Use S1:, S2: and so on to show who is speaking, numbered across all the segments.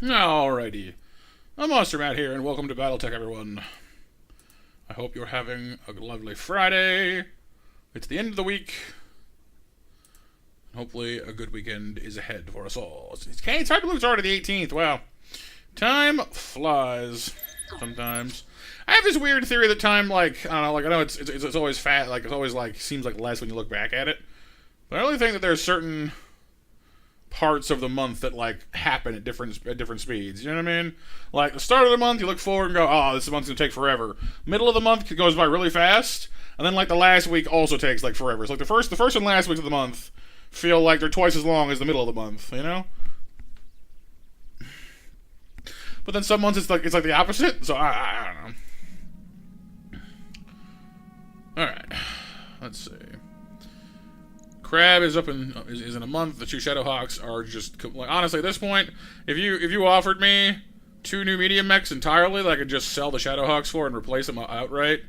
S1: Alrighty. I'm Monster Matt here, and welcome to Battletech, everyone. I hope you're having a lovely Friday. It's the end of the week. Hopefully a good weekend is ahead for us all. It's hard to believe it's already the 18th. Wow. Time flies sometimes. I have this weird theory that time, like, I don't know, like, I know it's always fat, like, it's always, like, seems like less when you look back at it. But I really think that there's certain parts of the month that, like, happen at different speeds. You know what I mean? Like, the start of the month, you look forward and go, oh, this month's gonna take forever. Middle of the month goes by really fast. And then, like, the last week also takes, like, forever. It's like the first and last weeks of the month feel like they're twice as long as the middle of the month, you know? But then some months it's like the opposite, so I don't know. Alright. Let's see. Crab is in a month. The two Shadowhawks are just, like, honestly, at this point, if you offered me 2 new medium mechs entirely that I could just sell the Shadowhawks for and replace them outright,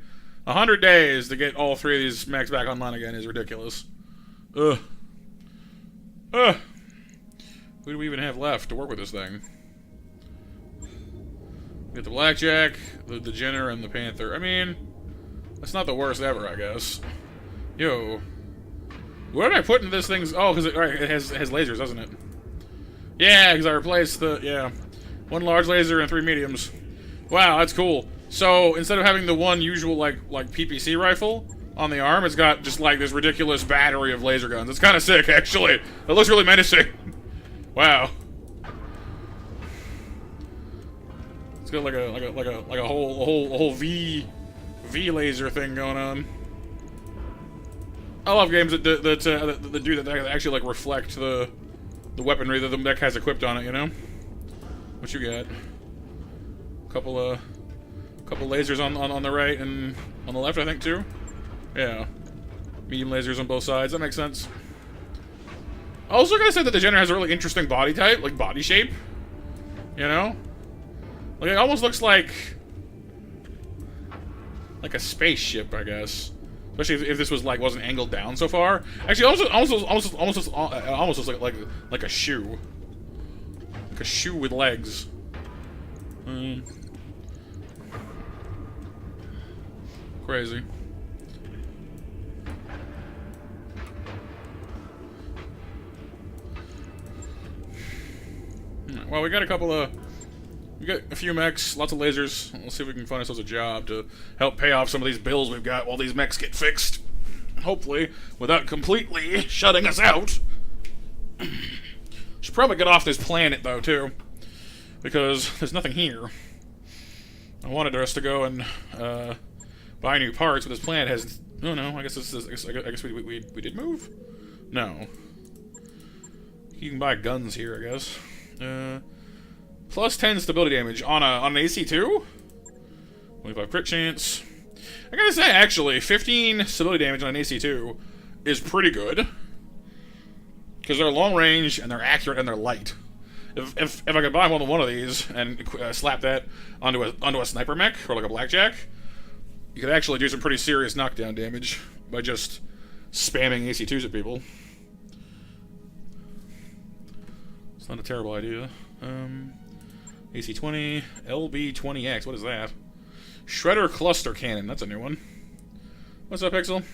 S1: 100 days to get all 3 of these mechs back online again is ridiculous. Ugh. Who do we even have left to work with this thing? We got the Blackjack, the Jenner, and the Panther. I mean, that's not the worst ever, I guess. Yo. Where did I put in this thing's... Oh, because it has lasers, doesn't it? Yeah, because I replaced the... Yeah. 1 large laser and 3 mediums. Wow, that's cool. So, instead of having the one usual, like PPC rifle on the arm, it's got just, like, this ridiculous battery of laser guns. It's kind of sick, actually. It looks really menacing. Wow. It's got like a whole V laser thing going on. I love games that do that, that actually, like, reflect the weaponry that the deck has equipped on it, you know? What you got? Couple lasers on the right and on the left, I think, too. Yeah. Medium lasers on both sides. That makes sense. I also gotta say that the Jenner has a really interesting body type, like body shape. You know? Like, it almost looks like a spaceship, I guess. Especially if this was like wasn't angled down so far. Actually, almost looks like a shoe. Like a shoe with legs. Crazy. Well, we got a few mechs, lots of lasers. Let's see if we can find ourselves a job to help pay off some of these bills we've got while these mechs get fixed. Hopefully, without completely shutting us out. Should probably get off this planet, though, too. Because there's nothing here. I wanted us to go and buy new parts, but this planet has... Oh, no, I guess we did move? No. You can buy guns here, I guess. Plus 10 stability damage on an AC2? 25 crit chance. I gotta say, actually, 15 stability damage on an AC2 is pretty good. Because they're long range, and they're accurate, and they're light. If I could buy more than one of these, and slap that onto a sniper mech, or like a blackjack, you could actually do some pretty serious knockdown damage by just spamming AC2s at people. It's not a terrible idea. AC-20, LB-20X, what is that? Shredder Cluster Cannon, that's a new one. What's up, Pixel?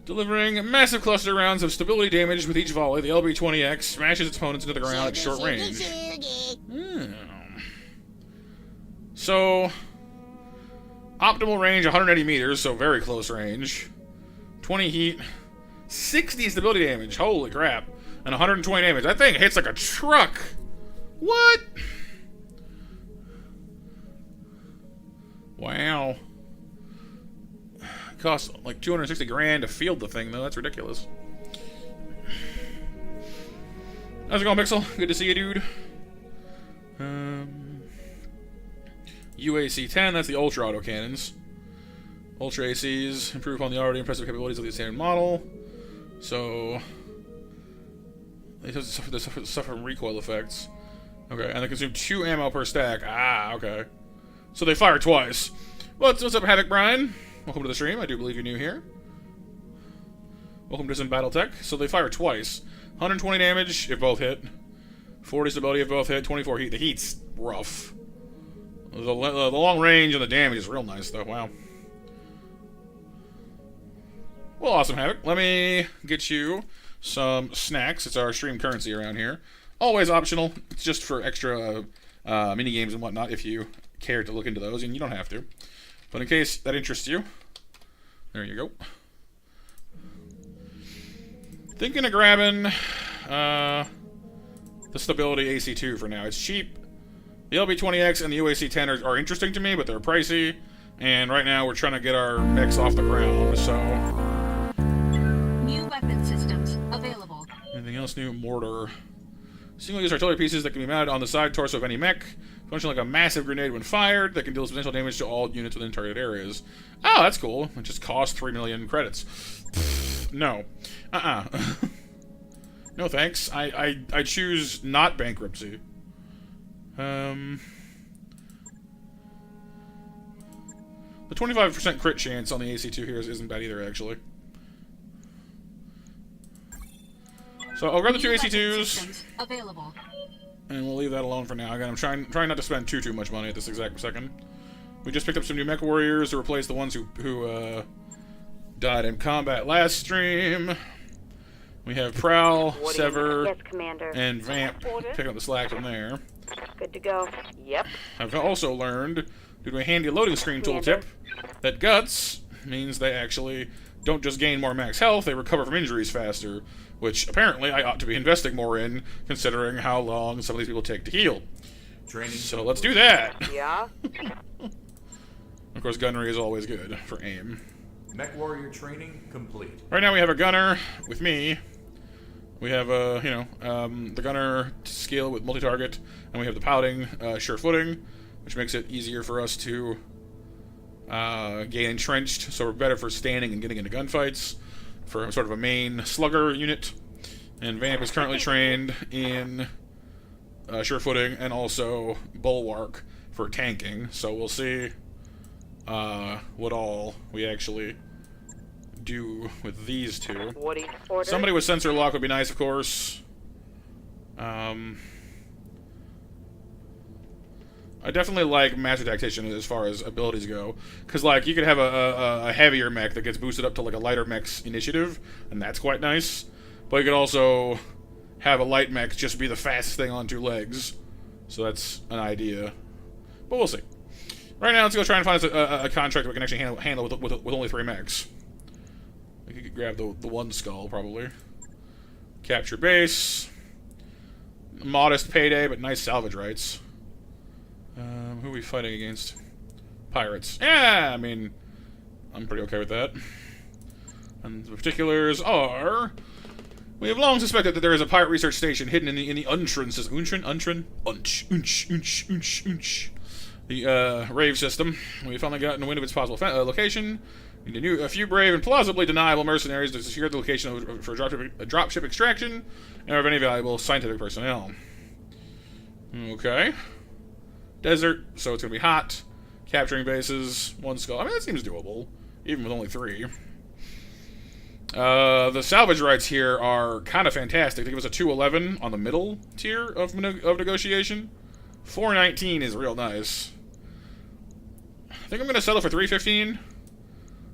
S1: Delivering massive cluster rounds of stability damage with each volley, the LB-20X smashes its opponents into the ground at short range. So, optimal range 180 meters, so very close range. 20 heat, 60 stability damage, holy crap. And 120 damage. That thing hits like a truck. What? Wow. It costs like 260 grand to field the thing, though. That's ridiculous. How's it going, Pixel? Good to see you, dude. UAC-10, that's the Ultra Auto Cannons. Ultra ACs improve on the already impressive capabilities of the standard model. So... they suffer from recoil effects. Okay, and they consume 2 ammo per stack. Ah, okay. So they fire twice. What's up, Havoc Brian? Welcome to the stream. I do believe you're new here. Welcome to some Battletech. So they fire twice. 120 damage if both hit. 40 stability if both hit. 24 heat. The heat's rough. The long range and the damage is real nice, though. Wow. Well, awesome, Havoc. Let me get you some snacks. It's our stream currency around here. Always optional. It's just for extra mini games and whatnot if you care to look into those, and you don't have to. But in case that interests you, there you go. Thinking of grabbing the stability AC2 for now. It's cheap. The LB-20X and the UAC-10 are interesting to me, but they're pricey. And right now we're trying to get our mechs off the ground, so...
S2: New weapon systems available.
S1: Anything else new? Mortar. Single-use artillery pieces that can be mounted on the side torso of any mech. Function like a massive grenade when fired that can deal substantial damage to all units within targeted areas. Oh, that's cool. It just costs 3 million credits. No. No thanks. I choose not bankruptcy. The 25% crit chance on the AC2 here isn't bad either, actually. So I'll grab the 2 AC2s, and we'll leave that alone for now. Again, I'm trying not to spend too much money at this exact second. We just picked up some new mech warriors to replace the ones who died in combat last stream. We have Prowl, Sever,
S3: yes, Commander.
S1: and Vamp picking up the slack from there.
S3: Good to go. Yep.
S1: I've also learned, due to a handy loading screen tooltip, that Guts means they actually don't just gain more max health, they recover from injuries faster, which apparently I ought to be investing more in, considering how long some of these people take to heal. So let's do that.
S3: Yeah.
S1: Of course, gunnery is always good for aim.
S4: Mech warrior training complete.
S1: Right now we have a gunner with me. We have the gunner skill with multi-target, and we have the piloting sure-footing, which makes it easier for us to gain entrenched, so we're better for standing and getting into gunfights, for sort of a main slugger unit. And Vamp is currently trained in sure-footing and also bulwark for tanking, so we'll see what all we actually do with these two.
S3: Woody, order.
S1: Somebody with sensor lock would be nice, of course. I definitely like Master Tactician as far as abilities go, because like you could have a heavier mech that gets boosted up to like a lighter mech's initiative, and that's quite nice. But you could also have a light mech just be the fastest thing on two legs, so that's an idea. But we'll see. Right now, let's go try and find us a contract that we can actually handle with only 3 mechs. We could grab the one skull probably. Capture base. Modest payday, but nice salvage rights. Who are we fighting against? Pirates. Yeah, I mean, I'm pretty okay with that. And the particulars are... We have long suspected that there is a pirate research station hidden in the Untran system. The Rave system. We finally gotten wind of its possible location. We need a few brave and plausibly deniable mercenaries to secure the location for dropship extraction, and have any valuable scientific personnel. Okay. Desert, so it's going to be hot. Capturing bases, 1 skull. I mean, that seems doable, even with only 3. The salvage rights here are kind of fantastic. They give us a 211 on the middle tier of negotiation. 419 is real nice. I think I'm going to settle for 315,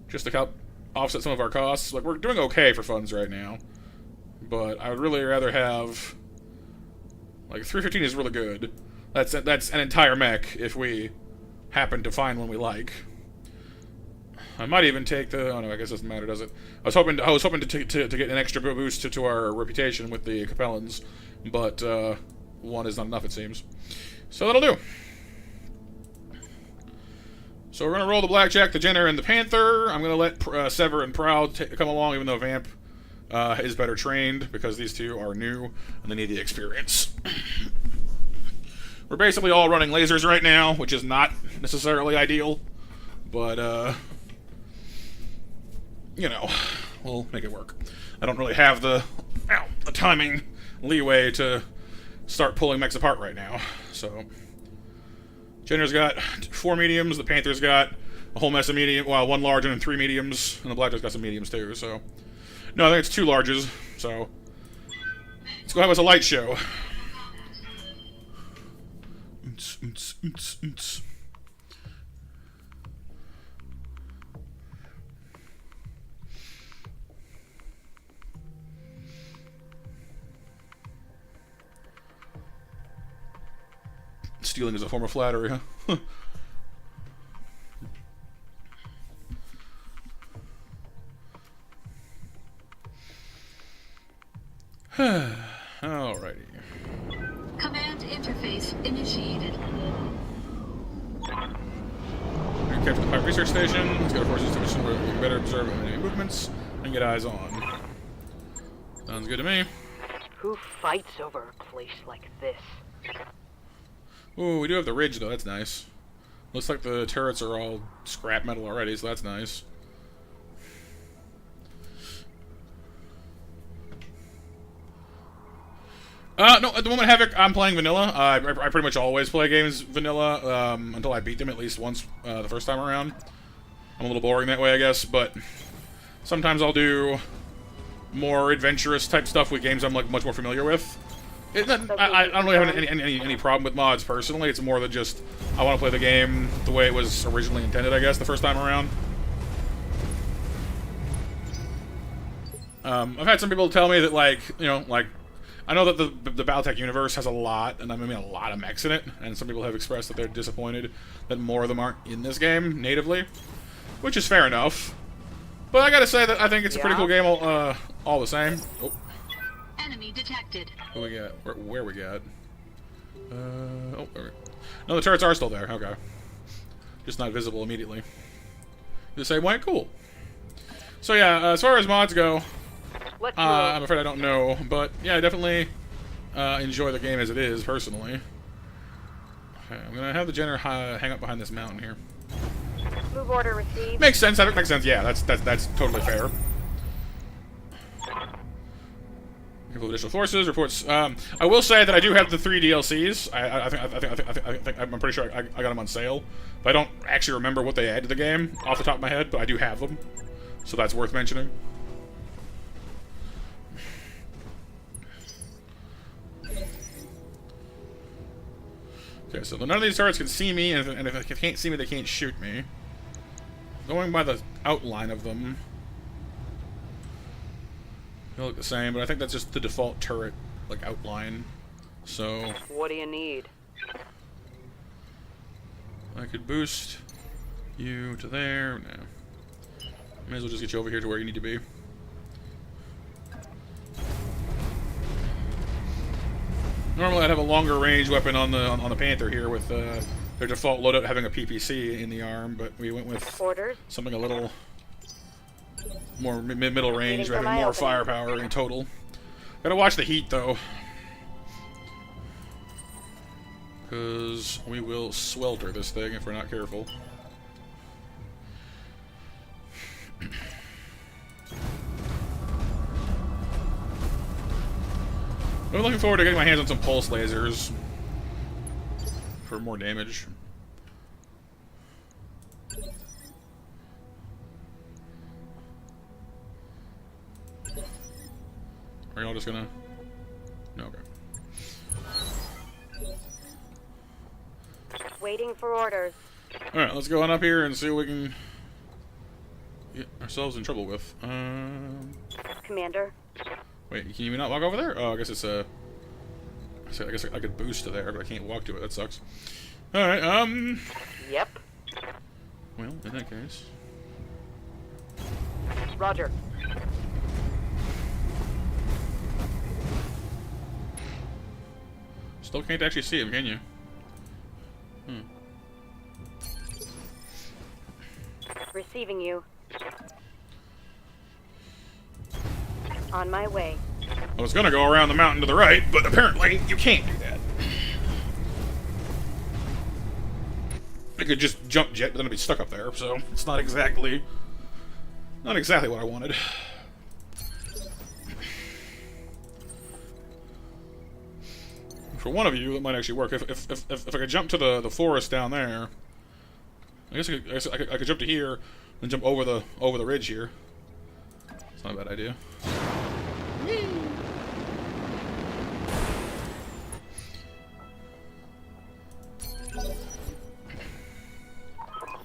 S1: just to help offset some of our costs. Like, we're doing okay for funds right now, but I would really rather have... Like, 315 is really good. That's an entire mech if we happen to find one we like. I might even take the... Oh no, I guess it doesn't matter, does it? I was hoping to get an extra boost to our reputation with the Capellans, but 1 is not enough, it seems. So that'll do. So we're gonna roll the Blackjack, the Jenner, and the Panther. I'm gonna let Sever and Proud come along, even though Vamp is better trained, because these two are new and they need the experience. We're basically all running lasers right now, which is not necessarily ideal, but, you know, we'll make it work. I don't really have the timing leeway to start pulling mechs apart right now, so... Jenner's got 4 mediums, the Panther's got a whole mess of medium, well, 1 large and 3 mediums, and the Blackjack's got some mediums too, so... No, I think it's 2 larges, so... Let's go have us a light show. Stealing is a form of flattery, huh? Alrighty.
S2: Command interface initiated.
S1: We capture the pirate research station. Let's get our forces to a position where we can better observe enemy movements and get eyes on. Sounds good to me.
S3: Who fights over a place like this?
S1: Ooh, we do have the ridge though, that's nice. Looks like the turrets are all scrap metal already, so that's nice. No, at the moment, Havoc, I'm playing vanilla. I pretty much always play games vanilla, until I beat them at least once the first time around. I'm a little boring that way, I guess, but sometimes I'll do more adventurous type stuff with games I'm like much more familiar with. I don't really have any problem with mods personally. It's more than just I want to play the game the way it was originally intended, I guess, the first time around. I've had some people tell me that, like, you know, like, I know that the Battletech universe has a lot, and I mean a lot of mechs in it, and some people have expressed that they're disappointed that more of them aren't in this game natively, which is fair enough. But I gotta say that I think it's a pretty cool game all the same. Oh.
S2: Enemy detected.
S1: Who we got? Where we got? Oh, there. No, the turrets are still there. Okay. Just not visible immediately. The same way? Cool. So yeah, as far as mods go, I'm afraid I don't know, but yeah, I definitely enjoy the game as it is, personally. Okay, I'm gonna have the Jenner hang up behind this mountain here.
S3: Move order received.
S1: Makes sense. That makes sense. Yeah, that's totally fair. Additional forces reports. I will say that I do have the 3 DLCs. I think I'm pretty sure I got them on sale, but I don't actually remember what they add to the game off the top of my head. But I do have them, so that's worth mentioning. Okay, so none of these turrets can see me, and if they can't see me, they can't shoot me. Going by the outline of them. They look the same, but I think that's just the default turret, like, outline. So
S3: What do you need?
S1: I could boost you to there. No. May as well just get you over here to where you need to be. Normally I'd have a longer range weapon on the Panther here with their default loadout having a PPC in the arm, but we went with
S3: Orders.
S1: something a little more middle range,
S3: Waiting for
S1: having
S3: my
S1: more
S3: opening.
S1: firepower in total. Gotta watch the heat though, because we will swelter this thing if we're not careful. I'm looking forward to getting my hands on some pulse lasers for more damage. Are y'all just gonna... No, okay.
S3: Waiting for orders.
S1: Alright, let's go on up here and see what we can get ourselves in trouble with.
S3: Commander.
S1: Wait, can you not walk over there? Oh, I guess it's a... I guess I could boost to there, but I can't walk to it. That sucks. Alright,
S3: Yep.
S1: well, in that case...
S3: Roger.
S1: Still can't actually see him, can you?
S3: Receiving you. On my way.
S1: I was gonna go around the mountain to the right, but apparently you can't do that. I could just jump jet, but then I'd be stuck up there, so it's not exactly what I wanted. For one of you, it might actually work. If I could jump to the forest down there, I guess I could jump to here and jump over the ridge here. It's not a bad idea.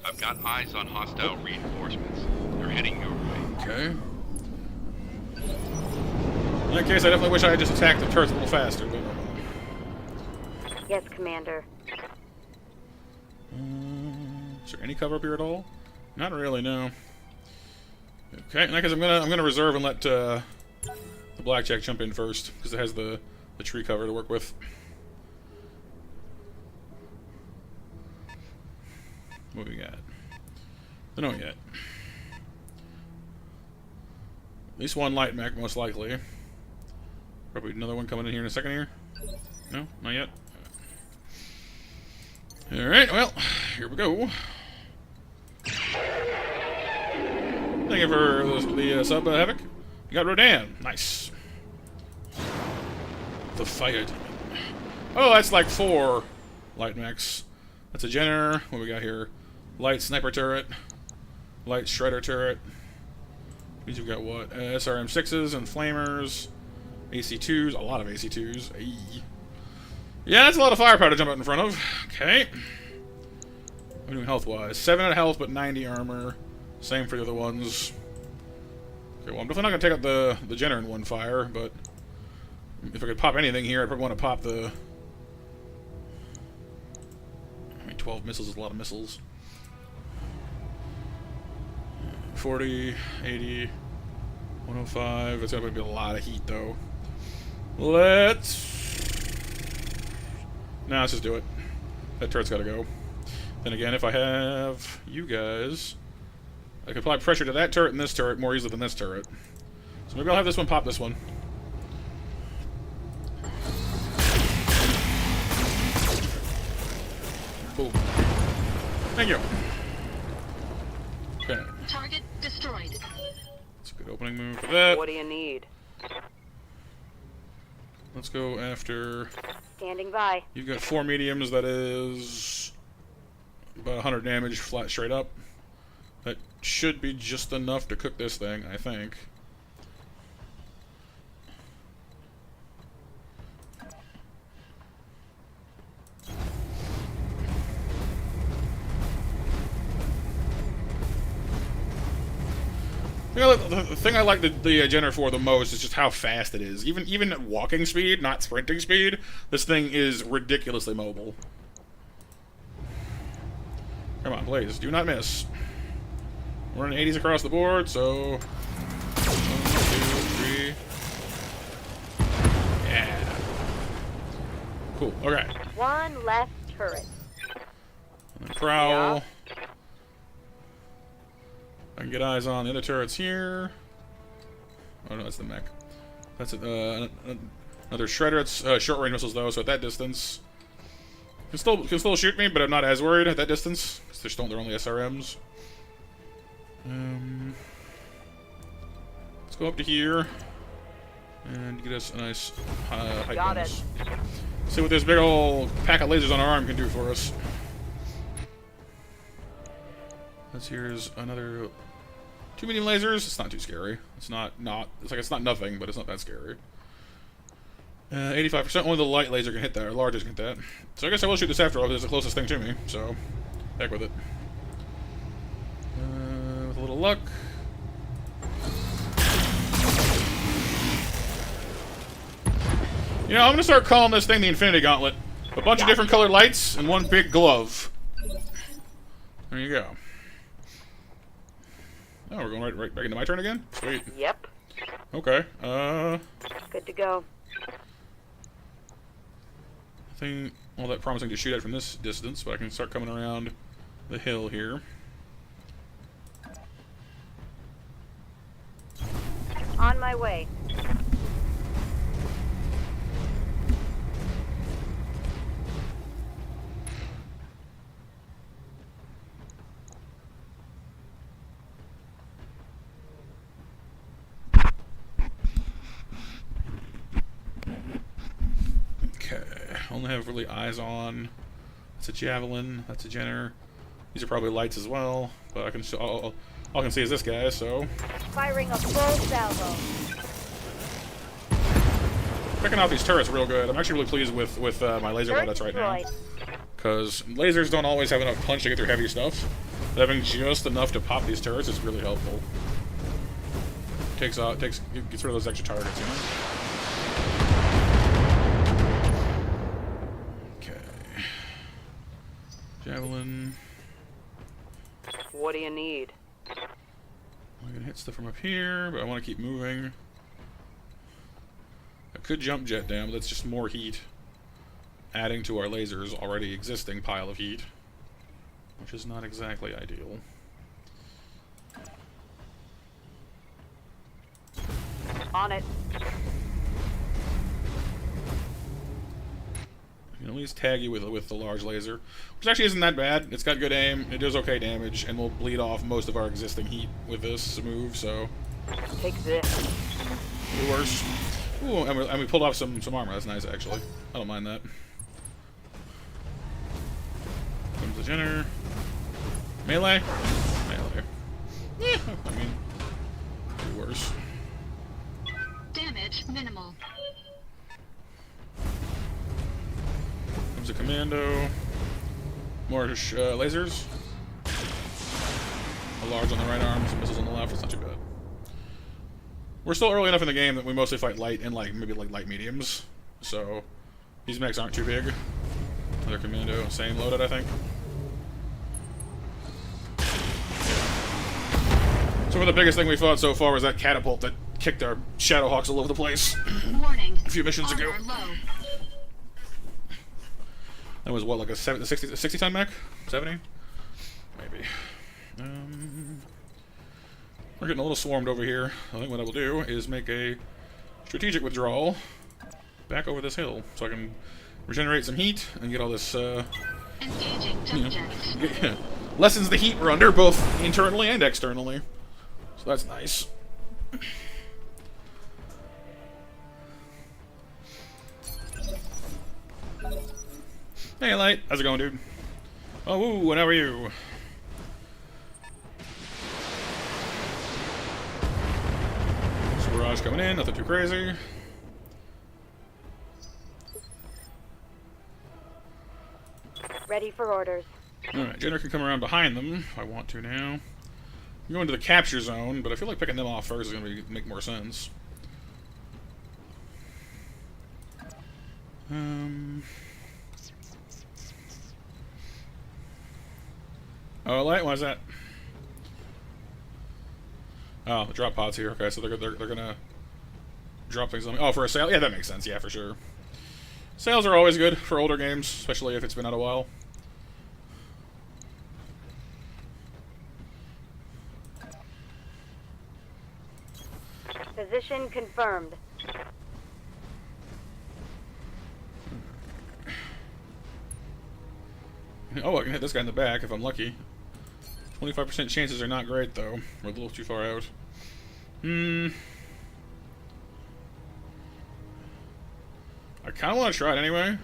S5: I've got eyes on hostile reinforcements. They're heading your way.
S1: Okay. In that case, I definitely wish I had just attacked the turrets a little faster, but...
S3: Yes, Commander.
S1: Is there any cover up here at all? Not really, no. Okay, in that case, I'm gonna reserve and let the blackjack jump in first because it has the tree cover to work with. What we got? I don't know yet. At least one light mech, most likely. Probably another one coming in here in a second here. No, not yet. Alright, well, here we go. Thank you for the sub, Havoc. You got Rodan. Nice. The fire demon. Oh, that's like 4 light mechs. That's a Jenner. What we got here? Light sniper turret. Light shredder turret. Means we've got what? SRM6s and flamers. AC2s. A lot of AC2s. Ayy. Yeah, that's a lot of firepower to jump out in front of. Okay. What are we doing health-wise? 7 at health, but 90 armor. Same for the other ones. Okay, well, I'm definitely not going to take out the Jenner in one fire, but if I could pop anything here, I'd probably want to pop the... I mean, 12 missiles is a lot of missiles. 40, 80, 105. It's going to be a lot of heat, though. Let's just do it. That turret's got to go. Then again, if I have you guys, I could apply pressure to that turret and this turret more easily than this turret. So maybe I'll have this one pop this one. Boom. Thank you. Okay.
S2: Target destroyed.
S1: That's a good opening move for that.
S3: What do you need?
S1: Let's go after...
S3: Standing by.
S1: You've got 4 mediums, that is... about 100 damage flat straight up. That should be just enough to cook this thing, I think. The thing I like the Jenner for the most is just how fast it is. Even at walking speed, not sprinting speed, this thing is ridiculously mobile. Come on, Blaze, do not miss. We're running 80s across the board, so... 1, 2, 3... Yeah. Cool, okay.
S3: One less turret.
S1: And then prowl.
S3: Yeah.
S1: I can get eyes on the other turrets here. Oh no, that's the mech. That's another shredder. It's short range missiles though, so at that distance, can still shoot me, but I'm not as worried at that distance because they're only SRMs. Let's go up to here and get us a nice height
S3: Got
S1: bonus.
S3: it.
S1: See what this big old pack of lasers on our arm can do for us. Here's another 2 medium lasers. It's not too scary. It's not it's not nothing, but it's not that scary. 85%. Only the light laser can hit that, or large can hit that. So I guess I will shoot this after all, because it's the closest thing to me. So, heck with it. With a little luck. You know, I'm gonna start calling this thing the Infinity Gauntlet. A bunch of different colored lights and one big glove. There you go. Oh, we're going right back into my turn again? Sweet.
S3: Yep.
S1: Okay.
S3: Good to go.
S1: Nothing all that promising to shoot at from this distance, but I can start coming around the hill here.
S3: On my way.
S1: Only have really eyes on. That's a javelin. That's a Jenner. These are probably lights as well, but I can all I can see is this guy. So
S3: Firing a full salvo.
S1: picking out these turrets real good. I'm actually really pleased with my laser loadouts right now, because lasers don't always have enough punch to get through heavy stuff. But having just enough to pop these turrets is really helpful. Gets rid of those extra targets, you know. Javelin.
S3: What do you need?
S1: I can hit stuff from up here, but I want to keep moving. I could jump jet down, but that's just more heat, adding to our laser's already existing pile of heat, which is not exactly ideal.
S3: On it.
S1: I can at least tag you with the large laser, which actually isn't that bad. It's got good aim, it does okay damage, and will bleed off most of our existing heat with this move, so...
S3: Take this.
S1: Be worse. Ooh, and we pulled off some armor. That's nice, actually. I don't mind that. Comes the Jenner. Melee? Melee. Yeah, I mean... Be worse.
S2: Damage minimal.
S1: Comes a commando. More lasers. A large on the right arm, some missiles on the left. It's not too bad. We're still early enough in the game that we mostly fight light and maybe light mediums. So these mechs aren't too big. Another commando, same loaded, I think. So the biggest thing we fought so far was that catapult that kicked our Shadowhawks all over the place.
S2: Warning.
S1: A few missions ago.
S2: Armor low.
S1: That was what, like a 60 ton mech? 70? Maybe. We're getting a little swarmed over here. I think what I will do is make a strategic withdrawal back over this hill, so I can regenerate some heat and get all this,
S2: Engaging jump jet.
S1: lessens the heat we're under, both internally and externally. So that's nice. Hey, Light. How's it going, dude? Oh, woo, and how are you? Barrage coming in, nothing too crazy.
S3: Ready for orders.
S1: Alright, Jenner can come around behind them if I want to now. I'm going to the capture zone, but I feel like picking them off first is going to make more sense. Oh, Light, why is that? Oh, the drop pod's here. Okay, so they're gonna drop things on me. Oh, for a sale? Yeah, that makes sense. Yeah, for sure. Sales are always good for older games, especially if it's been out a while.
S3: Position confirmed.
S1: Oh, I can hit this guy in the back if I'm lucky. 25% chances are not great, though. We're a little too far out. I kind of want to try it anyway.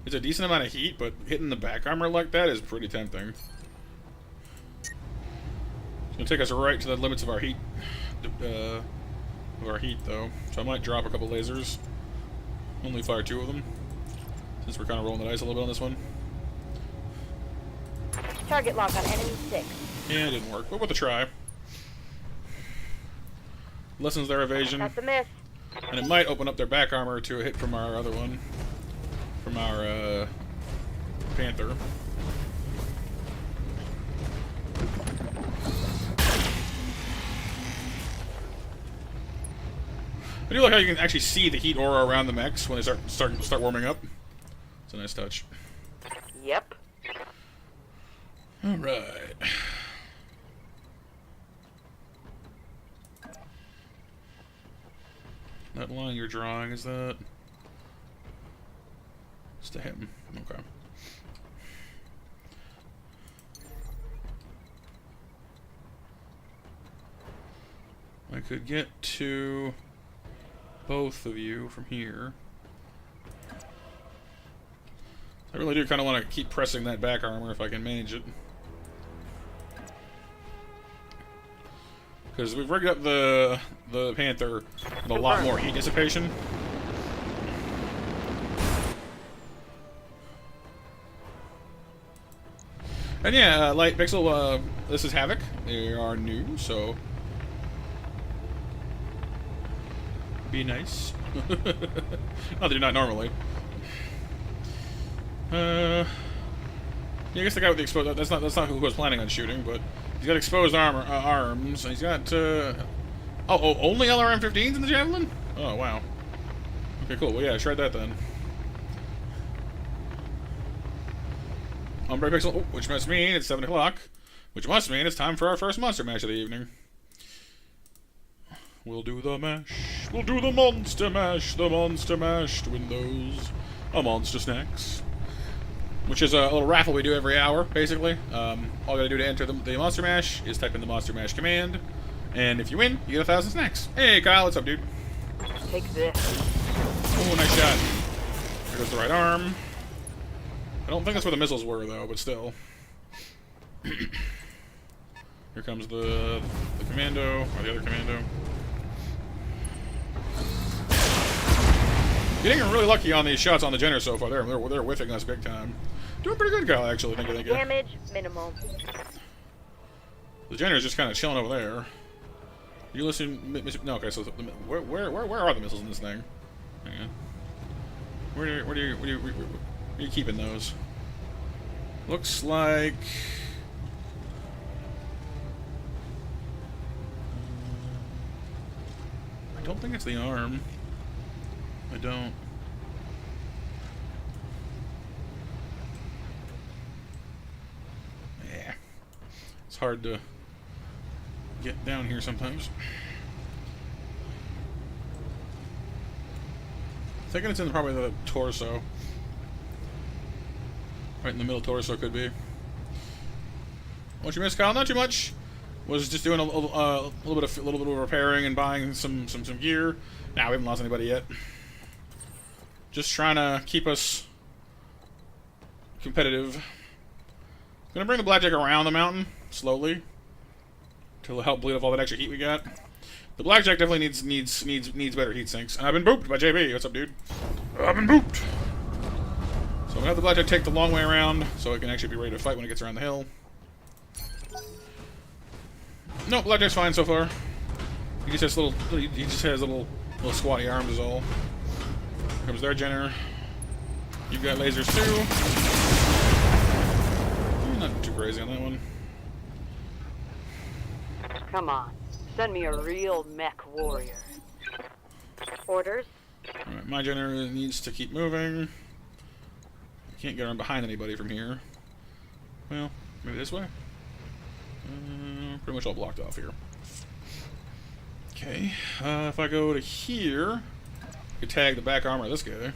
S1: It's a decent amount of heat, but hitting the back armor like that is pretty tempting. It's going to take us right to the limits of our heat. Though. So I might drop a couple lasers. Only fire 2 of them. Since we're kind of rolling the dice a little bit on this one.
S3: Target lock on enemy 6.
S1: Yeah, it didn't work, but worth a try. Lessens their evasion.
S3: That's a miss.
S1: And it might open up their back armor to a hit from our other one. From our, Panther. I do like how you can actually see the heat aura around the mechs when they start warming up. It's a nice touch.
S3: Yep.
S1: Alright. That line you're drawing, is that... It's to him. Okay. I could get to both of you from here. I really do kind of want to keep pressing that back armor if I can manage it. Because we've rigged up the Panther with a lot more heat dissipation. And yeah, Light Pixel, this is Havoc. They are new, so be nice. Not that you're not normally. Yeah, I guess the guy with the exposed, that's not who I was planning on shooting, but he's got exposed arms, and he's got oh, only LRM-15s in the Javelin? Oh, wow. Okay, cool. Well, yeah, shred that then. Ombre Pixel, which must mean it's 7 o'clock, which must mean it's time for our first monster match of the evening. We'll do the mash. We'll do the monster mash to win those monster snacks. Which is a little raffle we do every hour, basically. All you gotta do to enter the monster mash is type in the monster mash command, and if you win, you get 1,000 snacks. Hey, Kyle, what's up, dude?
S3: Take this.
S1: Oh, nice shot. There goes the right arm. I don't think that's where the missiles were, though, but still. Here comes the commando, or the other commando. Getting really lucky on these shots on the Jenner so far. They're whiffing us big time. Doing pretty good, Kyle, actually. Thank you.
S3: Damage minimal.
S1: The Jenner's just kind of chilling over there. You listen... No, okay, so... Where are the missiles in this thing? Hang on. Where are you keeping those? Looks like... I don't think it's the arm. I don't. Yeah. It's hard to get down here sometimes. Thinking it's in probably the torso. Right in the middle torso could be. What you miss, Kyle? Not too much. Was just doing a little bit of repairing and buying some gear. Nah, we haven't lost anybody yet. Just trying to keep us competitive. Gonna bring the Blackjack around the mountain, slowly. To help bleed off all that extra heat we got. The Blackjack definitely needs better heat sinks. And I've been booped by JB. What's up, dude? I've been booped. So I'm gonna have the Blackjack take the long way around, so it can actually be ready to fight when it gets around the hill. No, Blackjack's fine so far. He just has little squatty arms is all. Here comes their Jenner. You've got lasers too. Not too crazy on that one.
S3: Come on. Send me a real mech warrior. Orders?
S1: Alright, my Jenner needs to keep moving. I can't get around behind anybody from here. Well, maybe this way? Pretty much all blocked off here. Okay, if I go to here, I could tag the back armor of this guy.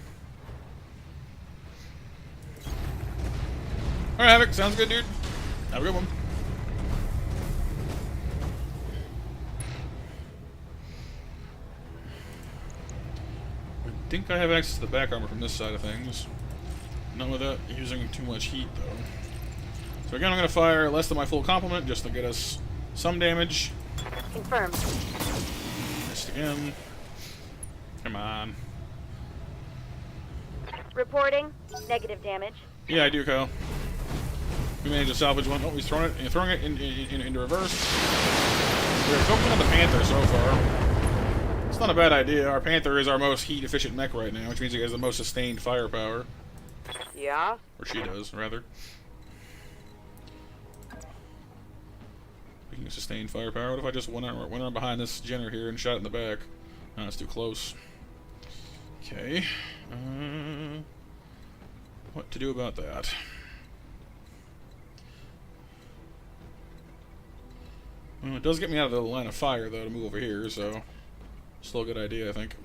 S1: Alright, Havoc, sounds good, dude. Have a good one. I think I have access to the back armor from this side of things. Not without using too much heat, though. So again, I'm going to fire less than my full complement, just to get us some damage.
S3: Confirmed.
S1: Missed again. Come on.
S3: Reporting. Negative damage.
S1: Yeah, I do, Kyle. We managed to salvage one. Oh, he's throwing it into reverse. We're focusing on the Panther so far. It's not a bad idea. Our Panther is our most heat-efficient mech right now, which means he has the most sustained firepower.
S3: Yeah?
S1: Or she does, rather. Speaking of sustained firepower, what if I just went around behind this Jenner here and shot it in the back? No, that's too close. Okay. What to do about that? Well, it does get me out of the line of fire, though, to move over here, so... Still a good idea, I think.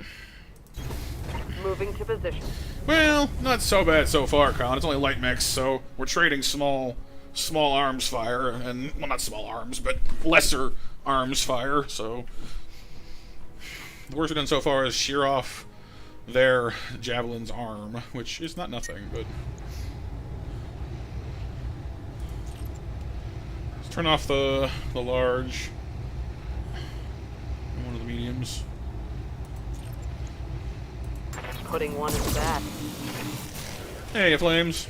S3: Moving to position.
S1: Well, not so bad so far, Colin. It's only light mechs, so we're trading small arms fire, and, well, not small arms, but lesser arms fire, so... The worst we've done so far is shear off their javelin's arm, which is not nothing, but... Let's turn off the large... and one of the mediums.
S3: Putting one in the back.
S1: Hey, flames.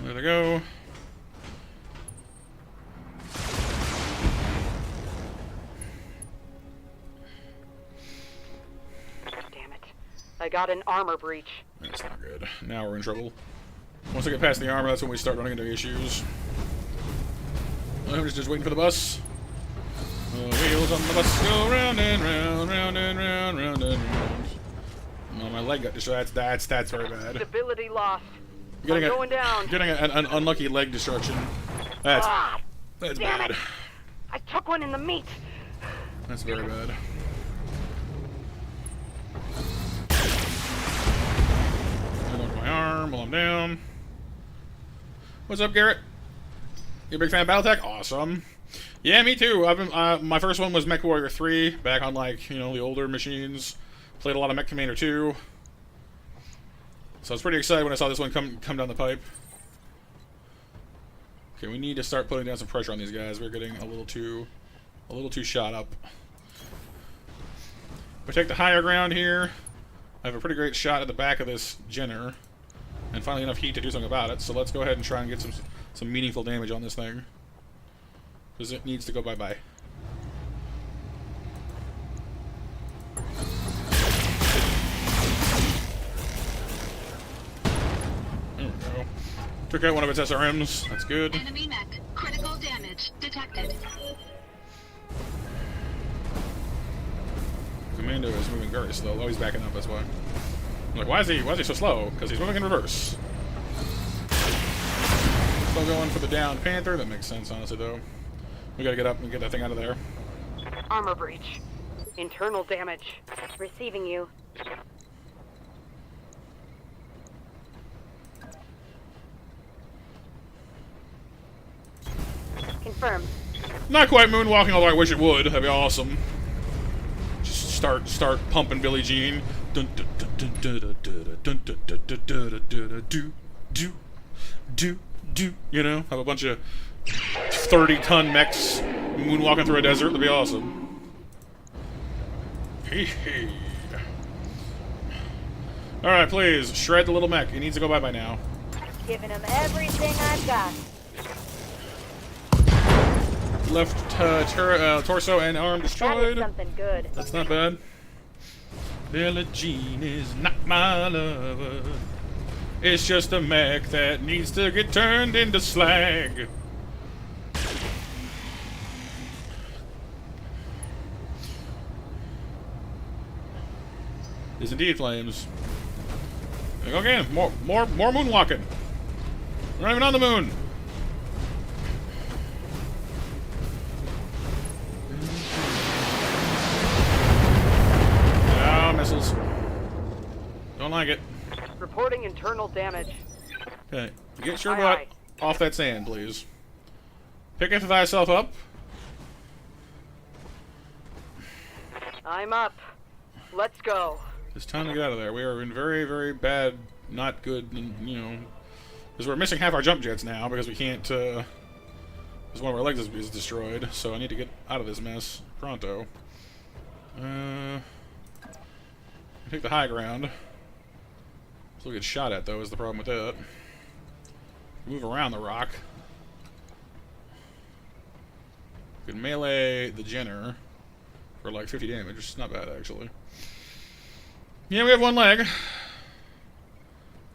S1: There they go.
S3: Damn it. I got an armor breach.
S1: That's not good. Now we're in trouble. Once I get past the armor, that's when we start running into issues. I'm just waiting for the bus. The wheels on the bus go round and round, round and round, round and round. Oh, my leg got distracted. That's very bad.
S3: Stability lost.
S1: Getting
S3: I'm going down.
S1: Getting an unlucky leg destruction. That's
S3: Damn
S1: bad.
S3: it. I took one in the meat.
S1: That's very bad. I look at my arm while I'm down. What's up, Garrett? You a big fan of Battletech? Awesome. Yeah, me too. I've been. My first one was Mech Warrior 3, back on, like, you know, the older machines. Played a lot of Mech Commander 2. So I was pretty excited when I saw this one come down the pipe. Okay, we need to start putting down some pressure on these guys. We're getting a little too shot up. If I take the higher ground here, I have a pretty great shot at the back of this Jenner, and finally enough heat to do something about it. So let's go ahead and try and get some meaningful damage on this thing, because it needs to go bye-bye. There we go. Took out one of its SRMs. That's good.
S2: Enemy mech. Critical damage detected.
S1: Commando is moving very slow. Oh, he's backing up, that's why. I'm like, why is he so slow? Because he's moving in reverse. Still going for the downed Panther. That makes sense, honestly, though. We gotta get up and get that thing out of there.
S3: Armor breach. Internal damage. Receiving you. Confirmed.
S1: Not quite moonwalking, although I wish it would. That'd be awesome. Just start pumping Billie Jean. Dun, dun, dun, You know, have a bunch of 30-ton mechs moonwalking through a desert. That'd be awesome. Hee hee. Alright, please, shred the little mech. He needs to go by now.
S3: Giving him everything I've got.
S1: Left torso and arm
S3: That is
S1: destroyed.
S3: something good.
S1: That's not bad. Billie Jean is not my lover. It's just a mech that needs to get turned into slag. Is indeed flames. There we go again. More moonwalking. We're not even on the moon. Ah, missiles. Don't like it.
S3: Reporting internal damage.
S1: Okay, get your
S3: Aye,
S1: butt
S3: aye.
S1: off that sand, please. Picketh thyself up.
S3: I'm up. Let's go.
S1: It's time to get out of there. We are in very, very bad, not good, you know, because we're missing half our jump jets now because we can't, because one of our legs is destroyed, so I need to get out of this mess pronto. Take the high ground. Still get shot at, though, is the problem with that. Move around the rock. We can melee the Jenner for like 50 damage. It's not bad, actually. Yeah, we have one leg.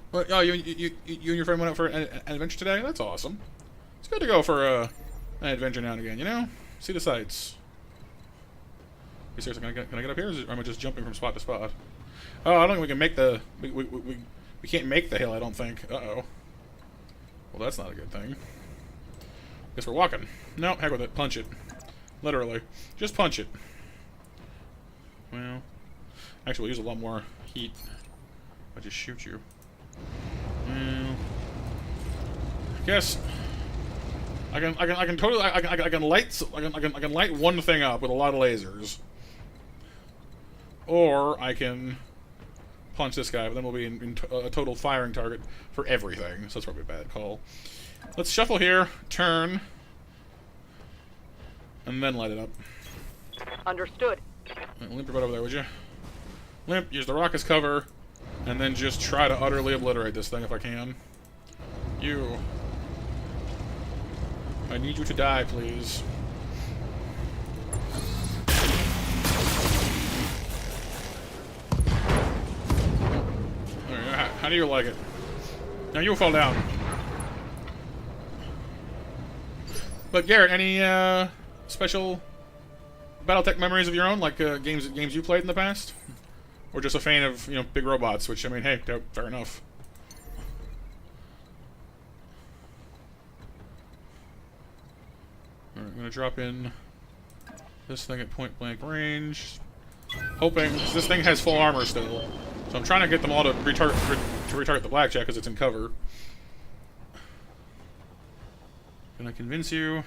S1: What, oh, you and your friend went out for an adventure today? That's awesome. It's good to go for an adventure now and again, you know? See the sights. Hey, seriously, can I get up here, or am I just jumping from spot to spot? Oh, I don't think we can make the... We can't make the hill, I don't think. Uh-oh. Well, that's not a good thing. Guess we're walking. No, heck with it. Punch it. Literally. Just punch it. Well... Actually, we'll use a lot more heat. I just shoot you. Well... I guess... I can totally... I can light one thing up with a lot of lasers. Or I can... punch this guy, but then we'll be in a total firing target for everything. So that's probably a bad call. Let's shuffle here, turn, and then light it up.
S3: Understood.
S1: Limp your butt over there, would you? Limp, use the rock as cover, and then just try to utterly obliterate this thing if I can. You. I need you to die, please. How do you like it? Now you'll fall down. But Garrett, any special BattleTech memories of your own, like games you played in the past, or just a fan of big robots? Which I mean, hey, fair enough. All right, I'm gonna drop in this thing at point blank range, hoping this thing has full armor still. So I'm trying to get them all to retarget the blackjack because it's in cover. Can I convince you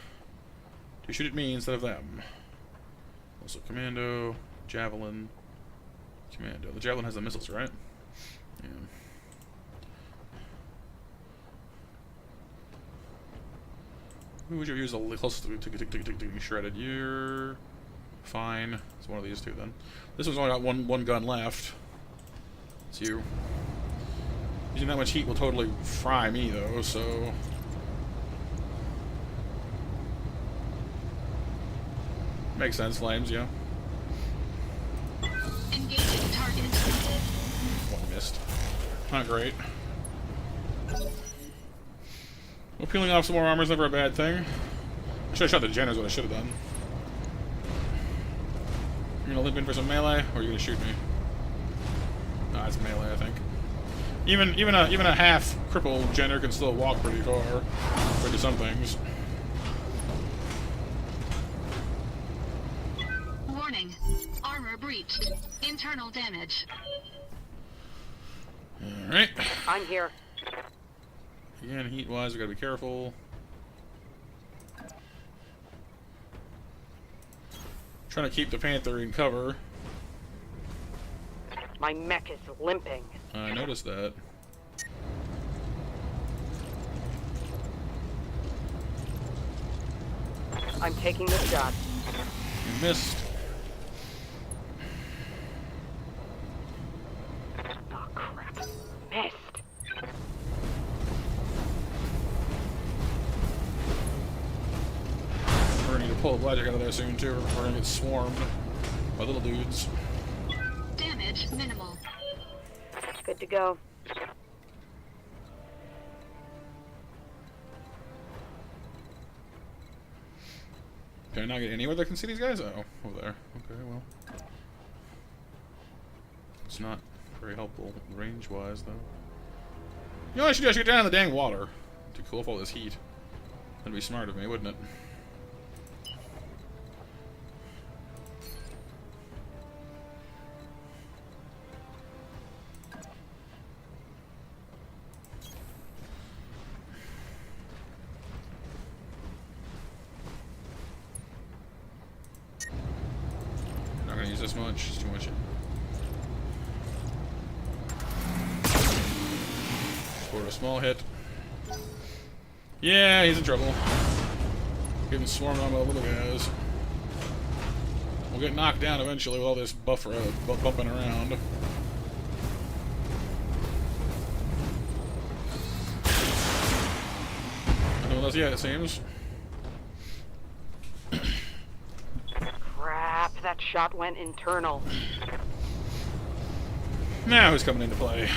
S1: to shoot at me instead of them? Also, commando, javelin, commando. The javelin has the missiles, right? Yeah. Who would you use the closest to getting shredded? You're fine. It's one of these two then. This one's only got one gun left. It's you. Using that much heat will totally fry me, though, so... Makes sense, flames, yeah.
S2: Engaging target.
S1: One missed. Not great. Well, peeling off some more armor is never a bad thing. I should have shot the Jenner is what I should have done. You're gonna limp in for some melee, or are you gonna shoot me? Nah, it's melee, I think. Even a half crippled Jenner can still walk pretty far, compared to some things.
S2: Warning. Armor breached. Internal damage.
S1: Alright.
S3: I'm here.
S1: Again, heat-wise, we gotta be careful. Trying to keep the Panther in cover.
S3: My mech is limping.
S1: I noticed that.
S3: I'm taking the shot.
S1: You missed.
S3: Oh, crap. Missed.
S1: We're gonna need to pull the logic out of there soon, too. We're gonna get swarmed by little dudes.
S2: Damage minimal.
S3: Good to go.
S1: Can I not get anywhere that can see these guys? Oh, over there. Okay, well. It's not very helpful range-wise, though. You know what I should do? I should get down in the dang water to cool off all this heat. That'd be smart of me, wouldn't it? Not gonna use this much. It's too much. Scored a small hit. Yeah, he's in trouble. Getting swarmed on by the little guys. We'll get knocked down eventually with all this bumping around. Nothing else yet, it seems.
S3: Crap, that shot went internal.
S1: Now who's coming into play?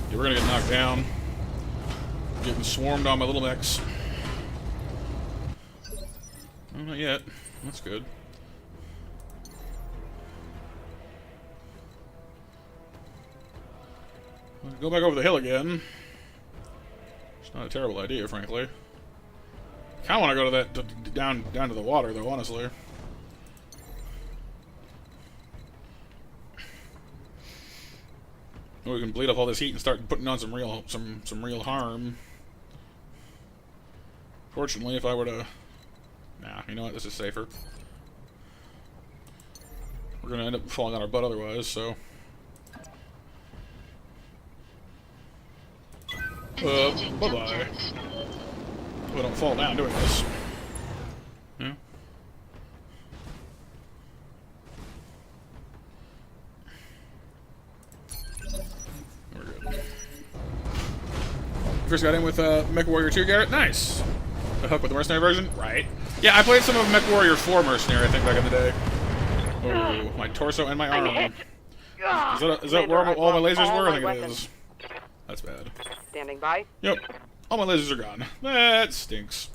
S1: Yeah, we're gonna get knocked down. Getting swarmed on by little mechs. Oh, not yet. That's good. I'll go back over the hill again. It's not a terrible idea, frankly. Kinda wanna go to that down to the water though, honestly. We can bleed up all this heat and start putting on some real harm. Fortunately, if I were to... Nah, you know what? This is safer. We're gonna end up falling on our butt otherwise, so...
S2: Engaging jump
S1: bye-bye.
S2: jets.
S1: We don't fall down doing this. Yeah. We're good. First got in with Mech Warrior 2, Garrett. Nice. The hook with the mercenary version? Right. Yeah, I played some of Mech Warrior 4 Mercenary, I think, back in the day. Oh, my torso and my arm.
S3: I'm hit.
S1: Is that where all my lasers were? I think it is. That's bad.
S3: Standing by.
S1: Yep. All my lasers are gone. That stinks.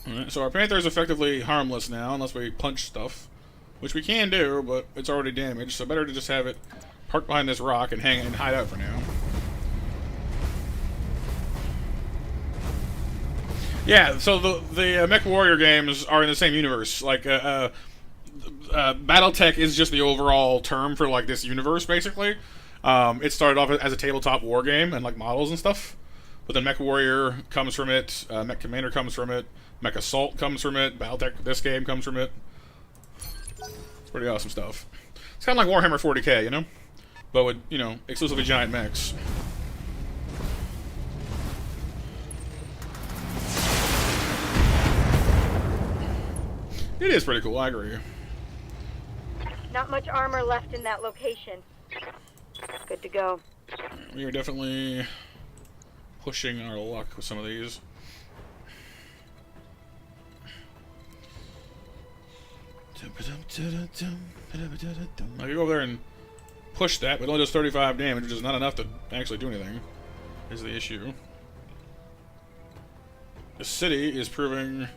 S1: Alright, so our Panther is effectively harmless now, unless we punch stuff. Which we can do, but it's already damaged, so better to just have it parked behind this rock and hang and hide out for now. Yeah, so the Mech Warrior games are in the same universe. Like, Battletech is just the overall term for, like, this universe, basically. It started off as a tabletop war game and, like, models and stuff. But then Mech Warrior comes from it, Mech Commander comes from it, Mech Assault comes from it, Battletech, this game, comes from it. It's pretty awesome stuff. It's kind of like Warhammer 40k, you know? But with, you know, exclusively giant mechs. It is pretty cool, I agree.
S6: Not much armor left in that location.
S3: Good to go.
S1: We are definitely pushing our luck with some of these. I could go over there and push that, but it only does 35 damage, which is not enough to actually do anything. Is the issue. The city is proving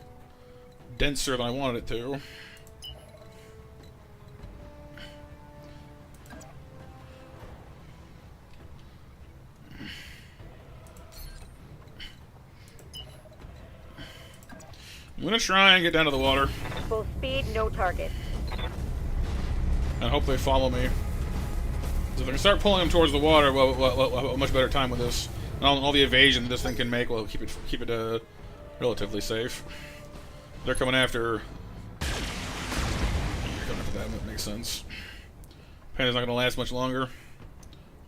S1: denser than I wanted it to. I'm gonna try and get down to the water
S6: Full speed, no target.
S1: and hope they follow me. So if I can start pulling them towards the water, we'll have a much better time with this. And all the evasion that this thing can make will keep it relatively safe. They're coming after. They're coming after that. That makes sense. Panda's not gonna last much longer,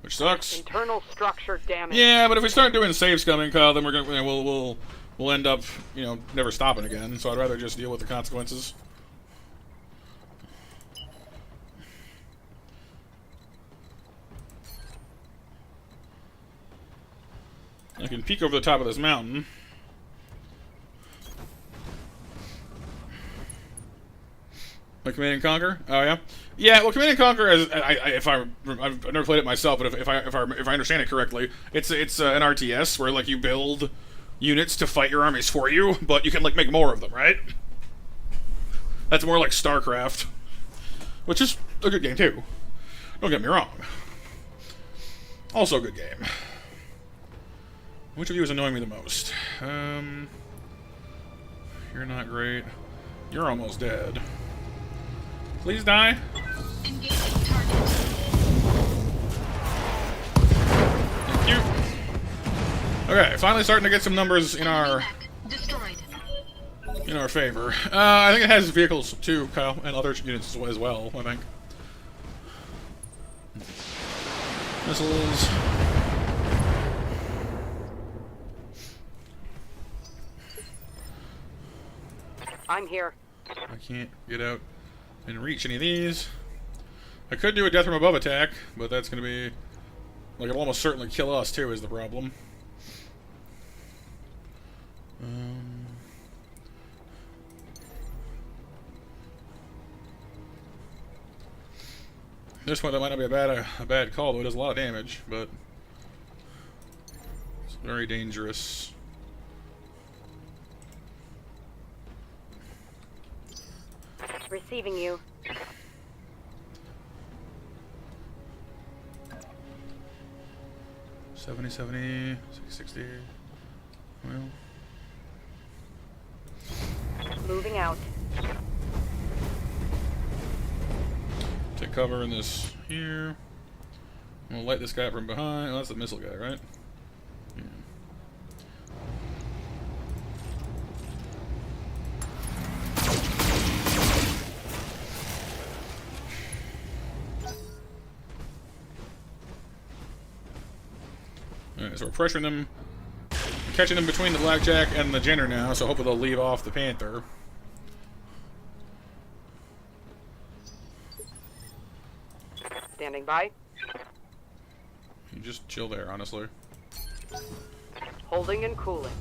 S1: which sucks.
S3: Internal structure damage.
S1: Yeah, but if we start doing save scumming, Kyle, then we're gonna we'll end up, you know, never stopping again. So I'd rather just deal with the consequences. I can peek over the top of this mountain. Like Command and Conquer? Oh yeah, yeah. Well, Command and Conquer, I've never played it myself, but if I understand it correctly, it's an RTS where like you build units to fight your armies for you, but you can like make more of them, right? That's more like StarCraft, which is a good game too. Don't get me wrong. Also a good game. Which of you is annoying me the most? You're not great. You're almost dead. Please die.
S2: Engaging target.
S1: Thank you. Okay, finally starting to get some numbers in our
S2: Mech destroyed.
S1: favor. I think it has vehicles too, Kyle, and other units as well. I think. Missiles.
S3: I'm here.
S1: I can't get out and reach any of these. I could do a death from above attack, but that's going to be... like, it'll almost certainly kill us, too, is the problem. At this point, that might not be a bad call, though it does a lot of damage, but... it's very dangerous.
S3: Receiving you.
S1: $70, 70, 60. Well,
S3: Moving out.
S1: take cover in this here. I'm gonna light this guy up from behind. Oh, that's the missile guy, right? Yeah. Alright, so we're pressuring them, catching them between the Blackjack and the Jenner now, so hopefully they'll leave off the Panther.
S3: Standing by.
S1: You just chill there, honestly.
S3: Holding and cooling.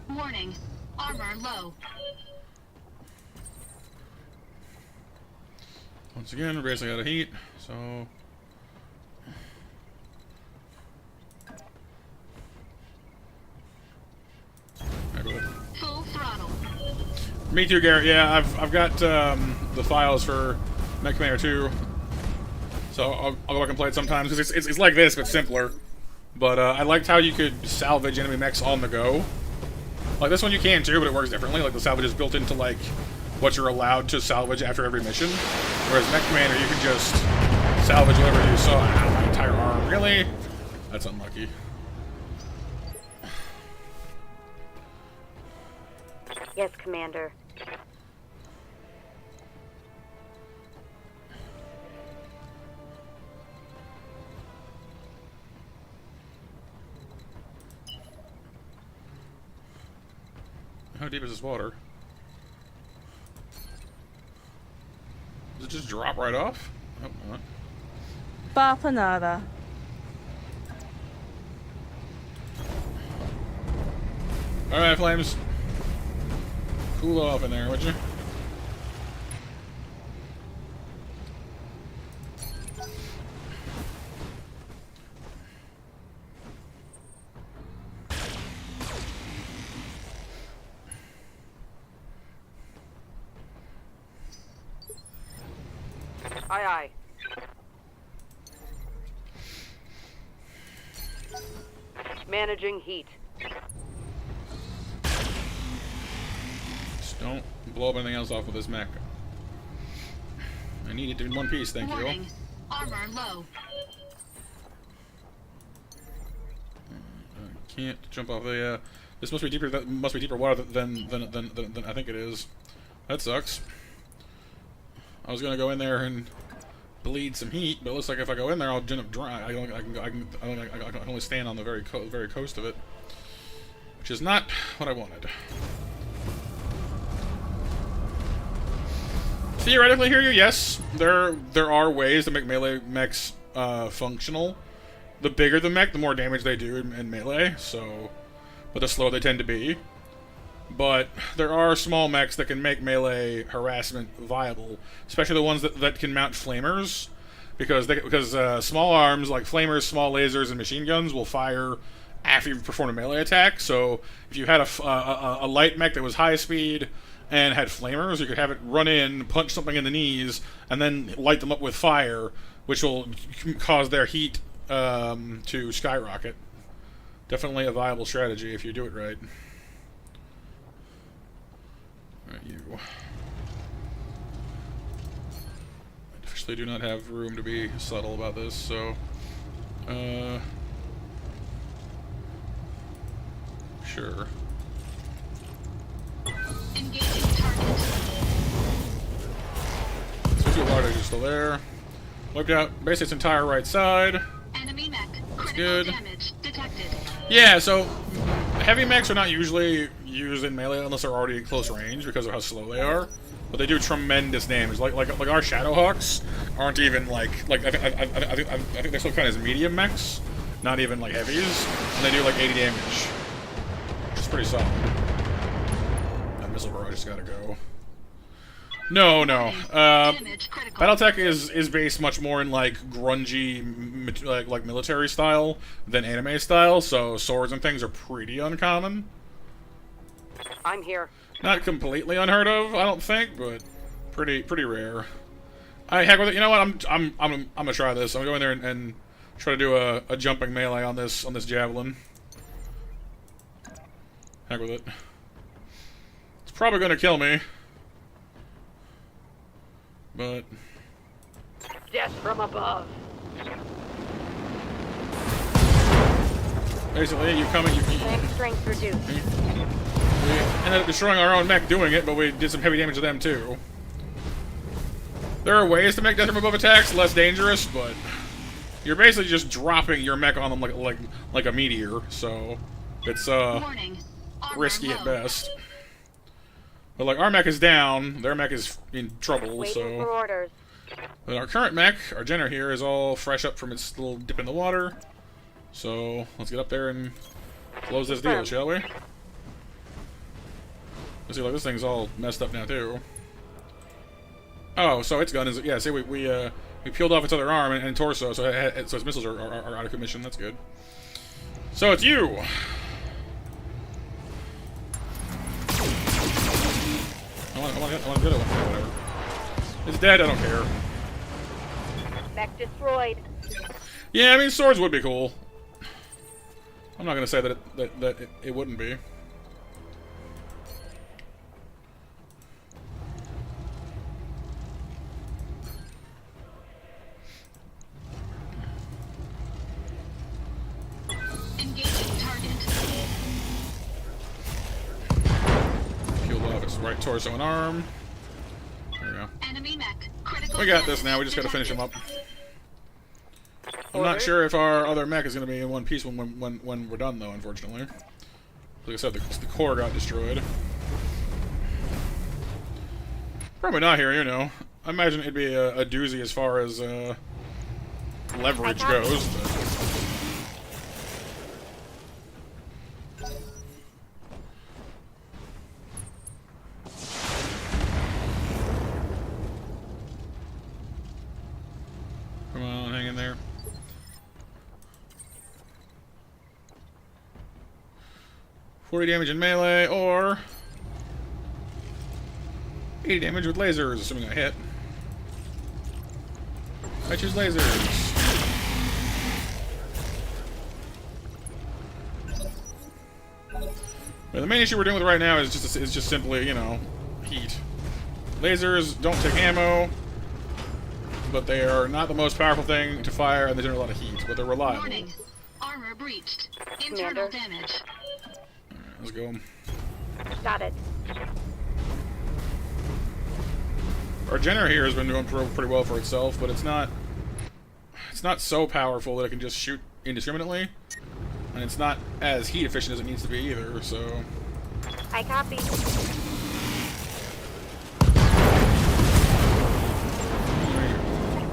S2: Warning. Armor low.
S1: Once again, we're basically out of heat, so...
S2: Full throttle.
S1: Me too, Garrett. Yeah, I've got the files for Mech Commander 2, so I'll go back and play it sometimes, because it's like this, but simpler. But I liked how you could salvage enemy mechs on the go. Like, this one you can too, but it works differently. Like, the salvage is built into, like, what you're allowed to salvage after every mission. Whereas Mech Commander, you can just salvage whatever you saw. Ow, my entire arm. Really? That's unlucky.
S3: Yes, Commander.
S1: How deep is this water? Does it just drop right off? Oh, not.
S7: Bapanada.
S1: Alright, Flames. Cool off in there, would you?
S3: Aye, aye. Managing heat.
S1: Just don't blow up anything else off with this mech. I need it in one piece, thank you.
S2: Warning. Armor low.
S1: Can't jump off the. This must be deeper. That must be deeper water than I think it is. That sucks. I was gonna go in there and bleed some heat, but it looks like if I go in there, I'll end up dry. I can only stand on the very coast of it, which is not what I wanted. Theoretically, yes, there are ways to make melee mechs functional. The bigger the mech, the more damage they do in melee. So, but the slower they tend to be. But there are small mechs that can make melee harassment viable, especially the ones that can mount flamers, because small arms like flamers, small lasers, and machine guns will fire after you've performed a melee attack. So if you had a light mech that was high speed and had flamers, you could have it run in, punch something in the knees, and then light them up with fire, which will cause their heat to skyrocket. Definitely a viable strategy if you do it right. Alright, you. I officially do not have room to be subtle about this, so... Sure.
S2: Engaging target.
S1: So two large are still there. Wiped out basically its entire right side.
S2: Enemy mech.
S1: That's
S2: Critical
S1: good.
S2: damage detected.
S1: Yeah, so heavy mechs are not usually used in melee unless they're already at close range because of how slow they are. But they do tremendous damage. Like our Shadowhawks aren't even like I think they're still kind of medium mechs, not even like heavies, and they do like 80 damage, which is pretty solid. That missile barrage just gotta go. No.
S2: Damage critical.
S1: Battletech is based much more in like grungy, like military style than anime style. So swords and things are pretty uncommon.
S3: I'm here.
S1: Not completely unheard of, I don't think, but pretty rare. Heck with it. You know what? I'm gonna try this. I'm gonna go in there and try to do a jumping melee on this javelin. Heck with it. It's probably gonna kill me, but
S3: Death from above.
S1: basically, you come and you
S3: Tank strength reduced.
S1: we ended up destroying our own mech doing it, but we did some heavy damage to them too. There are ways to make death from above attacks less dangerous, but you're basically just dropping your mech on them like a meteor, so it's
S2: Warning. Armor
S1: risky
S2: low.
S1: at best. But like our mech is down, their mech is in trouble,
S3: Waiting for
S1: so.
S3: orders.
S1: But our current mech, our Jenner here, is all fresh up from its little dip in the water. So let's get up there and close this deal, shall we? Let's see, like this thing's all messed up now too. Oh, so its gun is see we peeled off its other arm and torso, so its missiles are out of commission. That's good. So it's you. I want to get it. Whatever. It's dead. I don't care.
S6: Mech destroyed.
S1: Yeah, I mean swords would be cool. I'm not gonna say that it wouldn't be.
S2: Engaging target.
S1: Peeled off its right torso and arm. There we go.
S2: Enemy mech. Critical
S1: We got this
S2: damage
S1: now. We just gotta finish him up.
S2: detected.
S1: I'm not sure if our other mech is gonna be in one piece when we're done, though. Unfortunately, like I said, the core got destroyed. Probably not here, you know. I imagine it'd be a doozy as far as leverage goes. But. Come on, hang in there. $40 damage in melee, or 80 damage with lasers, assuming I hit. I choose lasers. But the main issue we're dealing with right now is just simply, you know, heat. Lasers don't take ammo. but they are not the most powerful thing to fire, and they generate a lot of heat, but they're reliable.
S2: Warning. Armor breached.
S3: Commander.
S2: Internal damage.
S1: Let's go.
S6: Got it.
S1: Our Jenner here has been doing pretty well for itself, but it's not so powerful that it can just shoot indiscriminately, and it's not as heat efficient as it needs to be either. So
S6: I copy.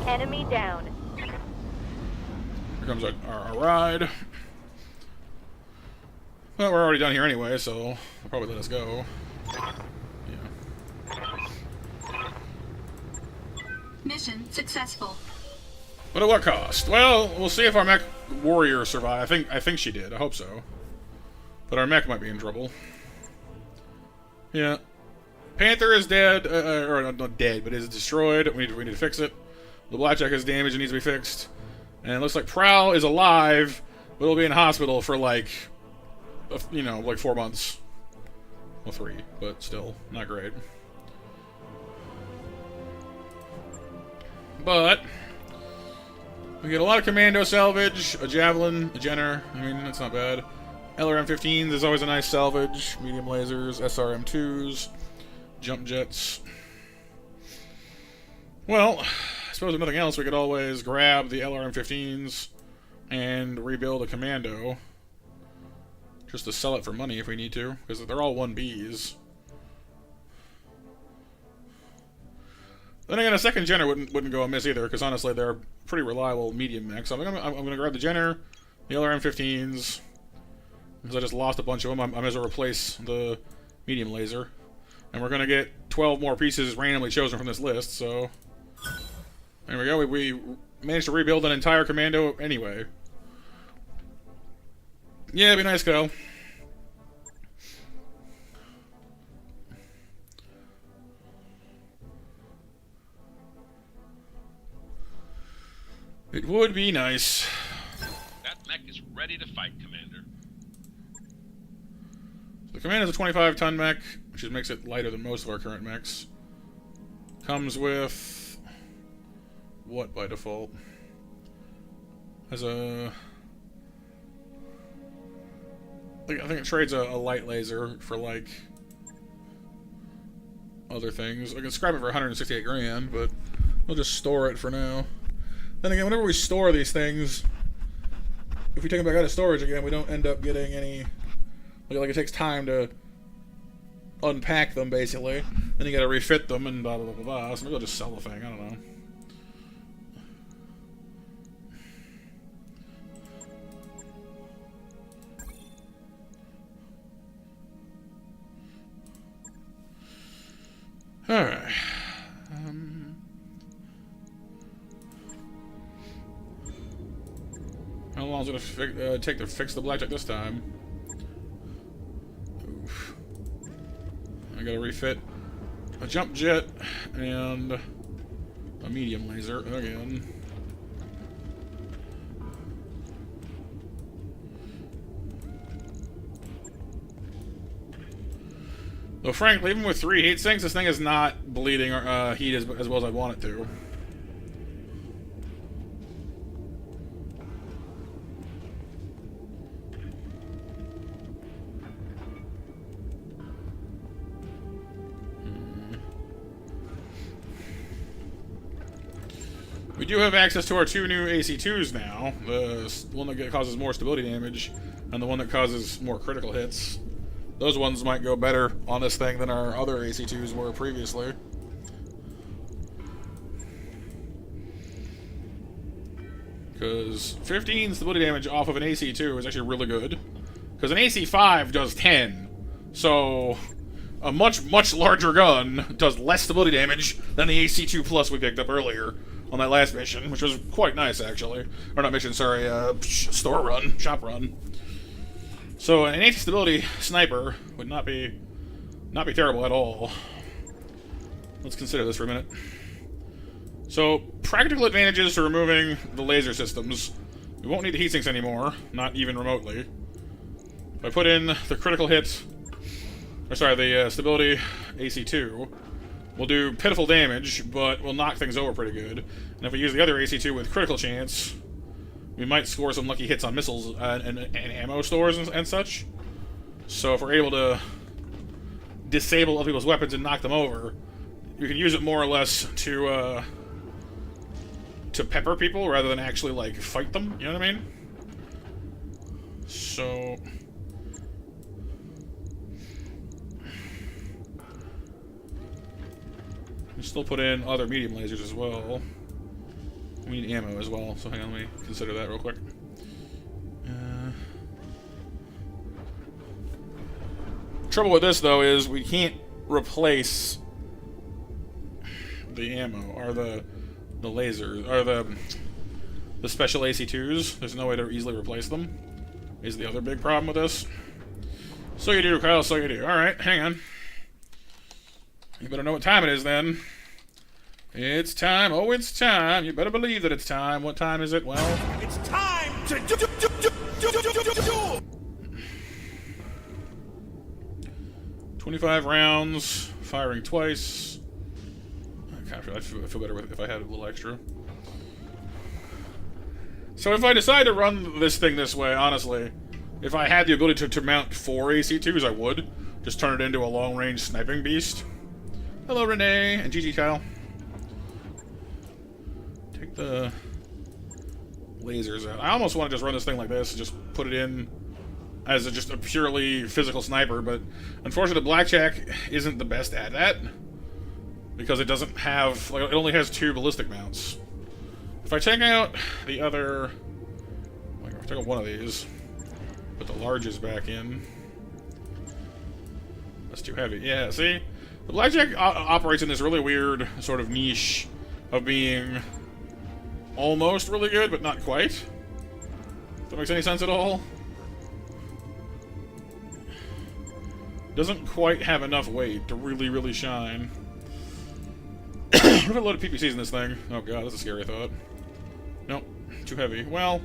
S6: Enemy down.
S1: here comes our ride. Well, we're already done here anyway, so they'll probably let us go. Yeah.
S2: Mission successful.
S1: But at what cost? Well, we'll see if our mech warrior survive. I think she did. I hope so. But our mech might be in trouble. Yeah. Panther is dead, or not dead, but is destroyed. We need to fix it. The Blackjack is damaged and needs to be fixed. And it looks like Prowl is alive, but it'll be in hospital for like 4 months. Well, 3, but still not great. But we get a lot of commando salvage, a javelin, a Jenner. I mean, that's not bad. LRM-15s is always a nice salvage. Medium lasers, SRM-2s, jump jets. Well, I suppose if nothing else, we could always grab the LRM-15s and rebuild a commando. Just to sell it for money if we need to, because they're all 1Bs. Then again, a second Jenner wouldn't go amiss either, because honestly, they're pretty reliable medium mechs. So I'm gonna grab the Jenner, the LRM-15s, because I just lost a bunch of them. I might as well replace the medium laser, and we're gonna get 12 more pieces randomly chosen from this list. So there we go. We managed to rebuild an entire commando anyway. Yeah, it'd be nice, go. It would be nice.
S5: That mech is ready to fight, Commander.
S1: The Command is a 25-ton mech, which makes it lighter than most of our current mechs. Comes with what by default? Has a I think it trades a light laser for like other things. I can scrap it for 168 grand, but we'll just store it for now. Then again, whenever we store these things, if we take them back out of storage again, we don't end up getting any. Like it takes time to unpack them, basically. Then you got to refit them and blah blah blah blah. So maybe I'll just sell the thing. I don't know. All right. How long is it gonna take to fix the Blackjack this time? Oof. I gotta refit a jump jet and a medium laser again. Though frankly, even with 3 heat sinks, this thing is not bleeding heat as well as I want it to. We do have access to our 2 new AC2s now. The one that causes more stability damage, and the one that causes more critical hits. Those ones might go better on this thing than our other AC2s were previously. Because 15 stability damage off of an AC2 is actually really good. Because an AC5 does 10. So a much larger gun does less stability damage than the AC2 Plus we picked up earlier on that last mission, which was quite nice actually. Or not mission, sorry, store run, shop run. So an anti-stability sniper would not be terrible at all. Let's consider this for a minute. So practical advantages to removing the laser systems. We won't need the heat sinks anymore, not even remotely. If I put in the critical hit, or sorry, the stability AC2, will do pitiful damage, but will knock things over pretty good. And if we use the other AC-2 with critical chance, we might score some lucky hits on missiles and ammo stores and such. So if we're able to disable other people's weapons and knock them over, you can use it more or less to pepper people rather than actually, like, fight them. You know what I mean? So... we still put in other medium lasers as well. We need ammo as well, so hang on, let me consider that real quick. Trouble with this, though, is we can't replace the ammo, or the lasers, or the special AC-2s. There's no way to easily replace them, is the other big problem with this. So you do, Kyle, so you do. Alright, hang on. You better know what time it is, then. It's time. Oh, it's time. You better believe that it's time. What time is it? Well...
S8: it's time to do.
S1: 25 rounds, firing twice. I feel better if I had a little extra. So if I decide to run this thing this way, honestly, if I had the ability to mount 4 AC-2s, I would. Just turn it into a long-range sniping beast. Hello, Renee, and GG Kyle. Take the lasers out. I almost want to just run this thing like this and just put it in as just a purely physical sniper, but unfortunately the Blackjack isn't the best at that because it doesn't have, like, it only has 2 ballistic mounts. If I take out the other, like, if I take out one of these, put the larges back in. That's too heavy. Yeah, see? The Blackjack operates in this really weird sort of niche of being almost really good, but not quite. If that makes any sense at all. Doesn't quite have enough weight to really, really shine. What if I loaded PPCs in this thing? Oh god, that's a scary thought. Nope, too heavy. Well,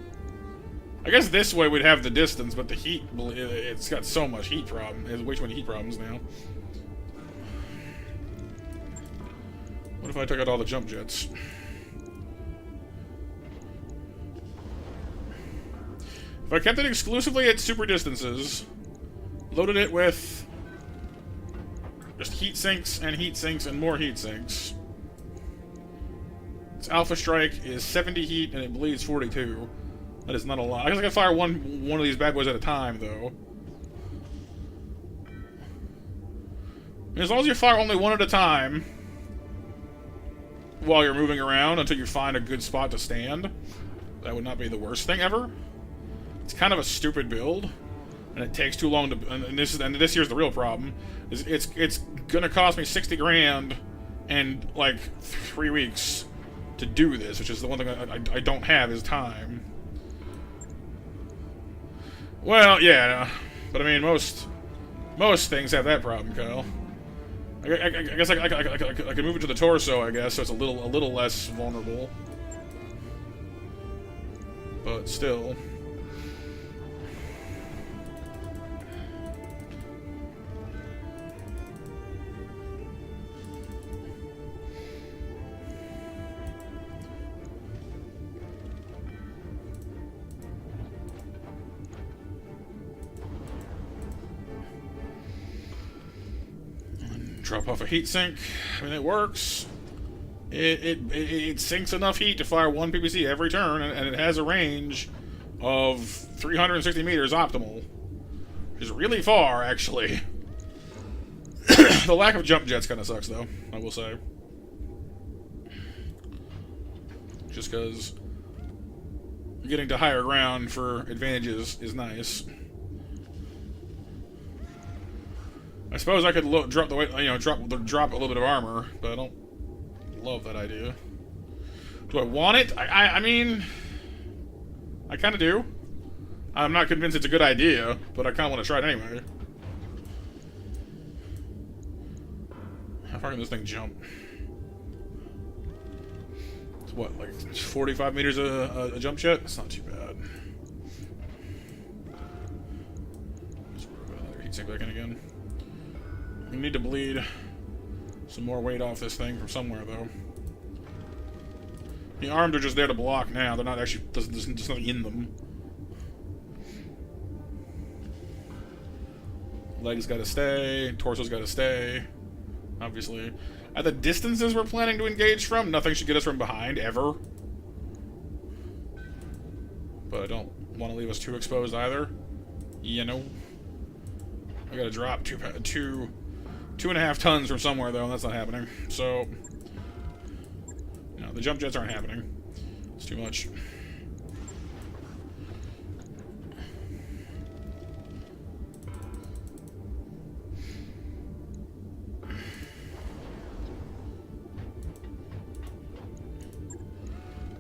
S1: I guess this way we'd have the distance, but the heat, it's got so much heat problem. There's way too many heat problems now. What if I took out all the jump jets? If I kept it exclusively at super distances, loaded it with just heat sinks and more heat sinks. Its alpha strike is 70 heat and it bleeds 42. That is not a lot. I guess I can fire one of these bad boys at a time, though. And as long as you fire only one at a time while you're moving around until you find a good spot to stand, that would not be the worst thing ever. It's kind of a stupid build, and it takes too long to. And this here's the real problem: is it's gonna cost me 60 grand and like 3 weeks to do this, which is the one thing I don't have is time. Well, yeah, but I mean most things have that problem, Kyle. I guess I can move it to the torso, I guess, so it's a little less vulnerable, but still. Drop off a heat sink. I mean, it works. It sinks enough heat to fire 1 PPC every turn, and it has a range of 360 meters optimal. Which is really far, actually. The lack of jump jets kind of sucks, though, I will say. Just because getting to higher ground for advantages is nice. I suppose I could drop the weight, drop a little bit of armor, but I don't love that idea. Do I want it? I mean, I kind of do. I'm not convinced it's a good idea, but I kind of want to try it anyway. How far can this thing jump? It's what, like 45 meters a jump jet? It's not too bad. Just put another heat sink back in again. We need to bleed some more weight off this thing from somewhere, though. The arms are just there to block now. They're not actually... There's nothing in them. Legs gotta stay. Torso's gotta stay. Obviously. At the distances we're planning to engage from, nothing should get us from behind, ever. But I don't want to leave us too exposed either. You know? I gotta drop 2.5 tons from somewhere, though, and that's not happening. So... No, the jump jets aren't happening. It's too much.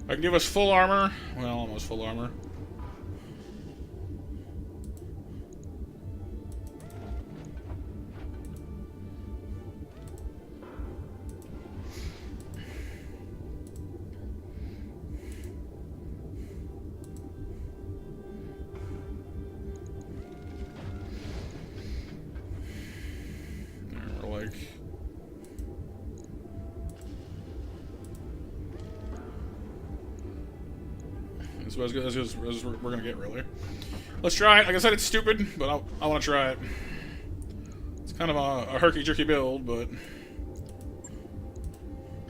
S1: I can give us full armor. Well, almost full armor. We're like... This is as good as we're gonna get, really. Let's try it. Like I said, it's stupid, but I want to try it. It's kind of a herky-jerky build, but...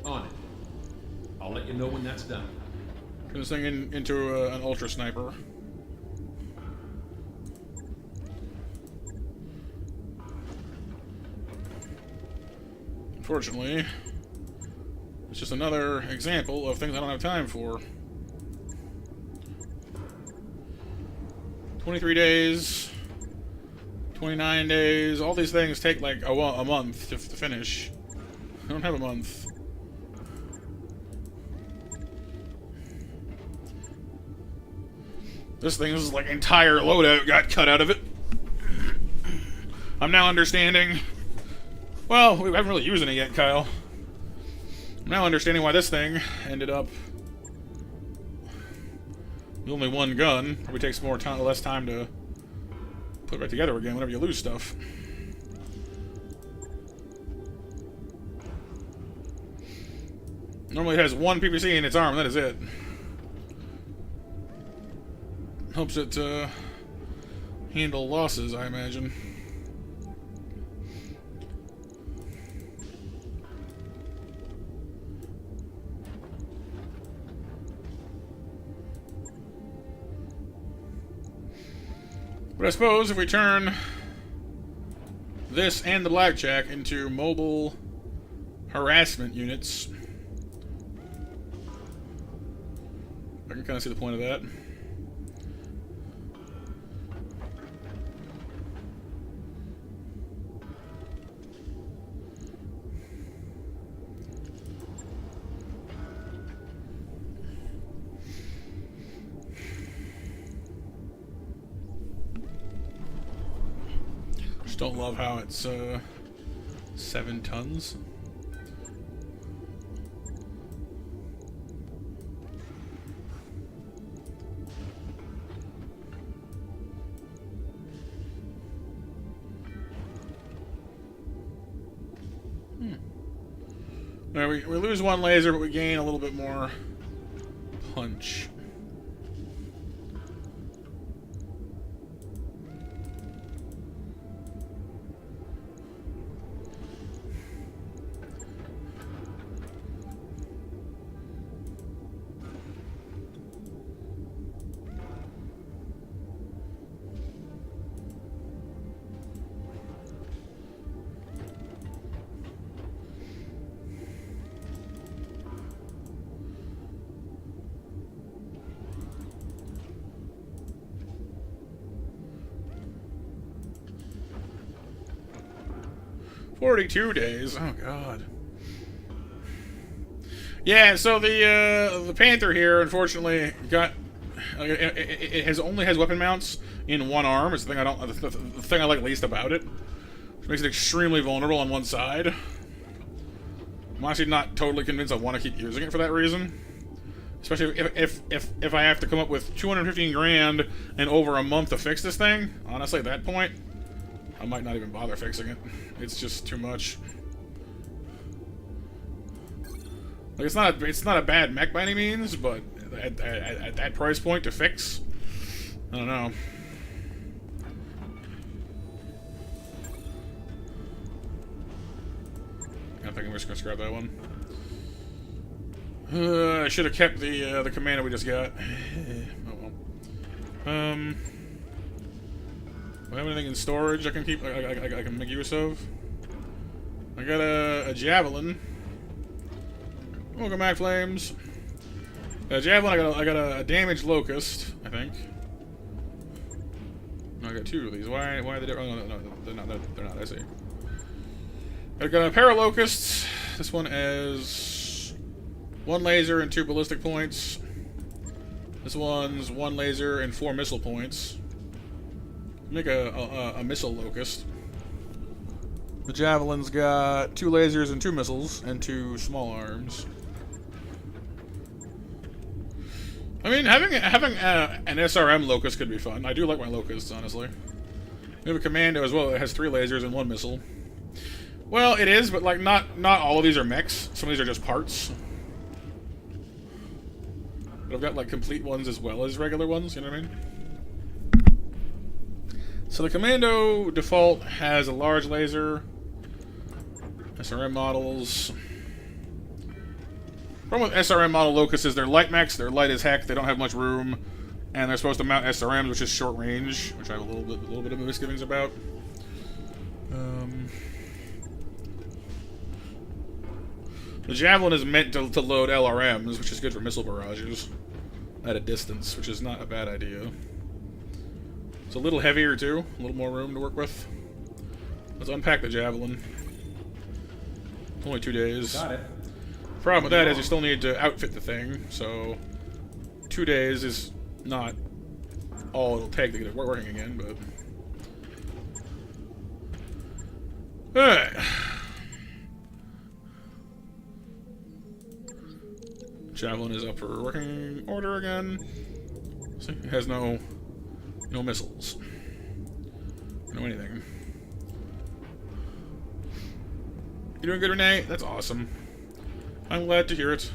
S8: On it. I'll let you know when that's done.
S1: Turn this thing into an ultra sniper. Unfortunately, it's just another example of things I don't have time for. 23 days, 29 days, all these things take like a month to finish. I don't have a month. This thing's like entire loadout got cut out of it. I'm now understanding. Well, we haven't really used it yet, Kyle. I'm now understanding why this thing ended up with only one gun. Probably takes less time to put it back together again whenever you lose stuff. Normally it has one PPC in its arm, that is it. Helps it handle losses, I imagine. But I suppose if we turn this and the blackjack into mobile harassment units, I can kind of see the point of that. Don't love how it's 7 tons. Now we lose one laser, but we gain a little bit more punch. "42 days. Oh God. Yeah. So the Panther here, unfortunately, got it only has weapon mounts in one arm. It's the thing the thing I like least about it, which makes it extremely vulnerable on one side. I'm actually not totally convinced I want to keep using it for that reason. Especially if I have to come up with 215 grand and over a month to fix this thing. Honestly, at that point, I might not even bother fixing it. It's just too much. Like it's not a bad mech by any means, but at that price point to fix, I don't know. I think I'm just gonna scrap that one. I should have kept the commando we just got. Oh well. Do I have anything in storage I can keep? I can make use of. I got a javelin. Welcome back, flames. Javelin. I got a damaged locust. I think. No, I got two of these. Why are they different? Oh, no, they're not. I see. I got a pair of locusts. This one has 1 laser and 2 ballistic points. This one's 1 laser and 4 missile points. Make a missile locust. The javelin's got 2 lasers and 2 missiles and 2 small arms. I mean, having an SRM locust could be fun. I do like my locusts, honestly. We have a commando as well that has 3 lasers and 1 missile. Well, it is, but like not all of these are mechs. Some of these are just parts. But I've got like complete ones as well as regular ones. You know what I mean? So the commando default has a large laser. SRM models. Problem with SRM model locusts is they're light mechs. They're light as heck. They don't have much room, and they're supposed to mount SRMs, which is short range, which I have a little bit of misgivings about. The javelin is meant to load LRMs, which is good for missile barrages at a distance, which is not a bad idea. It's a little heavier too, a little more room to work with. Let's unpack the javelin. Only 2 days.
S8: Got it.
S1: Problem with that is you still need to outfit the thing, so 2 days is not all it'll take to get it working again, but... Alright. Javelin is up for working order again. See, it has no missiles. No anything. You doing good, Renee? That's awesome. I'm glad to hear it.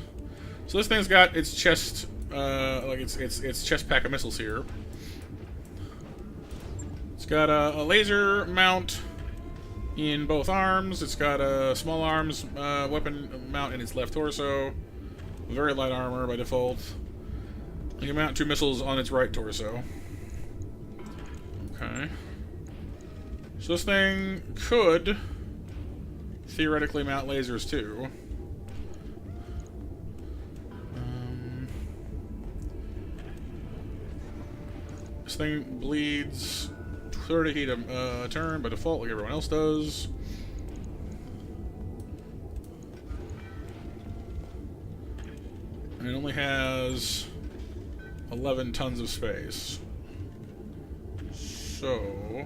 S1: So this thing's got its chest, like its chest pack of missiles here. It's got a laser mount in both arms. It's got a small arms weapon mount in its left torso. Very light armor by default. You can mount 2 missiles on its right torso. Okay. So this thing could theoretically mount lasers too. This thing bleeds 30 heat a turn by default, like everyone else does. And it only has 11 tons of space. So,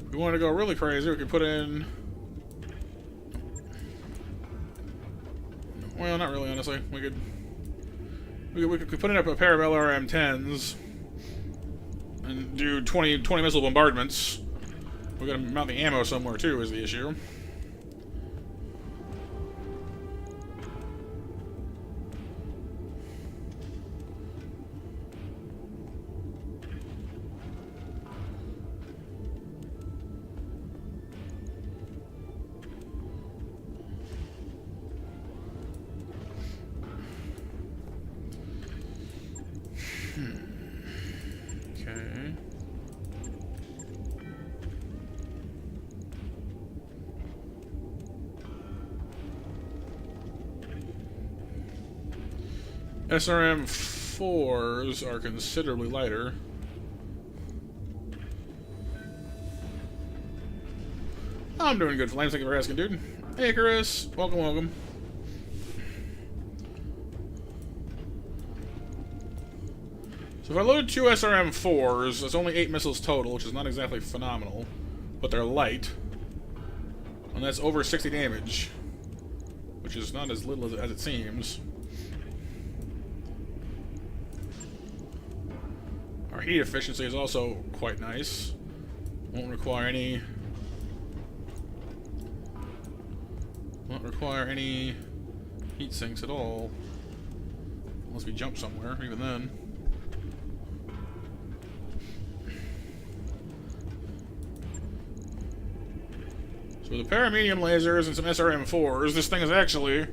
S1: if we want to go really crazy, we could put in... Well, not really, honestly. We could put in a pair of LRM-10s and do 20 missile bombardments. We gotta mount the ammo somewhere too, is the issue. Okay. SRM-4s are considerably lighter. I'm doing good, Flames. Thank you for asking, dude. Hey, Chris. Welcome, welcome. So if I load 2 SRM-4s, that's only 8 missiles total, which is not exactly phenomenal. But they're light. And that's over 60 damage. Which is not as little as it seems. Our heat efficiency is also quite nice. Won't require any heat sinks at all. Unless we jump somewhere, even then. So with a pair of medium lasers and some SRM-4s, this thing is actually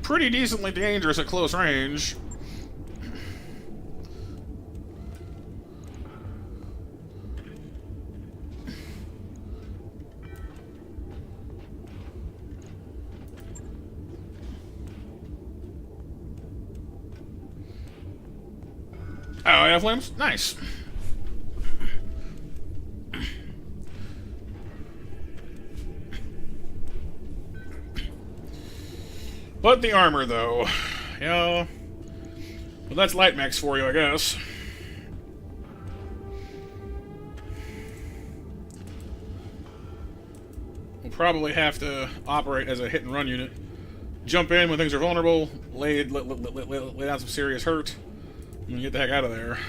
S1: pretty decently dangerous at close range. Oh, yeah, flames? Nice. But the armor, though. Yeah. Well, that's light mechs for you, I guess. We'll probably have to operate as a hit-and-run unit. Jump in when things are vulnerable, lay down some serious hurt, and get the heck out of there.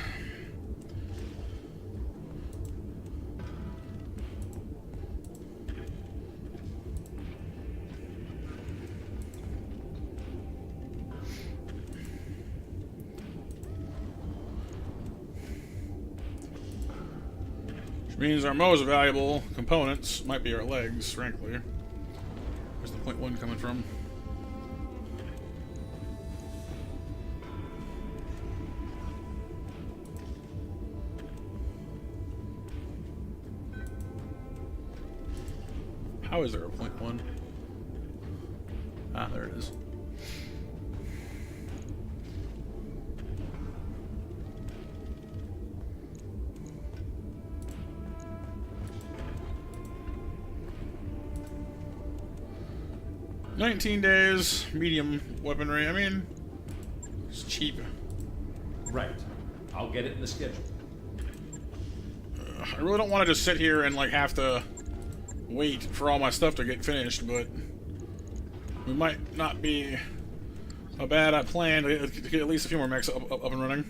S1: Which means our most valuable components might be our legs, frankly. Where's the .1 coming from? How is there a .1? Ah, there it is. "19 days, medium weaponry." I mean, it's cheap.
S8: Right. I'll get it in the schedule.
S1: I really don't want to just sit here and like have to wait for all my stuff to get finished, but we might not be a bad plan to get at least a few more mechs up and running.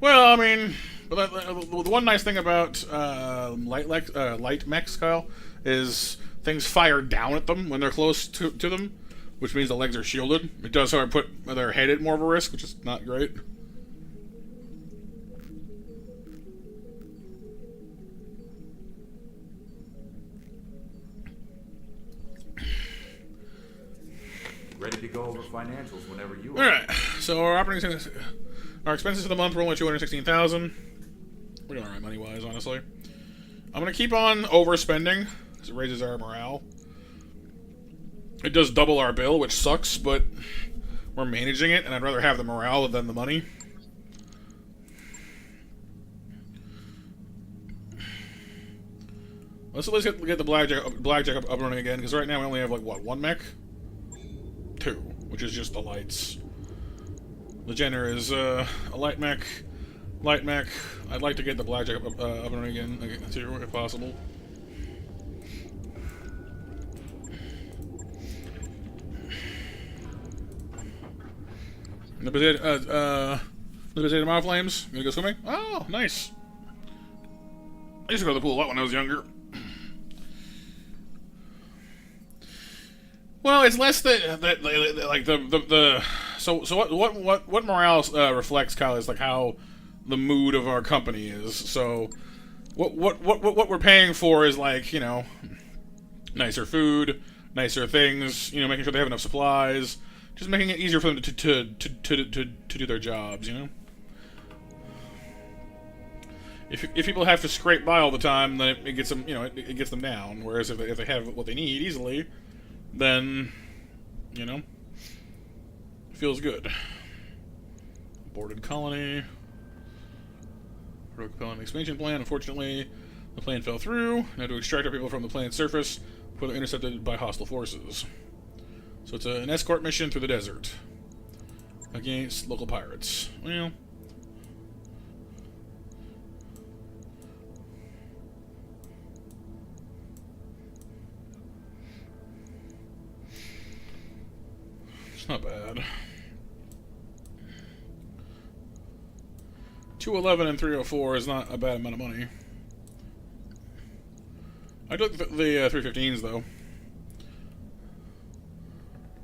S1: Well, I mean, but the one nice thing about light mechs, Kyle, is things fire down at them when they're close to them, which means the legs are shielded. It does, however, put their head at more of a risk, which is not great.
S4: Ready to go over financials whenever you are.
S1: Alright, so our expenses for the month were only $216,000. We're doing alright money-wise, honestly. I'm gonna keep on overspending, because it raises our morale. It does double our bill, which sucks, but we're managing it, and I'd rather have the morale than the money. Let's at least get the Blackjack up and running again, because right now we only have, like, what, one mech? Two, which is just the lights. The Jenner is a light mech. I'd like to get the Blackjack up and running again, too, if possible. The potato mob flames. Gonna go swimming? Oh, nice. I used to go to the pool a lot when I was younger. Well, it's less that like so what morale reflects, Kyle, is like how the mood of our company is. So what we're paying for is, like, you know, nicer food, nicer things, you know, making sure they have enough supplies, just making it easier for them to do their jobs, you know. If people have to scrape by all the time, then it gets them, you know, it gets them down. Whereas if they have what they need easily, then, you know, it feels good. Aborted colony. Rogue Pelham expansion plan. Unfortunately, the plan fell through. Now to extract our people from the planet's surface before they're intercepted by hostile forces. So it's an escort mission through the desert against local pirates. Well, it's not bad. 211 and 304 is not a bad amount of money. I took the 315s though.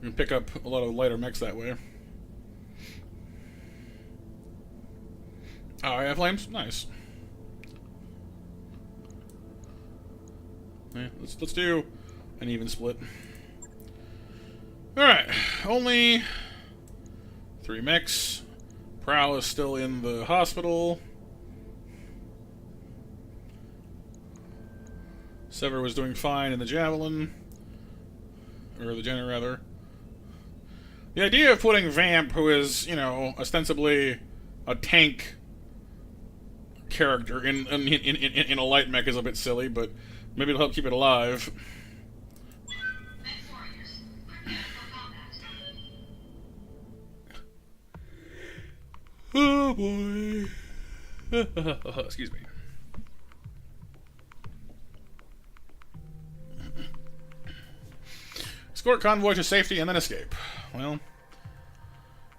S1: can pick up a lot of lighter mechs that way. Oh, yeah, flames? Nice. Yeah, let's do an even split. Alright, only 3 mechs. Prowl is still in the hospital. Sever was doing fine in the Javelin. Or the Jenner, rather. The idea of putting Vamp, who is, you know, ostensibly a tank character in a light mech is a bit silly, but maybe it'll help keep it alive. Oh boy. Excuse me. Escort convoy to safety and then escape. Well,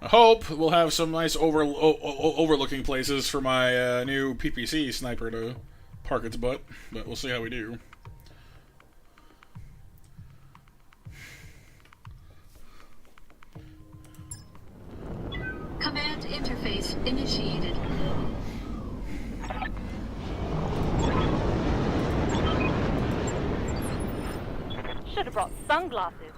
S1: I hope we'll have some nice overlooking places for my new PPC sniper to park its butt, but we'll see how we do.
S2: Command interface initiated.
S6: Should have brought sunglasses.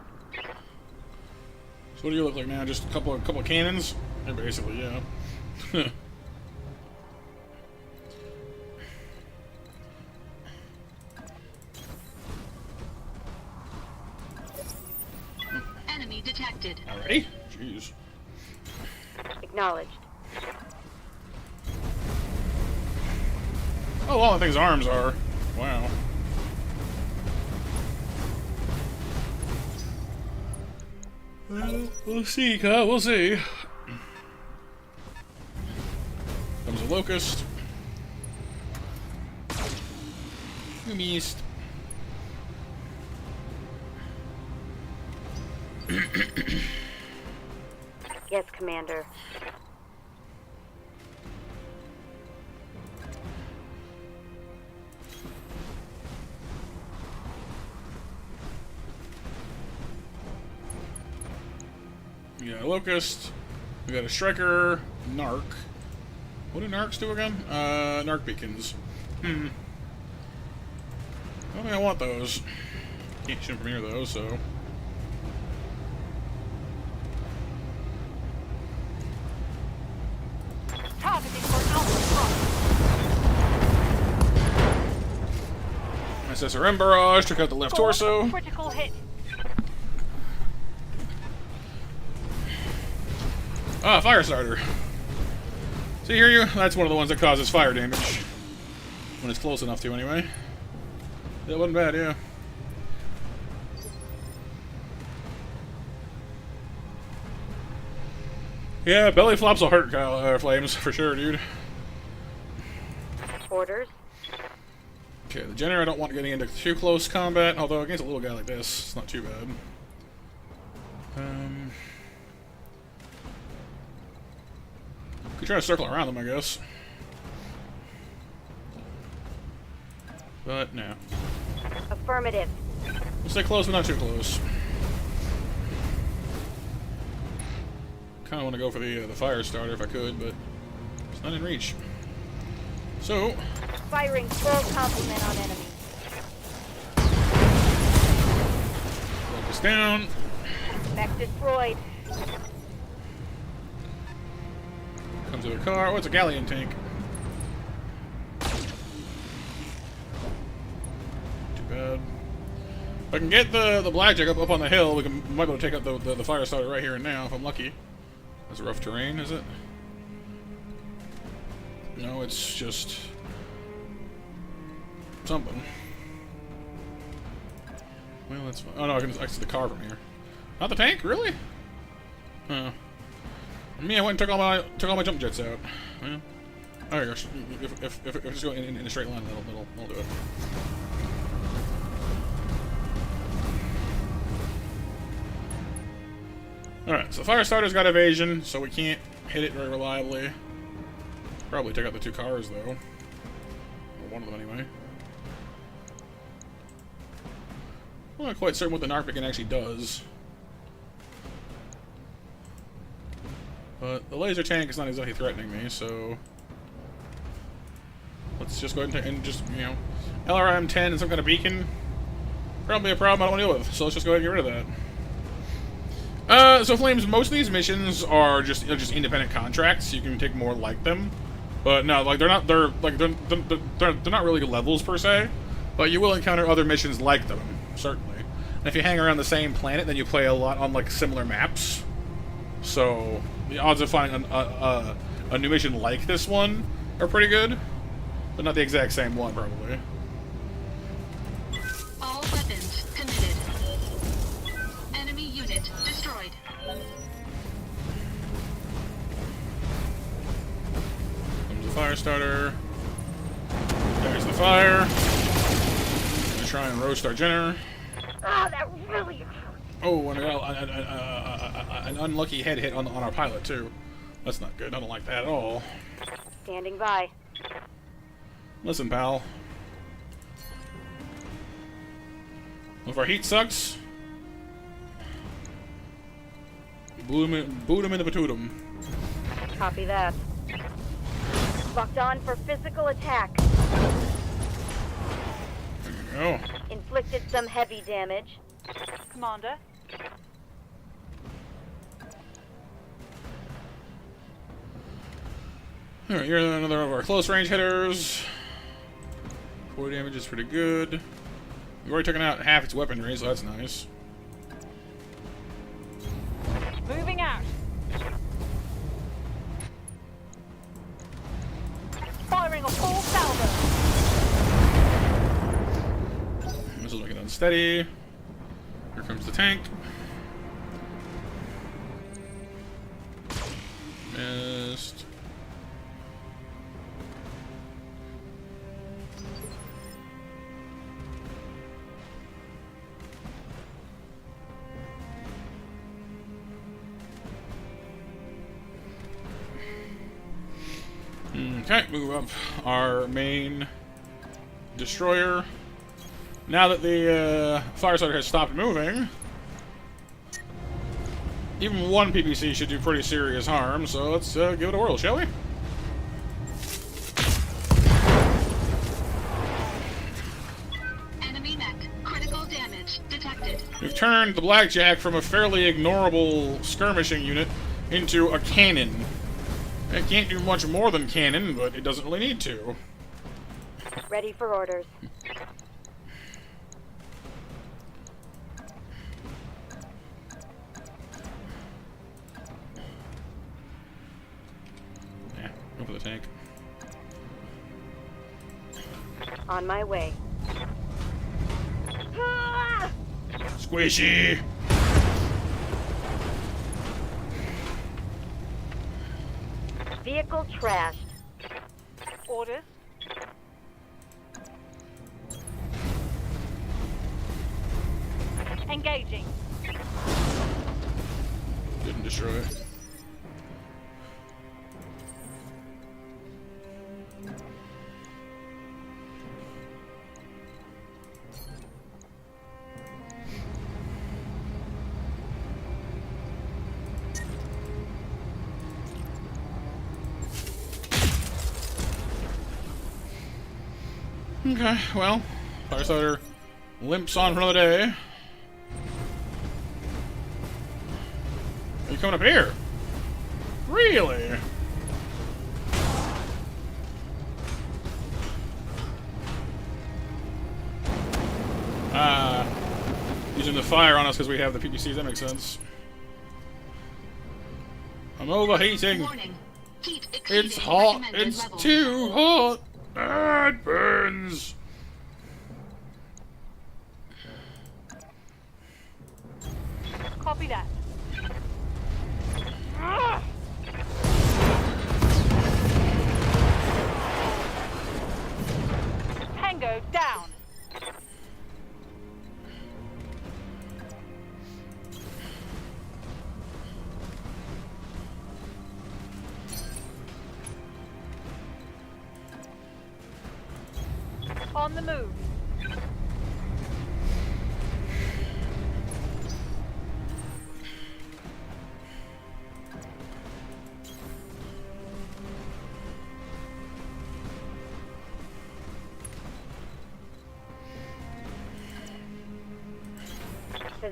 S1: So what do you look like now? Just a couple of cannons? Yeah, basically, yeah.
S2: Enemy detected.
S1: Alrighty? Jeez.
S3: Acknowledged.
S1: Oh, all the thing's arms are. Wow. We'll see, Kyle. We'll see. Comes a locust. You missed.
S3: Yes, Commander.
S1: We got a locust. We got a striker. Narc. What do narcs do again? Narc beacons. I don't think I want those. Can't shoot from here though, so.
S6: Targeting for Alpha.
S1: SSRM barrage. Took out the left torso.
S6: Critical hit.
S1: Ah, fire starter. See here, you? That's one of the ones that causes fire damage. When it's close enough to, anyway. That wasn't bad, yeah. Yeah, belly flops will hurt, Kyle, Flames, for sure, dude.
S3: Orders.
S1: Okay, the Jenner I don't want getting into too close combat, although against a little guy like this, it's not too bad. Could try to circle around them, I guess. But no.
S3: Affirmative.
S1: We'll stay close, but not too close. Kind of want to go for the fire starter if I could, but it's not in reach. So,
S6: Firing full complement on enemy.
S1: focus down.
S6: Mech destroyed.
S1: Comes to the car. Oh, it's a galleon tank. Too bad. If I can get the blackjack up on the hill, we might be able to take out the fire starter right here and now if I'm lucky. That's rough terrain, is it? No, it's just something. Well, that's fine. Oh no, I can exit the car from here. Not the tank, really? Huh. Me, I went and took all my jump jets out. Well, oh gosh, if it's going in a straight line, that'll do it. Alright, so fire starter's got evasion, so we can't hit it very reliably. Probably take out the 2 cars, though. Or one of them, anyway. I'm not quite certain what the Narc beacon actually does. But the laser tank is not exactly threatening me, so let's just go ahead and just, you know, LRM-10 and some kind of beacon. Probably a problem I don't want to deal with, so let's just go ahead and get rid of that. So Flames, most of these missions are just independent contracts. You can take more like them, but no, like they're not really levels per se. But you will encounter other missions like them, certainly. And if you hang around the same planet, then you play a lot on like similar maps. So the odds of finding a new mission like this one are pretty good, but not the exact same one, probably.
S2: All weapons committed. Enemy unit destroyed.
S1: Comes the fire starter. There's the fire. Gonna try and roast our Jenner.
S6: Ah, that really hurt.
S1: Oh, and an unlucky head hit on our pilot too. That's not good. I don't like that at all.
S3: Standing by.
S1: Listen, pal. If our heat sucks, boot him in the patootum.
S3: Copy that.
S6: Locked on for physical attack.
S1: There you go.
S6: Inflicted some heavy damage.
S3: Commander.
S1: Alright, you're another of our close range hitters. 4 damage is pretty good. We've already taken out half its weaponry, so that's nice.
S3: Moving out. Firing a full salvo.
S1: This is looking unsteady. Here comes the tank. Missed. Okay, move up our main destroyer. Now that the fire starter has stopped moving, even one PPC should do pretty serious harm, so let's give it a whirl, shall we?
S2: Enemy mech. Critical damage detected.
S1: We've turned the Blackjack from a fairly ignorable skirmishing unit into a cannon. It can't do much more than cannon, but it doesn't really need to.
S3: Ready for orders.
S1: Yeah, go for the tank.
S3: On my way.
S1: Squishy!
S6: Vehicle trashed.
S3: Orders. Engaging.
S1: Didn't destroy it. Okay, well, Firestarter limps on for another day. Are you coming up here? Really? Using the fire on us because we have the PPCs, that makes sense. I'm overheating.
S2: Warning. Heat exceeding
S1: It's hot.
S2: recommended
S1: It's
S2: level.
S1: too hot. Ah, it burns.
S3: Copy that. Tango down. On the move.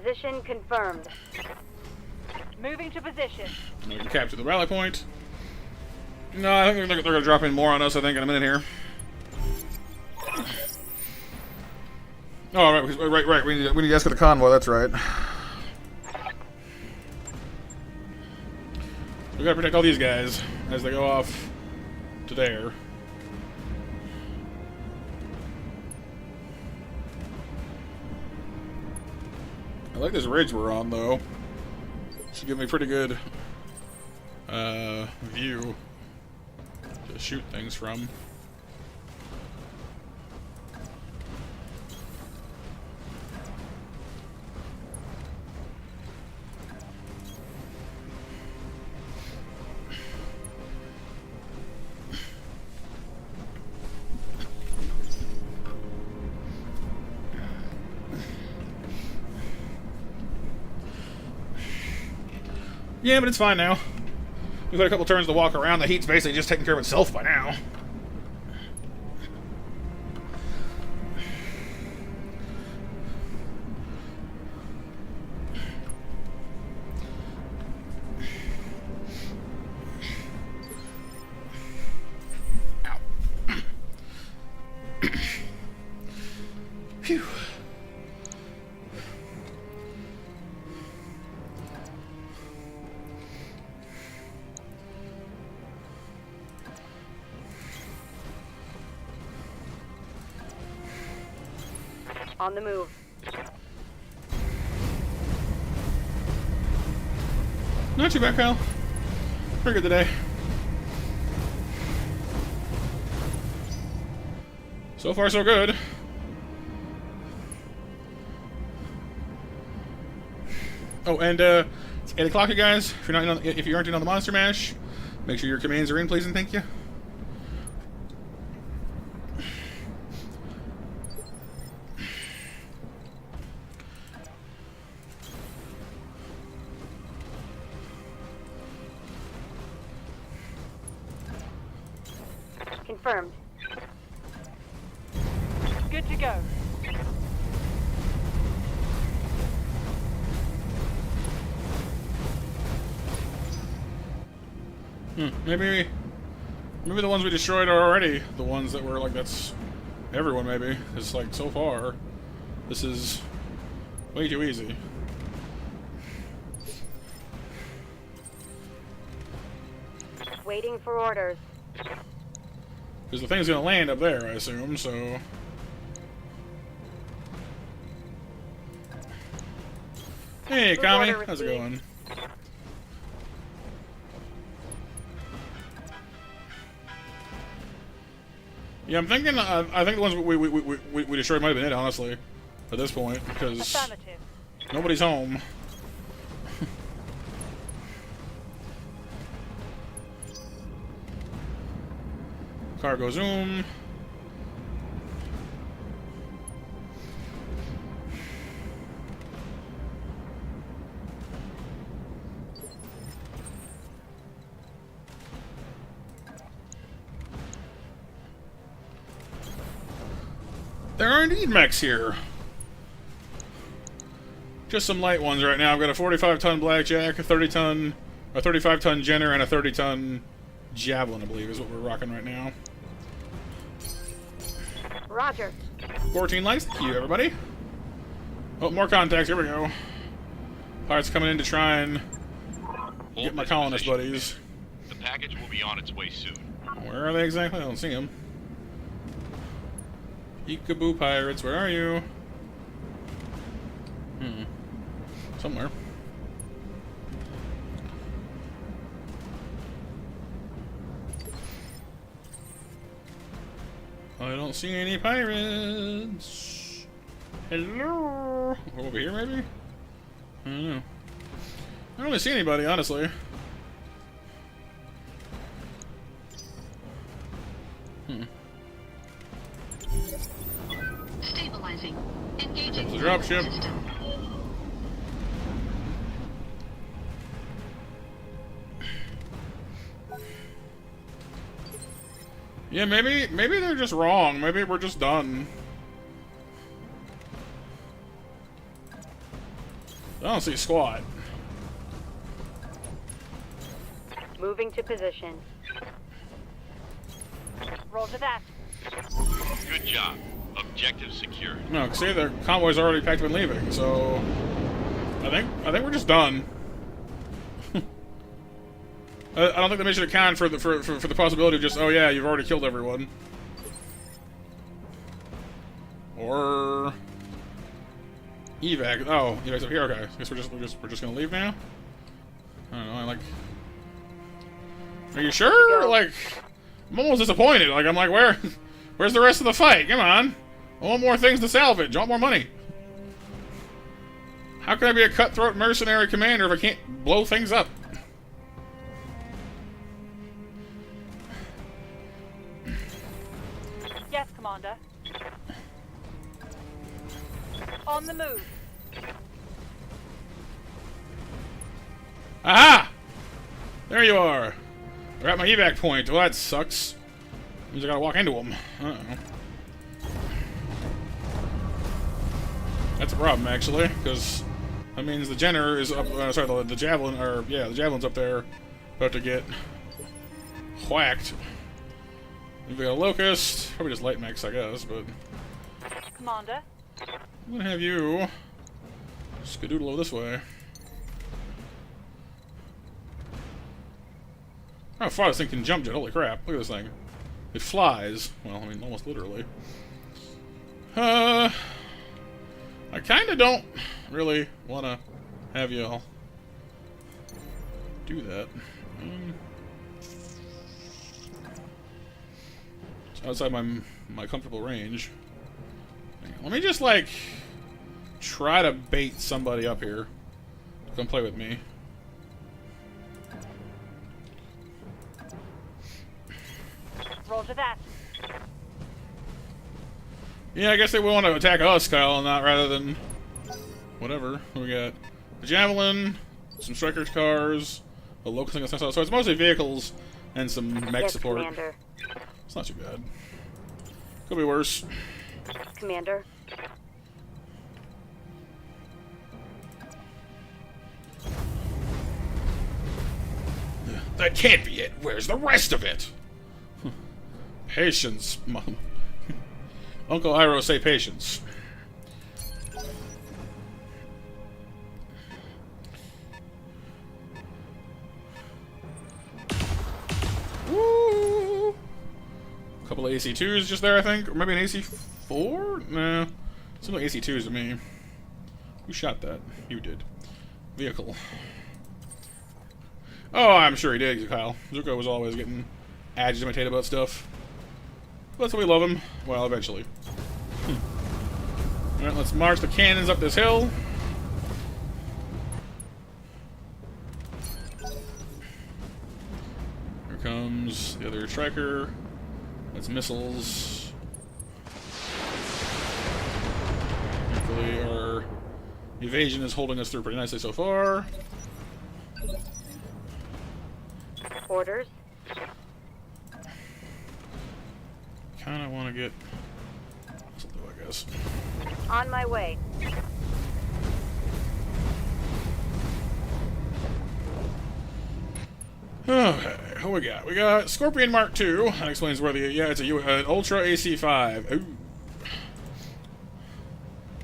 S3: Position confirmed. Moving to position.
S1: We can capture the rally point. No, I think they're going to drop in more on us, I think, in a minute here. Oh, right. We need to escort the convoy, that's right. We gotta protect all these guys as they go off to there. I like this ridge we're on, though. Should give me a pretty good view to shoot things from. Yeah, but it's fine now. We've got a couple turns to walk around. The heat's basically just taking care of itself by now. Ow. Phew.
S3: On the move.
S1: Not too bad, Kyle. Pretty good today. So far, so good. Oh, and it's 8 o'clock, you guys. If you aren't in on the Monster Mash, make sure your commands are in, please, and thank you.
S3: Confirmed. Good to go.
S1: Maybe the ones we destroyed are already the ones that were like, that's everyone, maybe. It's like, so far, this is way too easy.
S3: Waiting for orders.
S1: Because the thing's gonna land up there, I assume, so... Hey, Kami, how's it going? Yeah, I'm thinking, I think the ones we destroyed might have been it, honestly, at this point, because nobody's home. Cargo zoom. There are indeed mechs here. Just some light ones right now. I've got a 45-ton blackjack, a 30-ton, a 35-ton Jenner, and a 30-ton javelin, I believe, is what we're rocking right now.
S3: Roger.
S1: 14 likes. Thank you, everybody. Oh, more contacts. Here we go. Pirates coming in to try and get my colonist buddies.
S5: The package will be on its way soon.
S1: Where are they exactly? I don't see them. Peekaboo pirates, where are you? Somewhere. I don't see any pirates. Hello? Over here, maybe? I don't know. I don't really see anybody, honestly.
S2: Stabilizing. Engaging.
S1: It's a dropship.
S2: System.
S1: Yeah, maybe they're just wrong. Maybe we're just done. I don't see squat.
S3: Moving to position.
S6: Roger that.
S5: Good job. Objective secure.
S1: No, see, the convoy's already packed up and leaving, so I think we're just done. I don't think the mission accounted for the possibility of just, oh yeah, you've already killed everyone. Or evac. Oh, evac's up here. Okay, I guess we're just gonna leave now. I don't know. Are you sure? Like, I'm almost disappointed. Like, I'm like, where's the rest of the fight? Come on. I want more things to salvage. I want more money. How can I be a cutthroat mercenary commander if I can't blow things up?
S6: Yes, Commander. On the move.
S1: Aha! There you are. They're at my evac point. Well, that sucks. Means I gotta walk into them. Uh-oh. That's a problem, actually, because that means the Jenner is up. Sorry, the javelin, or yeah, the javelin's up there, about to get whacked. We've got a locust, probably just light mechs, I guess, but
S6: Commander.
S1: I'm gonna have you skedoodle over this way. How far this thing can jump, Jet. Holy crap. Look at this thing. It flies. Well, I mean, almost literally. I kinda don't really wanna have you all do that. It's outside my comfortable range. Hang on. Let me just, like, try to bait somebody up here to come play with me.
S6: Roger that.
S1: Yeah, I guess they will want to attack us, Kyle, not rather than whatever. We got a javelin, some strikers cars, a locust thing, so it's mostly vehicles and some mech
S3: Yes,
S1: support.
S3: Commander.
S1: It's not too bad. Could be worse.
S3: Commander.
S1: That can't be it. Where's the rest of it? Patience, Mom. Uncle Iroh, say patience. Woo! A couple of AC2s just there, I think. Or maybe an AC4? No. Seems like AC2s to me. Who shot that? You did. Vehicle. Oh, I'm sure he did, Kyle. Zuko was always getting agitated about stuff. That's why we love him. Well, eventually. Alright, let's march the cannons up this hill. Here comes the other striker. That's missiles. Thankfully, our evasion is holding us through pretty nicely so far.
S3: Orders.
S1: Kinda wanna get something, I guess.
S3: On my way.
S1: Okay, what we got? We got Scorpion Mark II. That explains where the it's an Ultra AC5. Ooh.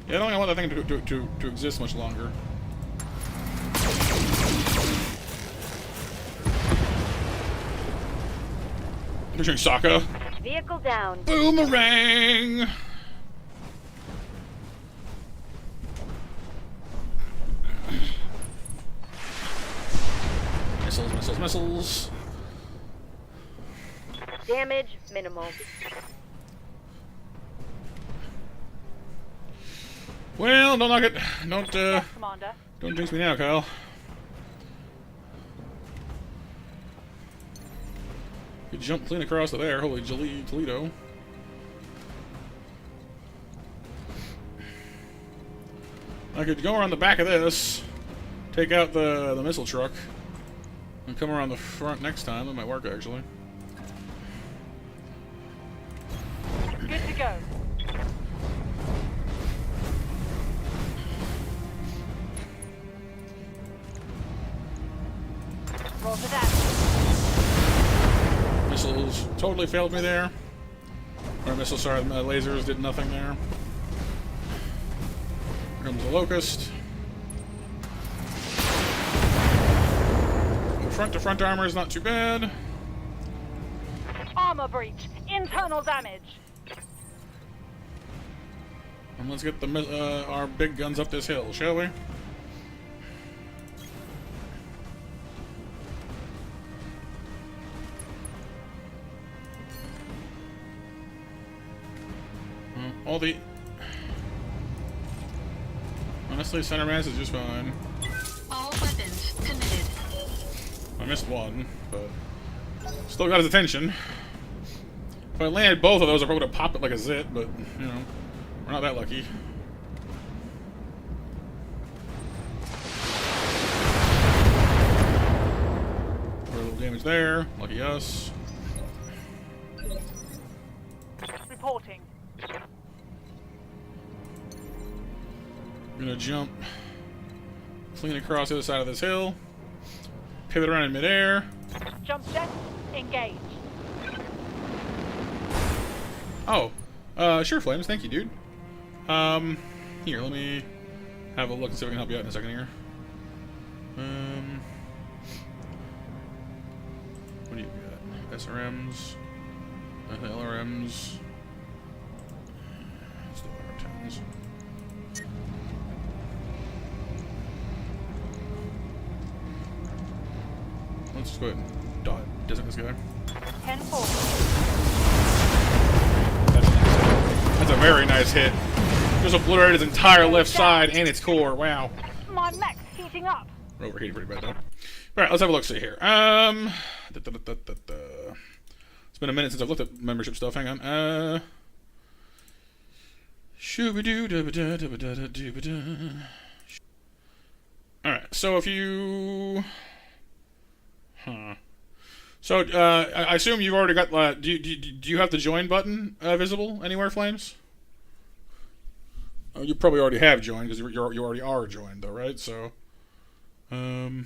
S1: Yeah, I don't want that thing to exist much longer. Featuring Sokka.
S3: Vehicle down.
S1: Boomerang! Missiles, missiles, missiles.
S3: Damage minimal.
S1: Well, don't knock it.
S6: Yes, Commander.
S1: Don't jinx me now, Kyle. Could jump clean across to there. Holy Toledo. I could go around the back of this, take out the missile truck, and come around the front next time. That might work, actually.
S6: Good to go. Roll for that.
S1: Missiles totally failed me there. Or missiles, sorry, the lasers did nothing there. Here comes the locust. Front-to-front armor is not too bad.
S6: Armor breach. Internal damage.
S1: And let's get the our big guns up this hill, shall we? All the... Honestly, center mass is just fine.
S2: All weapons committed.
S1: I missed one, but still got his attention. If I landed both of those, I probably would have popped it like a zit, but, you know, we're not that lucky. A little damage there. Lucky us.
S6: Reporting.
S1: I'm gonna jump clean across the other side of this hill. Pivot around in midair.
S6: Jump jet. Engage.
S1: Oh, sure, Flames. Thank you, dude. Here, let me have a look and see if I can help you out in a second here. What do you got? SRMs, LRMs, still R10s. Let's just go ahead and designate this guy.
S6: 10-4.
S1: That's a very nice hit. Just obliterated his entire left side and its core. Wow.
S6: My mech's heating up.
S1: Overheating pretty bad though. Alright, let's have a look see here. It's been a minute since I've looked at membership stuff. Hang on. Alright, so if you... So, I assume you've already got... do you have the join button visible anywhere, Flames? Oh, you probably already have joined, because you already are joined, though, right? So... It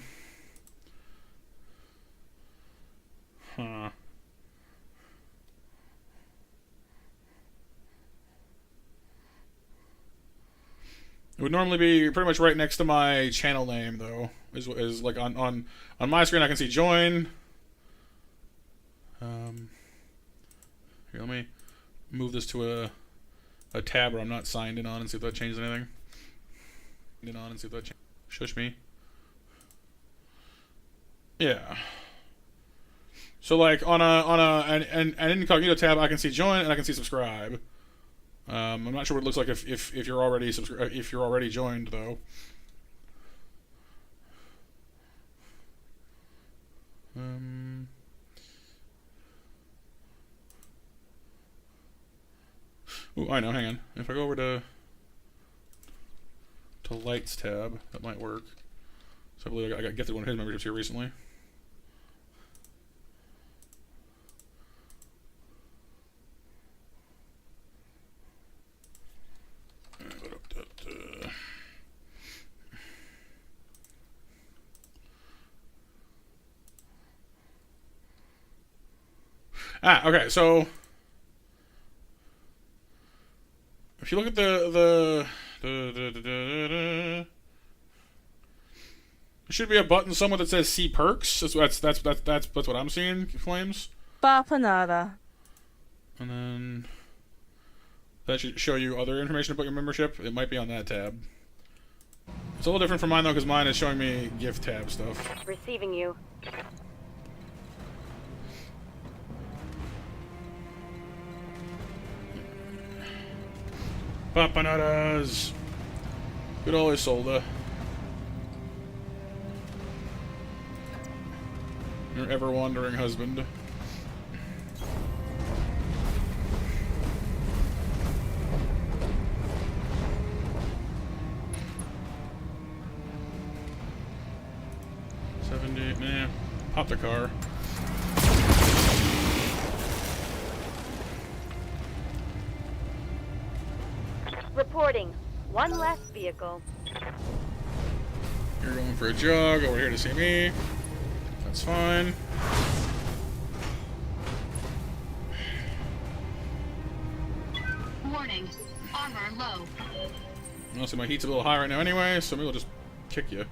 S1: would normally be pretty much right next to my channel name, though. Is like on my screen I can see join. Here, let me move this to a tab where I'm not signed in on and see if that changes anything. Shush me. Yeah. So like on an incognito tab, I can see join and I can see subscribe. I'm not sure what it looks like if you're already joined though. Ooh, I know. Hang on. If I go over to Lights tab, that might work. So I believe I got gifted one of his memberships here recently. Okay, so if you look at there should be a button somewhere that says "See Perks." That's what I'm seeing, Flames.
S7: Bapanada.
S1: And then that should show you other information about your membership. It might be on that tab. It's a little different from mine though, because mine is showing me gift tab stuff.
S3: Receiving you.
S1: Papanadas. Good old Isolda. Your ever-wandering husband. Nah. Pop the car.
S3: Reporting. One less vehicle.
S1: You're going for a jog over here to see me. That's fine.
S2: Warning. Armor low.
S1: Honestly, my heat's a little high right now anyway, so maybe I'll just kick you.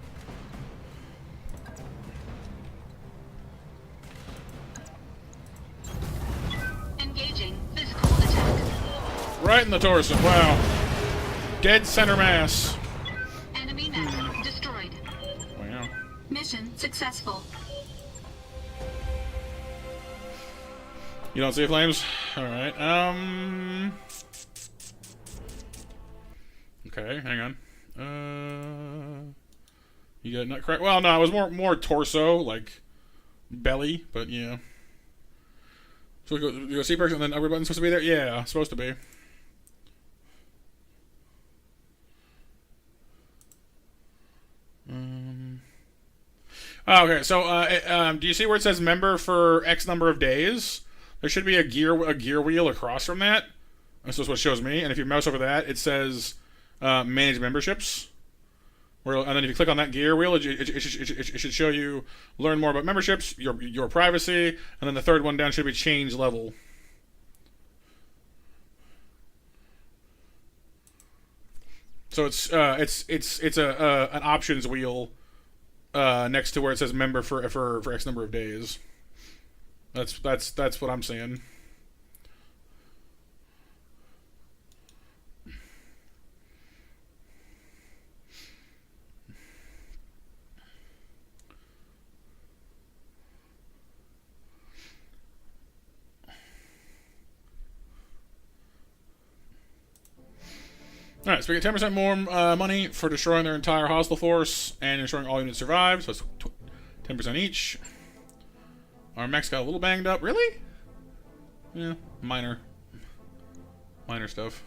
S2: Engaging physical attack.
S1: Right in the torso. Wow. Dead center mass.
S2: Enemy mech destroyed.
S1: Wow.
S2: Mission successful.
S1: You don't see flames? Alright. Okay, hang on. You got nut crack. Well, no, it was more torso, like belly, but yeah. So we go C perks and then upper button's supposed to be there? Yeah, supposed to be. Oh, okay, so do you see where it says member for X number of days? There should be a gear wheel across from that. This is what shows me. And if you mouse over that, it says manage memberships. And then if you click on that gear wheel, it should show you learn more about memberships, your privacy, and then the third one down should be change level. So it's an options wheel next to where it says member for X number of days. That's what I'm saying. Alright, so we get 10% more money for destroying their entire hostile force and ensuring all units survive, so it's 10% each. Our mechs got a little banged up. Really? Yeah, minor stuff.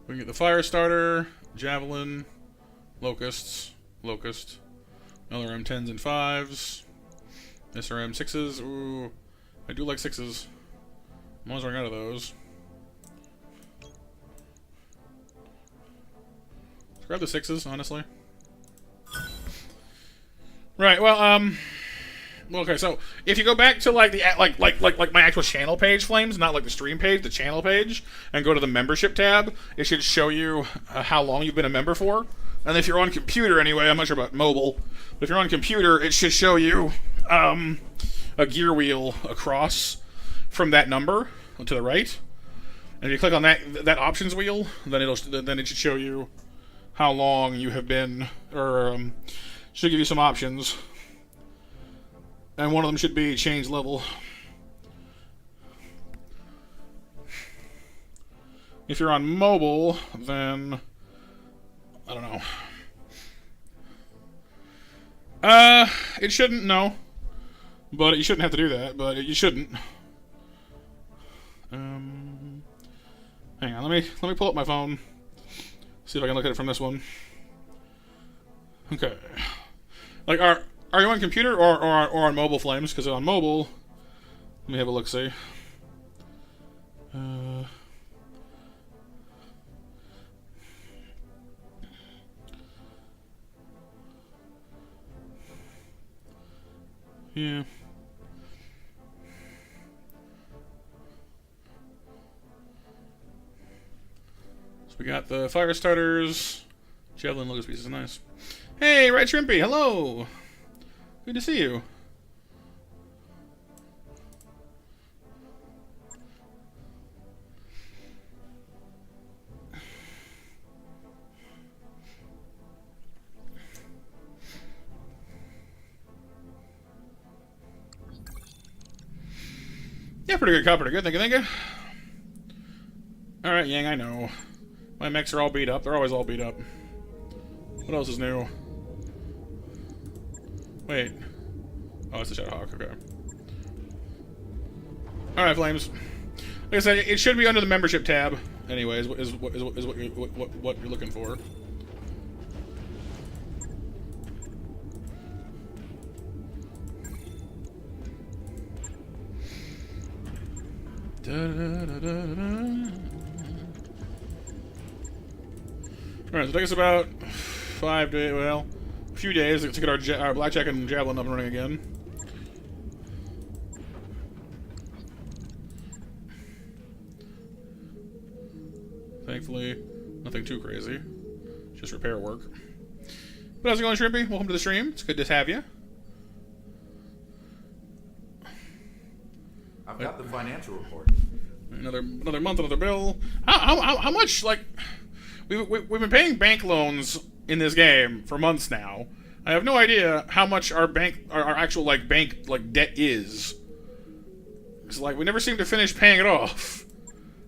S1: We can get the fire starter, javelin, locust, LRM 10s and 5s, SRM 6s. Ooh, I do like 6s. I'm always running out of those. Grab the 6s, honestly. Right. Well, okay. So if you go back to like the like my actual channel page, Flames, not like the stream page, the channel page, and go to the membership tab, it should show you how long you've been a member for. And if you're on computer, anyway, I'm not sure about mobile, but if you're on computer, it should show you a gear wheel across from that number to the right. And if you click on that options wheel, then it should show you how long you have been, or should give you some options, and one of them should be change level. If you're on mobile, then I don't know. It shouldn't, no, but you shouldn't have to do that. But you shouldn't. Hang on, let me pull up my phone. See if I can look at it from this one. Okay. Like, are you on computer or on mobile, Flames? Because on mobile, let me have a look. See. Yeah. We got the fire starters. Javelin locust pieces, nice. Hey, Red Shrimpy, hello. Good to see you. Yeah, pretty good, cop, pretty good. Thank you. All right, Yang, I know. My mechs are all beat up. They're always all beat up. What else is new? Wait. Oh, it's the Shadowhawk. Okay. Alright, Flames. Like I said, it should be under the membership tab. Anyways, is what you're looking for. Alright, so it takes about 5 days, well, few days to get our blackjack and javelin up and running again. Thankfully, nothing too crazy. Just repair work. But how's it going, Shrimpy? Welcome to the stream. It's good to have you.
S4: I've got the financial report.
S1: Another month, another bill. How much, like... We've been paying bank loans in this game for months now. I have no idea how much our actual bank debt is. It's like we never seem to finish paying it off.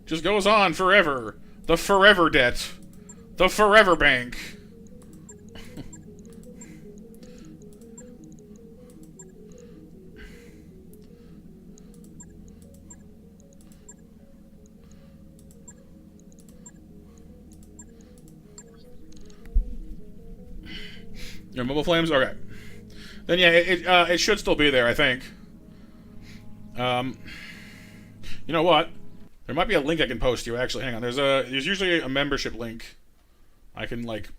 S1: Just goes on forever. The forever debt. The forever bank. Your mobile flames? Okay. Then yeah, it should still be there, I think. You know what? There might be a link I can post to you, actually. Hang on. There's usually a membership link I can, like,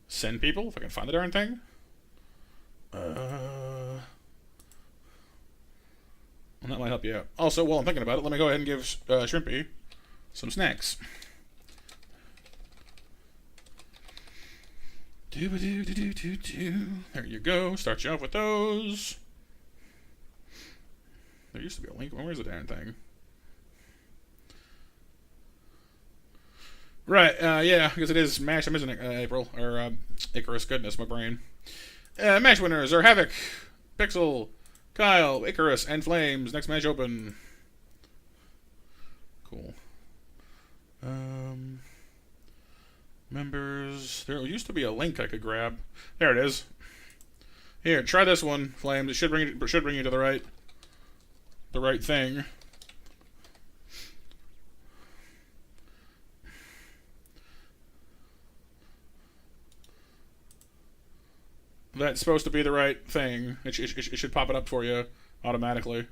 S1: send people, if I can find the darn thing. Well, that might help you out. Also, while I'm thinking about it, let me go ahead and give Shrimpy some snacks. There you go. Start you off with those. There used to be a link. Where's the darn thing? Right, yeah, because it is Match, isn't it, April? Or, Icarus, goodness, my brain. Match winners are Havoc, Pixel, Kyle, Icarus, and Flames. Next match open. Cool. Members. There used to be a link I could grab. There it is. Here, try this one, Flames. It should bring you to the right thing. That's supposed to be the right thing. It should pop it up for you automatically.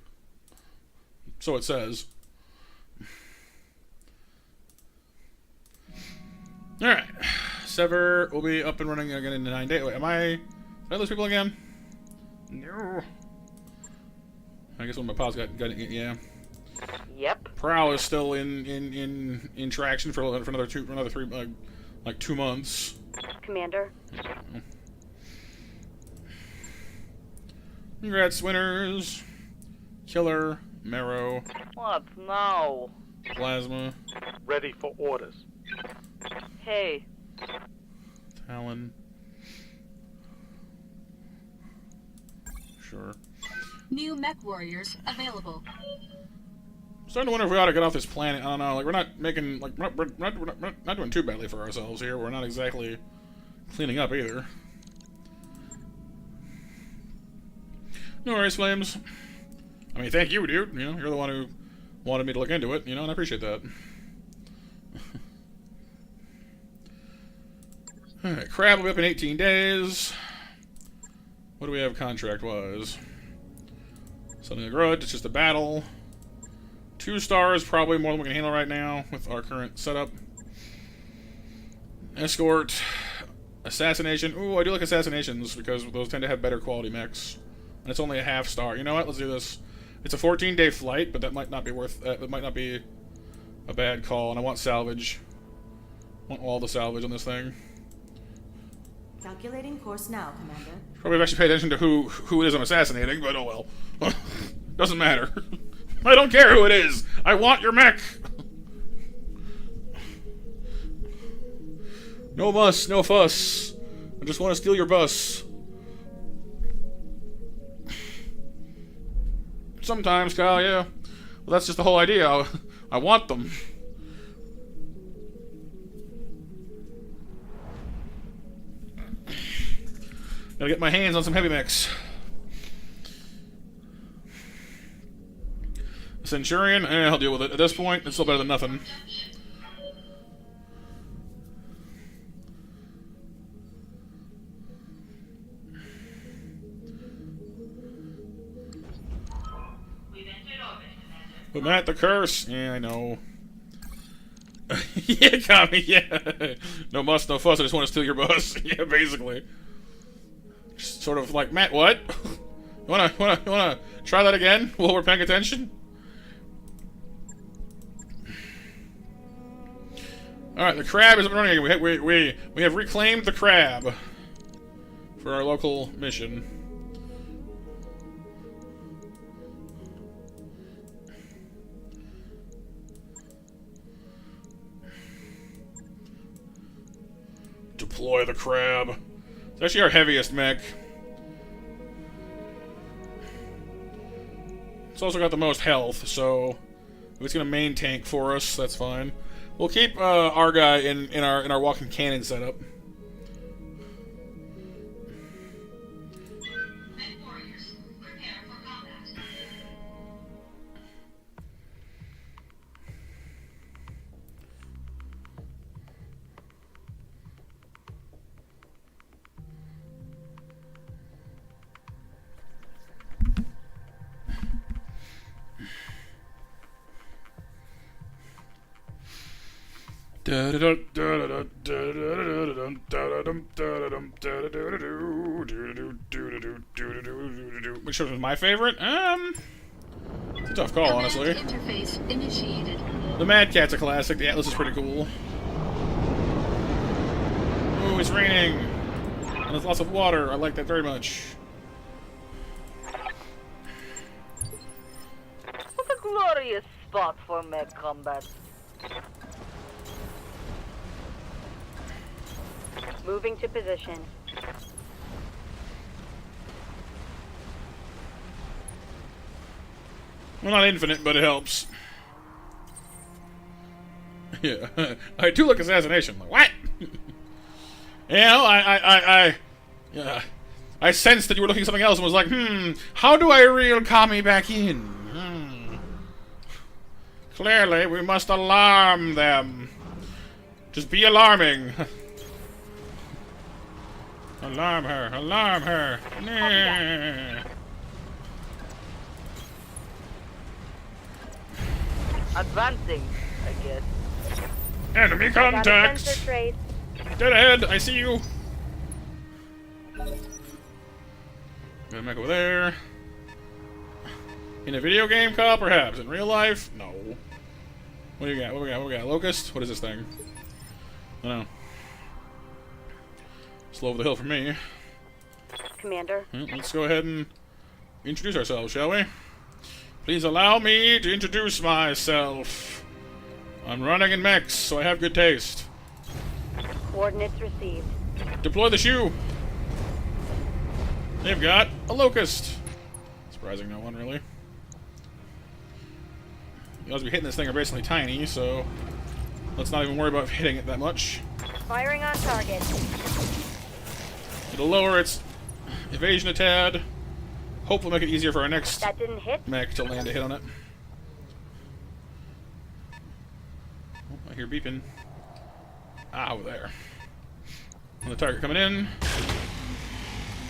S1: So it says. Alright. Sever will be up and running again in 9 days. Wait, did I lose people again? No. I guess one of my pods got yeah.
S3: Yep.
S1: Prowl is still in traction for another 3 like 2 months.
S3: Commander.
S1: Congrats, winners. Killer, Marrow,
S3: What? No.
S1: Plasma,
S9: Ready for orders.
S3: Hey.
S1: Talon. Sure.
S2: New mech warriors available.
S1: I'm starting to wonder if we ought to get off this planet. I don't know. Like, we're not making, like, we're not doing too badly for ourselves here. We're not exactly cleaning up either. No worries, Flames. I mean, thank you, dude. You know, you're the one who wanted me to look into it, you know, and I appreciate that. Alright, Crab will be up in 18 days. What do we have contract-wise? Something like Grudge, it's just a battle. 2 stars, probably more than we can handle right now with our current setup. Escort. Assassination. Ooh, I do like assassinations because those tend to have better quality mechs. And it's only a half star. You know what? Let's do this. It's a 14-day flight, but that might not be it might not be a bad call. And I want salvage. I want all the salvage on this thing.
S10: Calculating course now, Commander.
S1: Probably actually pay attention to who it is I'm assassinating, but oh well. Doesn't matter. I don't care who it is. I want your mech. No muss, no fuss. I just want to steal your bus. Sometimes, Kyle, yeah. Well, that's just the whole idea. I want them. Gotta get my hands on some heavy mechs. Centurion, I'll deal with it. At this point, it's still better than nothing. But Matt, the curse. Yeah, I know. Yeah, Kami, yeah. No muss, no fuss, I just want to steal your bus. Yeah, basically. Just sort of like, Matt, what? You wanna try that again while we're paying attention? Alright, the crab is running again. We have reclaimed the crab for our local mission. Deploy the crab. It's actually our heaviest mech. It's also got the most health, so if it's gonna main tank for us, that's fine. We'll keep our guy in our walking cannon setup. Which one was my favorite? It's a tough call, honestly.
S2: Interface initiated.
S1: The Mad Cat's a classic. The Atlas is pretty cool. Ooh, it's raining. And there's lots of water. I like that very much.
S3: What a glorious spot for mech combat. Moving to position.
S1: Well, not infinite, but it helps. Yeah. I do look assassination. Like, what? You know, I sensed that you were looking at something else and was like, how do I reel Kami back in? Clearly, we must alarm them. Just be alarming. Alarm her, alarm her. Nah.
S3: Advancing, I guess.
S1: Enemy contact! Dead ahead, I see you. Got a mech over there. In a video game, Kyle, perhaps. In real life, no. What do you got? What do we got? Locust? What is this thing? I don't know. Slow over the hill for me.
S3: Commander.
S1: Well, let's go ahead and introduce ourselves, shall we? Please allow me to introduce myself. I'm running in mechs, so I have good taste.
S6: Coordinates received.
S1: Deploy the shoe. They've got a locust. Surprising no one, really. The odds of hitting this thing are basically tiny, so let's not even worry about hitting it that much.
S6: Firing on target.
S1: It'll lower its evasion a tad. Hopefully make it easier for our next
S6: That didn't hit.
S1: mech to land a hit on it. Oh, I hear beeping. Ah, over there. Another target coming in.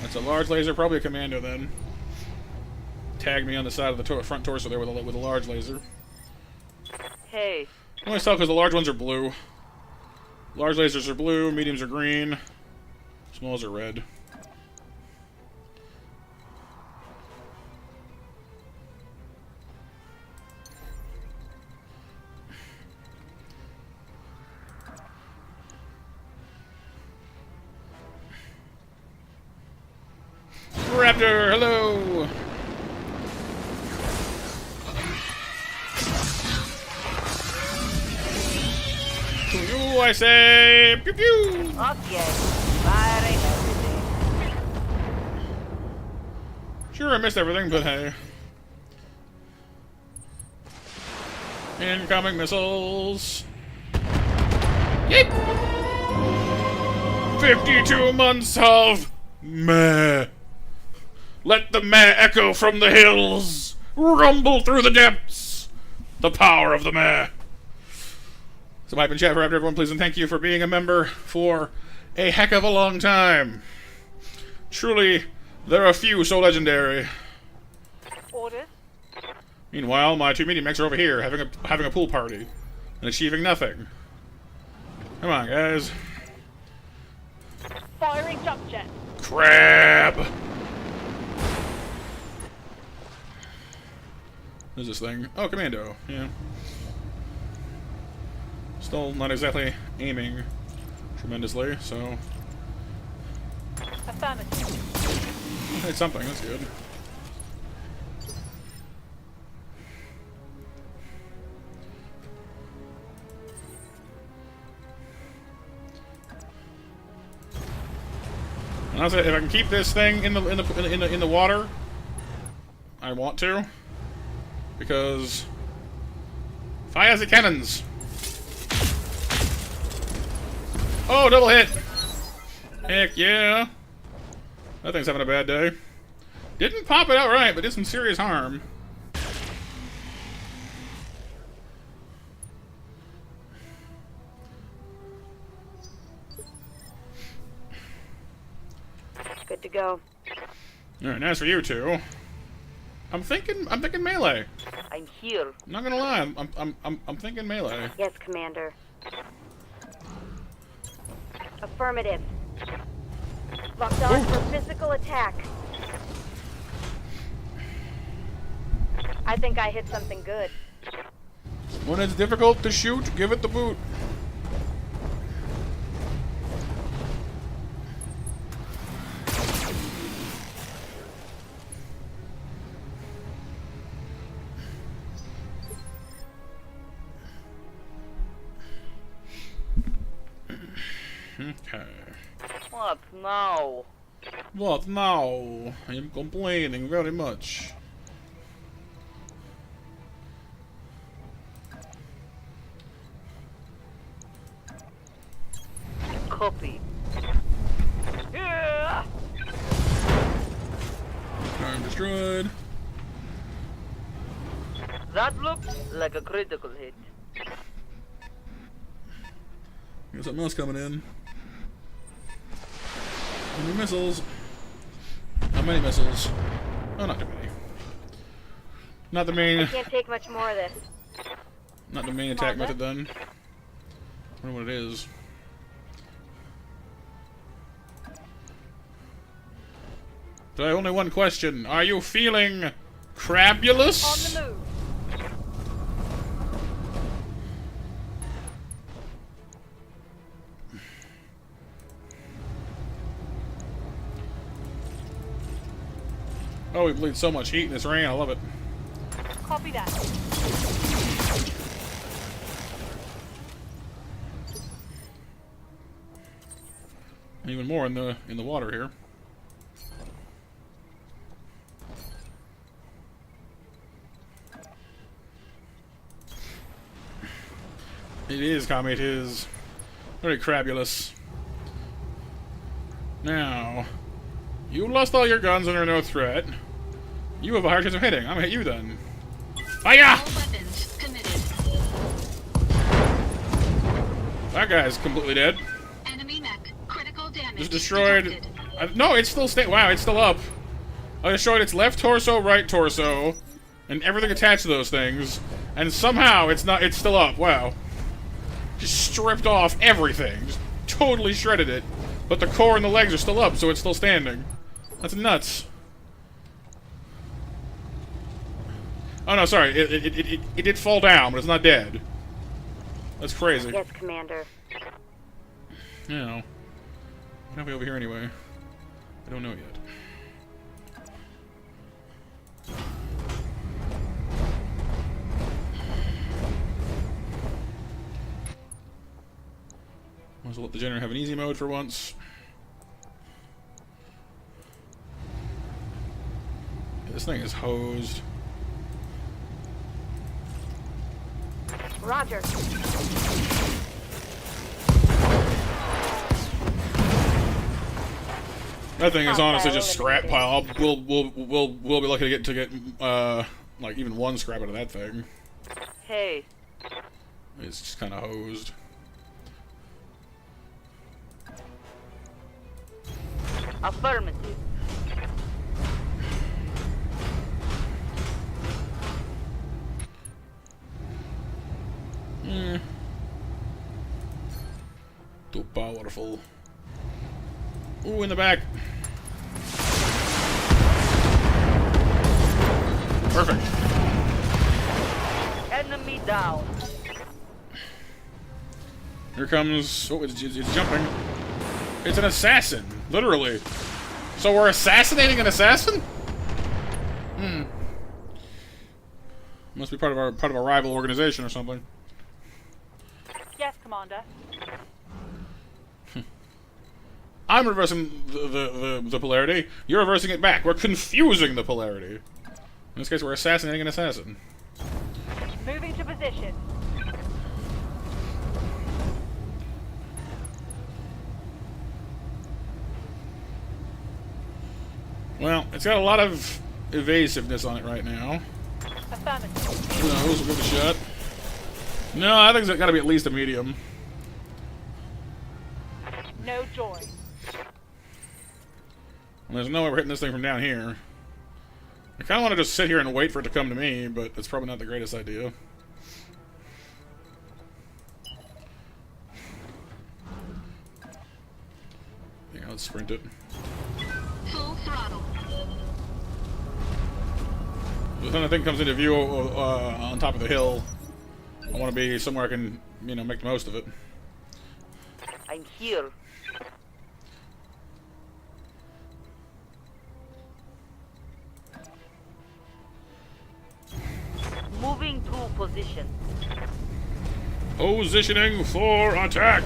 S1: That's a large laser, probably a commando then. Tag me on the side of the front torso there with a large laser.
S3: Hey.
S1: I can always tell because the large ones are blue. Large lasers are blue, mediums are green, smalls are red. Raptor, hello! To you I say, pew pew!
S3: Okay. Firing everything.
S1: Sure, I missed everything, but hey. Incoming missiles. Yeep! 52 months of meh. Let the meh echo from the hills. Rumble through the depths. The power of the meh. So hype and chat for everyone, please, and thank you for being a member for a heck of a long time. Truly, there are few so legendary.
S3: Orders.
S1: Meanwhile, my two medium mechs are over here having a pool party and achieving nothing. Come on, guys.
S3: Firing jump jet.
S1: Crap! What's this thing? Oh, commando. Yeah. Still not exactly aiming tremendously, so...
S3: Affirmative.
S1: It's something, that's good. And also, if I can keep this thing in the water, I want to, because fire the cannons. Oh, double hit! Heck yeah! That thing's having a bad day. Didn't pop it outright, but did some serious harm.
S3: Good to go.
S1: Alright, now as for you two, I'm thinking melee.
S3: I'm here.
S1: I'm not gonna lie, I'm thinking melee.
S3: Yes, Commander. Affirmative. Locked on for physical attack. I think I hit something good.
S1: When it's difficult to shoot, give it the boot. Okay.
S3: What now?
S1: What now? I am complaining very much.
S3: Copy. Yeah.
S1: Arm destroyed.
S3: That looks like a critical hit.
S1: Got something else coming in. How many missiles? How many missiles? Oh, not too many. Not the main.
S6: Can't take much more of this.
S1: Not the main attack method then. I wonder what it is. So I have only one question. Are you feeling crabulous?
S3: On the move.
S1: Oh, we bleed so much heat in this rain. I love it.
S3: Copy that.
S1: Even more in the water here. It is, Kami, it is. Very crabulous. Now, you lost all your guns and are no threat. You have a higher chance of hitting. I'm gonna hit you then. Fire!
S2: All weapons committed.
S1: That guy's completely dead.
S2: Enemy mech. Critical damage.
S1: Just destroyed.
S2: detected.
S1: No, it's still wow, it's still up. I destroyed its left torso, right torso, and everything attached to those things. And somehow it's not. It's still up. Wow. Just stripped off everything. Just totally shredded it. But the core and the legs are still up, so it's still standing. That's nuts. Oh no, sorry. It did fall down, but it's not dead. That's crazy.
S3: Yes, Commander.
S1: You know. What have we over here anyway? I don't know yet. Might as well let the generator have an easy mode for once. Yeah, this thing is hosed.
S6: Roger.
S1: That thing is honestly just scrap pile. We'll be lucky to get like even one scrap out of that thing.
S3: Hey.
S1: It's just kind of hosed.
S3: Affirmative.
S1: Powerful. Ooh, in the back. Perfect.
S3: Enemy down.
S1: Here comes... Oh, it's jumping. It's an assassin. Literally. So we're assassinating an assassin? Hmm. Must be part of our rival organization or something.
S3: Yes, Commander.
S1: I'm reversing the polarity. You're reversing it back. We're confusing the polarity. In this case, we're assassinating an assassin.
S3: Moving to position.
S1: Well, it's got a lot of evasiveness on it right now.
S3: Affirmative.
S1: Who knows? We'll give it a shot. No, I think it's got to be at least a medium.
S3: No joy.
S1: There's no way we're hitting this thing from down here. I kind of want to just sit here and wait for it to come to me, but it's probably not the greatest idea. Yeah, let's sprint it.
S2: Full throttle.
S1: The time the thing comes into view on top of the hill, I want to be somewhere I can, you know, make the most of it.
S3: I'm here. Moving to position.
S1: Positioning for attack!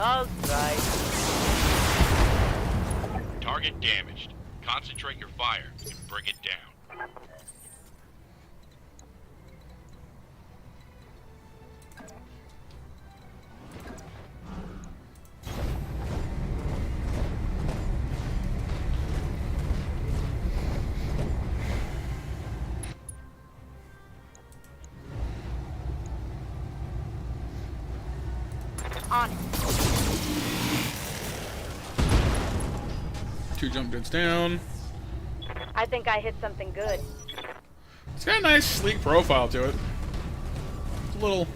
S3: All right.
S5: Target damaged. Concentrate your fire and bring it down.
S3: On it.
S1: 2 jump jets down.
S6: I think I hit something good.
S1: It's got a nice, sleek profile to it. It's a little...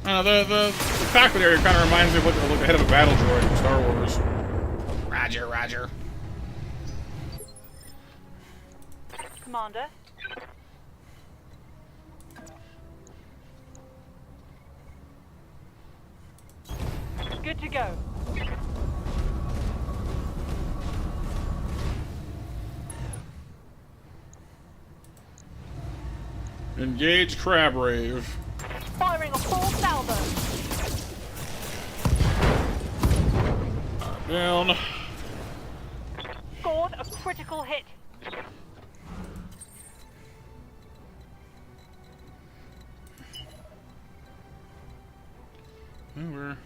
S1: the cockpit area kind of reminds me of what the head of a battle droid in Star Wars. Roger, roger.
S3: Commander. Good to go.
S1: Engage Crab Rave.
S3: Firing a full salvo.
S1: Down.
S3: Scored a critical hit.
S1: Well, we're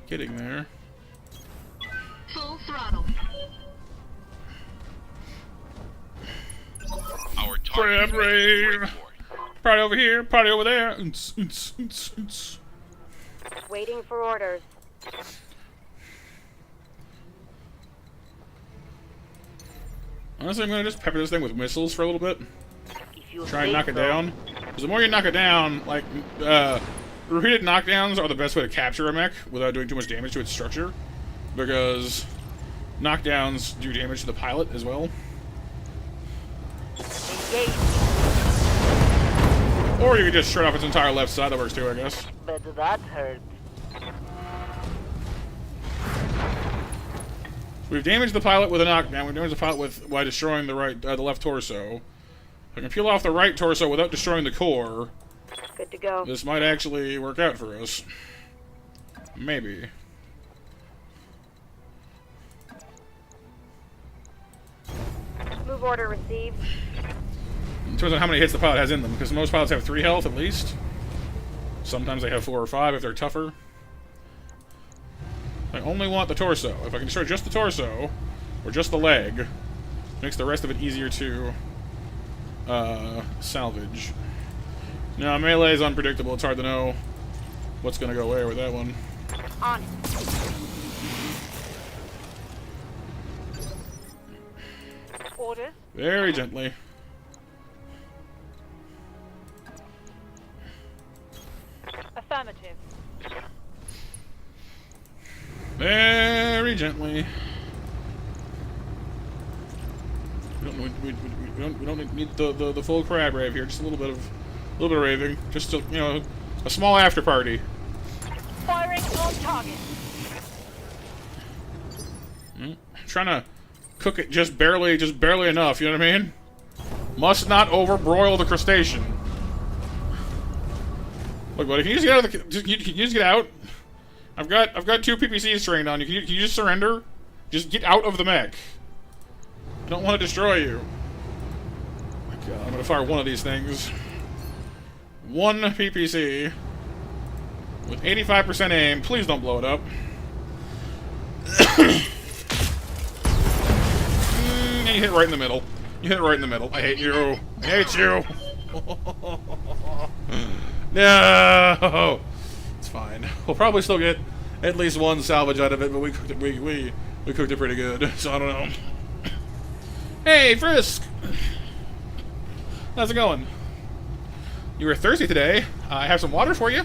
S1: getting there.
S2: Full throttle.
S5: Our target
S1: Crab
S5: is ready to
S1: Rave.
S5: break for it.
S1: Party over here, party over there.
S6: Waiting for orders.
S1: Honestly, I'm gonna just pepper this thing with missiles for a little bit.
S3: If you
S1: Try and
S3: say
S1: knock it
S3: so.
S1: down. Because the more you knock it down, like, repeated knockdowns are the best way to capture a mech without doing too much damage to its structure. Because knockdowns do damage to the pilot as well.
S3: Engage.
S1: Or you can just shred off its entire left side, that works too, I guess.
S3: But that hurt.
S1: We've damaged the pilot with a knockdown, we've damaged the pilot by destroying the left torso. I can peel off the right torso without destroying the core.
S6: Good to go.
S1: This might actually work out for us. Maybe.
S6: Move order received.
S1: It depends on how many hits the pilot has in them, because most pilots have 3 health at least. Sometimes they have 4 or 5 if they're tougher. I only want the torso. If I can destroy just the torso, or just the leg, makes the rest of it easier to salvage. Now, melee is unpredictable. It's hard to know what's going to go where with that one.
S3: On it. Orders.
S1: Very gently. Gently, gently. We don't need the full crab rave here. Just a little bit of raving. Just a, you know, a small after party.
S3: Firing on target.
S1: I'm trying to cook it just barely enough. You know what I mean? Must not overbroil the crustacean. Look, buddy, can you just get out of the? Can you just get out? I've got 2 PPCs trained on you. Can you just surrender? Just get out of the mech. I don't want to destroy you. Oh my God, I'm gonna fire one of these things. 1 PPC with 85% aim. Please don't blow it up. You hit it right in the middle. You hit it right in the middle. I hate you. I hate you. No. It's fine. We'll probably still get at least 1 salvage out of it, but we cooked it. We cooked it pretty good. So I don't know. Hey, Frisk. How's it going? You were thirsty today. I have some water for you.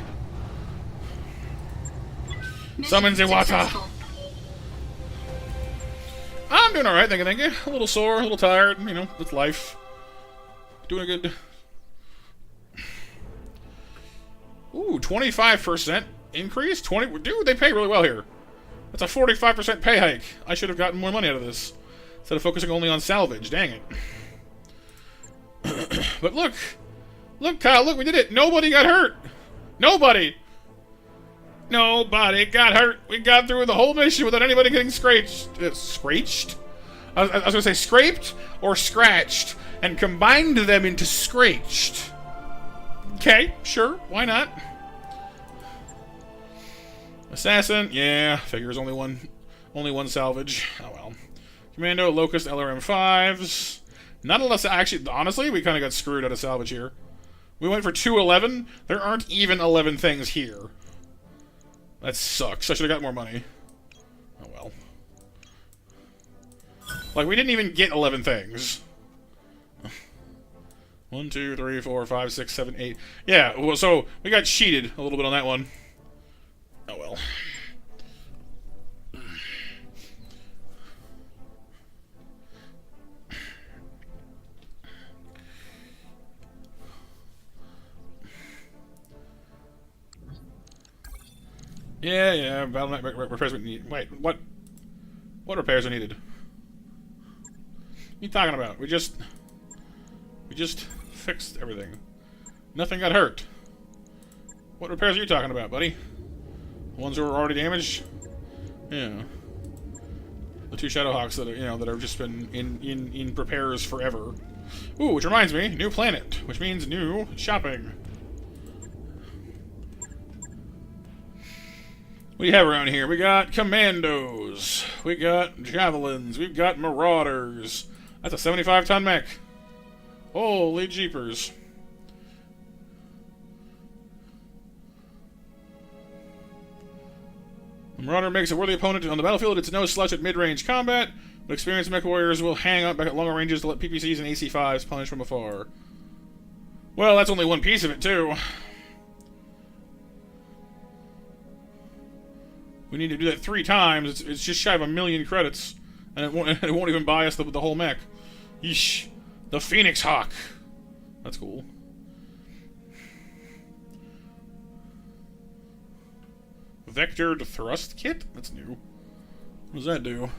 S1: Summon the water.
S2: Successful.
S1: I'm doing alright, thank you. A little sore, a little tired, you know, it's life. Doing good. Ooh, 25% increase? Dude, they pay really well here. That's a 45% pay hike. I should have gotten more money out of this. Instead of focusing only on salvage, dang it. But look! Look, Kyle, look, we did it! Nobody got hurt! Nobody! Nobody got hurt. We got through the whole mission without anybody getting scratched. Scratched? I was going to say scraped or scratched and combined them into scratched. Okay, sure. Why not? Assassin. Yeah, figures only one salvage. Oh well. Commando, Locust, LRM5s. Not unless actually, honestly, we kind of got screwed out of salvage here. We went for 211. There aren't even 11 things here. That sucks. I should have got more money. Oh well. Like, we didn't even get 11 things. 1, 2, 3, 4, 5, 6, 7, 8. Yeah, well, so we got cheated a little bit on that one. Oh well. Yeah, BattleMech repairs we need. Wait, what? What repairs are needed? What are you talking about? We just fixed everything. Nothing got hurt. What repairs are you talking about, buddy? The ones that were already damaged? Yeah. The 2 Shadowhawks that are, you know, that have just been in repairs forever. Ooh, which reminds me, new planet, which means new shopping. What do you have around here? We got commandos. We got javelins. We've got marauders. That's a 75-ton mech. Holy jeepers. The marauder makes a worthy opponent on the battlefield. It's no slouch at mid-range combat, but experienced mech warriors will hang out back at longer ranges to let PPCs and AC-5s punish from afar. Well, that's only one piece of it, too. We need to do that 3 times. It's just shy of 1 million credits, and it won't even buy us the whole mech. Yeesh. The Phoenix Hawk. That's cool. Vectored thrust kit? That's new. What does that do?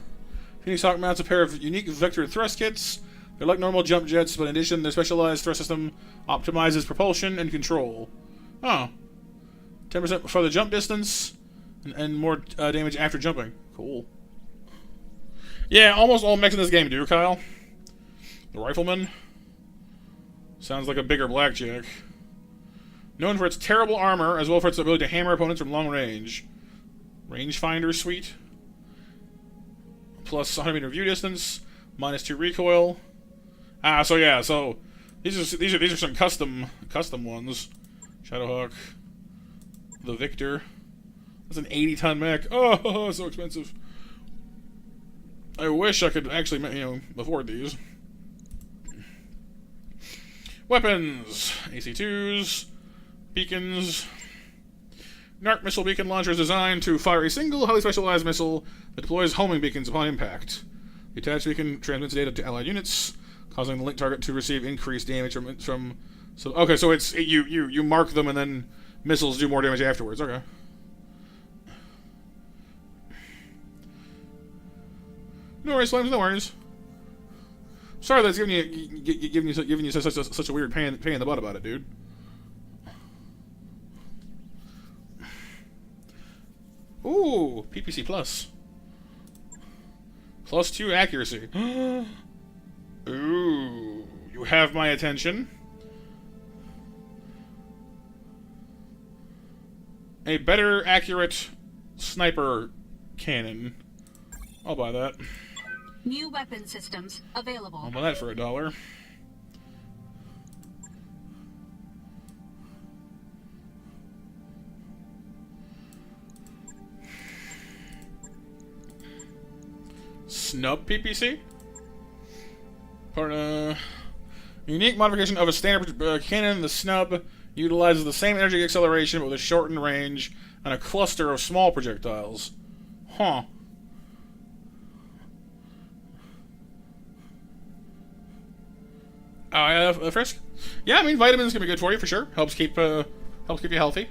S1: Phoenix Hawk mounts a pair of unique vectored thrust kits. They're like normal jump jets, but in addition, their specialized thrust system optimizes propulsion and control. Oh. 10% for the jump distance. And more damage after jumping. Cool. Yeah, almost all mechs in this game do, Kyle. The Rifleman. Sounds like a bigger blackjack. Known for its terrible armor, as well for its ability to hammer opponents from long range. Rangefinder suite. Plus 100 meter view distance. Minus 2 recoil. Ah, so yeah, so these are some custom ones. Shadowhawk. The Victor. That's an 80-ton mech. Oh, so expensive. I wish I could actually, you know, afford these. Weapons. AC2s. Beacons. Narc missile beacon launcher is designed to fire a single highly specialized missile that deploys homing beacons upon impact. The attached beacon transmits data to allied units, causing the linked target to receive increased damage from so okay, so you mark them and then missiles do more damage afterwards. Okay. No worries, Slimes, no worries. Sorry that's giving you such a weird pain in the butt about it, dude. Ooh, PPC plus. +2 accuracy. Ooh, you have my attention. A better accurate sniper cannon. I'll buy that.
S2: New weapon systems available.
S1: I'll buy that for $1. Snub PPC? Unique modification of a standard cannon. The snub utilizes the same energy acceleration but with a shortened range and a cluster of small projectiles. Huh. Frisk? Yeah, I mean, vitamins can be good for you, for sure. Helps keep you healthy.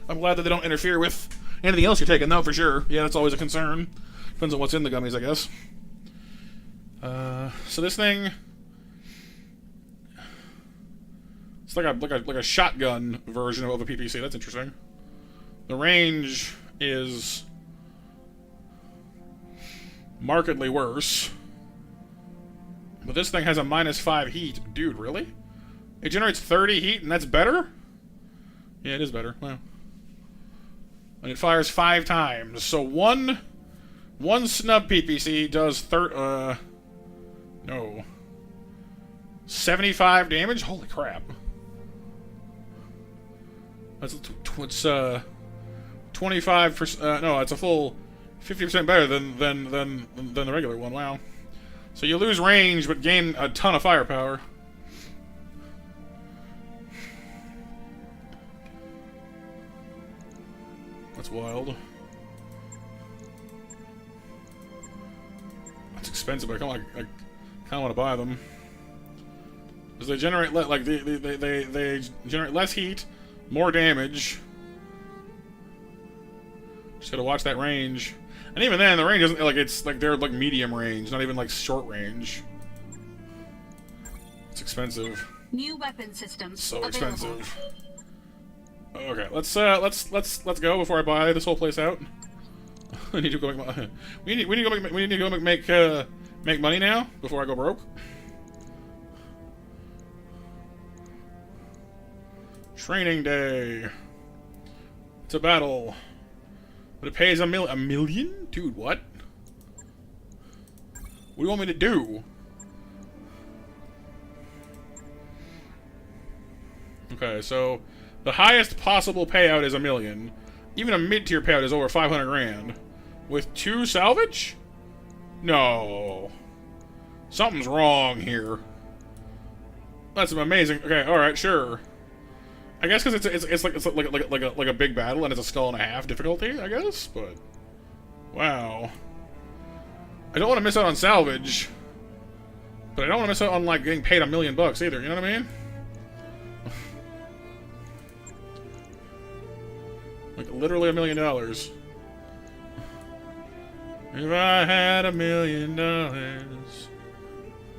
S1: I'm glad that they don't interfere with anything else you're taking, though, for sure. Yeah, that's always a concern. Depends on what's in the gummies, I guess. So this thing... It's like a shotgun version of a PPC. That's interesting. The range is... markedly worse. But this thing has a -5 heat. Dude, really? It generates 30 heat and that's better? Yeah, it is better. Wow. And it fires 5 times. So one snub PPC does 75 damage? Holy crap. That's 25%, no, it's a full 50% better than the regular one. Wow. So you lose range, but gain a ton of firepower. That's wild. That's expensive, but I kind of want to buy them because they generate they generate less heat, more damage. Just gotta watch that range. And even then, the range isn't like it's like they're like medium range, not even like short range. It's expensive.
S2: New weapon systems.
S1: So
S2: available.
S1: expensive. Okay, let's go before I buy this whole place out. I need to go make we need to go make money now before I go broke. Training day. It's a battle. But it pays a million? Dude, what? What do you want me to do? Okay, so the highest possible payout is $1 million. Even a mid-tier payout is over 500 grand. With 2 salvage? No. Something's wrong here. That's amazing. Okay, alright, sure. I guess because it's like a big battle and it's a skull and a half difficulty, I guess, but wow. I don't want to miss out on salvage, but I don't want to miss out on like getting paid $1 million either. You know what I mean? Like literally $1 million. If I had $1 million, I had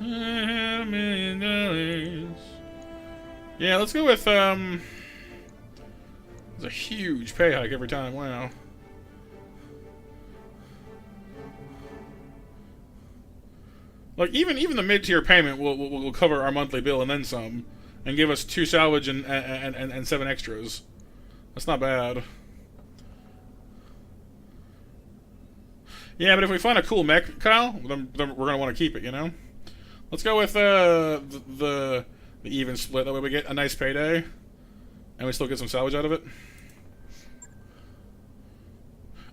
S1: $1 million. Yeah, let's go with it's a huge pay hike every time. Wow. Like even the mid-tier payment will cover our monthly bill and then some, and give us 2 salvage and 7 extras. That's not bad. Yeah, but if we find a cool mech, Kyle, then we're gonna want to keep it. You know. Let's go with the even split. That way we get a nice payday, and we still get some salvage out of it.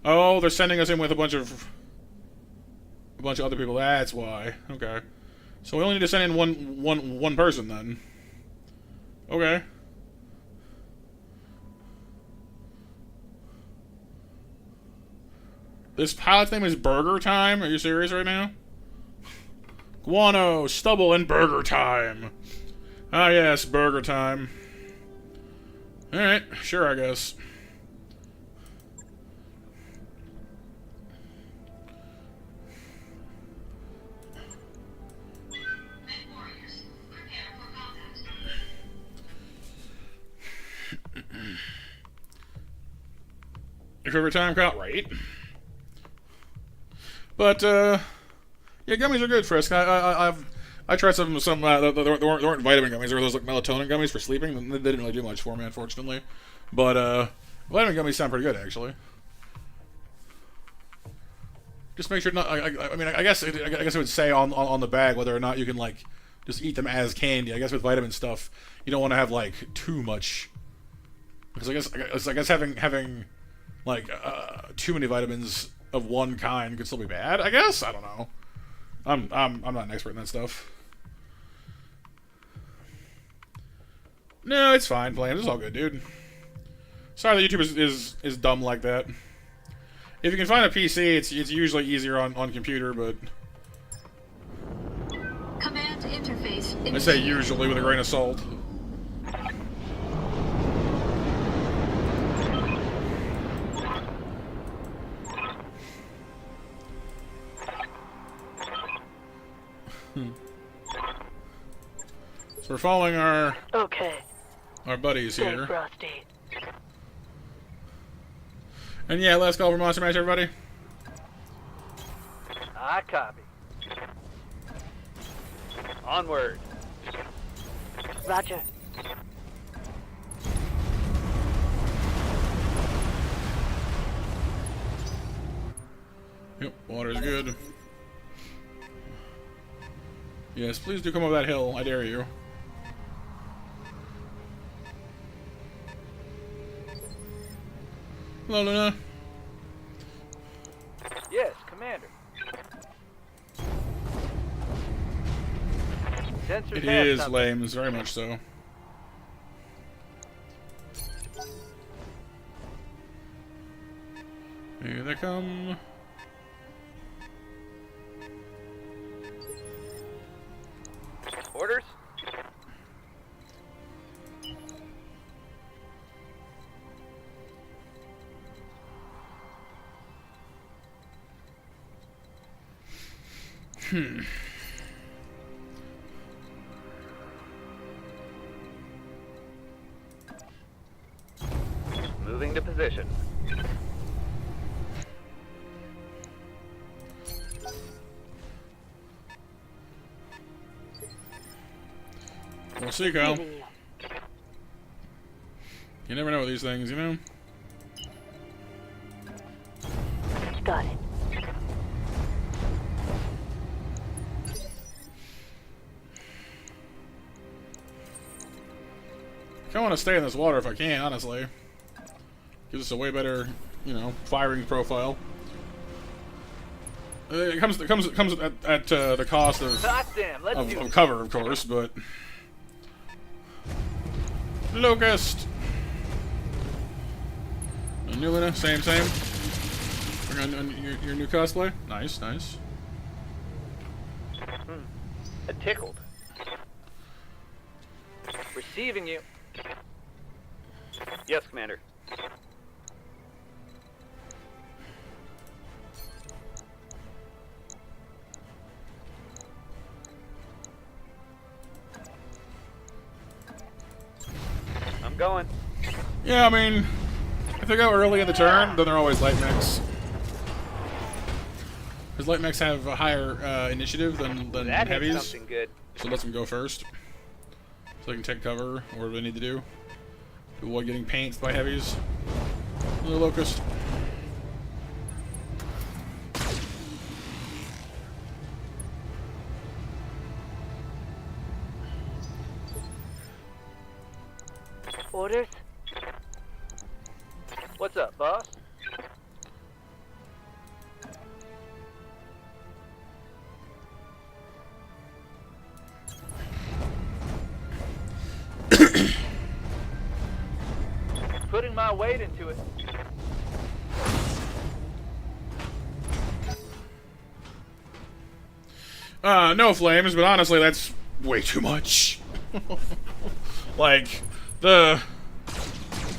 S1: Oh, they're sending us in with a bunch of other people. That's why. Okay, so we only need to send in one person then. Okay. This pilot's name is Burger Time? Are you serious right now? Guano, stubble, and Burger Time. Ah, yes, Burger Time. Alright, sure, I guess. Your favorite time count, right? But yeah, gummies are good, Frisk. I tried some there weren't vitamin gummies. There were those like melatonin gummies for sleeping. They didn't really do much for me, unfortunately. But vitamin gummies sound pretty good, actually. Just make sure not. I mean, I guess it would say on the bag whether or not you can like just eat them as candy. I guess with vitamin stuff, you don't want to have like too much. Because I guess having like too many vitamins of one kind could still be bad. I guess I don't know. I'm not an expert in that stuff. No, it's fine, Flames. It's all good, dude. Sorry that YouTube is dumb like that. If you can find a PC, it's usually easier on computer, but
S2: Command interface.
S1: I say usually with a grain of salt. So we're following our buddies here.
S3: Frosty.
S1: And yeah, let's go over Monster Mash, everybody.
S9: I copy. Onward.
S3: Roger.
S1: Yep, water's good. Yes, please do come over that hill, I dare you. Hello, Luna.
S9: Yes, Commander. Sensors
S1: It
S9: have
S1: is
S9: something.
S1: lame, it's very much so. Here they come.
S9: Orders? Moving to position.
S1: We'll see, Kyle. You never know with these things, you know?
S3: Got it.
S1: I want to stay in this water if I can, honestly. Gives us a way better, you know, firing profile. It comes at the cost of cover, of course, but Locust. And new Luna, same. Your new cosplay, nice.
S9: Tickled. Receiving you. Yes, Commander. I'm going.
S1: Yeah, I mean, if they go early in the turn, then they're always light mechs. Because light mechs have a higher initiative than
S9: That hit
S1: heavies,
S9: something good.
S1: so it lets them go first. So they can take cover, or whatever they need to do. To avoid getting painted by heavies. The Locust.
S3: Orders?
S9: What's up, boss? Putting my weight into it.
S1: No flames, but honestly, that's way too much. Like, the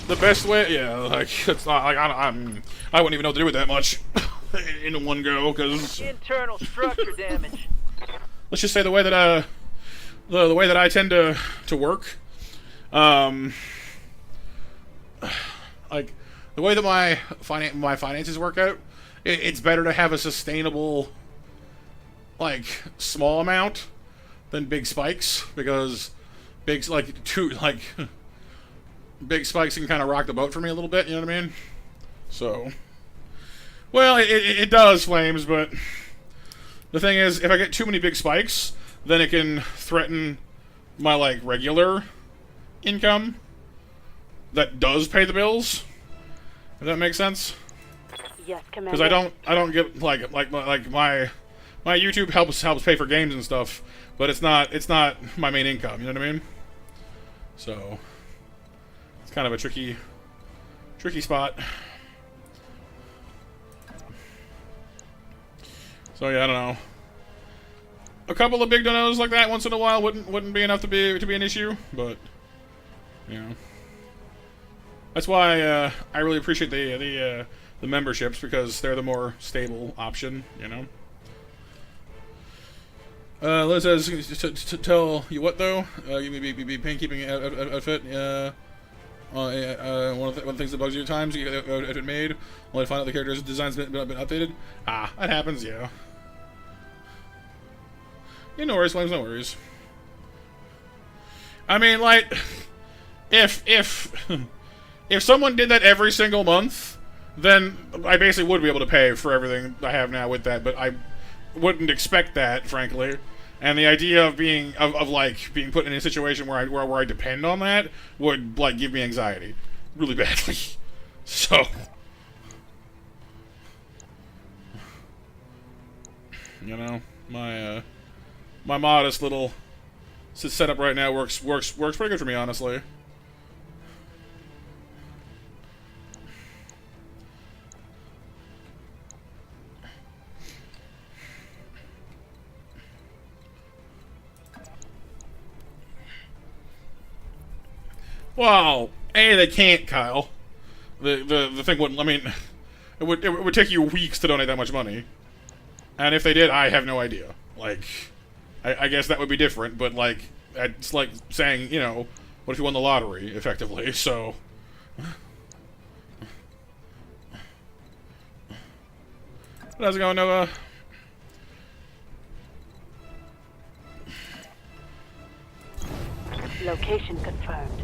S1: best way, yeah, like, it's not, like, I wouldn't even know what to do with that much in one go, because...
S9: Internal structure damage.
S1: Let's just say the way that, the way that I tend to work, like, the way that my finances work out, it's better to have a sustainable, like, small amount than big spikes, because big spikes can kind of rock the boat for me a little bit, you know what I mean? So, well, it does, Flames, but the thing is, if I get too many big spikes, then it can threaten my, like, regular income that does pay the bills. If that makes sense?
S3: Yes, Commander.
S1: Because I don't get like my YouTube helps pay for games and stuff, but it's not my main income. You know what I mean? So it's kind of a tricky spot. So yeah, I don't know. A couple of big donos like that once in a while wouldn't be enough to be an issue, but you know. That's why I really appreciate the memberships, because they're the more stable option, you know. Liz says to tell you what though, you be keeping outfit. One of the things that bugs you at times, you get outfit made, only to find out the character's design's been updated. Ah, that happens, yeah. Yeah, no worries, Flames, no worries. I mean, like, if someone did that every single month, then I basically would be able to pay for everything I have now with that, but I wouldn't expect that, frankly. And the idea of being put in a situation where I depend on that would, like, give me anxiety really badly. So, you know, my modest little setup right now works pretty good for me, honestly. Well, they can't, Kyle. The thing wouldn't. I mean, it would take you weeks to donate that much money, and if they did, I have no idea. Like, I guess that would be different, but like, it's like saying, you know, what if you won the lottery, effectively? So, how's it going, Nova?
S3: Location confirmed.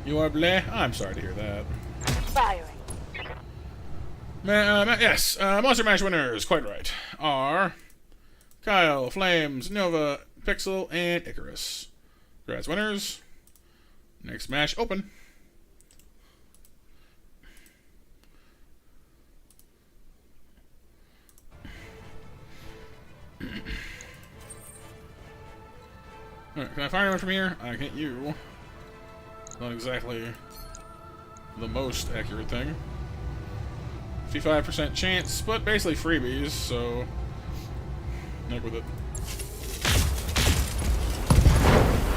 S1: You are bleh? I'm sorry to hear that.
S3: Firing.
S1: Yes, Monster Mash winners, quite right, are Kyle, Flames, Nova, Pixel, and Icarus. Congrats, winners. Next match open. Alright, can I fire anyone from here? I can't. You. Not exactly the most accurate thing. 55% chance, but basically freebies, so heck with it.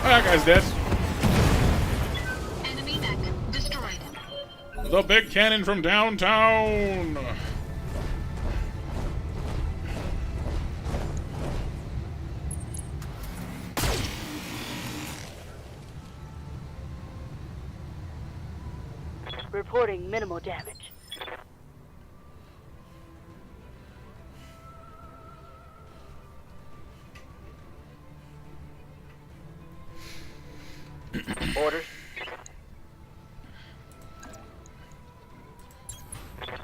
S1: Oh, that guy's dead.
S2: Enemy mech destroyed.
S1: The big cannon from downtown.
S3: Reporting minimal damage.
S9: Orders.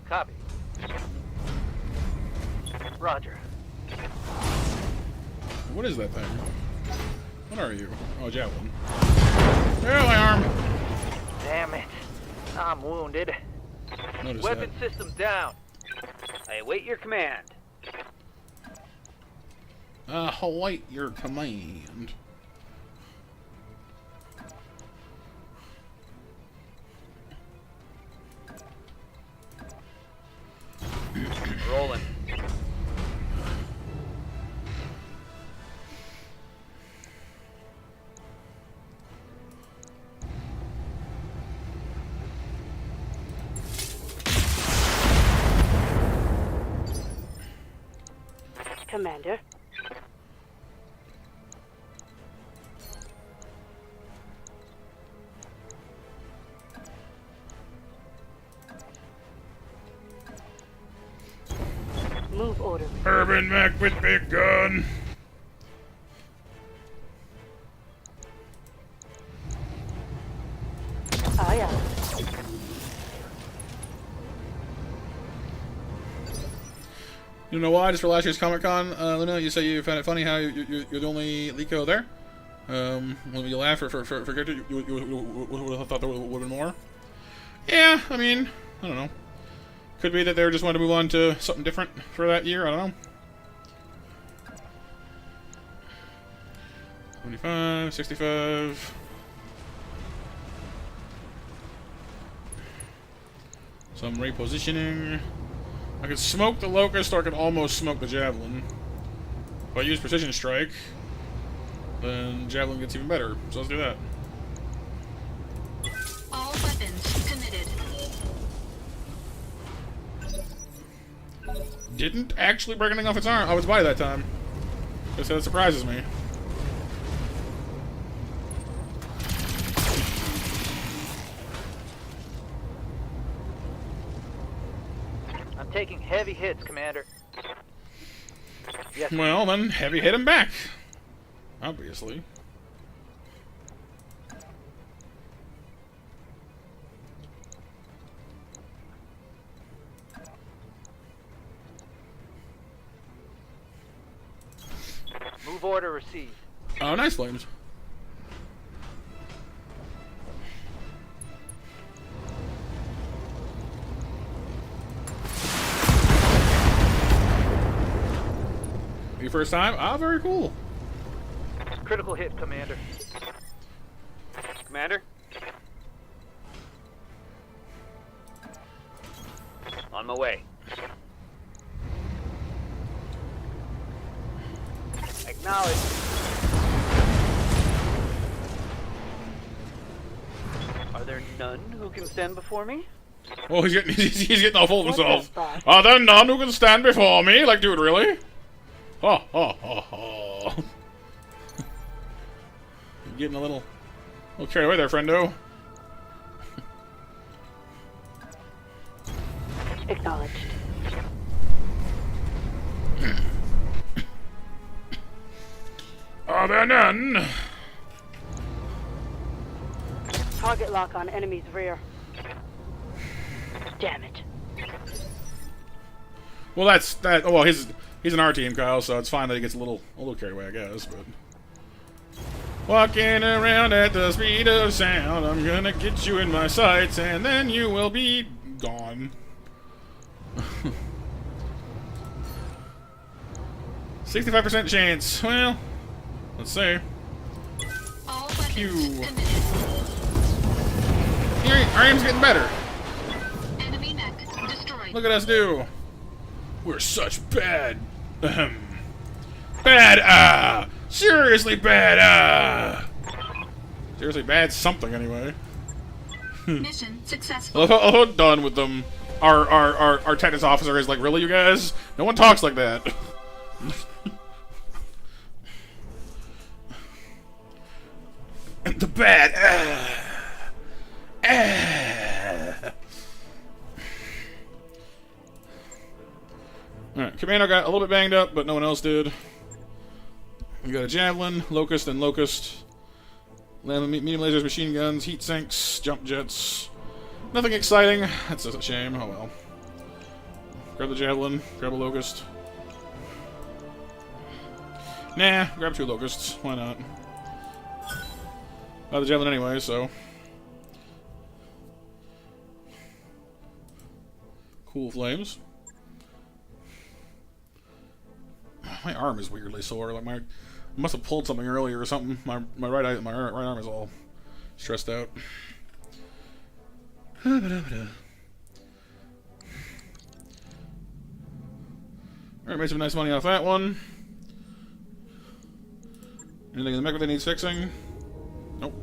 S9: Copy. Roger.
S1: What is that thing? What are you? Oh, javelin. There, my arm.
S9: Damn it. I'm wounded.
S1: Notice
S9: Weapon
S1: that.
S9: system down. I await your command.
S1: Await your command.
S3: Commander. Move order.
S1: Urban mech with big gun.
S3: Aye, aye.
S1: You know why? Just for last year's Comic-Con, Luna, you say you found it funny how you're the only Liko there. When you laugh for character, you would have thought there would have been more. Yeah, I mean, I don't know. Could be that they just wanted to move on to something different for that year. I don't know. 75, 65. Some repositioning. I could smoke the Locust, or I could almost smoke the Javelin. If I use Precision Strike, then Javelin gets even better. So let's do that.
S2: All weapons committed.
S1: Didn't actually break anything off its arm. Oh, its body that time. Just that it surprises me.
S9: I'm taking heavy hits, Commander. Yes.
S1: Well, then heavy hit him back. Obviously.
S9: Move order received.
S1: Oh, nice flames. Your first time? Ah, very cool.
S9: Critical hit, Commander. Commander? On my way. Acknowledge. Are there none who can stand before me?
S1: Oh, he's getting all full of
S3: What's
S1: himself.
S3: that, boss?
S1: Are there none who can stand before me? Like, dude, really? Oh, oh, oh, oh. You're getting a little carried away there, friendo.
S3: Acknowledged.
S1: Are there none?
S3: Target lock on enemy's rear. Damn it.
S1: Well, that's that. Oh, well, he's an R team, Kyle, so it's fine that he gets a little carried away, I guess. But walking around at the speed of sound, I'm gonna get you in my sights, and then you will be gone. 65% chance. Well, let's see.
S2: All weapons
S1: Pew.
S2: committed.
S1: Our aim's getting better.
S2: Enemy mech destroyed.
S1: Look at us do. We're such bad. Seriously bad. Seriously bad something anyway.
S2: Mission successful.
S1: I love how done with them. Our technics officer is like, really, you guys? No one talks like that. The bad. Alright, Commando got a little bit banged up, but no one else did. We got a Javelin, Locust, and Locust. Medium lasers, machine guns, heat sinks, jump jets. Nothing exciting. That's a shame. Oh well. Grab the Javelin, grab a Locust. Nah, grab 2 Locusts. Why not? Got the Javelin anyway, so. Cool flames. My arm is weirdly sore. Like I must have pulled something earlier or something. My right arm is all stressed out. Alright, made some nice money off that one. Anything in the mech that needs fixing? Nope.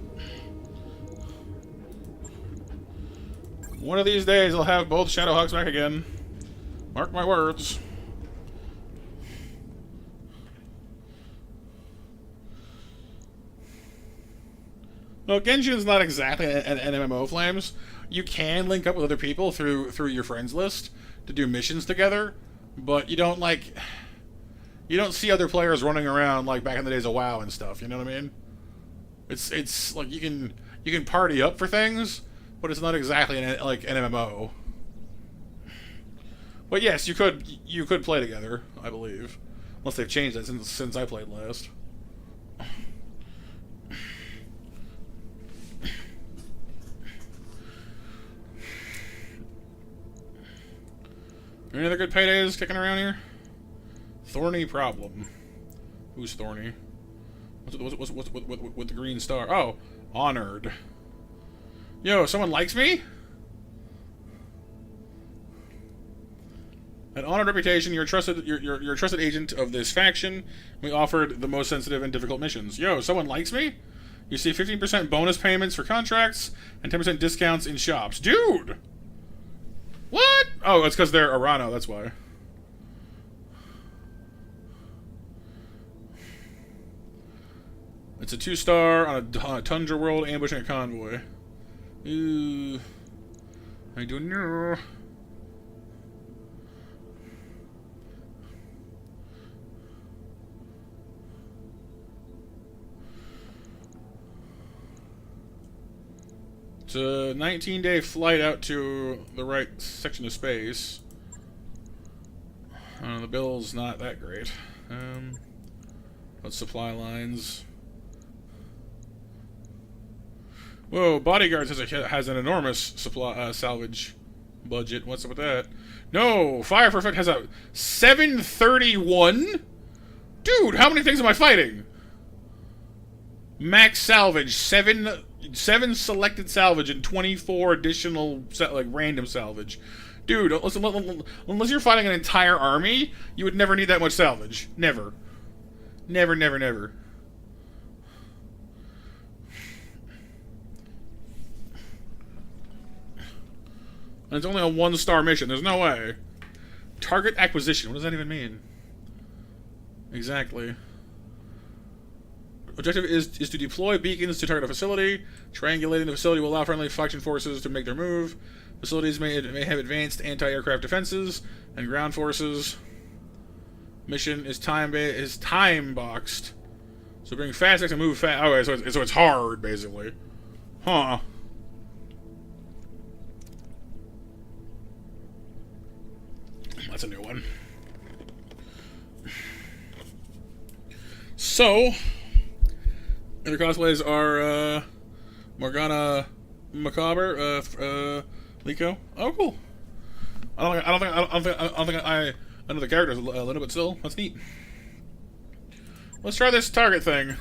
S1: One of these days I'll have both Shadowhawks back again. Mark my words. Well, Genshin is not exactly an MMO, Flames. You can link up with other people through your friends list to do missions together, but you don't see other players running around like back in the days of WoW and stuff. You know what I mean? It's like you can party up for things, but it's not exactly like an MMO. But yes, you could play together, I believe, unless they've changed that since I played last. Any other good paydays kicking around here? Thorny problem. Who's Thorny? What's with the green star? Oh, honored. Yo, someone likes me? An honored reputation. You're a trusted agent of this faction. We offered the most sensitive and difficult missions. Yo, someone likes me? You see 15% bonus payments for contracts and 10% discounts in shops. Dude! What? Oh, it's because they're Arano, that's why. It's a 2-star on a tundra world ambushing a convoy. Ooh. I don't know. It's a 19-day flight out to the right section of space. The bill's not that great. Let's supply lines. Whoa, Bodyguards has an enormous supply salvage budget. What's up with that? No, Fire for Effect has a 731. Dude, how many things am I fighting? Max salvage, seven selected salvage and 24 additional random salvage. Dude, unless you're fighting an entire army, you would never need that much salvage. Never. Never, never, never. And it's only a 1-star mission. There's no way. Target acquisition. What does that even mean? Exactly. Objective is to deploy beacons to target a facility. Triangulating the facility will allow friendly faction forces to make their move. Facilities may have advanced anti-aircraft defenses and ground forces. Mission is time boxed. So bring fast and move fast. Okay, so it's hard basically. Huh. That's a new one. So, other cosplays are Morgana Macabre, Liko. Oh, cool. I don't think I know the characters a little, but still, that's neat. Let's try this target thing.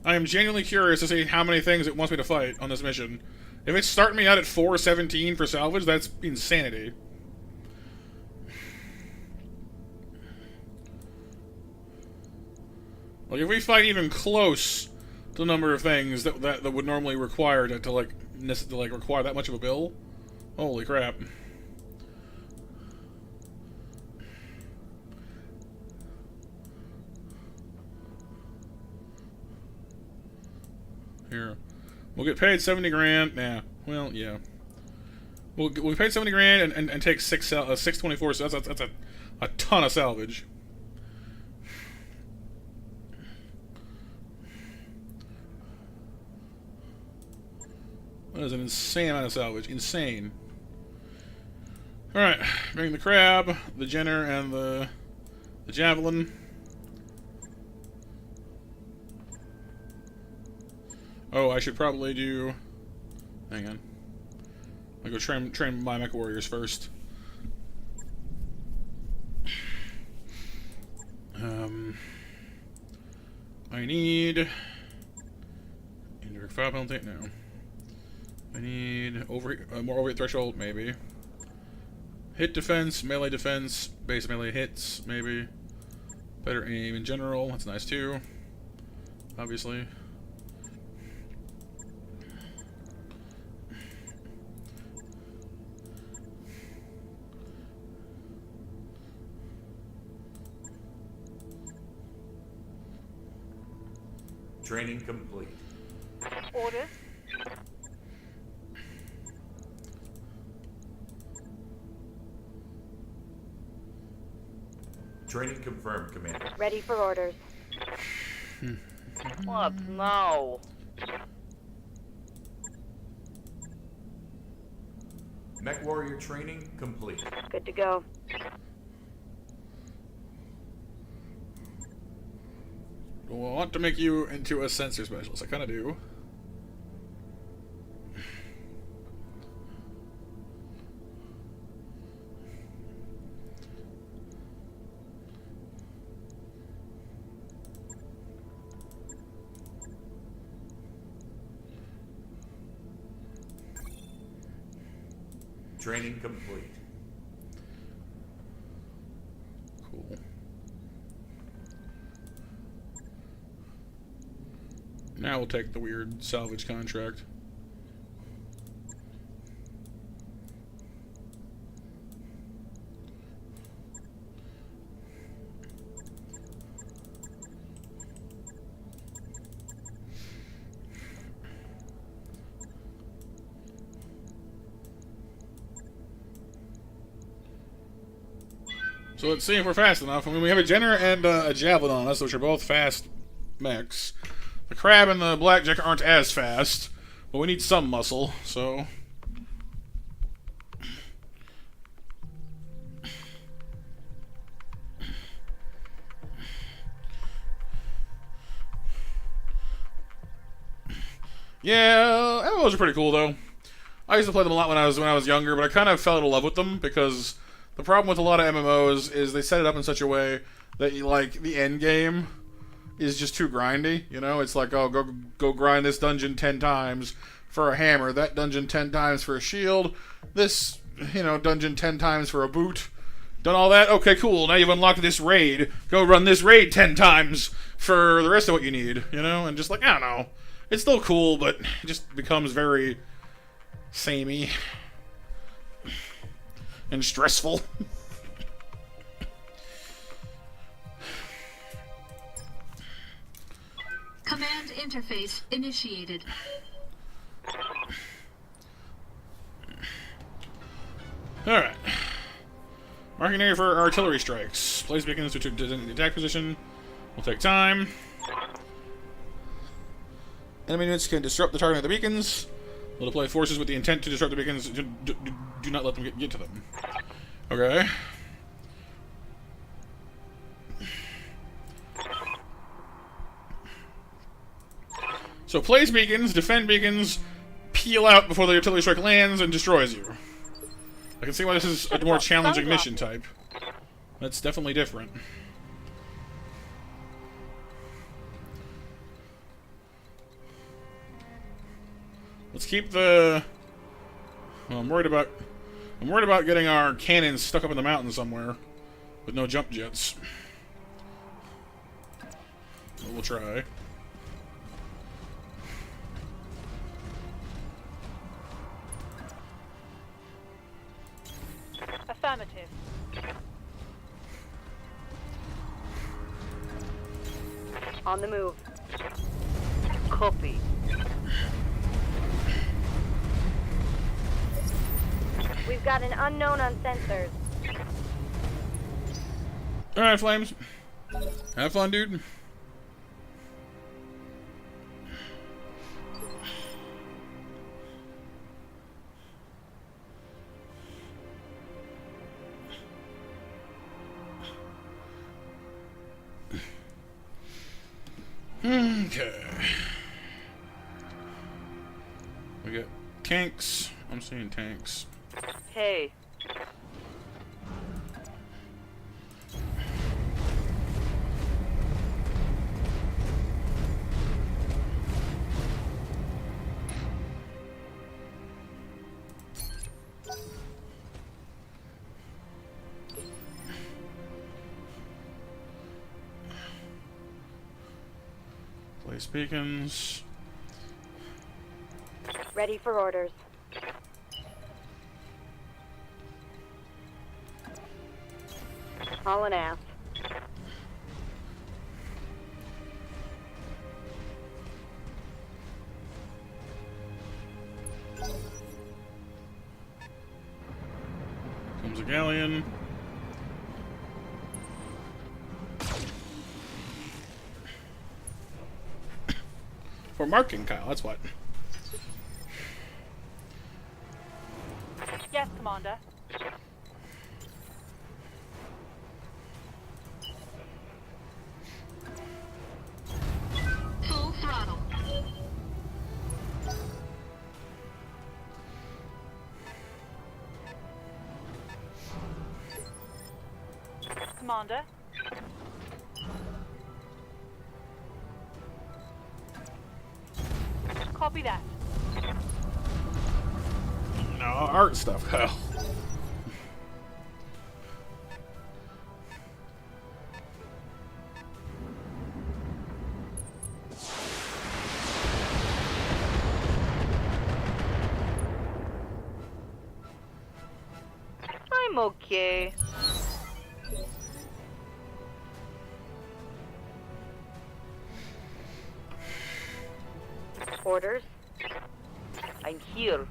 S1: I am genuinely curious to see how many things it wants me to fight on this mission. If it's starting me out at 417 for salvage, that's insanity. Like, if we fight even close to the number of things that would normally require to require that much of a bill, holy crap. Here, we'll get paid 70 grand. Nah, well, yeah. We'll paid 70 grand and take 624. So that's a ton of salvage. That is an insane amount of salvage. Insane. Alright, bring the crab, the Jenner, and the javelin. Oh, I should probably do... Hang on. I'll go train my mech warriors first. I need... Indirect fire penalty? No. I need more overhit threshold, maybe. Hit defense, melee defense, base melee hits, maybe. Better aim in general, that's nice too. Obviously.
S4: Training complete.
S3: Orders?
S4: Training confirmed, Commander.
S6: Ready for orders.
S9: What? No.
S4: Mech warrior training complete.
S6: Good to go.
S1: Well, I want to make you into a sensor specialist. I kind of do.
S4: Training complete.
S1: Cool. Now we'll take the weird salvage contract. So let's see if we're fast enough. I mean, we have a Jenner and a Javelin on us, which are both fast mechs. The Crab and the Blackjack aren't as fast, but we need some muscle, so... Yeah, MMOs are pretty cool, though. I used to play them a lot when I was younger, but I kind of fell in love with them because the problem with a lot of MMOs is they set it up in such a way that you, like, the end game is just too grindy. You know, it's like, oh, go grind this dungeon 10 times for a hammer, that dungeon 10 times for a shield, this, you know, dungeon 10 times for a boot. Done all that? Okay, cool. Now you've unlocked this raid. Go run this raid 10 times for the rest of what you need, you know? And just like, I don't know. It's still cool, but it just becomes very samey and stressful.
S2: Command interface initiated.
S1: Alright. Marking area for artillery strikes. Place beacons to the attack position. Will take time. Enemy units can disrupt the target of the beacons. Will deploy forces with the intent to disrupt the beacons. Do not let them get to them. Okay. So place beacons, defend beacons, peel out before the artillery strike lands and destroys you. I can see why this is a more challenging mission type. That's definitely different. Let's keep the... Well, I'm worried about getting our cannons stuck up in the mountain somewhere with no jump jets. We'll try.
S3: Affirmative.
S6: On the move.
S3: Copy.
S6: We've got an unknown on sensors.
S1: Alright, Flames. Have fun, dude. Okay. We got tanks. I'm seeing tanks.
S3: Hey.
S1: Place beacons.
S6: Ready for orders. All an ass.
S1: Galleon. For marking, Kyle, that's what.
S3: Yes, Commander.
S2: Full throttle.
S3: Commander. Copy that.
S1: No, art stuff, Kyle.
S3: I'm okay. Orders? I'm here.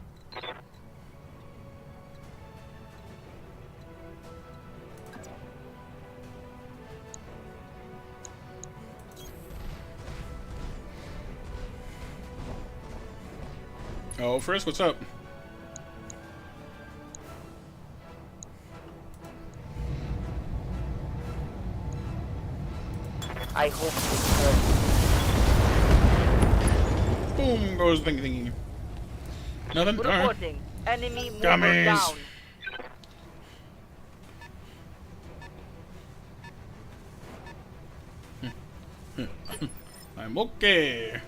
S1: Oh, Frisk, what's up?
S3: I hope
S1: Boom goes the thingy. Nothing? Alright.
S3: reporting. Enemy mover
S1: Gummies.
S3: down.
S1: I'm okay.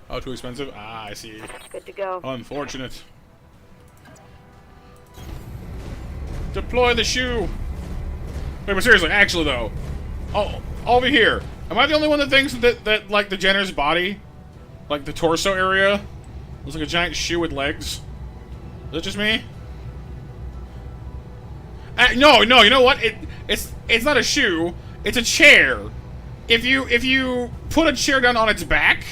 S1: Oh, too expensive? Ah, I see.
S3: Good to go.
S1: Unfortunate. Deploy the shoe! Wait, but seriously, actually though. Oh, over here. Am I the only one that thinks that like, the Jenner's body, like, the torso area, looks like a giant shoe with legs? Is it just me? No, you know what? It's not a shoe. It's a chair. If you put a chair down on its back,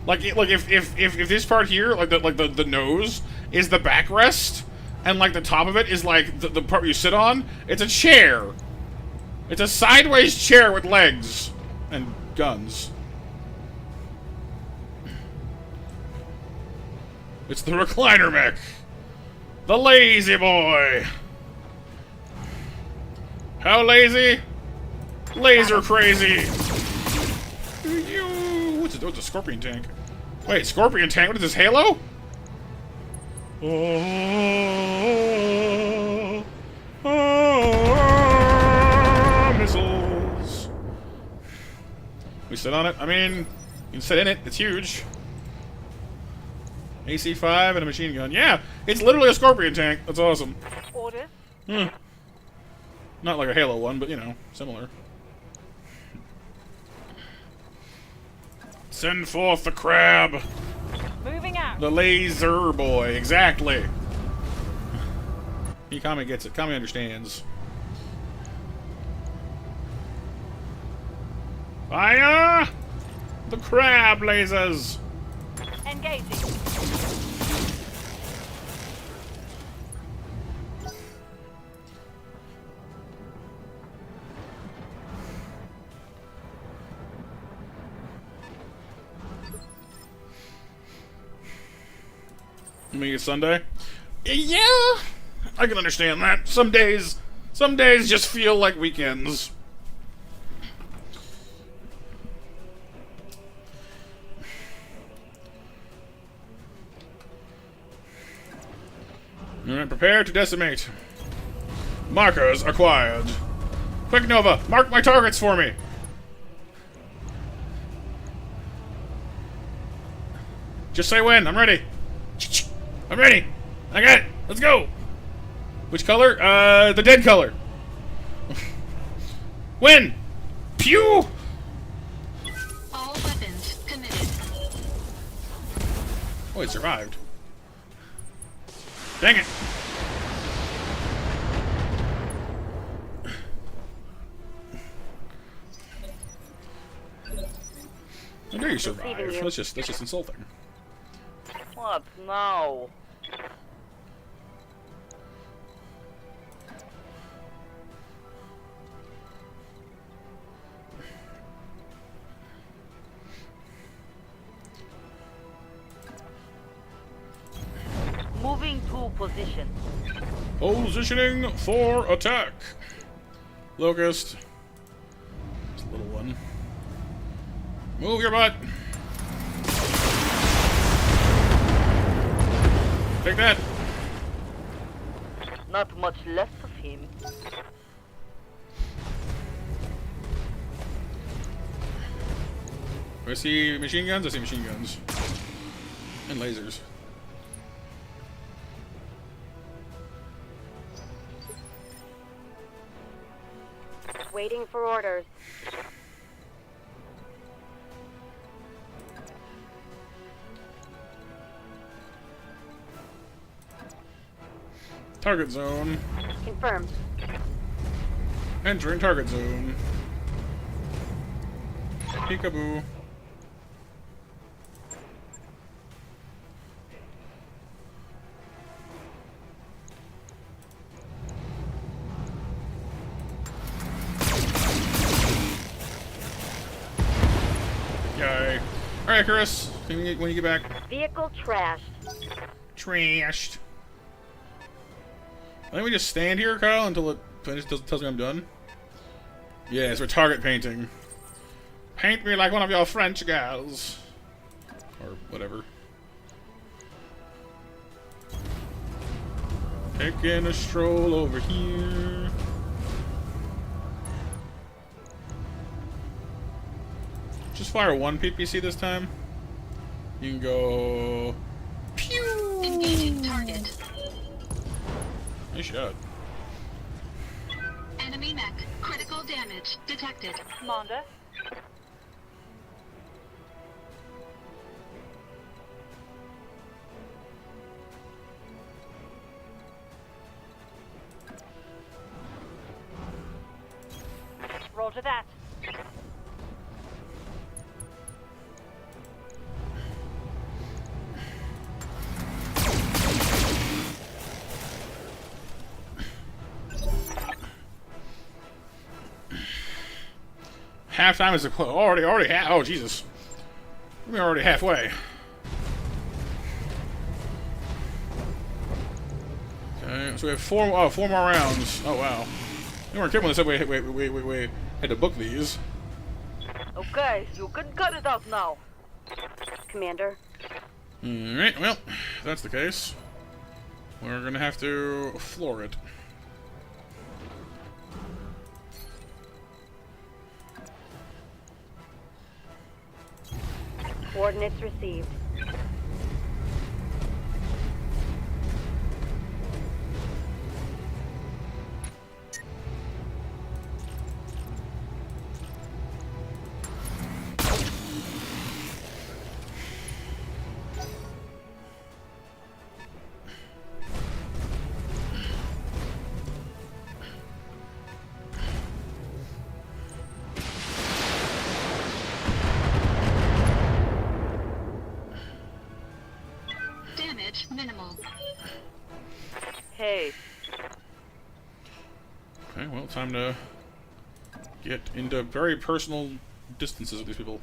S1: if this part here, like the nose, is the backrest, and like the top of it is like the part you sit on, it's a chair. It's a sideways chair with legs and guns. It's the recliner mech. The lazy boy. How lazy? Laser crazy. What's a scorpion tank? Wait, scorpion tank? What is this, Halo? Missiles. We sit on it? I mean, you can sit in it. It's huge. AC-5 and a machine gun. Yeah, it's literally a scorpion tank. That's awesome.
S3: Orders?
S1: Not like a Halo one, but, you know, similar. Send forth the crab.
S3: Moving out.
S1: The laser boy. Exactly. He Kami gets it. Kami understands. Fire! The crab lasers.
S3: Engaging.
S1: You mean it's Sunday? Yeah, I can understand that. Some days just feel like weekends. Alright, prepare to decimate. Markers acquired. Quick, Nova, mark my targets for me. Just say when, I'm ready. I'm ready. I got it. Let's go. Which color? The dead color. When? Pew!
S2: All weapons committed.
S1: Oh, it survived. Dang it. I know you survived. That's just insulting.
S3: What? No. position.
S1: Positioning for attack. Locust. This little one. Move your butt. Take that.
S3: Not much left of him.
S1: Do I see machine guns? I see machine guns. And lasers.
S6: Waiting for orders.
S1: Target zone.
S6: Confirmed.
S1: Entering target zone. Peekaboo. Yay. Alright, Chris. When you get back.
S6: Vehicle trashed.
S1: Trashed. I think we just stand here, Kyle, until it tells me I'm done. Yes, we're target painting. Paint me like one of your French gals. Or whatever. Taking a stroll over here. Just fire one PPC this time. You can go... Pew!
S2: Engaging target.
S1: Nice shot.
S2: Enemy mech. Critical damage detected.
S3: Commander. Roger that.
S1: Halftime is already oh Jesus. We're already halfway. Okay, so we have four more rounds. Oh wow. You weren't kidding when they said we had to book these.
S3: Okay, you can cut it out now.
S6: Commander.
S1: Alright, well, if that's the case, we're gonna have to floor it.
S6: Coordinates received.
S2: Damage minimal.
S3: Hey,
S1: Okay, well, time to get into very personal distances with these people.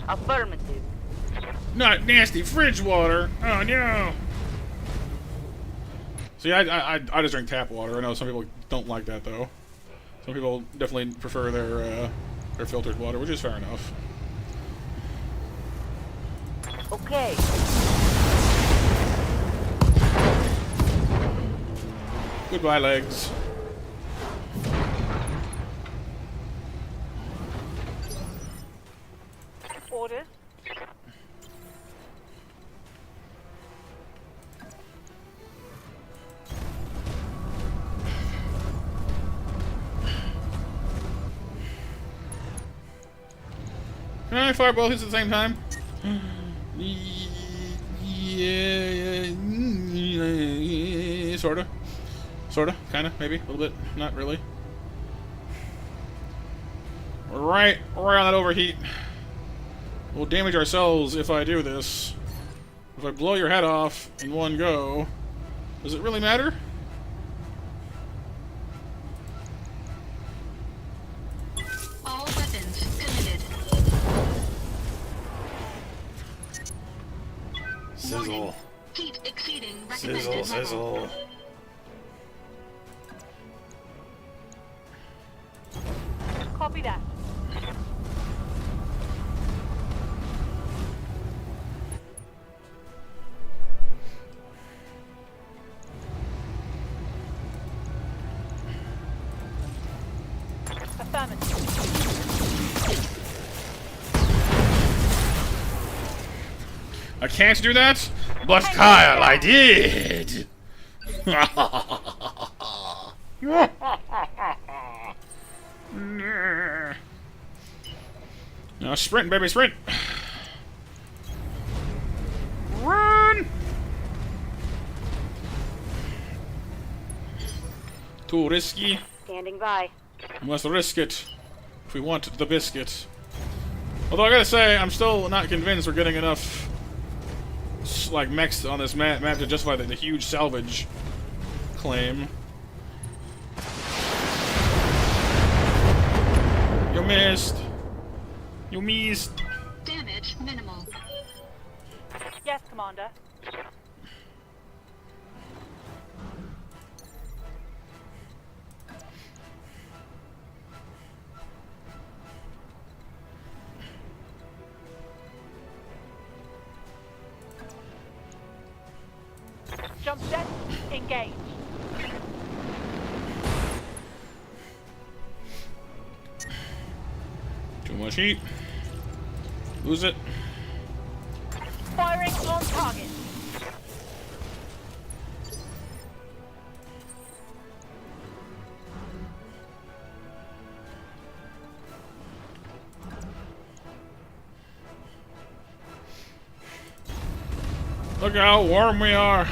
S3: affirmative.
S1: Not nasty fridge water! Oh no! See, I just drink tap water. I know some people don't like that though. Some people definitely prefer their filtered water, which is fair enough.
S3: Okay.
S1: Goodbye, legs.
S3: Orders.
S1: Can I fire both hits at the same time? Yeah, sorta. Sorta, kinda, maybe, a little bit, not really. Right on that overheat. We'll damage ourselves if I do this. If I blow your head off in one go, does it really matter?
S2: All weapons committed.
S1: Sizzle.
S2: Heat exceeding recommended
S1: Sizzle,
S2: level.
S1: sizzle.
S3: Copy that. Affirmative.
S1: I can't do that, but Kyle, I did. Now sprint, baby, sprint. Run. Too risky.
S3: Standing by.
S1: We must risk it if we want the biscuit. Although I gotta say, I'm still not convinced we're getting enough like mechs on this map to justify the huge salvage claim. You missed. You missed.
S2: Damage minimal.
S3: Yes, Commander. Jump set, engage.
S1: Too much heat. Lose it.
S3: Firing on target.
S1: Look how warm we are.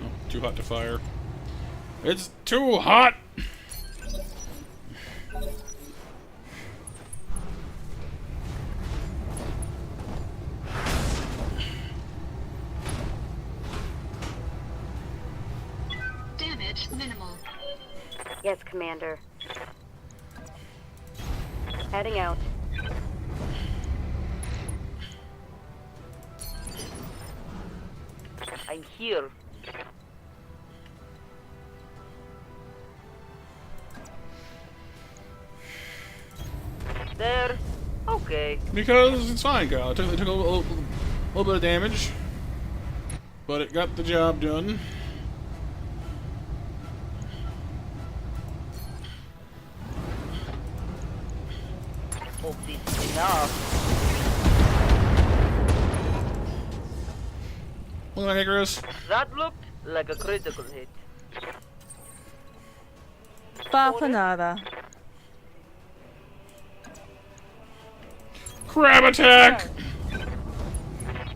S1: Oh, too hot to fire. It's too hot.
S2: Damage minimal.
S3: Yes, Commander. Heading out. I'm here. There. Okay.
S1: Because it's fine, Kyle. It took a little bit of damage, but it got the job done.
S3: Hope this is enough.
S1: Look like Icarus.
S3: That looked like a critical hit.
S7: Bapanada.
S1: Crab attack!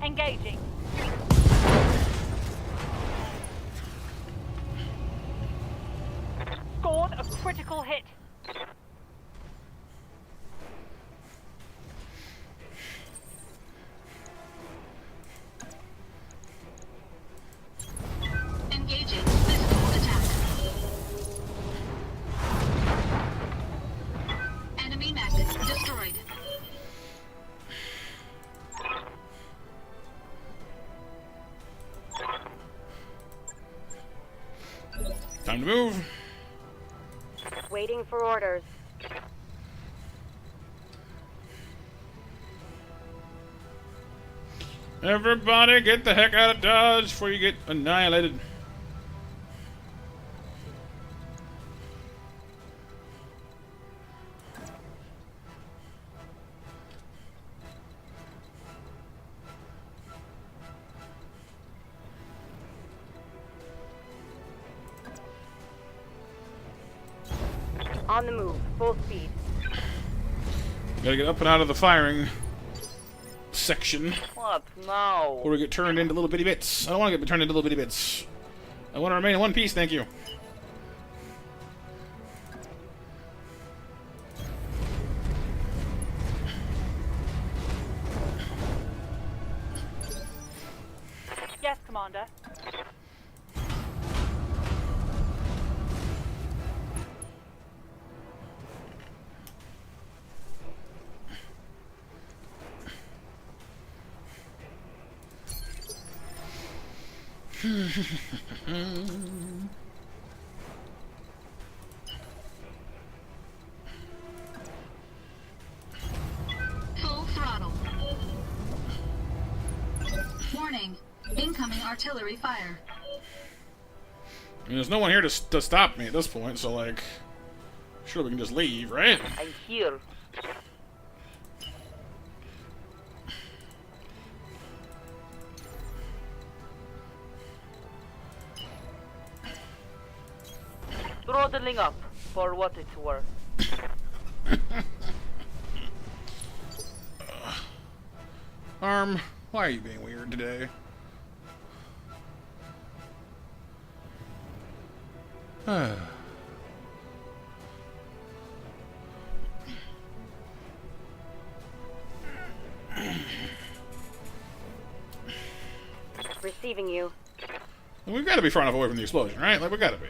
S3: Engaging. Scored a critical hit.
S2: Engaging physical attack. Enemy mech destroyed.
S1: Time to move.
S3: Waiting for orders.
S1: Everybody get the heck out of Dodge before you get annihilated.
S3: On the move. Full speed.
S1: Gotta get up and out of the firing section,
S3: What now?
S1: or we get turned into little bitty bits. I don't want to get turned into little bitty bits. I want to remain in one piece, thank you.
S3: Yes, Commander.
S2: Full throttle. Warning. Incoming artillery fire.
S1: I mean, there's no one here to stop me at this point, so, like... Sure, we can just leave, right?
S3: I'm here. Throttling up, for what it's worth.
S1: Arm, why are you being weird today?
S6: Receiving you.
S1: We've got to be far enough away from the explosion, right? Like, we got to be.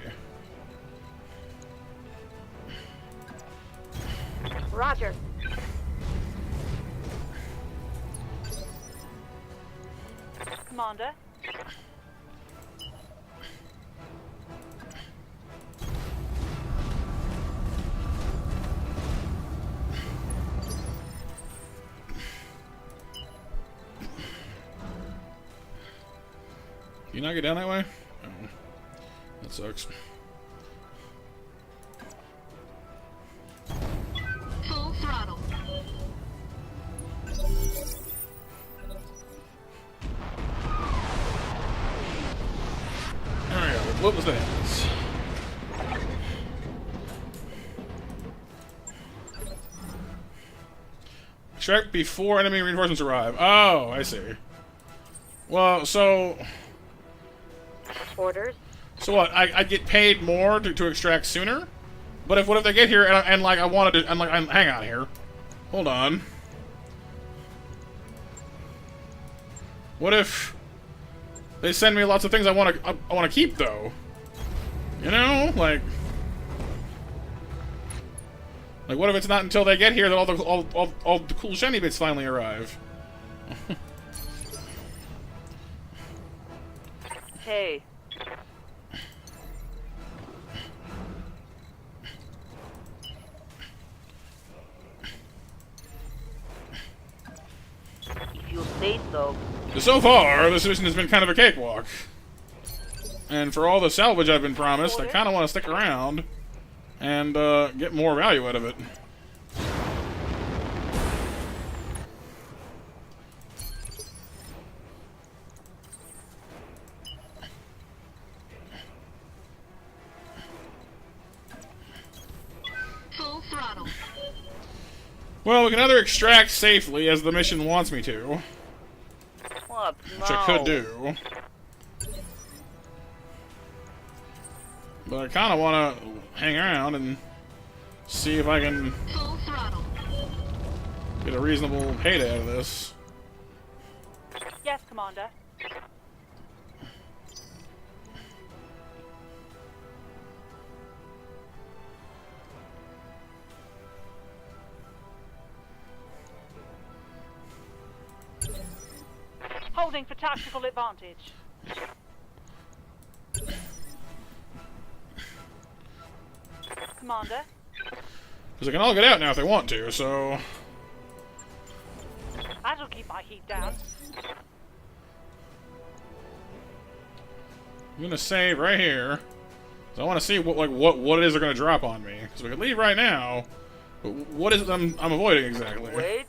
S6: Roger.
S3: Commander.
S1: Can you not get down that way? Oh, that sucks.
S2: Full throttle.
S1: There we go. What was that? Extract before enemy reinforcements arrive. Oh, I see. Well, so...
S6: Orders.
S1: So what? I get paid more to extract sooner? But what if they get here and like I wanted to... And like, hang on here. Hold on. What if... They send me lots of things I want to keep, though? You know? Like, what if it's not until they get here that all the cool shiny bits finally arrive?
S3: Hey. If you say so.
S1: So far, this mission has been kind of a cakewalk. And for all the salvage I've been promised, I kind of want to stick around and get more value out of it.
S2: Full throttle.
S1: Well, we can either extract safely, as the mission wants me to,
S3: What?
S1: which I could do. But I kind of want to hang around and see if I can
S2: Full throttle.
S1: get a reasonable payday out of this.
S3: Yes, Commander. Holding for tactical advantage. Commander.
S1: Because they can all get out now if they want to, so...
S3: That'll keep my heat down.
S1: I'm gonna save right here. So I want to see what it is they're gonna drop on me. Because we can leave right now, but what is it I'm avoiding exactly?
S3: Wait.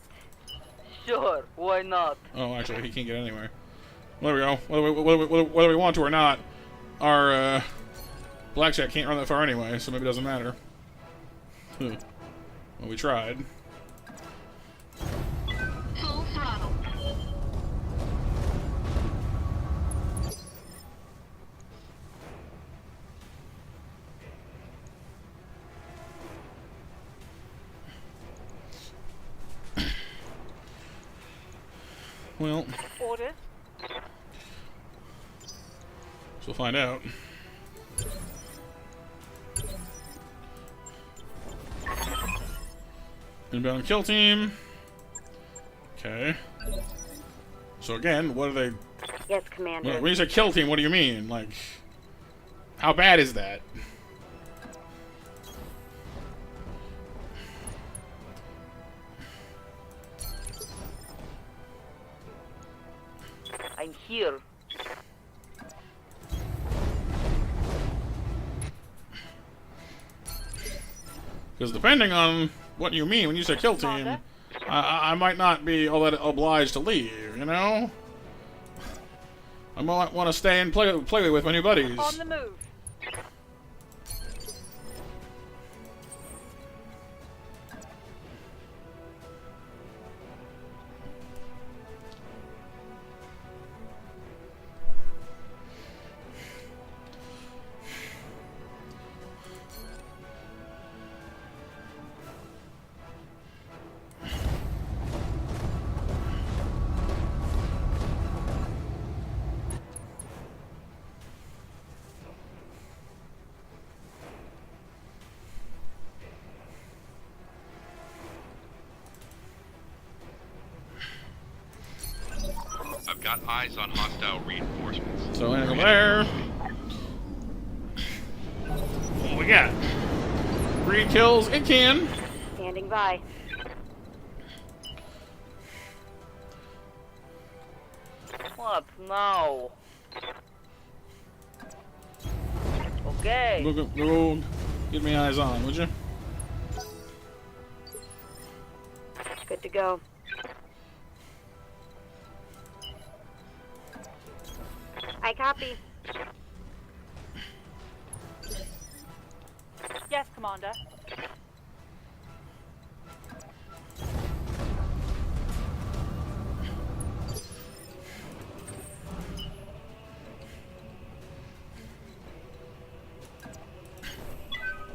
S3: Sure, why not?
S1: Oh, actually, he can't get anywhere. There we go. Whether we want to or not, our blackjack can't run that far anyway, so maybe it doesn't matter. Well, we tried.
S2: Full throttle.
S1: Well,
S3: Orders.
S1: so we'll find out. Inbound kill team. Okay. So again, what are they
S3: Yes, Commander.
S1: When you say kill team, what do you mean? Like, how bad is that?
S3: I'm here.
S1: Because depending on what you mean when you say kill team, I might not be all that obliged to leave, you know? I might want to stay and play with my new buddies.
S3: On the move.
S5: I've got eyes on hostile reinforcements.
S1: So anything there. What we got? 3 kills it can.
S3: Standing by. What? No. Okay.
S1: Go, get me eyes on, would you?
S3: Good to go. I copy.
S6: Yes, Commander.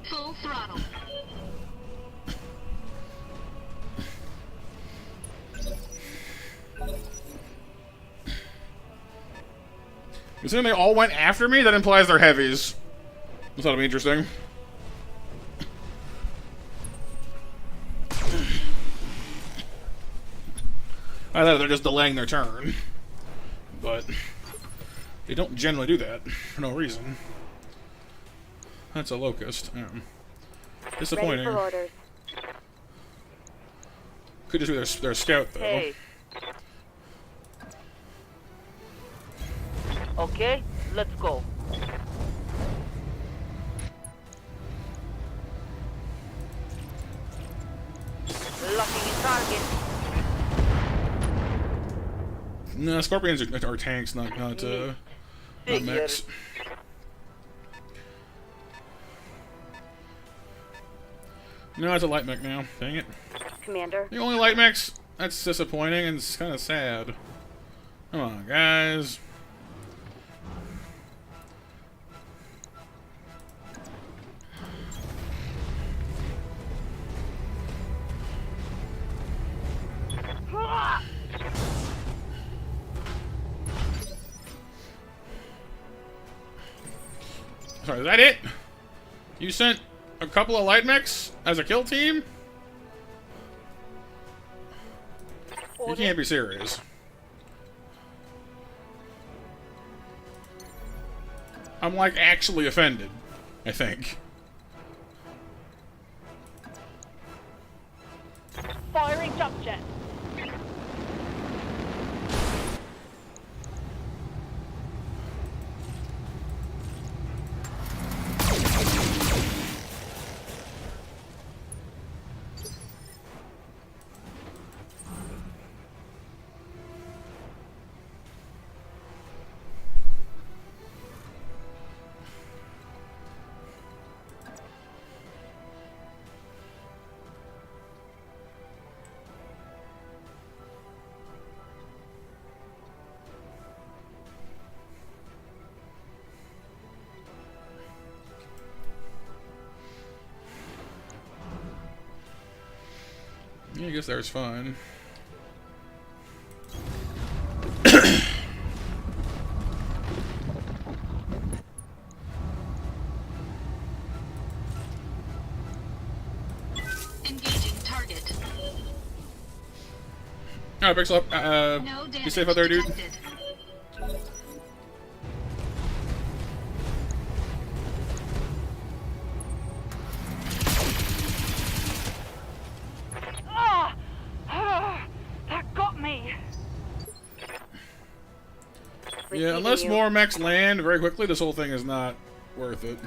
S2: Full throttle.
S1: Assuming they all went after me, that implies they're heavies. I thought it'd be interesting. I thought they're just delaying their turn. But they don't generally do that for no reason. That's a locust. Yeah. Disappointing.
S3: Ready for orders.
S1: Could just be their scout, though.
S3: Hey. Okay, let's go. Locking in target.
S1: No, scorpions are tanks, not mechs. No, it's a light mech now. Dang it.
S3: Commander.
S1: The only light mechs? That's disappointing and it's kind of sad. Come on, guys. Sorry, is that it? You sent a couple of light mechs as a kill team? You can't be serious. I'm like actually offended, I think.
S6: Firing jump jet.
S1: Yeah, I guess there's fun.
S2: Engaging target.
S1: Alright, Pixel,
S2: No
S1: be safe out there, dude.
S2: detected.
S1: Yeah, unless
S3: you.
S1: more mechs land very quickly, this whole thing is not worth it.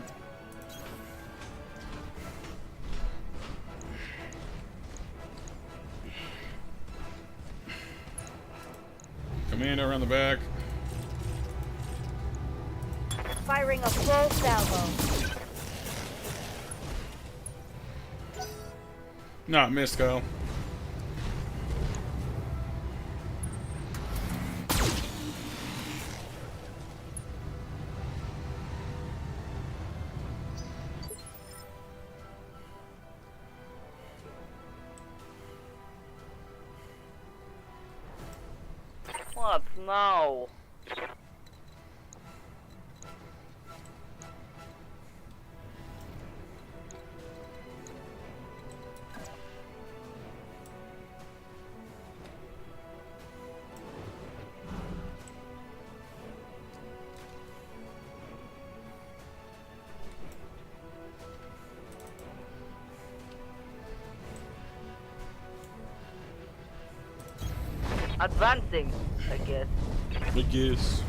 S1: Commando around the back.
S6: Firing a full salvo.
S1: Not missed, Kyle.
S9: What? No. Advancing, I guess.
S1: I guess.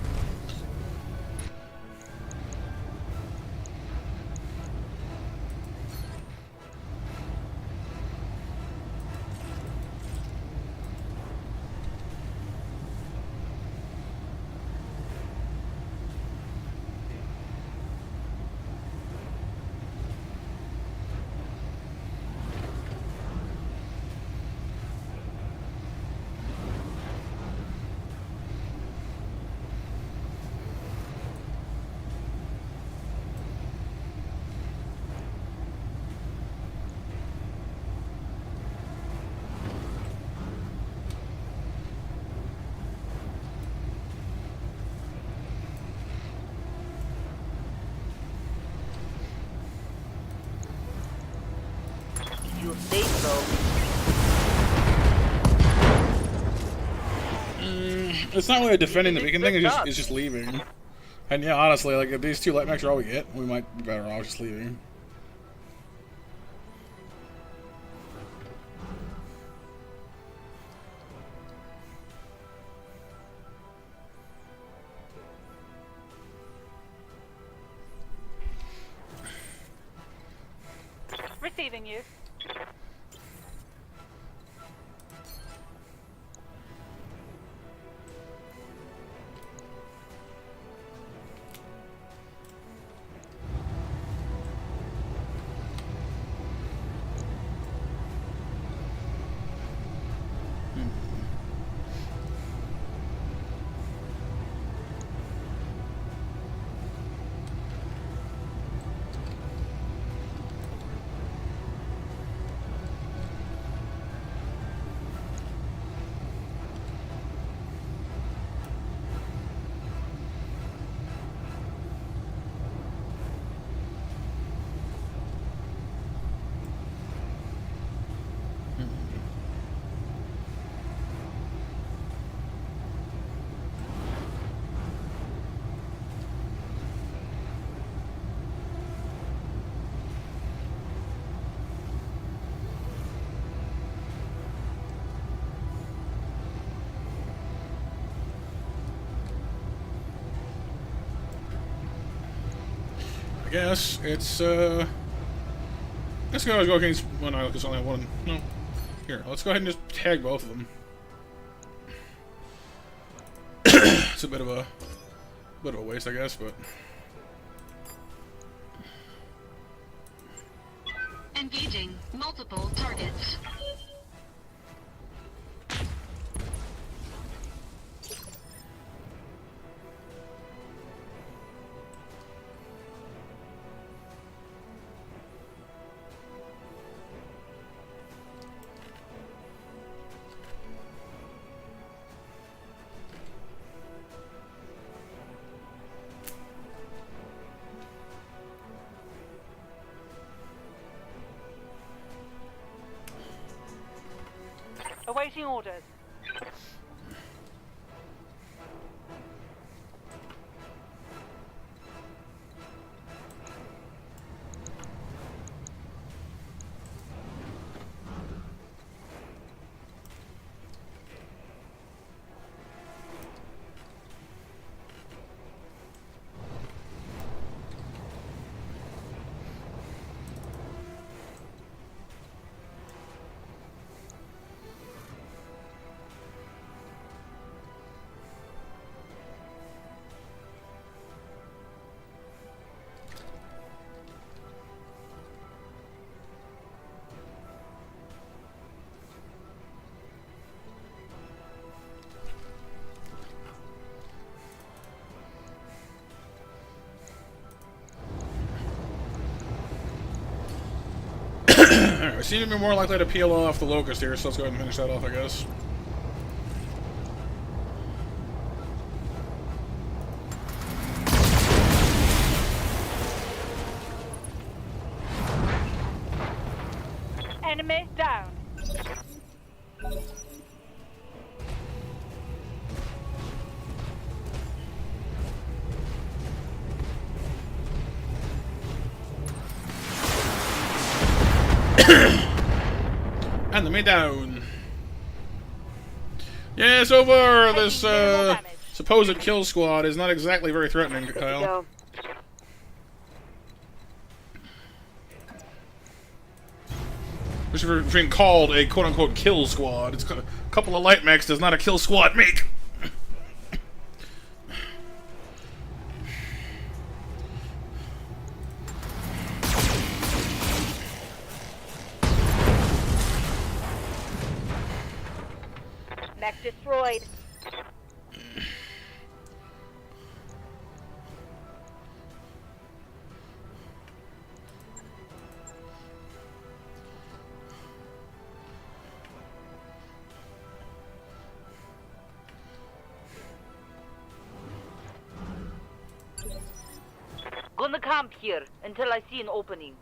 S9: You say so.
S1: It's not really defending the beacon thing, it's just leaving. And yeah, honestly, like if these two light mechs are all we get, we might be better off just leaving.
S6: Receiving you. I guess it's let's go against one. No, because only have one. No, here. Let's go ahead and just tag both of them. It's a bit of a waste, I guess, but
S2: Engaging multiple targets.
S6: Awaiting orders.
S1: I seem to be more likely to peel off the locust here, so let's go ahead and finish that off, I guess.
S3: Enemy down.
S1: Enemy down. Yeah, so far this supposed kill squad is not exactly very threatening, Kyle.
S3: Go.
S1: Which for being called a quote-unquote kill squad. It's a couple of light mechs does not a kill squad make.
S3: Mech destroyed.
S10: Gonna camp here until I see an opening.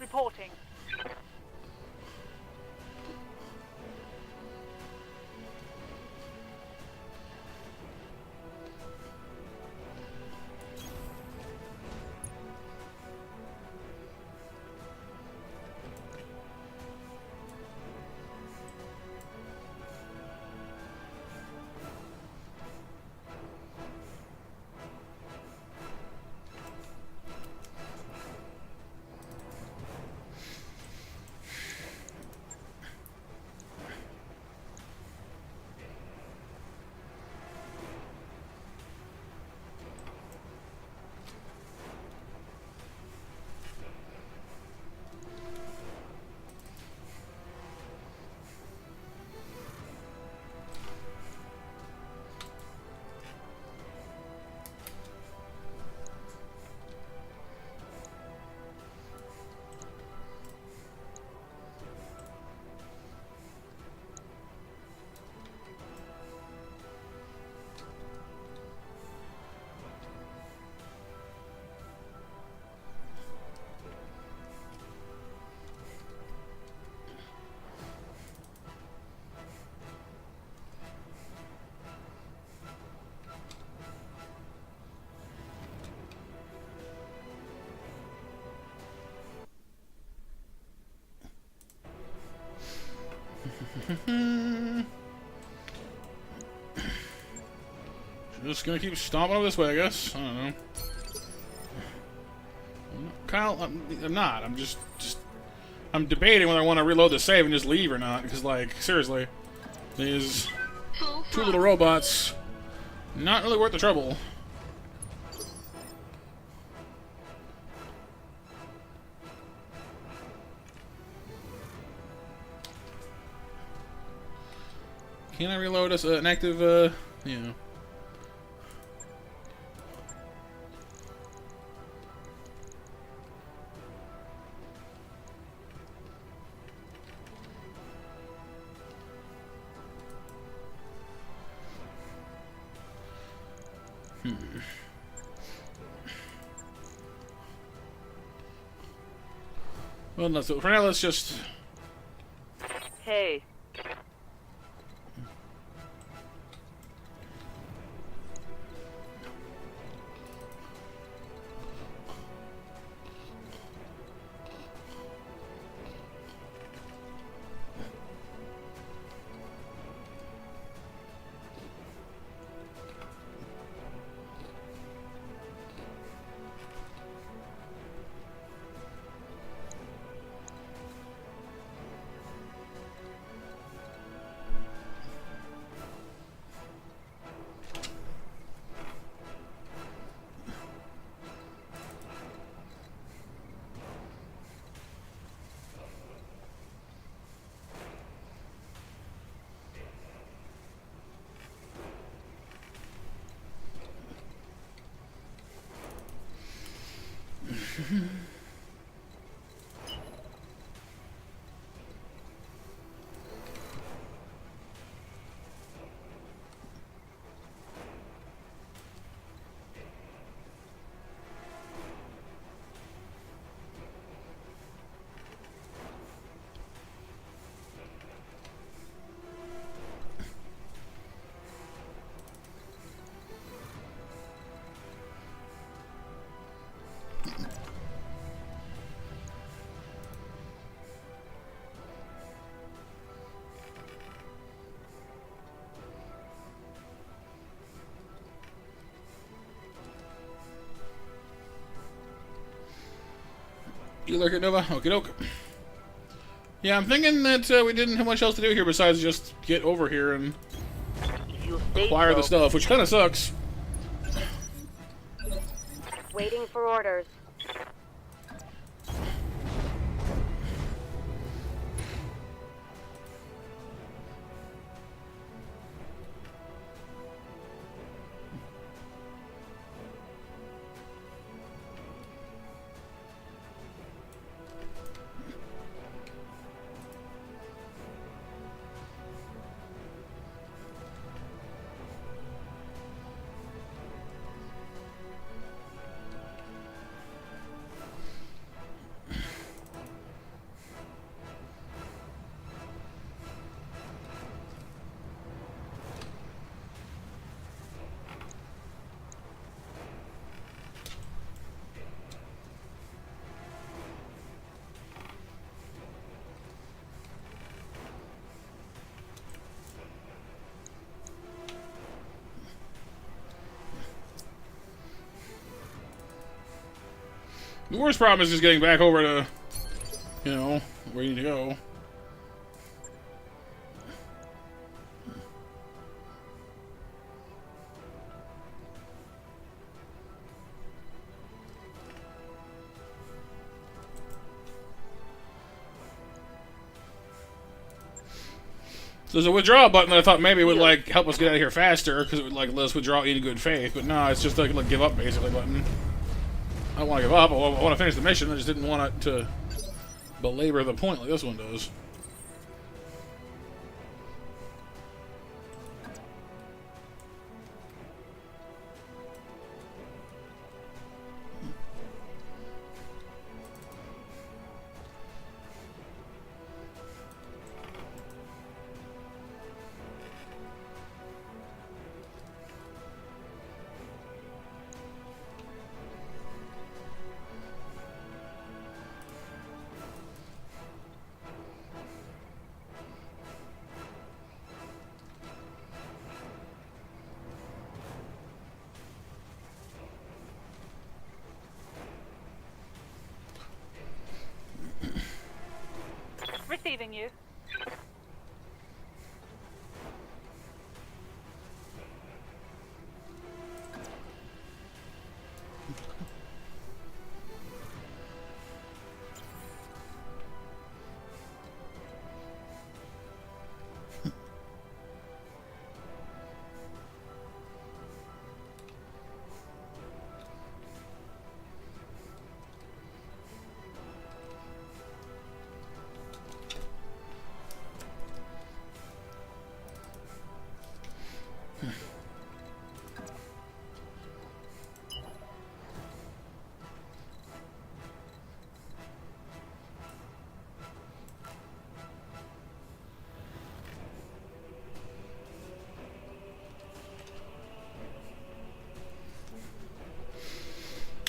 S3: Reporting.
S1: Just gonna keep stomping over this way, I guess. I don't know. Kyle, I'm not. I'm just I'm debating whether I want to reload the save and just leave or not. Because, like, seriously, these two little robots, not really worth the trouble. Can I reload as an active, yeah. Well, no, so for now, let's just...
S10: Hey.
S1: You lurk at Nova? Okie doke. Yeah, I'm thinking that we didn't have much else to do here besides just get over here and
S3: If you say
S1: acquire the
S3: so.
S1: stuff, which kind of sucks.
S3: Waiting for orders.
S1: The worst problem is just getting back over to, you know, where you need to go. So there's a withdraw button that I thought maybe would like help us get out of here faster because it would like let us withdraw in good faith, but no, it's just like give up basically button. I don't want to give up. I want to finish the mission. I just didn't want it to belabor the point like this one does.
S3: Receiving you.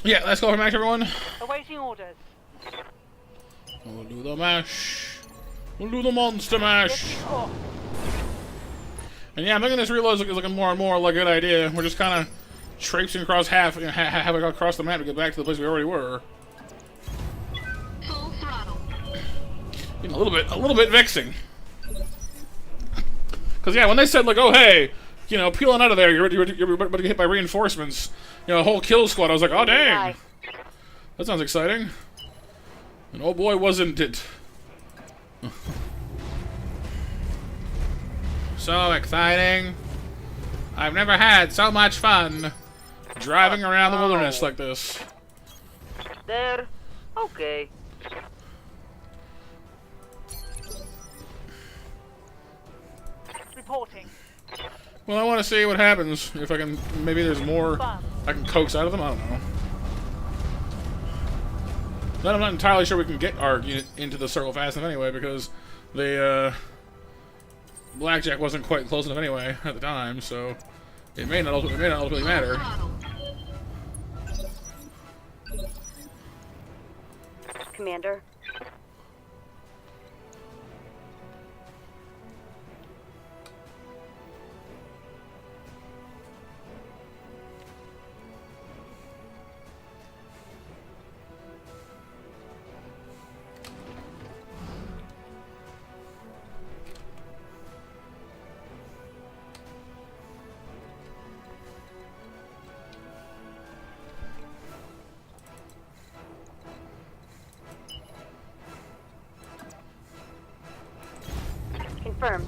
S3: Yeah, let's go for mash, everyone. Awaiting orders.
S1: We'll do the mash. We'll do the monster mash. And yeah, I'm thinking this reload is looking more and more like a good idea. We're just kind of traipsing across halfway across the map to get back to the place we already were.
S2: Full throttle.
S1: Getting a little bit vexing. Because yeah, when they said like, oh hey, you know, peeling out of there, you're about to get hit by reinforcements. You know, a whole kill squad. I was like, oh dang, that sounds exciting. And oh boy, wasn't it? So exciting! I've never had so much fun driving around the wilderness like this.
S10: There. Okay.
S3: Reporting.
S1: Well, I want to see what happens. If I can, maybe there's more I can coax out of them. I don't know. Then I'm not entirely sure we can get our unit into the circle fast enough anyway, because the blackjack wasn't quite close enough anyway at the time, so it may not ultimately matter.
S2: Throttle.
S3: Commander. Confirmed.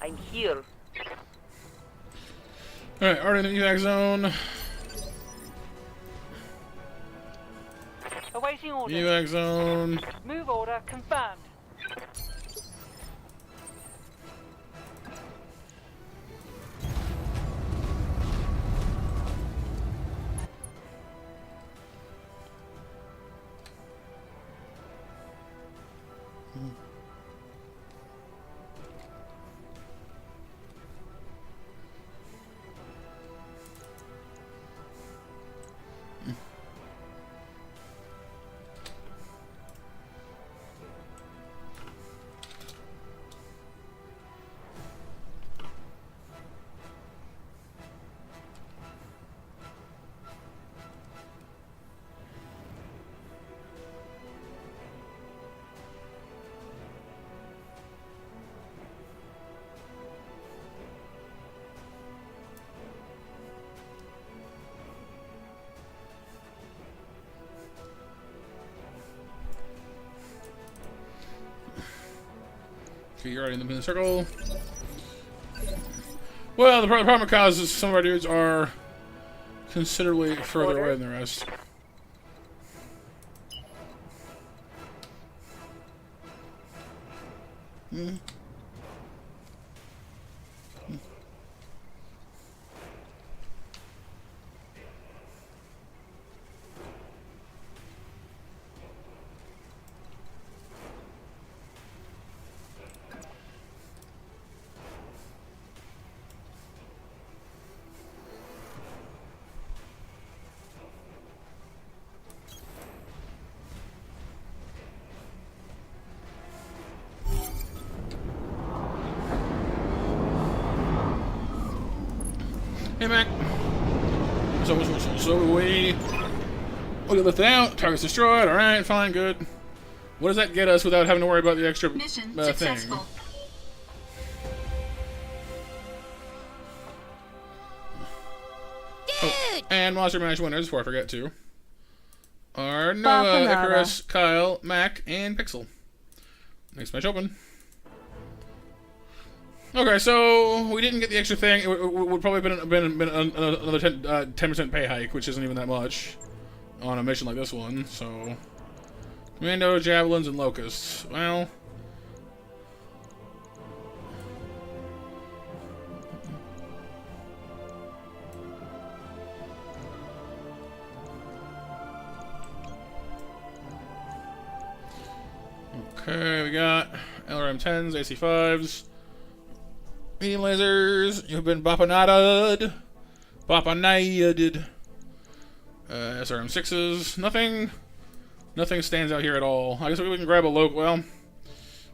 S10: I'm here.
S1: Alright, already in the evac zone.
S3: Awaiting order.
S1: Evac zone.
S3: Move order confirmed.
S1: Okay, you're already in the circle. Well, the problem it causes is some of our dudes are considerably further away than the rest. Hey, Mac. So we lift it out. Target's destroyed. All right, fine, good. What does that get us without having to worry about the extra
S2: Mission
S1: thing?
S2: successful.
S1: Oh, and Monster Mash winners, before I forget to, are Noah,
S7: Bacchanada.
S1: Icarus, Kyle, Mac, and Pixel. Next match open. Okay, so we didn't get the extra thing. It would probably have been another 10% pay hike, which isn't even that much. on a mission like this one, so... Commando, Javelins, and Locusts. Well... Okay, we got LRM-10s, AC-5s, medium lasers. You've been bapanaded. SRM-6s. Nothing stands out here at all. I guess we can grab a local. Well,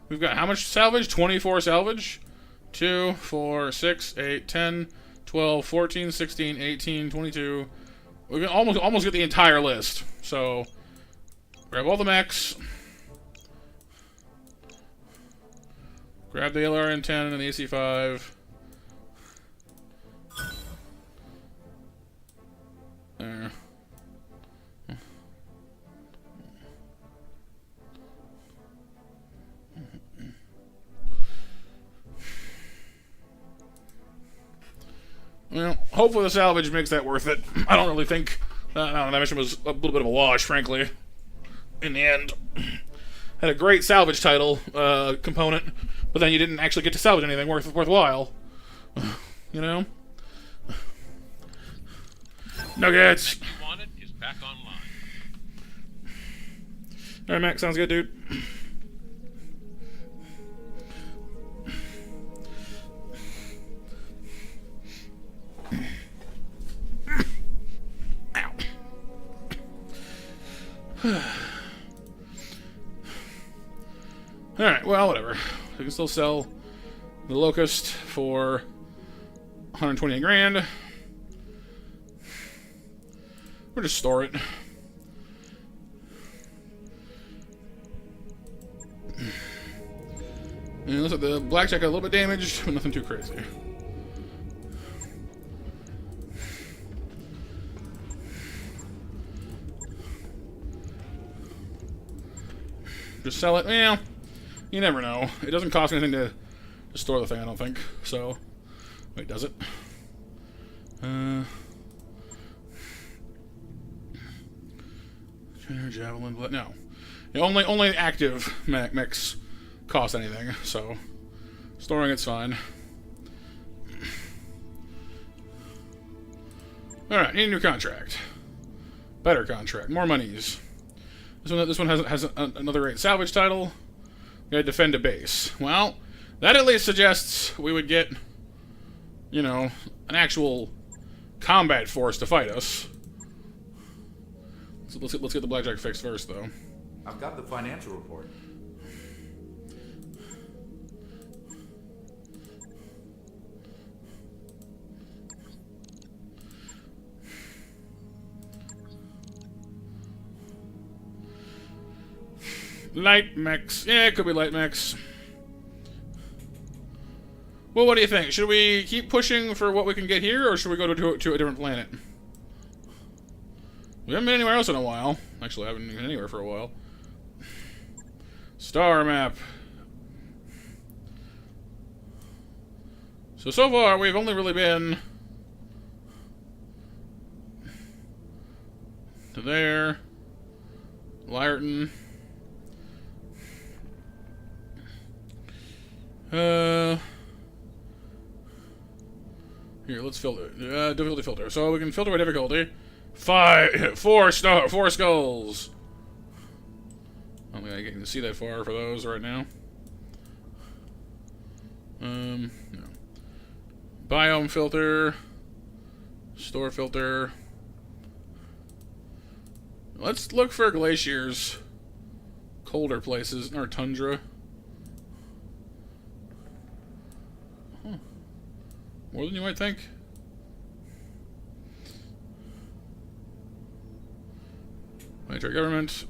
S1: we've got how much salvage? 24 salvage. 2, 4, 6, 8, 10, 12, 14, 16, 18, 22. We can almost get the entire list. So, grab all the mechs. Grab the LRM-10 and the AC-5. There. Well, hopefully the salvage makes that worth it. I don't really think that mission was a little bit of a wash, frankly. In the end, had a great salvage title component, but then you didn't actually get to salvage anything worthwhile. You know? Nuggets.
S5: Mech you wanted is back online.
S1: All right, Mac, sounds good, dude. Alright, well, whatever. We can still sell the Locust for 128 grand. Or just store it. And looks like the blackjack got a little bit damaged, but nothing too crazy. Just sell it. Well, you never know. It doesn't cost anything to store the thing, I don't think. So, wait, does it? Javelin, but no. The only active mechs cost anything, so storing it's fine. Alright, need a new contract. Better contract. More monies. This one has another great salvage title. We gotta defend a base. Well, that at least suggests we would get, you know, an actual combat force to fight us. So let's get the blackjack fixed first, though.
S4: I've got the financial report.
S1: Light mechs. Yeah, it could be light mechs. Well, what do you think? Should we keep pushing for what we can get here, or should we go to a different planet? We haven't been anywhere else in a while. Actually, I haven't been anywhere for a while. Star map. So far, we've only really been to there. Lyerton. Here, let's filter. Difficulty filter. So we can filter by difficulty. 4 skulls. I don't think I can see that far for those right now. No. Biome filter. Store filter. Let's look for glaciers. Colder places, or tundra. Huh. More than you might think. Planetary government.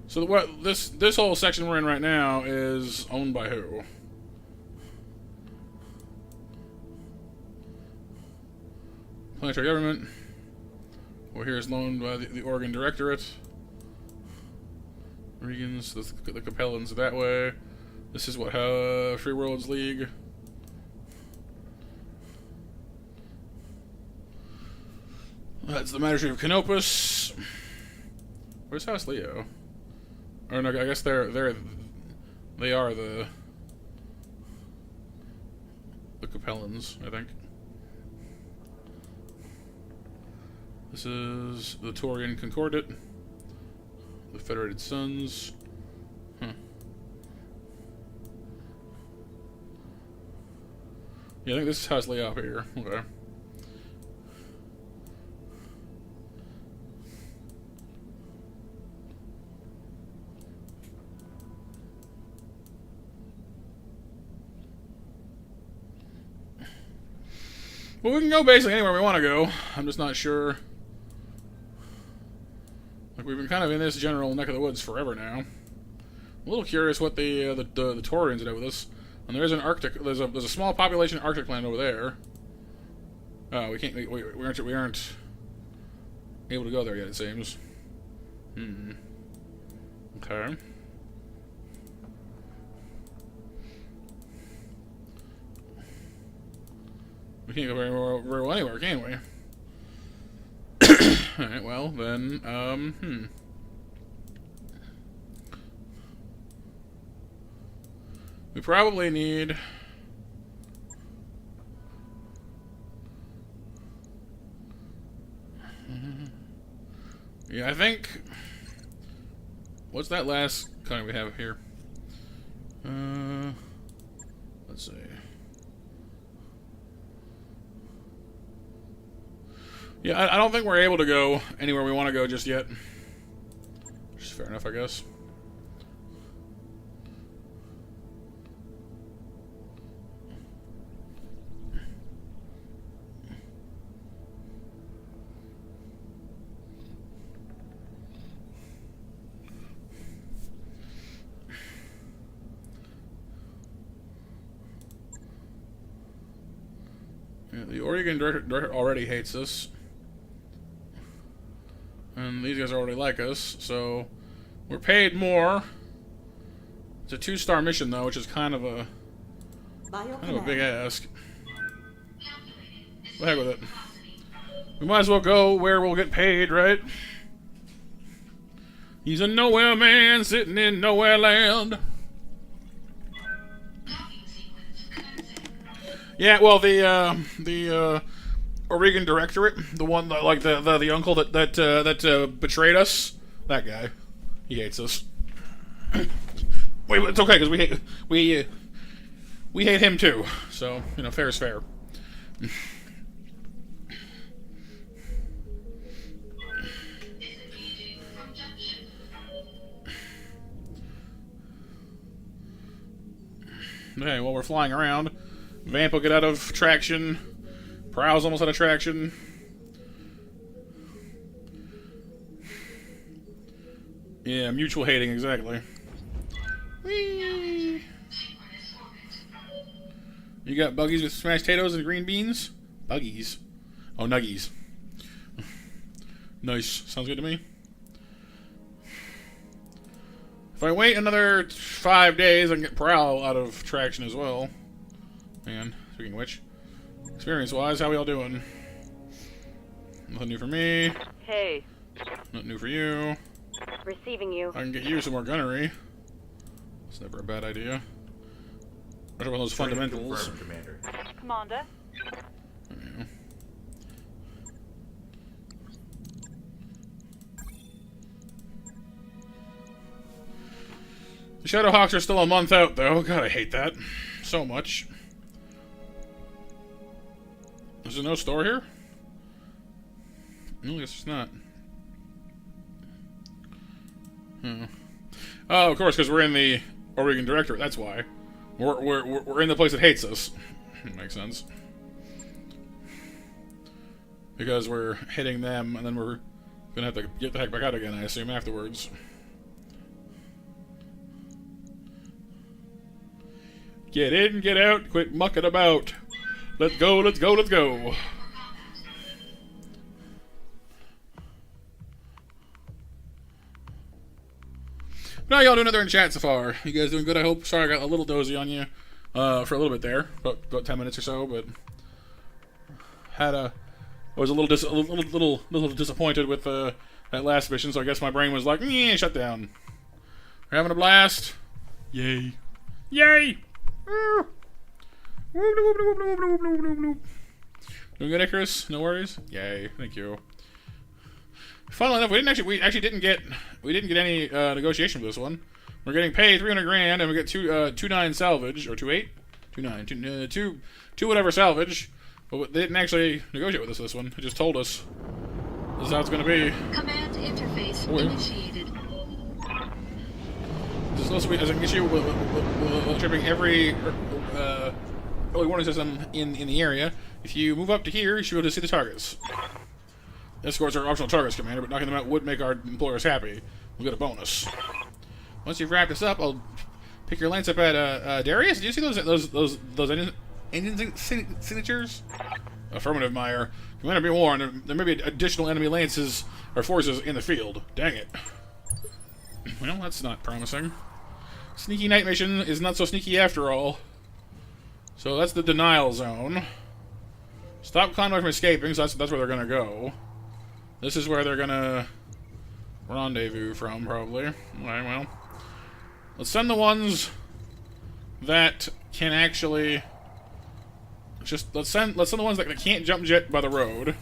S1: So what this whole section we're in right now is owned by who? Planetary government. Over here is loaned by the Oregon Directorate. Regans, the Capellans that way. This is what Free Worlds League. That's the Magistrate of Canopus. Where's House Leo? Or no, I guess they are the Capellans, I think. This is the Taurian Concordat. The Federated Sons. Huh. Yeah, I think this is House Leo up here. Okay. Well, we can go basically anywhere we want to go. I'm just not sure. Like, we've been kind of in this general neck of the woods forever now. I'm a little curious what the Taurians did with us. And there's an Arctic. There's a small population Arctic planet over there. Oh, we can't. We aren't able to go there yet. It seems. Okay. We can't go very well anywhere, can we? Alright, well, then, we probably need... Yeah, I think... What's that last kind we have here? Let's see. Yeah, I don't think we're able to go anywhere we want to go just yet. Which is fair enough, I guess. Yeah, the Oregon director already hates us. And these guys already like us, so we're paid more. It's a 2-star mission though, which is kind of a big ask. The heck with it. We might as well go where we'll get paid, right? He's a nowhere man sitting in nowhere land. Yeah, well, the Oregon Directorate, the one that, like the uncle that betrayed us, that guy, he hates us. Wait, it's okay because we hate him too. So fair is fair. Okay, well, we're flying around. Vamp will get out of traction. Prowl's almost out of traction. Yeah, mutual hating, exactly. Whee! You got buggies with smashed potatoes and green beans? Buggies. Oh, nuggies. Nice. Sounds good to me. If I wait another 5 days, I can get Prowl out of traction as well. Man, speaking of which, experience-wise, how we all doing? Nothing new for me.
S3: Hey.
S1: Nothing new for you.
S3: Receiving you.
S1: I can get you some more gunnery. It's never a bad idea. What about those fundamentals?
S4: Commander.
S3: Commander.
S1: Yeah. The Shadowhawks are still a month out, though. God, I hate that so much. Is there no store here? No, I guess it's not. Oh, of course, because we're in the Oregon Directorate. That's why. We're in the place that hates us. Makes sense. Because we're hitting them, and then we're gonna have to get the heck back out again, I assume, afterwards. Get in, get out, quit mucking about. Let's go, let's go, let's go. But how y'all doing out there in chat so far? You guys doing good, I hope? Sorry I got a little dozy on you for a little bit there. About 10 minutes or so, but had a I was a little disappointed with that last mission, so I guess my brain was like, shut down. We're having a blast. Yay. Yay! Doing good, Icarus? No worries? Yay, thank you. Funnily enough, we actually didn't get any negotiation for this one. We're getting paid 300 grand, and we get 2.9 salvage, or 2.8? 2.9, two whatever salvage. But they didn't actually negotiate with us this one. They just told us this is how it's going to be.
S2: Command interface initiated.
S1: This is supposed to be as an issue with tripping every early warning system in the area. If you move up to here, you should be able to see the targets. Escorts are optional targets, Commander, but knocking them out would make our employers happy. We'll get a bonus. Once you've wrapped this up, I'll pick your lance up at Darius. Do you see those engine signatures? Affirmative, Meyer. Commander, be warned. There may be additional enemy lances or forces in the field. Dang it. Well, that's not promising. Sneaky night mission is not so sneaky after all. So that's the denial zone. Stop convoy from escaping, so that's where they're gonna go. This is where they're gonna rendezvous from, probably. Alright, well. Let's send the ones that can actually let's send the ones that can't jump jet by the road.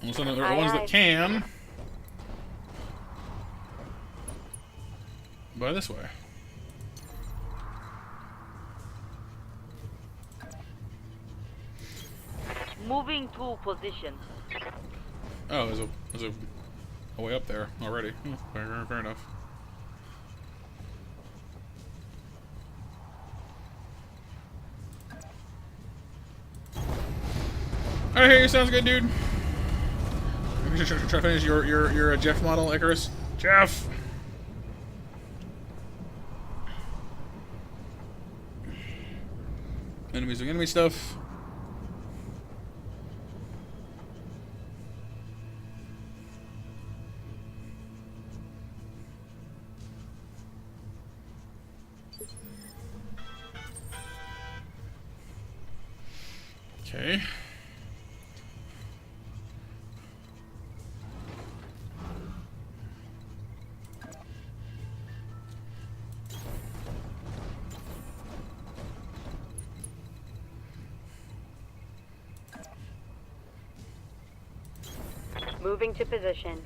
S1: We'll send the ones that can by this way.
S10: Moving to position.
S1: Oh, there's a way up there already. Fair enough. Alright, here, sounds good, dude. Try to finish your Jeff model, Icarus. Jeff! Enemies doing enemy stuff. Okay.
S3: Moving to position.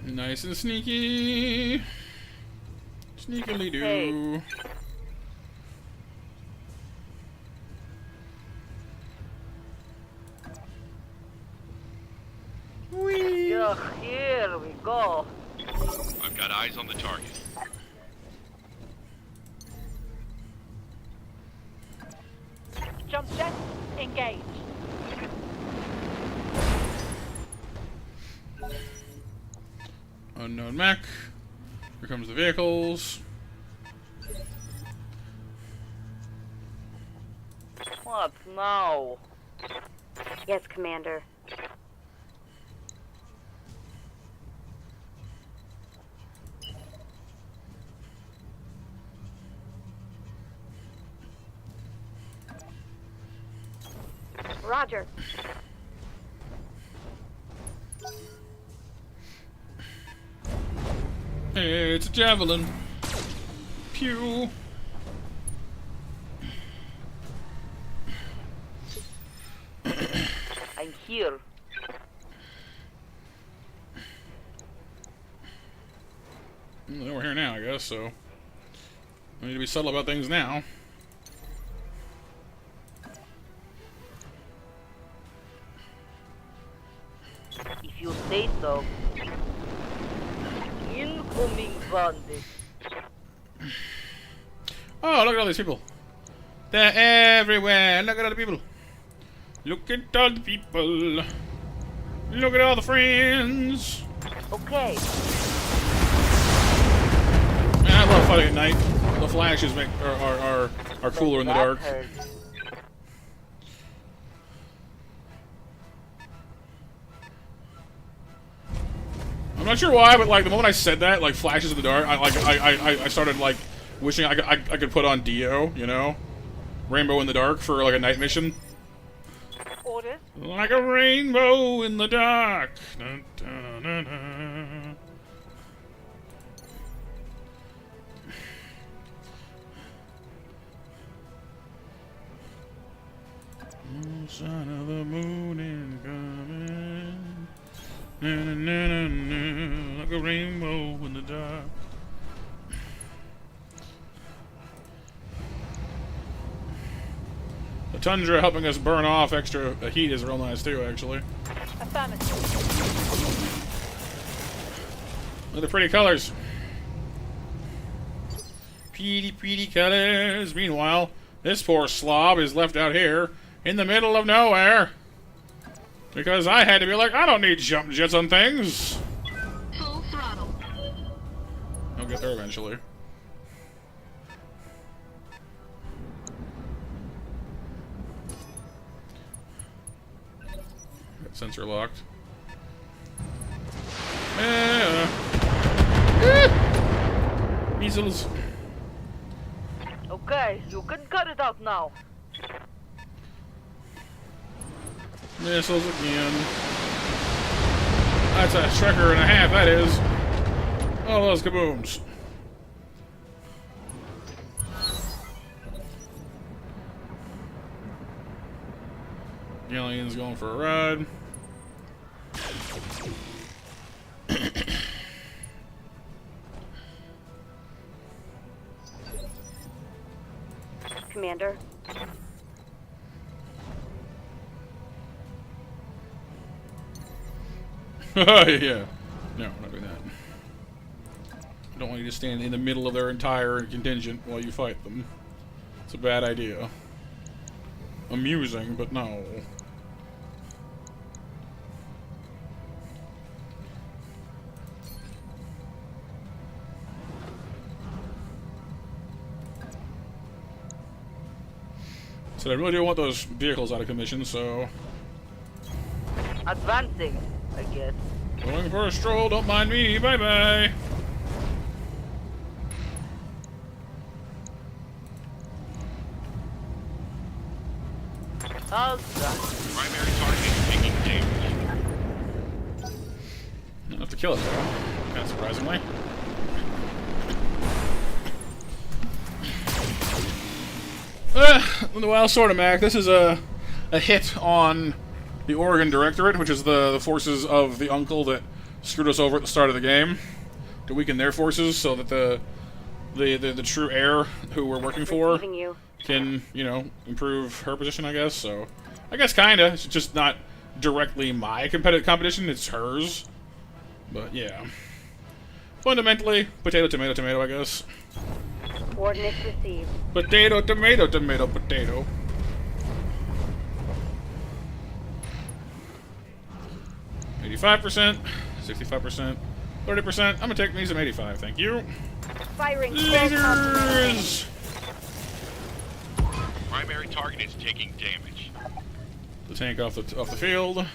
S1: Nice and sneaky. Sneakily do.
S10: Hey.
S1: Whee!
S10: Ugh, here we go.
S5: I've got eyes on the target.
S3: Jump jet, engage.
S1: Unknown mech. Here comes the vehicles.
S10: What now?
S3: Yes, Commander. Roger.
S1: Hey, it's a javelin. Pew.
S10: I'm here.
S1: Well, we're here now, I guess, so we need to be subtle about things now.
S10: If you say so. Incoming bandit.
S1: Oh, look at all these people. They're everywhere. Look at all the people. Look at all the people. Look at all the friends.
S10: Okay.
S1: Man, I love fighting at night. The flashes are cooler in the dark.
S10: That hurt.
S1: I'm not sure why, but like the moment I said that, like flashes in the dark, I started like wishing I could put on Dio, you know, Rainbow in the Dark for like a night mission.
S3: Orders.
S1: Like a rainbow in the dark. Dun, dun, dun, dun. Son of the moon is coming. Na, na, na, na, na, like a rainbow in the dark. The tundra helping us burn off extra heat is real nice too, actually.
S3: Affirmative.
S1: Look at the pretty colors. Pretty, pretty colors. Meanwhile, this poor slob is left out here in the middle of nowhere. Because I had to be like, I don't need jump jets on things.
S2: Full throttle.
S1: I'll get there eventually. Got sensor locked. Measles.
S10: Okay, you can cut it out now.
S1: Missiles again. That's a Shrekker and a half, that is. Oh, those kabooms. The alien's going for a ride.
S3: Commander.
S1: Yeah. No, we're not doing that. I don't want you to stand in the middle of their entire contingent while you fight them. It's a bad idea. Amusing, but no. So I really do want those vehicles out of commission, so...
S10: Advancing, I guess.
S1: Going for a stroll, don't mind me, bye-bye!
S10: All done.
S5: Primary target taking damage.
S1: Not enough to kill it, though. Kind of surprisingly. Well, sort of, Mac. This is a hit on the Oregon Directorate, which is the forces of the uncle that screwed us over at the start of the game, to weaken their forces so that the true heir who we're working for
S3: Receiving you.
S1: can, you know, improve her position, I guess. So, I guess kinda. It's just not directly my competition, it's hers. But, yeah. Fundamentally, potato, tomato, tomato, I guess.
S3: Coordinates received.
S1: Potato, tomato, tomato, potato. $85%, 65%, 30%. I'm gonna take me some 85, thank you.
S3: Firing.
S1: Lasers!
S5: Primary target is taking damage.
S1: The tank off the field.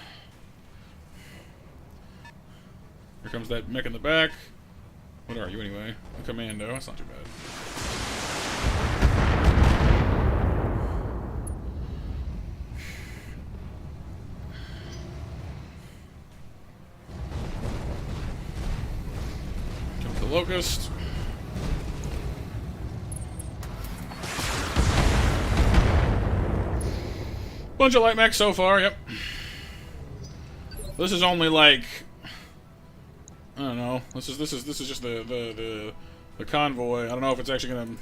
S1: Here comes that mech in the back. What are you anyway? A commando. That's not too bad. Comes the Locust. Bunch of light mechs so far, yep. This is only like, I don't know. This is just the convoy. I don't know if it's actually gonna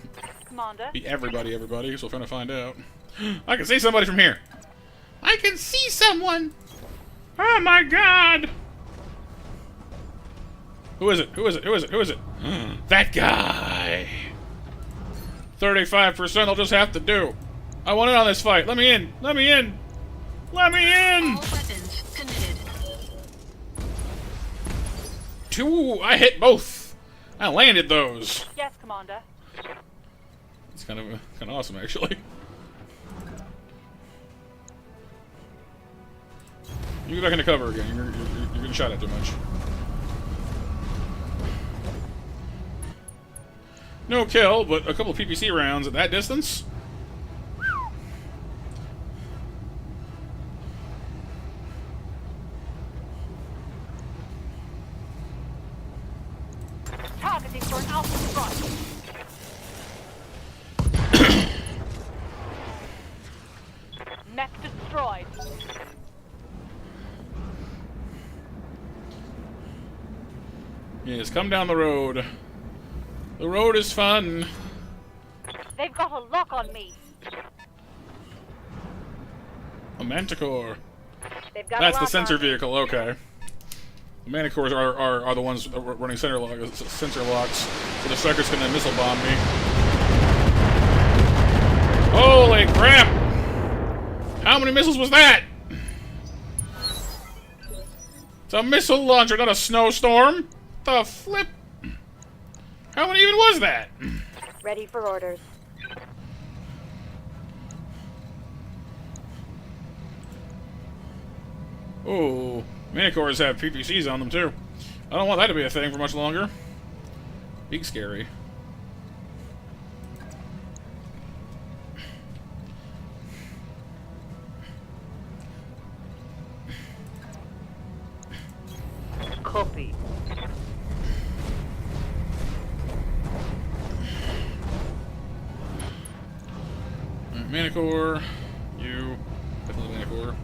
S3: Commander.
S1: be everybody, so we're trying to find out. I can see somebody from here. I can see someone. Oh my god. Who is it? Who is it? Who is it? Who is it? That guy. 35% I'll just have to do. I want in on this fight. Let me in. Let me in. Let me in.
S2: All weapons committed.
S1: Two. I hit both. I landed those.
S3: Yes, Commander.
S1: It's kind of awesome, actually. You go back into cover again. You're getting shot at too much. No kill, but a couple of PPC rounds at that distance.
S3: Targeting for an alpha strike. Mech destroyed.
S1: Yes, come down the road. The road is fun.
S3: They've got a lock on me.
S1: A Manticore.
S3: They've got
S1: That's
S3: a
S1: the
S3: lock
S1: sensor
S3: on me.
S1: vehicle, okay. The Manticores are the ones running sensor locks, so the strikers can then missile bomb me. Holy crap! How many missiles was that? It's a missile launcher, not a snowstorm. The flip? How many even was that?
S3: Ready for orders.
S1: Oh, Manticores have PPCs on them too. I don't want that to be a thing for much longer. Big scary.
S10: Copy.
S1: Alright, Manticore. You. Definitely Manticore.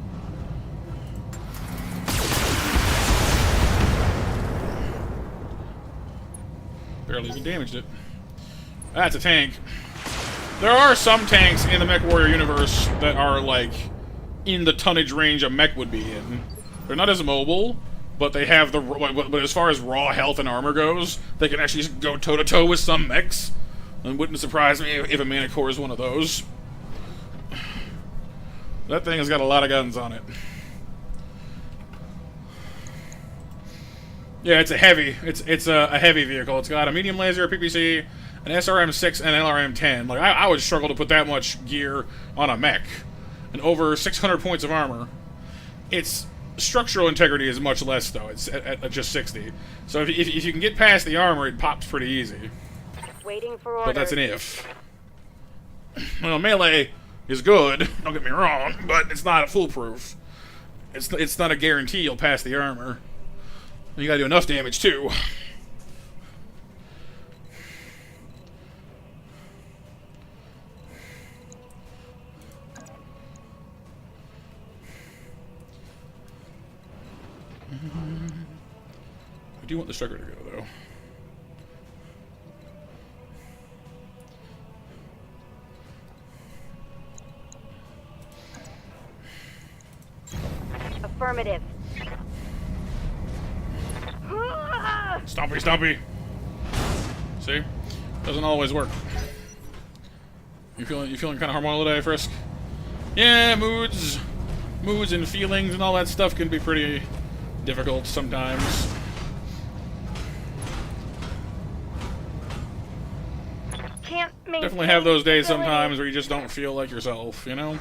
S1: Barely even damaged it. That's a tank. There are some tanks in the Mech Warrior universe that are, like, in the tonnage range a mech would be in. They're not as mobile, but they have the... But as far as raw health and armor goes, they can actually go toe-to-toe with some mechs. It wouldn't surprise me if a Manticore is one of those. That thing has got a lot of guns on it. Yeah, it's a heavy. It's a heavy vehicle. It's got a medium laser, a PPC, an SRM-6, and an LRM-10. Like I would struggle to put that much gear on a mech, and over 600 points of armor. Its structural integrity is much less though. It's at just 60. So if you can get past the armor, it pops pretty easy.
S3: Waiting for orders.
S1: But that's an if. Well, melee is good. Don't get me wrong, but it's not foolproof. It's not a guarantee you'll pass the armor. You gotta do enough damage, too. I do want the striker to go, though.
S3: Affirmative.
S1: Stompy, stompy. See? Doesn't always work. You feeling kind of hormonal today, Frisk? Yeah, moods and feelings and all that stuff can be pretty difficult sometimes.
S3: Can't maintain
S1: Definitely have those days
S3: stability.
S1: sometimes where you just don't feel like yourself, you know?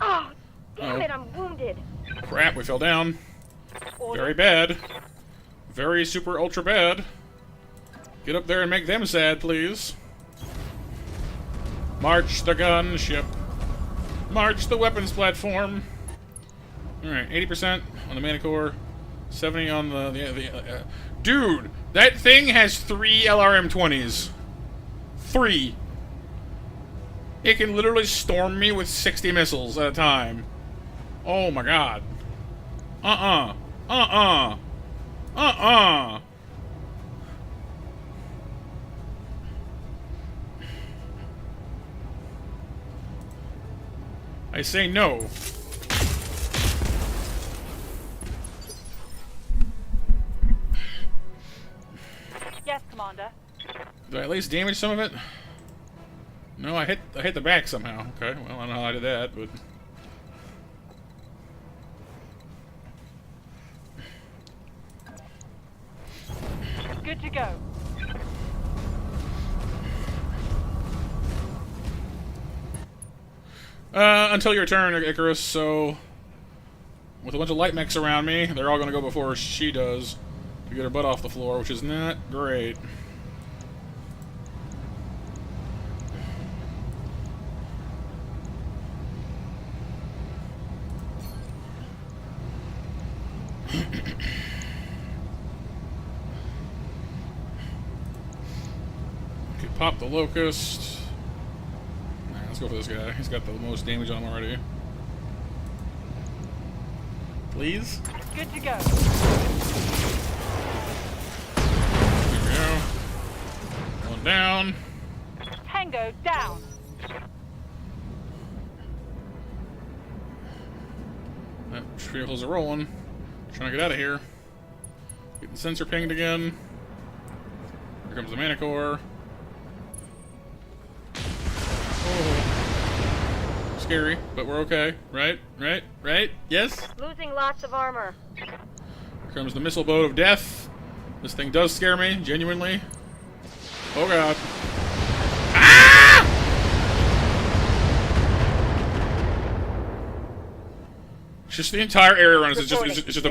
S3: Oh, damn
S1: Oh.
S3: it, I'm wounded.
S1: Crap, we fell down.
S3: Order.
S1: Very bad. Very super ultra bad. Get up there and make them sad, please. March the gunship. March the weapons platform. Alright, 80% on the Manticore. 70 on the dude, that thing has 3 LRM-20s. 3. It can literally storm me with 60 missiles at a time. Oh my god. Uh-uh. I say no.
S3: Yes, Commander.
S1: Did I at least damage some of it? No, I hit the back somehow. Okay, well, I don't know how I did that, but...
S3: Good to go.
S1: Until your turn, Icarus, so... With a bunch of light mechs around me, they're all gonna go before she does to get her butt off the floor, which is not great. Pop the locust. Nah, let's go for this guy. He's got the most damage on him already. Please?
S3: Good to go.
S1: There we go. One down.
S3: Tango down.
S1: That vehicles are rolling. Trying to get out of here. Getting sensor pinged again. Here comes the mana core. Oh. Scary, but we're okay. Right? Right? Right? Yes?
S3: Losing lots of armor.
S1: Here comes the missile boat of death. This thing does scare me, genuinely. Oh god. Ah! It's just the entire area around us is just a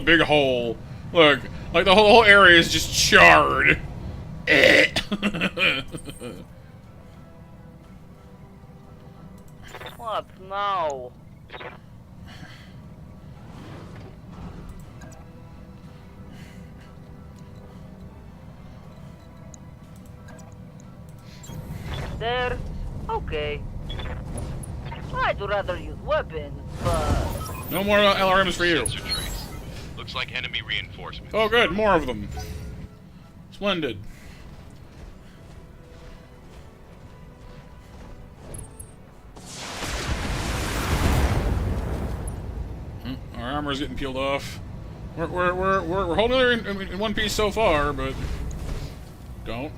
S1: big hole. Look, like the whole area is just charred.
S9: What? No. There. Okay. I'd rather use weapons, but...
S1: No more LRMs for you.
S5: Sensor trace. Looks like enemy reinforcements.
S1: Oh good, more of them. Splendid. Our armor's getting peeled off. We're holding her in one piece so far, but don't.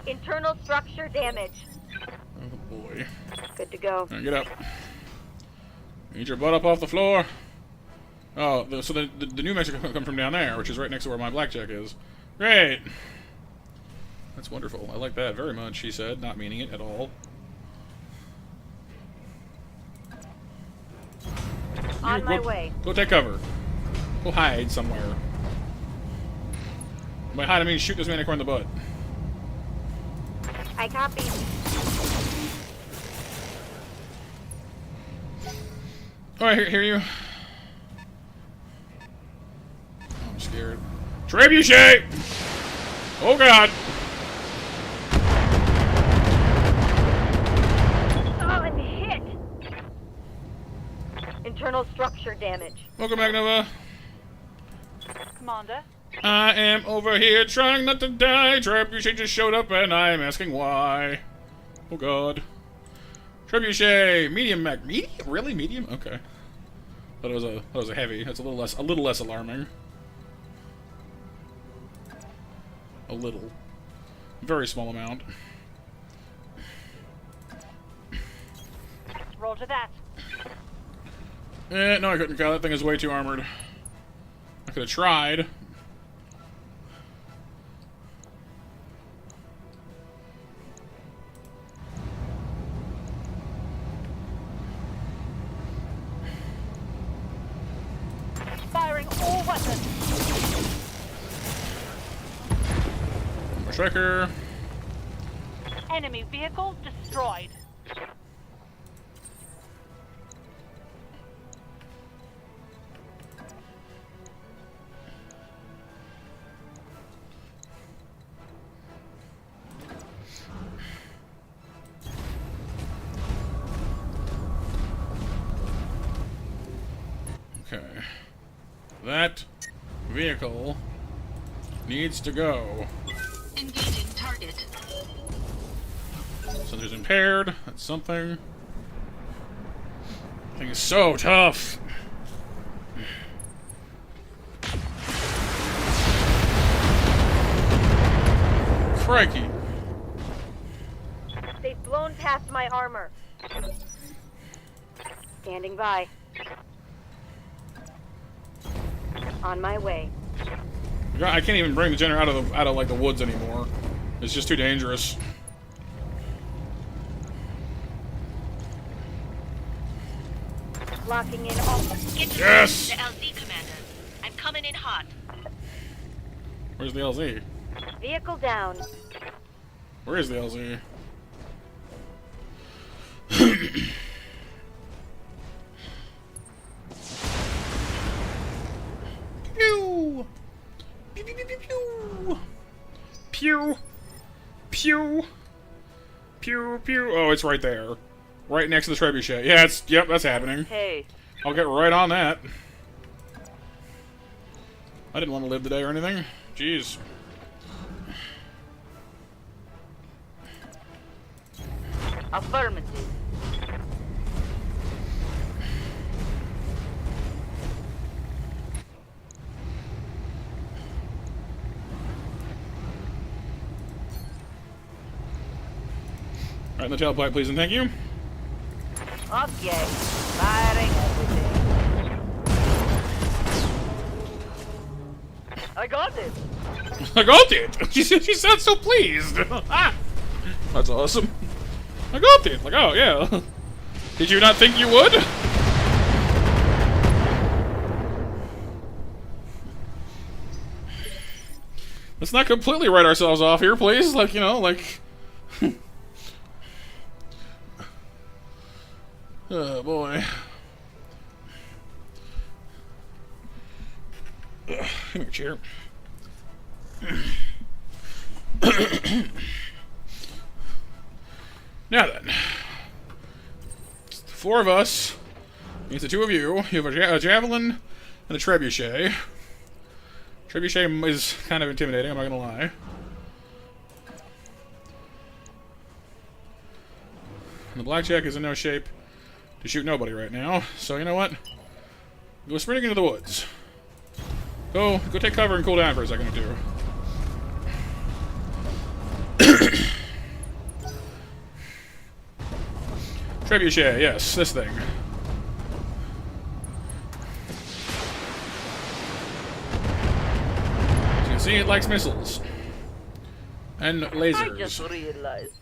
S3: Internal structure damage.
S1: Oh boy.
S3: Good to go.
S1: Alright, get up. Get your butt up off the floor. Oh, so the new Mechs come from down there, which is right next to where my blackjack is. Great. That's wonderful. I like that very much, he said, not meaning it at all.
S3: On my way.
S1: Go take cover. Go hide somewhere. By hide, I mean shoot this manicore in the butt.
S3: I copy.
S1: Alright, hear you. Oh, I'm scared. Trebuchet! Oh god!
S3: Oh, and hit! Internal structure damage.
S1: Welcome back, Nova.
S3: Commander.
S1: I am over here trying not to die. Trebuchet just showed up and I'm asking why. Oh god. Trebuchet! Medium mech. Medium? Really? Medium? Okay. Thought it was a heavy. That's a little less alarming. A little. Very small amount.
S3: Roger that.
S1: No, I couldn't, Kyle. That thing is way too armored. I could have tried.
S3: Firing all weapons.
S1: More striker.
S3: Enemy vehicle destroyed.
S1: Okay. That vehicle needs to go.
S2: Engaging target.
S1: Sensor's impaired. That's something. Thing is so tough. Crikey.
S3: They've blown past my armor. Standing by. On my way.
S1: I can't even bring the generator out of like the woods anymore. It's just too dangerous.
S3: Locking in all.
S1: Yes!
S2: The LZ commander. I'm coming in hot.
S1: Where's the LZ?
S3: Vehicle down.
S1: Where is the LZ? pew. Oh, it's right there. Right next to the trebuchet. Yeah, yep, that's happening.
S3: Hey,
S1: I'll get right on that. I didn't want to live today or anything. Jeez.
S3: affirmative.
S1: Right in the tailpipe, please, and thank you.
S3: Okay, firing everything. I got it.
S1: I got it! She sounds so pleased! That's awesome. I got it! Like, oh, yeah. Did you not think you would? Let's not completely write ourselves off here, please. Like, you know, like... Oh, boy. Ugh, come here, chair. Now then, it's the 4 of us. Means the 2 of you. You have a javelin and a trebuchet. Trebuchet is kind of intimidating. I'm not gonna lie. And the blackjack is in no shape to shoot nobody right now. So you know what? Go sprinting into the woods. Go take cover and cool down for a second or two. Trebuchet, yes, this thing. As you can see, it likes missiles. And lasers.
S3: I just realized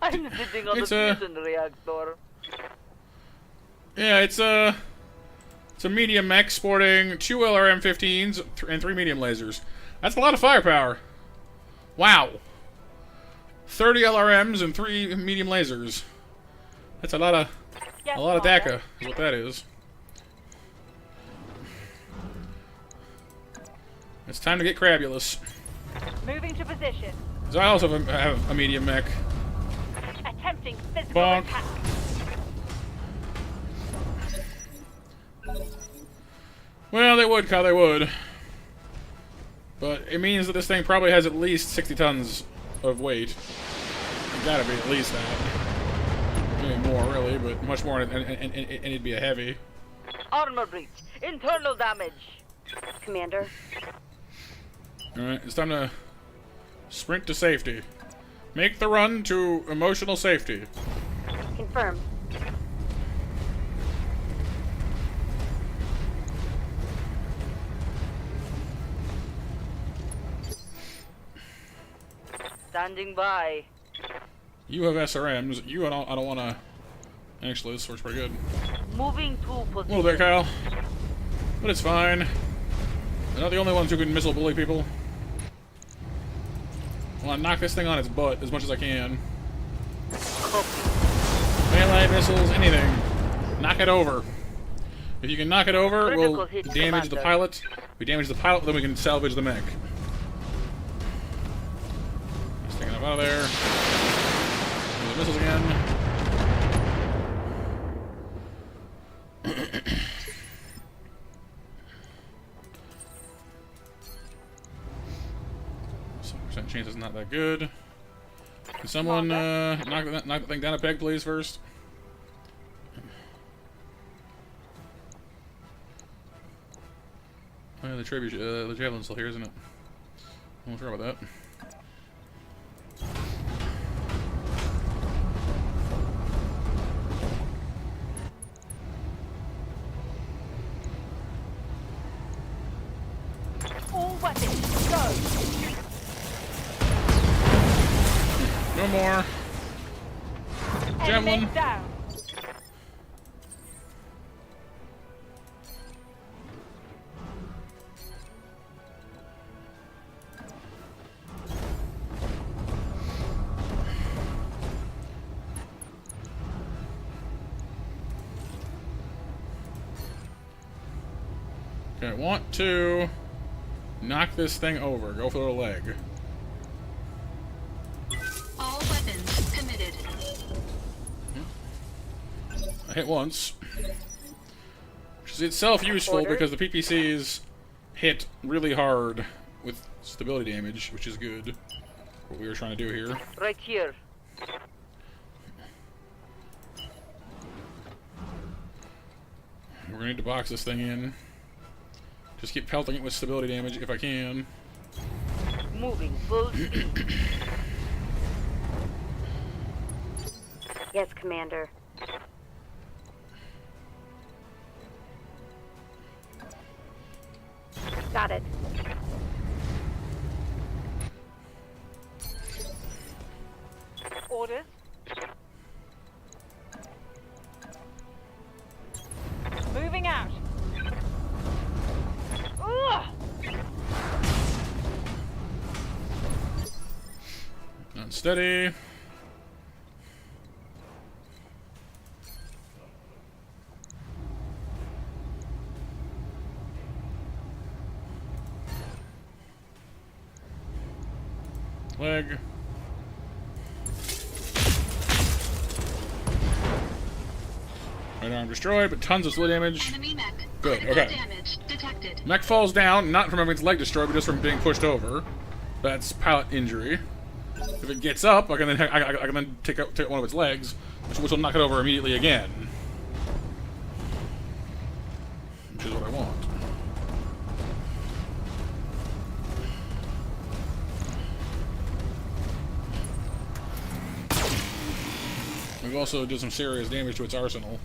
S3: I'm sitting on
S1: It's
S3: the
S1: a-
S3: fusion reactor.
S1: Yeah, it's a medium mech sporting 2 LRM-15s and 3 medium lasers. That's a lot of firepower. Wow. 30 LRMs and 3 medium lasers. That's a lot of DACA, is what that is. It's time to get crabulous.
S3: Moving to position.
S1: 'Cause I also have a medium mech.
S3: Attempting physical
S1: Bonk.
S3: attack.
S1: Well, they would, Kyle, they would. But it means that this thing probably has at least 60 tons of weight. It gotta be at least that. Maybe more, really, but much more, and it'd be a heavy.
S3: Armor breach. Internal damage. Commander.
S1: Alright, it's time to sprint to safety. Make the run to emotional safety.
S3: Confirmed. Standing by.
S1: You have SRMs. You, I don't want to... Actually, this works pretty good.
S3: Moving to
S1: A
S3: position.
S1: little bit, Kyle. But it's fine. They're not the only ones who can missile bully people. I want to knock this thing on its butt as much as I can. Melee missiles, anything. Knock it over. If you can knock it over,
S3: Critical
S1: we'll
S3: hit,
S1: damage the
S3: Commander.
S1: pilot. If we damage the pilot, then we can salvage the mech. Just taking it out of there. The missiles again. Percent chance is not that good. Can someone knock the thing down a peg, please, first? Oh, yeah, the javelin's still here, isn't it? I'm not sure about that.
S3: All weapons, go!
S1: No more. Javelin.
S3: Enemy down.
S1: Okay, I want to knock this thing over. Go for the leg.
S2: All weapons committed.
S1: I hit once. Which is itself useful
S3: Order.
S1: because the PPCs hit really hard with stability damage, which is good. What we were trying to do here.
S10: Right here.
S1: We're gonna need to box this thing in. Just keep pelting it with stability damage if I can.
S10: Moving full speed.
S3: Yes, Commander. Got it.
S10: Orders. Moving out. Ugh.
S1: Unsteady. Leg. Right arm destroyed, but tons of split damage.
S2: Enemy mech.
S1: Good,
S2: Critical
S1: okay.
S2: damage detected.
S1: Mech falls down, not from having its leg destroyed, but just from being pushed over. That's pilot injury. If it gets up, I can then take out one of its legs, which will knock it over immediately again. Which is what I want. We've also did some serious damage to its arsenal.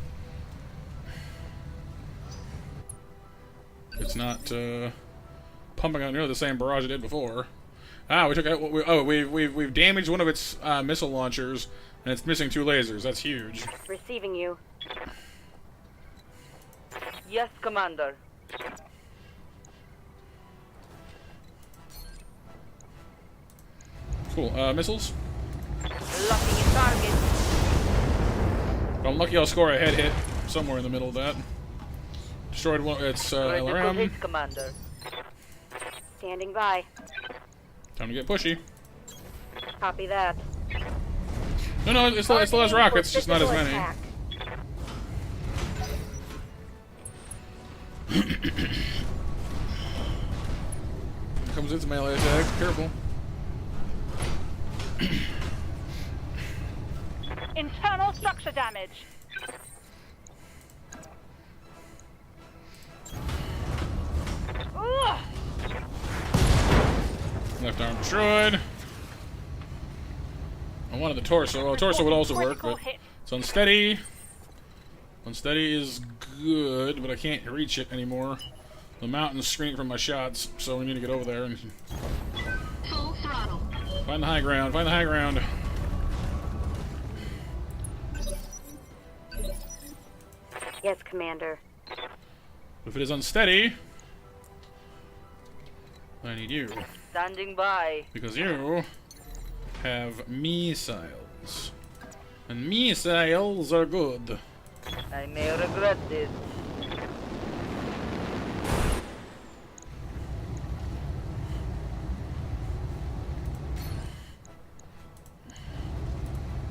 S1: It's not pumping out nearly the same barrage it did before. Ah, we took out. We've damaged one of its missile launchers, and it's missing 2 lasers. That's huge.
S3: Receiving you.
S10: Yes, Commander.
S1: Cool. Missiles.
S10: Locking in target.
S1: If I'm lucky, I'll score a head hit somewhere in the middle of that. Destroyed one. It's
S10: Critical
S1: LRM.
S10: hit, Commander.
S3: Standing by.
S1: Time to get pushy.
S3: Copy that.
S1: No, it's less rockets, just not as
S3: Physical
S1: many.
S3: attack.
S1: Here comes its melee attack. Careful.
S10: Internal structure damage. Ugh.
S1: Left arm destroyed. I wanted the torso. Well, torso would also work, but it's unsteady. Unsteady is good, but I can't reach it anymore. The mountain's screening from my shots, so we need to get over there and
S2: Full throttle.
S1: find the high ground. Find the high ground.
S3: Yes, Commander.
S1: If it is unsteady, I need you.
S10: Standing by.
S1: Because you have missiles. And missiles are good.
S10: I may regret this.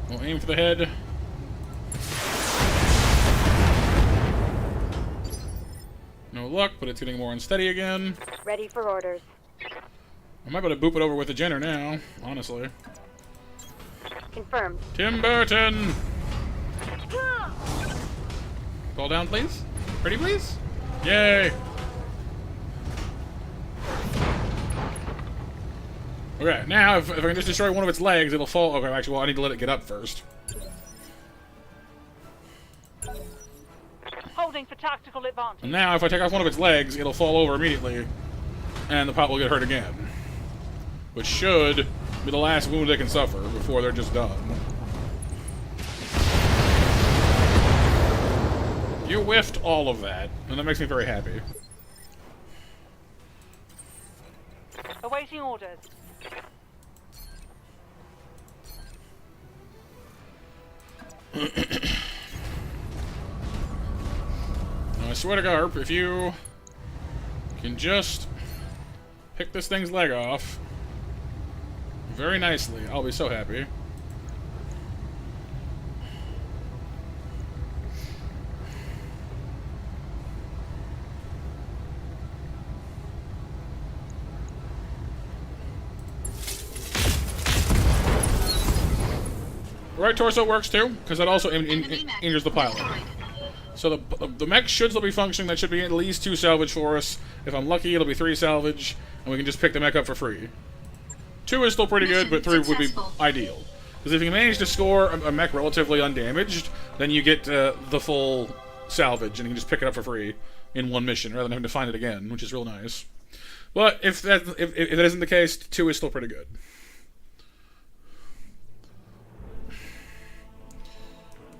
S1: We'll aim for the head. No luck, but it's getting more unsteady again.
S3: Ready for orders.
S1: I might be able to boop it over with the Jenner now, honestly.
S3: Confirmed.
S1: Tim Burton! Fall down, please. Pretty, please. Yay! Okay, now if I can just destroy one of its legs, it'll fall. Okay, actually, well, I need to let it get up first.
S10: Holding for tactical advantage.
S1: And now, if I take off one of its legs, it'll fall over immediately, and the pilot will get hurt again. Which should be the last wound they can suffer before they're just done. You whiffed all of that, and that makes me very happy.
S10: Awaiting orders.
S1: Now, I swear to God, if you can just pick this thing's leg off very nicely, I'll be so happy. right torso works too, because that also
S2: Enemy mech
S1: injures the pilot.
S2: destroyed.
S1: So the mech should still be functioning. That should be at least 2 salvage for us. If I'm lucky, it'll be 3 salvage, and we can just pick the mech up for free. 2 is still pretty good, but 3 would be ideal. Because if you manage to score a mech relatively undamaged, then you get the full salvage, and you can just pick it up for free in one mission, rather than having to find it again, which is real nice. But if that isn't the case, 2 is still pretty good.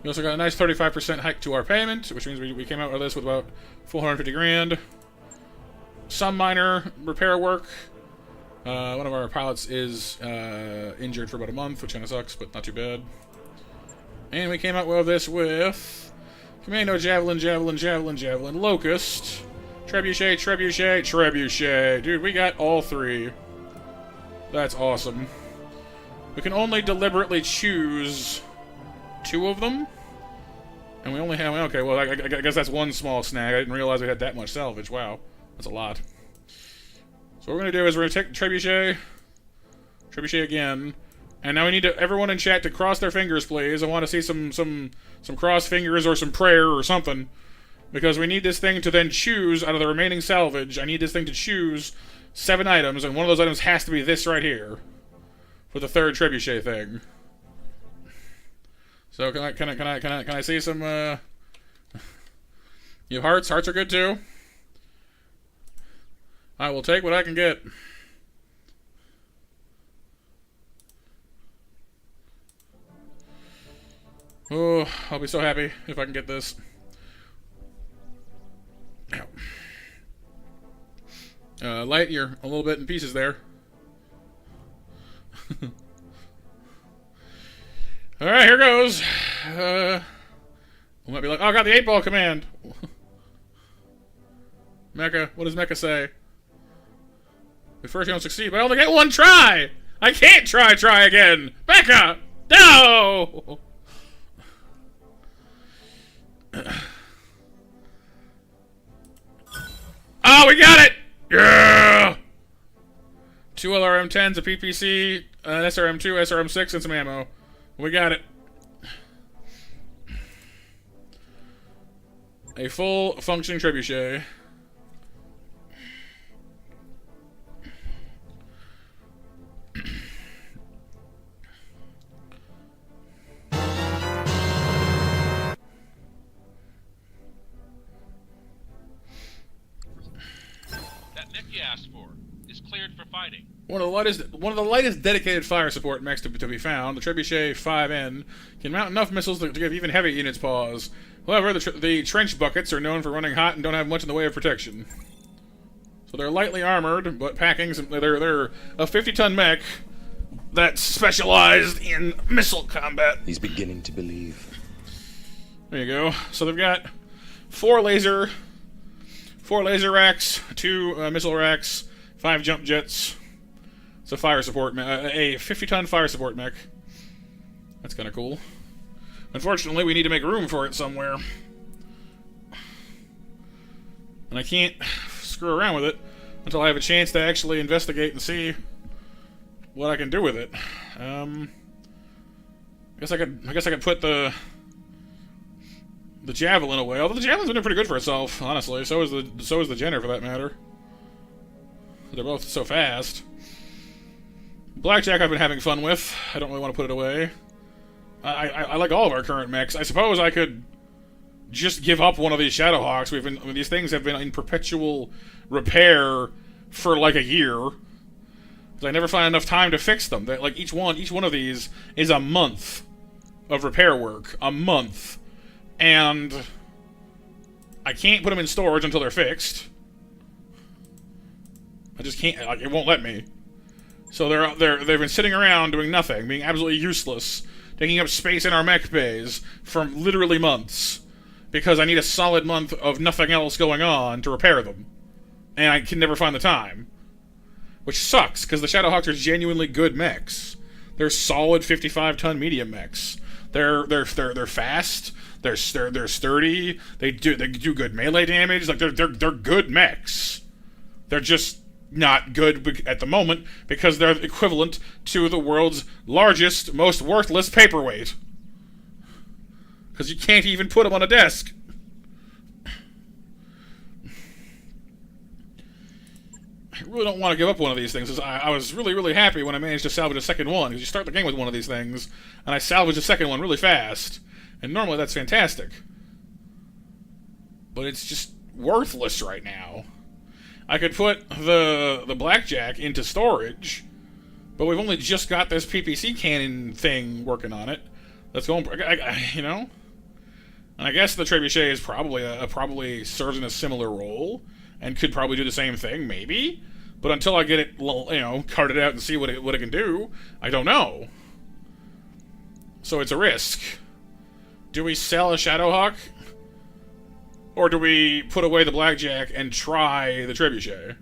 S1: We also got a nice 35% hike to our payment, which means we came out of this with about 450 grand. Some minor repair work. One of our pilots is injured for about a month, which kind of sucks, but not too bad. And we came out with this with Commando, Javelin, Javelin, Javelin, Javelin, Locust, Trebuchet, Trebuchet, Trebuchet. Dude, we got all 3. That's awesome. We can only deliberately choose 2 of them. And we only have... Okay, well, I guess that's one small snag. I didn't realize we had that much salvage. Wow. That's a lot. So what we're going to do is we're going to take Trebuchet. Trebuchet again. And now we need everyone in chat to cross their fingers, please. I want to see some cross fingers or some prayer or something. Because we need this thing to then choose, out of the remaining salvage, I need this thing to choose 7 items. And one of those items has to be this right here. For the 3rd Trebuchet thing. So can I see some you have hearts? Hearts are good too. I will take what I can get. Oh, I'll be so happy if I can get this. Light, you're a little bit in pieces there. Alright, here goes. We might be like, oh, I got the 8-ball command. Mecha, what does Mecha say? At first you don't succeed, but I only get 1 try! I can't try again! Mecha! No! Oh, we got it! Yeah! 2 LRM-10s, a PPC, an SRM-2, SRM-6, and some ammo. We got it. A full functioning trebuchet.
S5: That mech you asked for is cleared for fighting.
S1: One of the lightest dedicated fire support mechs to be found, the Trebuchet 5N, can mount enough missiles to give even heavy units pause. However, the trench buckets are known for running hot and don't have much in the way of protection. So they're lightly armored, but packing they're a 50-ton mech that's specialized in missile combat.
S11: He's beginning to believe.
S1: There you go. So they've got 4 laser racks, 2 missile racks, 5 jump jets. It's a fire support a 50-ton fire support mech. That's kind of cool. Unfortunately, we need to make room for it somewhere. And I can't screw around with it until I have a chance to actually investigate and see what I can do with it. I guess I could put the javelin away. Although the javelin's been doing pretty good for itself, honestly. So is the Jenner, for that matter. They're both so fast. Blackjack I've been having fun with. I don't really want to put it away. I like all of our current mechs. I suppose I could just give up one of these Shadowhawks. These things have been in perpetual repair for like a year. Because I never find enough time to fix them. Like each one of these is a month of repair work. A month. And I can't put them in storage until they're fixed. I just can't. Like, it won't let me. So they've been sitting around doing nothing, being absolutely useless, taking up space in our mech bays for literally months, because I need a solid month of nothing else going on to repair them, and I can never find the time, which sucks because the Shadowhawks are genuinely good mechs. They're solid 55-ton medium mechs. They're fast. They're sturdy. They do good melee damage. Like they're good mechs. They're just not good at the moment because they're equivalent to the world's largest, most worthless paperweight. Because you can't even put them on a desk. I really don't want to give up one of these things. I was really, really happy when I managed to salvage a second one, because you start the game with one of these things, and I salvaged a second one really fast. And normally that's fantastic. But it's just worthless right now. I could put the blackjack into storage, but we've only just got this PPC cannon thing working on it. That's going, you know? And I guess the trebuchet is probably serves in a similar role, and could probably do the same thing, maybe. But until I get it, you know, carted out and see what it can do, I don't know. So it's a risk. Do we sell a Shadowhawk? Or do we put away the blackjack and try the trebuchet?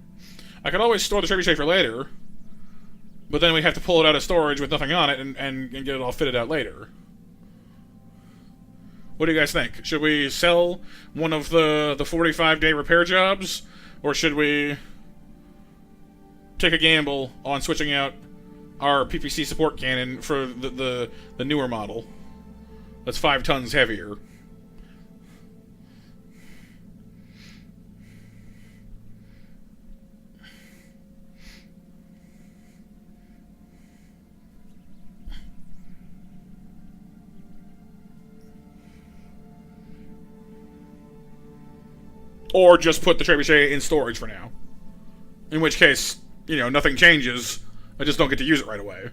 S1: I could always store the trebuchet for later, but then we have to pull it out of storage with nothing on it and get it all fitted out later. What do you guys think? Should we sell one of the 45-day repair jobs? Or should we take a gamble on switching out our PPC support cannon for the newer model? That's 5 tons heavier. Or just put the trebuchet in storage for now. In which case, you know, nothing changes. I just don't get to use it right away.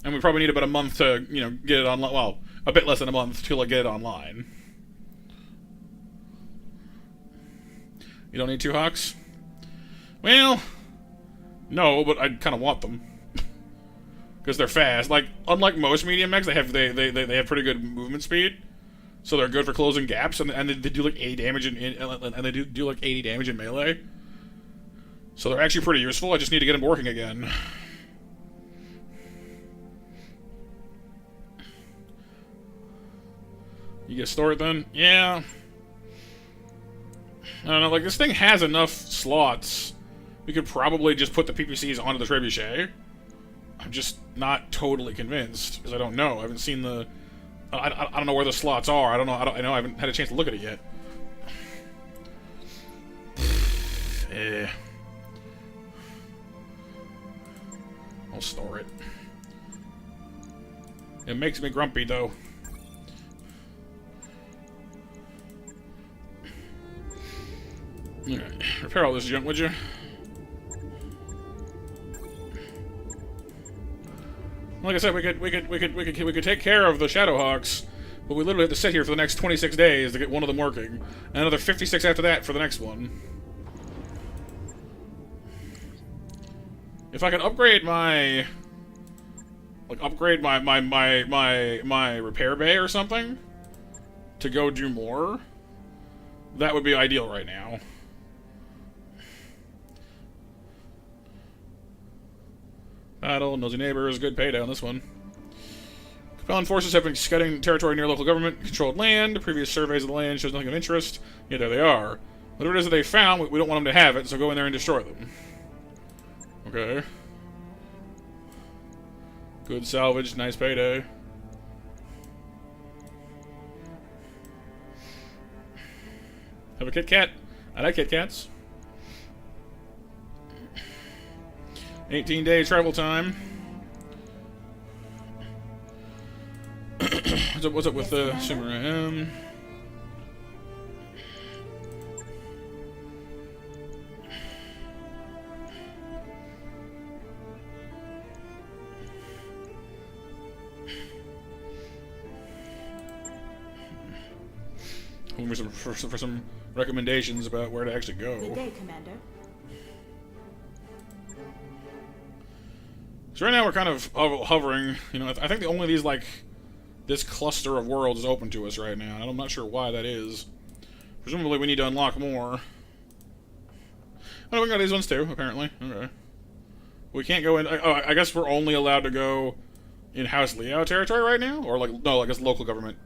S1: And we probably need about a month to, you know, get it online. Well, a bit less than a month till I get it online. You don't need 2 Hawks? Well, no, but I kind of want them. Because they're fast. Like, unlike most medium mechs, they have pretty good movement speed. So they're good for closing gaps, and they do like 80 damage and they do like 80 damage in melee. So they're actually pretty useful. I just need to get them working again. You get store it then? Yeah. I don't know, like this thing has enough slots. We could probably just put the PPCs onto the trebuchet. I'm just not totally convinced, because I don't know. I haven't seen the... I don't know where the slots are. I know I haven't had a chance to look at it yet. I'll store it. It makes me grumpy, though. Repair all this junk, would you? Like I said, we could take care of the Shadowhawks, but we literally have to sit here for the next 26 days to get one of them working, and another 56 after that for the next one. If I could upgrade my, my repair bay or something to go do more, that would be ideal right now. Battle, nosy neighbors, good payday on this one. Capellan forces have been scudding territory near local government-controlled land. Previous surveys of the land shows nothing of interest. Yeah, there they are. Whatever it is that they found, we don't want them to have it, so go in there and destroy them. Okay. Good salvage, nice payday. Have a Kit Kat? I like Kit Kats. 18-day travel time. What's up with the Sumer? For some recommendations about where to actually go.
S11: Good day, Commander.
S1: So right now we're kind of hovering, you know, I think the only these, like, this cluster of worlds is open to us right now, and I'm not sure why that is. Presumably we need to unlock more. Oh, we got these ones too, apparently. Okay. We can't go in, oh, I guess we're only allowed to go in House Liao territory right now? Or, like, no, I guess local government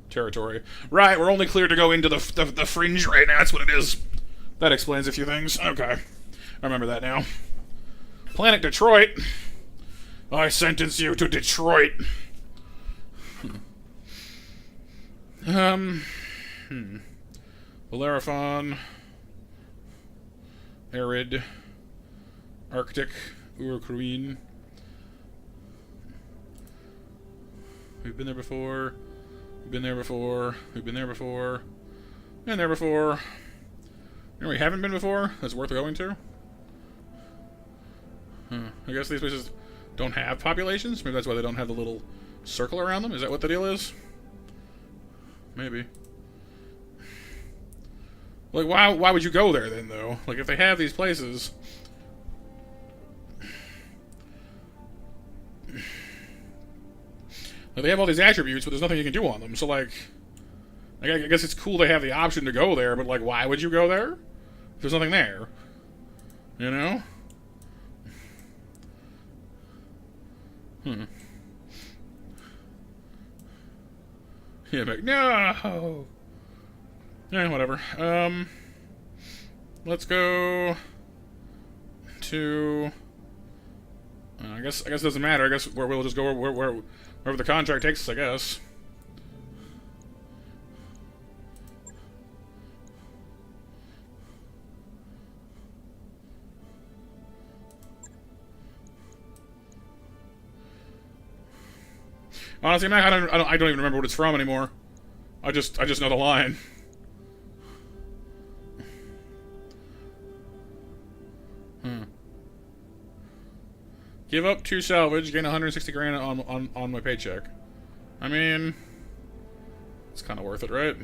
S1: territory. Right, we're only cleared to go into the fringe right now, that's what it is. That explains a few things. Okay. I remember that now. Planet Detroit. I sentence you to Detroit. Bellerophon, Arid, Arctic, Urukruin. We've been there before. We've been there before. We've been there before. Been there before. You know we haven't been before? That's worth going to? I guess these places don't have populations? Maybe that's why they don't have the little circle around them? Is that what the deal is? Maybe. Like, why would you go there then, though? Like, if they have these places... Like, they have all these attributes, but there's nothing you can do on them, so, like... I guess it's cool they have the option to go there, but, like, why would you go there? If there's nothing there. You know? Yeah, but no! Yeah, whatever. Let's go to... I guess it doesn't matter. I guess we'll just go wherever the contract takes us, I guess. Honestly, Mac, I don't even remember what it's from anymore. I just know the line. Give up 2 salvage, gain 160 grand on my paycheck. I mean, it's kind of worth it, right?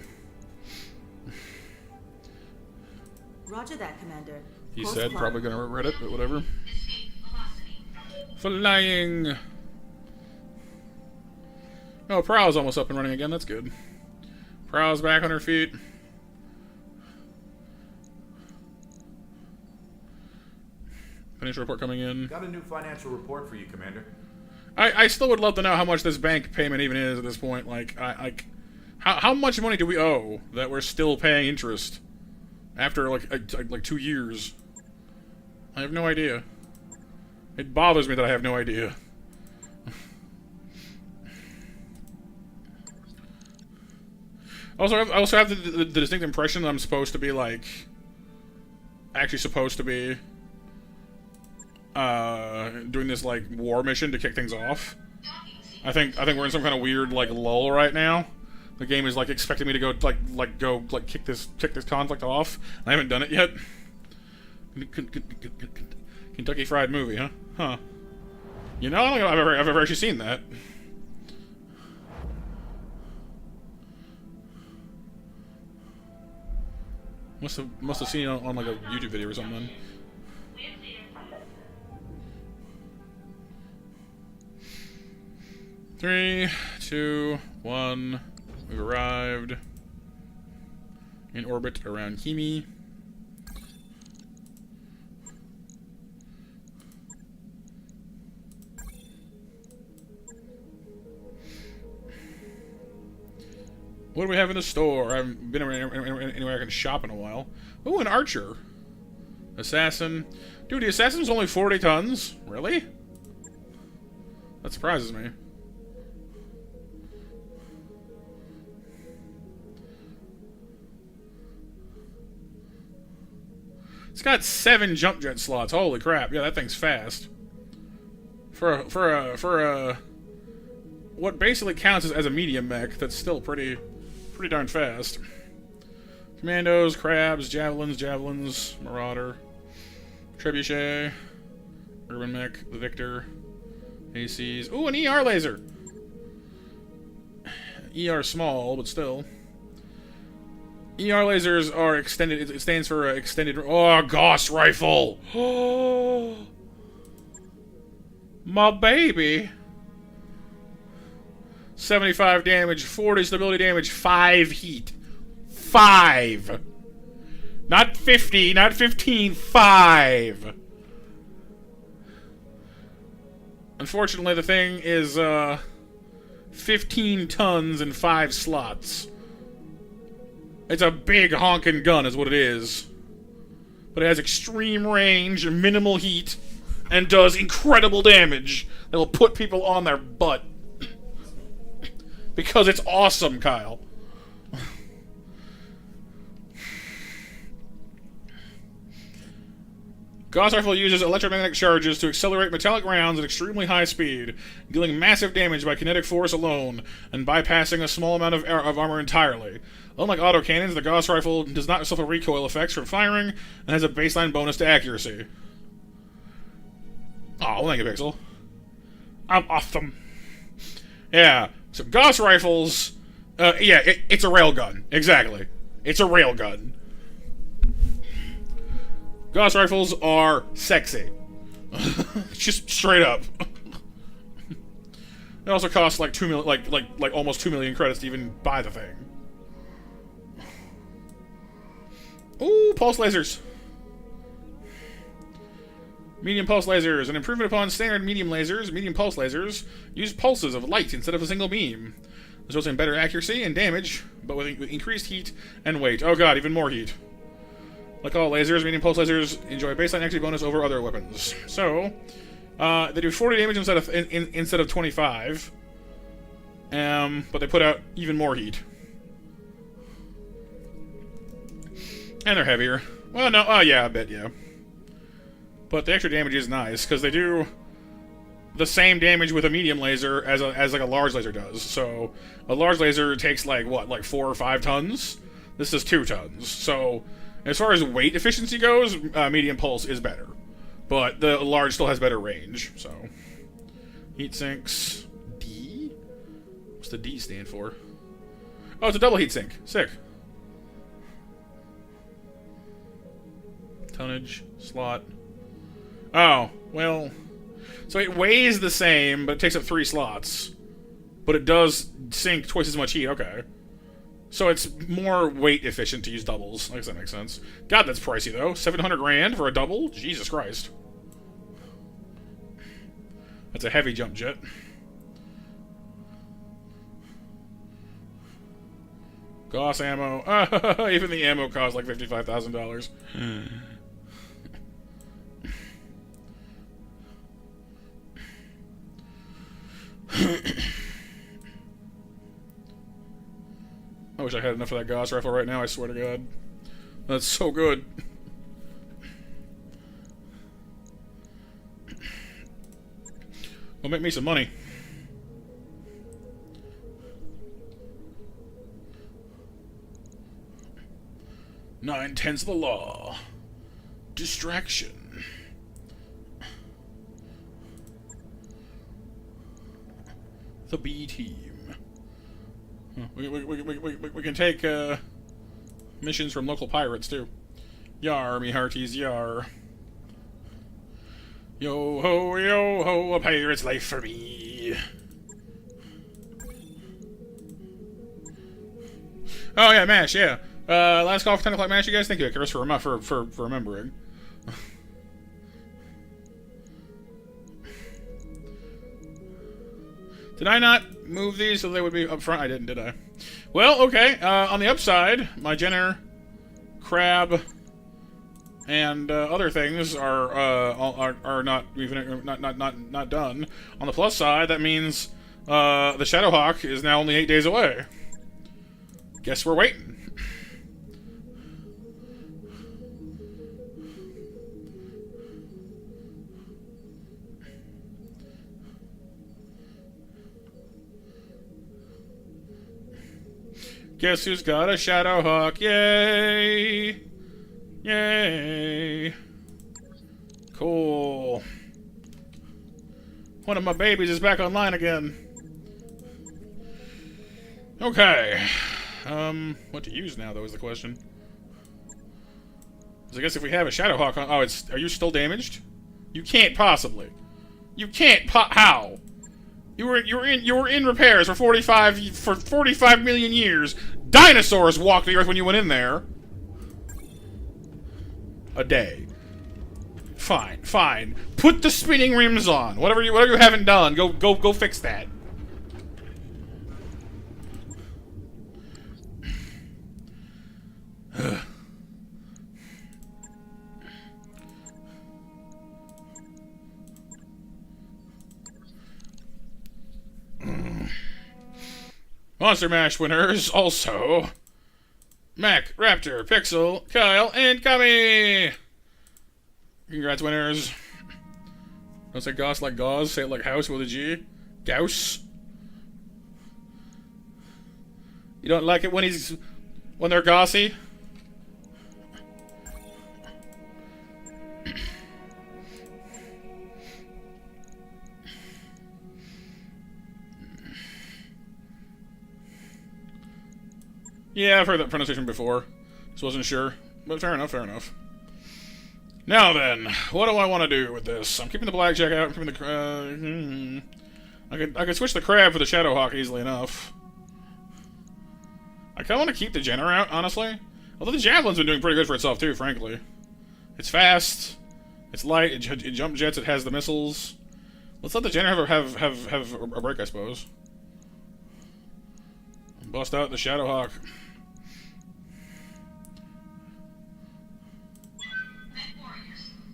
S11: Roger that, Commander.
S1: He said, probably gonna regret it, but whatever. Flying. Oh, Prow's almost up and running again. That's good. Prow's back on her feet. Financial report coming in.
S4: Got a new financial report for you, Commander.
S1: I still would love to know how much this bank payment even is at this point. Like, how much money do we owe that we're still paying interest after like 2 years? I have no idea. It bothers me that I have no idea. I also have the distinct impression that I'm supposed to be like, actually supposed to be doing this like war mission to kick things off. I think we're in some kind of weird like lull right now. The game is like expecting me to go kick this conflict off. I haven't done it yet. Kentucky Fried Movie, huh? Huh. You know, I don't think I've ever actually seen that. Must have seen it on like a YouTube video or something. Three, 2, 1. We've arrived in orbit around Kimi. What do we have in the store? I haven't been anywhere I can shop in a while. Ooh, an archer. Assassin. Dude, the assassin's only 40 tons? Really? That surprises me. It's got 7 jump jet slots. Holy crap. Yeah, that thing's fast. For a what basically counts as a medium mech, that's still pretty darn fast. Commandos, crabs, javelins, marauder, trebuchet, urban mech, the victor, ACs. Ooh, an ER laser. ER small, but still. ER lasers are extended. It stands for extended. Oh, Gauss rifle. Oh, my baby. 75 damage, 40 stability damage, 5 heat. 5. Not 50, not 15, 5. Unfortunately, the thing is 15 tons and 5 slots. It's a big honking gun is what it is. But it has extreme range, minimal heat, and does incredible damage that will put people on their butt. Because it's awesome, Kyle. Gauss rifle uses electromagnetic charges to accelerate metallic rounds at extremely high speed, dealing massive damage by kinetic force alone, and bypassing a small amount of armor entirely. Unlike autocannons, the Gauss rifle does not suffer recoil effects from firing, and has a baseline bonus to accuracy. Oh, thank you, Pixel. I'm awesome. Yeah, so Gauss rifles, yeah, it's a railgun. Exactly. It's a railgun. Gauss rifles are sexy. Just straight up. It also costs like like almost 2 million credits to even buy the thing. Ooh, pulse lasers. Medium pulse lasers, an improvement upon standard medium lasers. Medium pulse lasers use pulses of light instead of a single beam. This results in better accuracy and damage, but with increased heat and weight. Oh god, even more heat. Like all lasers, medium pulse lasers enjoy a baseline accuracy bonus over other weapons. So, they do 40 damage instead of 25. But they put out even more heat. And they're heavier. Well, no, oh yeah, I bet, yeah. But the extra damage is nice, because they do the same damage with a medium laser as like a large laser does. So, a large laser takes like, what, like 4 or 5 tons? This is 2 tons. So, as far as weight efficiency goes, medium pulse is better. But the large still has better range, so. Heat sinks. D? What's the D stand for? Oh, it's a double heat sink. Sick. Tonnage. Slot. Oh, well. So it weighs the same, but it takes up 3 slots. But it does sink twice as much heat. Okay. So it's more weight efficient to use doubles. I guess that makes sense. God, that's pricey though. 700 grand for a double? Jesus Christ. That's a heavy jump jet. Gauss ammo. Even the ammo costs like $55,000. I wish I had enough of that Gauss rifle right now, I swear to God. That's so good. Will make me some money. Nine-tenths of the law. Distraction. The B team. We can take missions from local pirates too. Yar, me hearties, yar. Yo ho, a pirate's life for me. Oh yeah, MASH, yeah. Last call for 10 o'clock MASH, you guys. Thank you, Chris, for remembering. Did I not move these so they would be up front? I didn't, did I? Well, okay. On the upside, my Jenner, Crab, and other things are not even not done. On the plus side, that means the Shadowhawk is now only 8 days away. Guess we're waiting. Guess who's got a Shadowhawk? Yay! Yay! Cool. One of my babies is back online again. Okay. What to use now, though, is the question. So I guess if we have a Shadowhawk on... Oh, it's... Are you still damaged? You can't possibly. You can't how? You were in repairs for 45 million years. Dinosaurs walked the earth when you went in there. A day. Fine, fine. Put the spinning rims on. Whatever you haven't done, go fix that. Monster Mash winners also Mac, Raptor, Pixel, Kyle, and Kami. Congrats, winners. Don't say Gauss like gauze, say it like house with a G. Gauss. You don't like it when they're gossy? Yeah, I've heard that pronunciation before. Just wasn't sure. But fair enough, fair enough. Now then, what do I want to do with this? I'm keeping the blackjack out. I'm keeping the I could switch the crab for the Shadowhawk easily enough. I kind of want to keep the Jenner out, honestly. Although the Javelin's been doing pretty good for itself too, frankly. It's fast. It's light. It jump jets. It has the missiles. Let's let the Jenner have a break, I suppose. Bust out the Shadowhawk.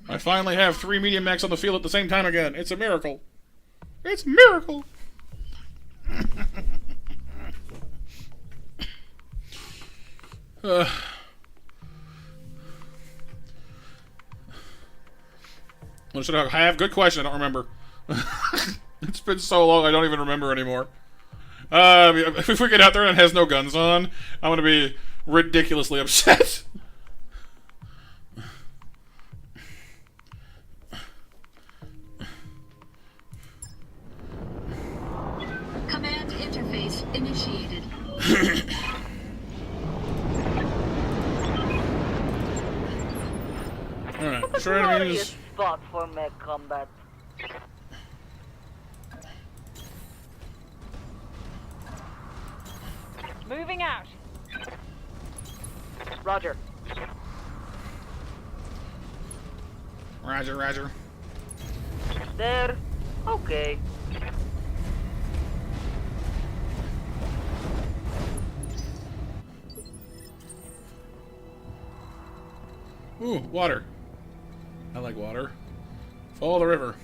S1: I finally have 3 medium mechs on the field at the same time again. It's a miracle. It's a miracle. What should I have? Good question. I don't remember. It's been so long. I don't even remember anymore. If we get out there and it has no guns on, I'm gonna be ridiculously upset.
S2: Command interface initiated.
S1: Alright, sure enemies.
S10: Spot for mech combat. Moving out.
S3: Roger.
S1: Roger, roger.
S10: There. Okay.
S1: Ooh, water. I like water. Follow the river.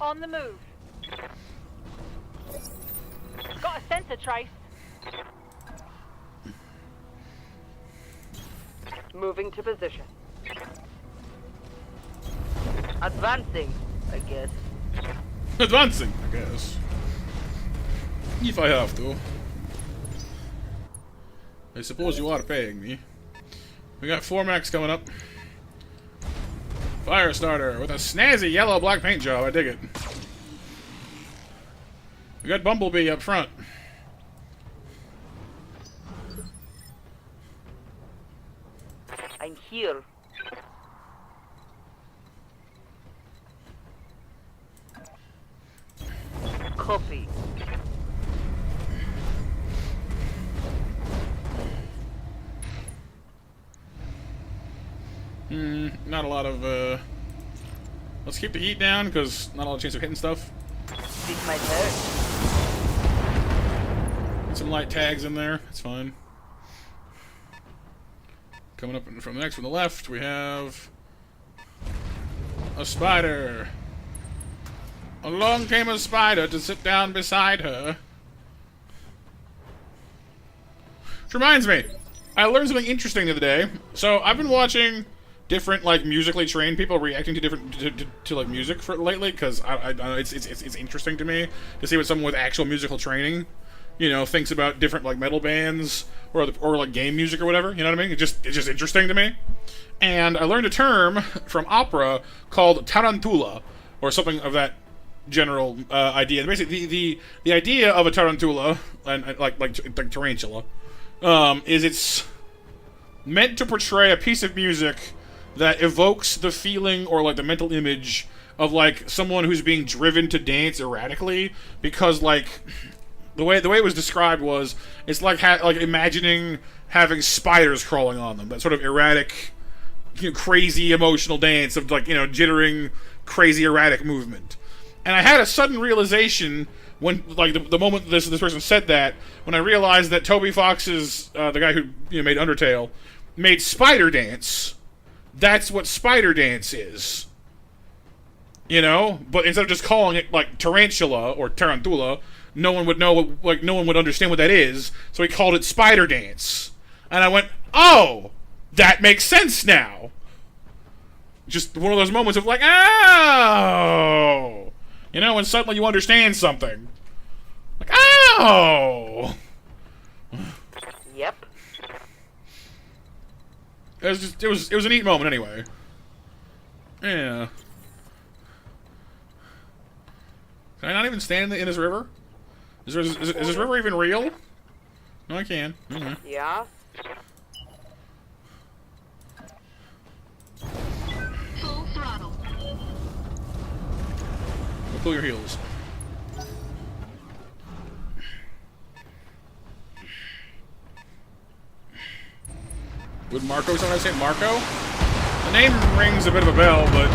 S10: On the move. Got a sensor trace.
S3: Moving to position.
S10: Advancing, I guess.
S1: Advancing, I guess. If I have to. I suppose you are paying me. We got 4 mechs coming up. Fire starter with a snazzy yellow black paint job. I dig it. We got Bumblebee up front.
S10: I'm here. Copy.
S1: Not a lot of, let's keep the heat down, because not a lot of chance of hitting stuff.
S10: Speak my turn.
S1: Get some light tags in there. It's fine. Coming up from the next from the left, we have a spider. Along came a spider to sit down beside her. Which reminds me, I learned something interesting the other day. So I've been watching different like musically trained people reacting to different to like music for lately, because I it's interesting to me to see what someone with actual musical training, you know, thinks about different like metal bands or like game music or whatever. You know what I mean? It's just interesting to me. And I learned a term from opera called tarantula, or something of that general idea. Basically, the idea of a tarantula and like tarantula is it's meant to portray a piece of music that evokes the feeling or like the mental image of like someone who's being driven to dance erratically, because like the way it was described was it's like like imagining having spiders crawling on them, that sort of erratic, you know, crazy emotional dance of like, you know, jittering, crazy erratic movement. And I had a sudden realization when, like, the moment this person said that, when I realized that Toby Fox's, the guy who made Undertale, made Spider Dance. That's what Spider Dance is. You know? But instead of just calling it, like, Tarantula or Tarantula, no one would know, like, no one would understand what that is, so he called it Spider Dance. And I went, oh! That makes sense now! Just one of those moments of, like, oh! You know, when suddenly you understand something. Like, oh!
S3: Yep.
S1: It was a neat moment anyway. Yeah. Can I not even stand in this river? Is this river even real? No, I can. Mm-hmm.
S3: Yeah.
S2: Full throttle.
S1: Pull your heels. Would Marco sometimes say Marco? The name rings a bit of a bell, but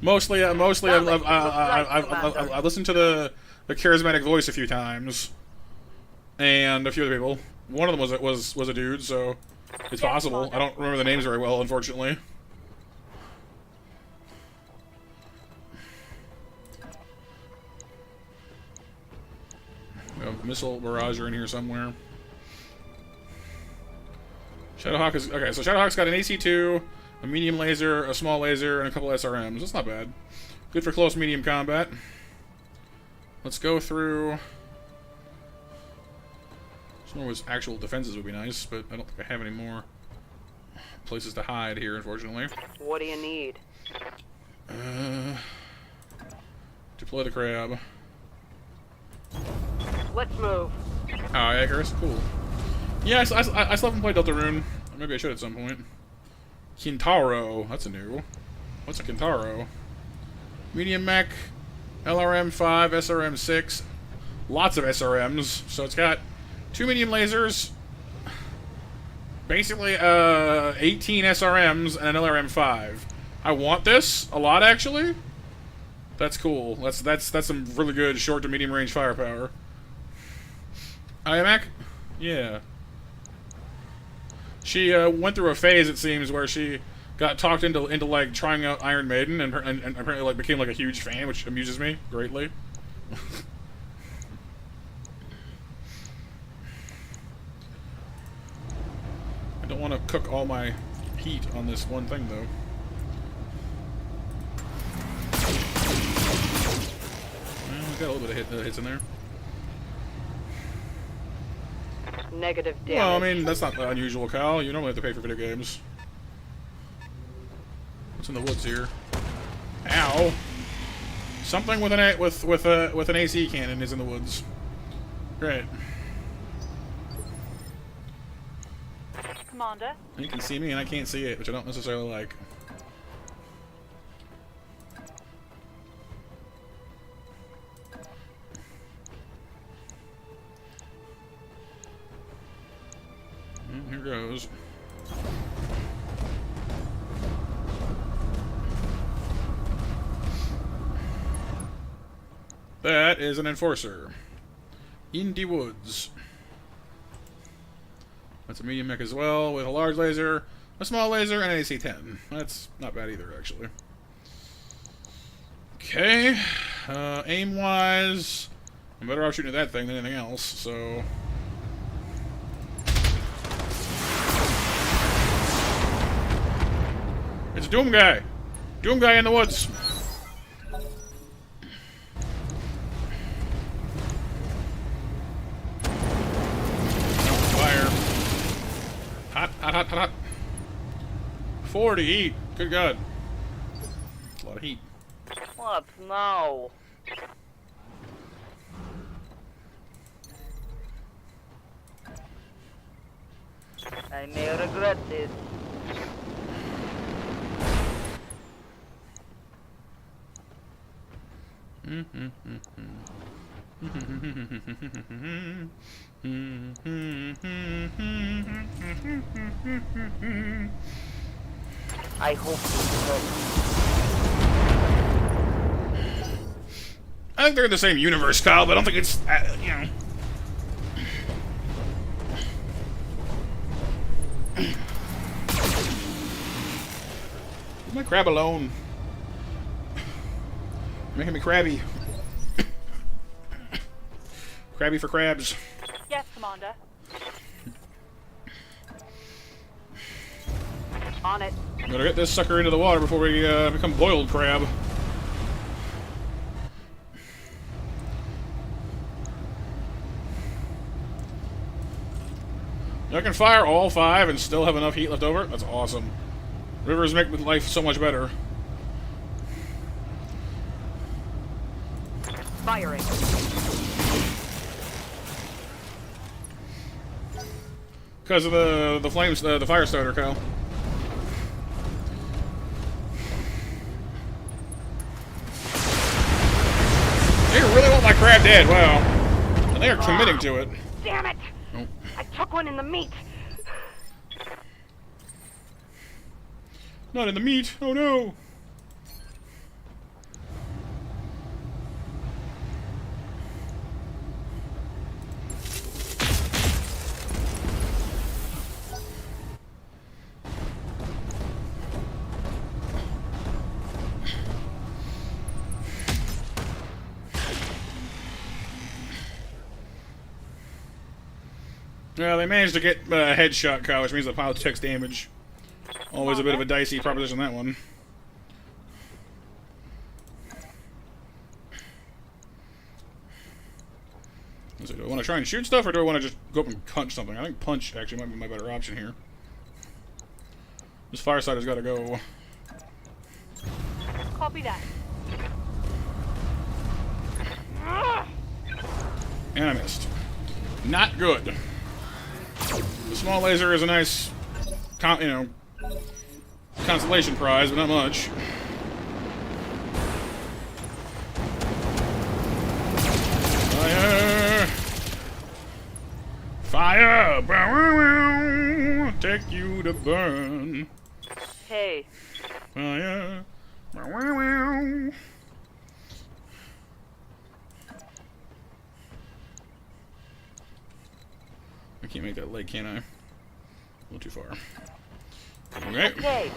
S1: mostly I've listened to the charismatic voice a few times, and a few other people. One of them was a dude, so it's possible. I don't remember the names very well, unfortunately. We have a missile barrager in here somewhere. Shadowhawk is okay. So Shadowhawk's got an AC2, a medium laser, a small laser, and a couple SRMs. That's not bad. Good for close medium combat. Let's go through. Some more actual defenses would be nice, but I don't think I have any more places to hide here, unfortunately.
S3: What do you need?
S1: Deploy the crab.
S3: Let's move.
S1: Oh, Icarus, cool. Yeah, I still haven't played Deltarune. Maybe I should at some point. Kintaro, that's a new. What's a Kintaro? Medium mech, LRM-5, SRM-6, lots of SRMs. So it's got 2 medium lasers, basically 18 SRMs and an LRM-5. I want this a lot, actually. That's cool. That's some really good short to medium range firepower. IMAC? Yeah. She went through a phase, it seems, where she got talked into like trying out Iron Maiden, and apparently like became like a huge fan, which amuses me greatly. I don't want to cook all my heat on this one thing, though. Well, we got a little bit of hits in there.
S3: Negative damage.
S1: Well, I mean, that's not unusual, Kyle. You normally have to pay for video games. What's in the woods here? Ow! Something with an AC cannon is in the woods. Great.
S10: Commander.
S1: You can see me and I can't see it, which I don't necessarily like. Here goes. That is an enforcer. In the woods. That's a medium mech as well, with a large laser, a small laser, and an AC-10. That's not bad either, actually. Okay. Aim-wise, I'm better off shooting at that thing than anything else, so... It's Doom Guy! Doom Guy in the woods! Fire. Hot, hot, hot, hot, hot. 40 heat. Good God. That's a lot of heat.
S3: What now? I may regret this. I hope you
S1: I think they're in the same universe, Kyle, but I don't think it's, you know. Leave my crab alone. You're making me crabby. Crabby for crabs.
S3: Yes, Commander. On it.
S1: Gotta get this sucker into the water before we become boiled crab. I can fire all 5 and still have enough heat left over. That's awesome. Rivers make life so much better.
S3: Firing.
S1: Because of the flames, the fire starter, Kyle. They really want my crab dead. Wow. And they are committing to it.
S3: Damn it!
S1: Oh.
S3: I took one in the meat.
S1: Not in the meat. Oh no. Well, they managed to get a headshot, Kyle, which means the pilot takes damage. Always a bit of a dicey proposition, that one. Let's see, do I want to try and shoot stuff, or do I want to just go up and punch something? I think punch actually might be my better option here. This firesider's got to go.
S3: Copy that.
S1: And I missed. Not good. The small laser is a nice, you know, consolation prize, but not much. Fire! Fire! Bow, take you to burn.
S3: Hey.
S1: Fire! Bow, I can't make that leg, can I? A little too far. Okay.
S3: Okay.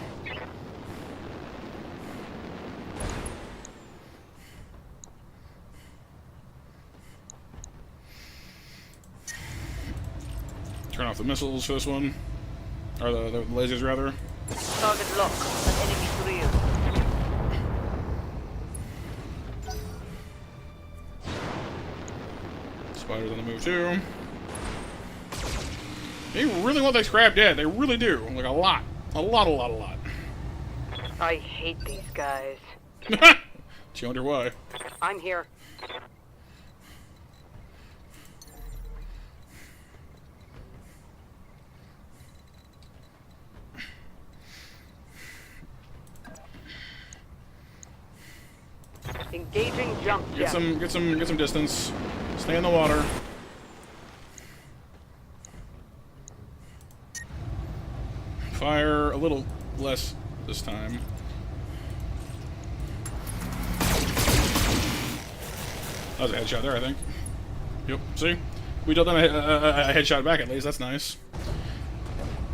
S1: Turn off the missiles for this one. Or the lasers, rather.
S3: Target lock. An enemy real.
S1: Spiders on the move, too. They really want this crab dead. They really do. Like, a lot. A lot.
S3: I hate these guys.
S1: Do you wonder why?
S3: I'm here. Engaging jump jet.
S1: Get some distance. Stay in the water. Fire a little less this time. That was a headshot there, I think. Yep. See, we dealt them a headshot back at least. That's nice.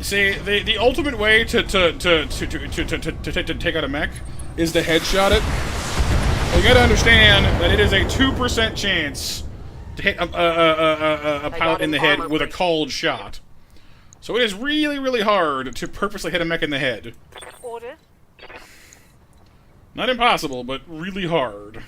S1: See, the ultimate way to take out a mech is to headshot it. You gotta understand that it is a 2% chance to hit a pilot in the head with a cold shot. So it is really hard to purposely hit a mech in the head.
S3: Orders.
S1: Not impossible, but really hard.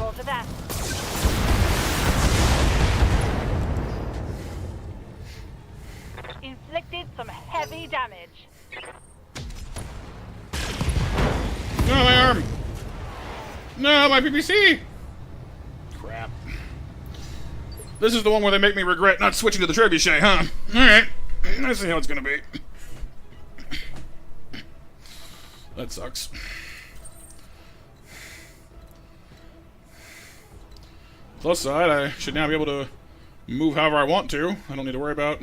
S3: Roll to that.
S10: Inflicted some heavy damage.
S1: No, my arm! No, my PPC! Crap. This is the one where they make me regret not switching to the trebuchet, huh? Alright. Let's see how it's gonna be. That sucks. Plus side, I should now be able to move however I want to. I don't need to worry about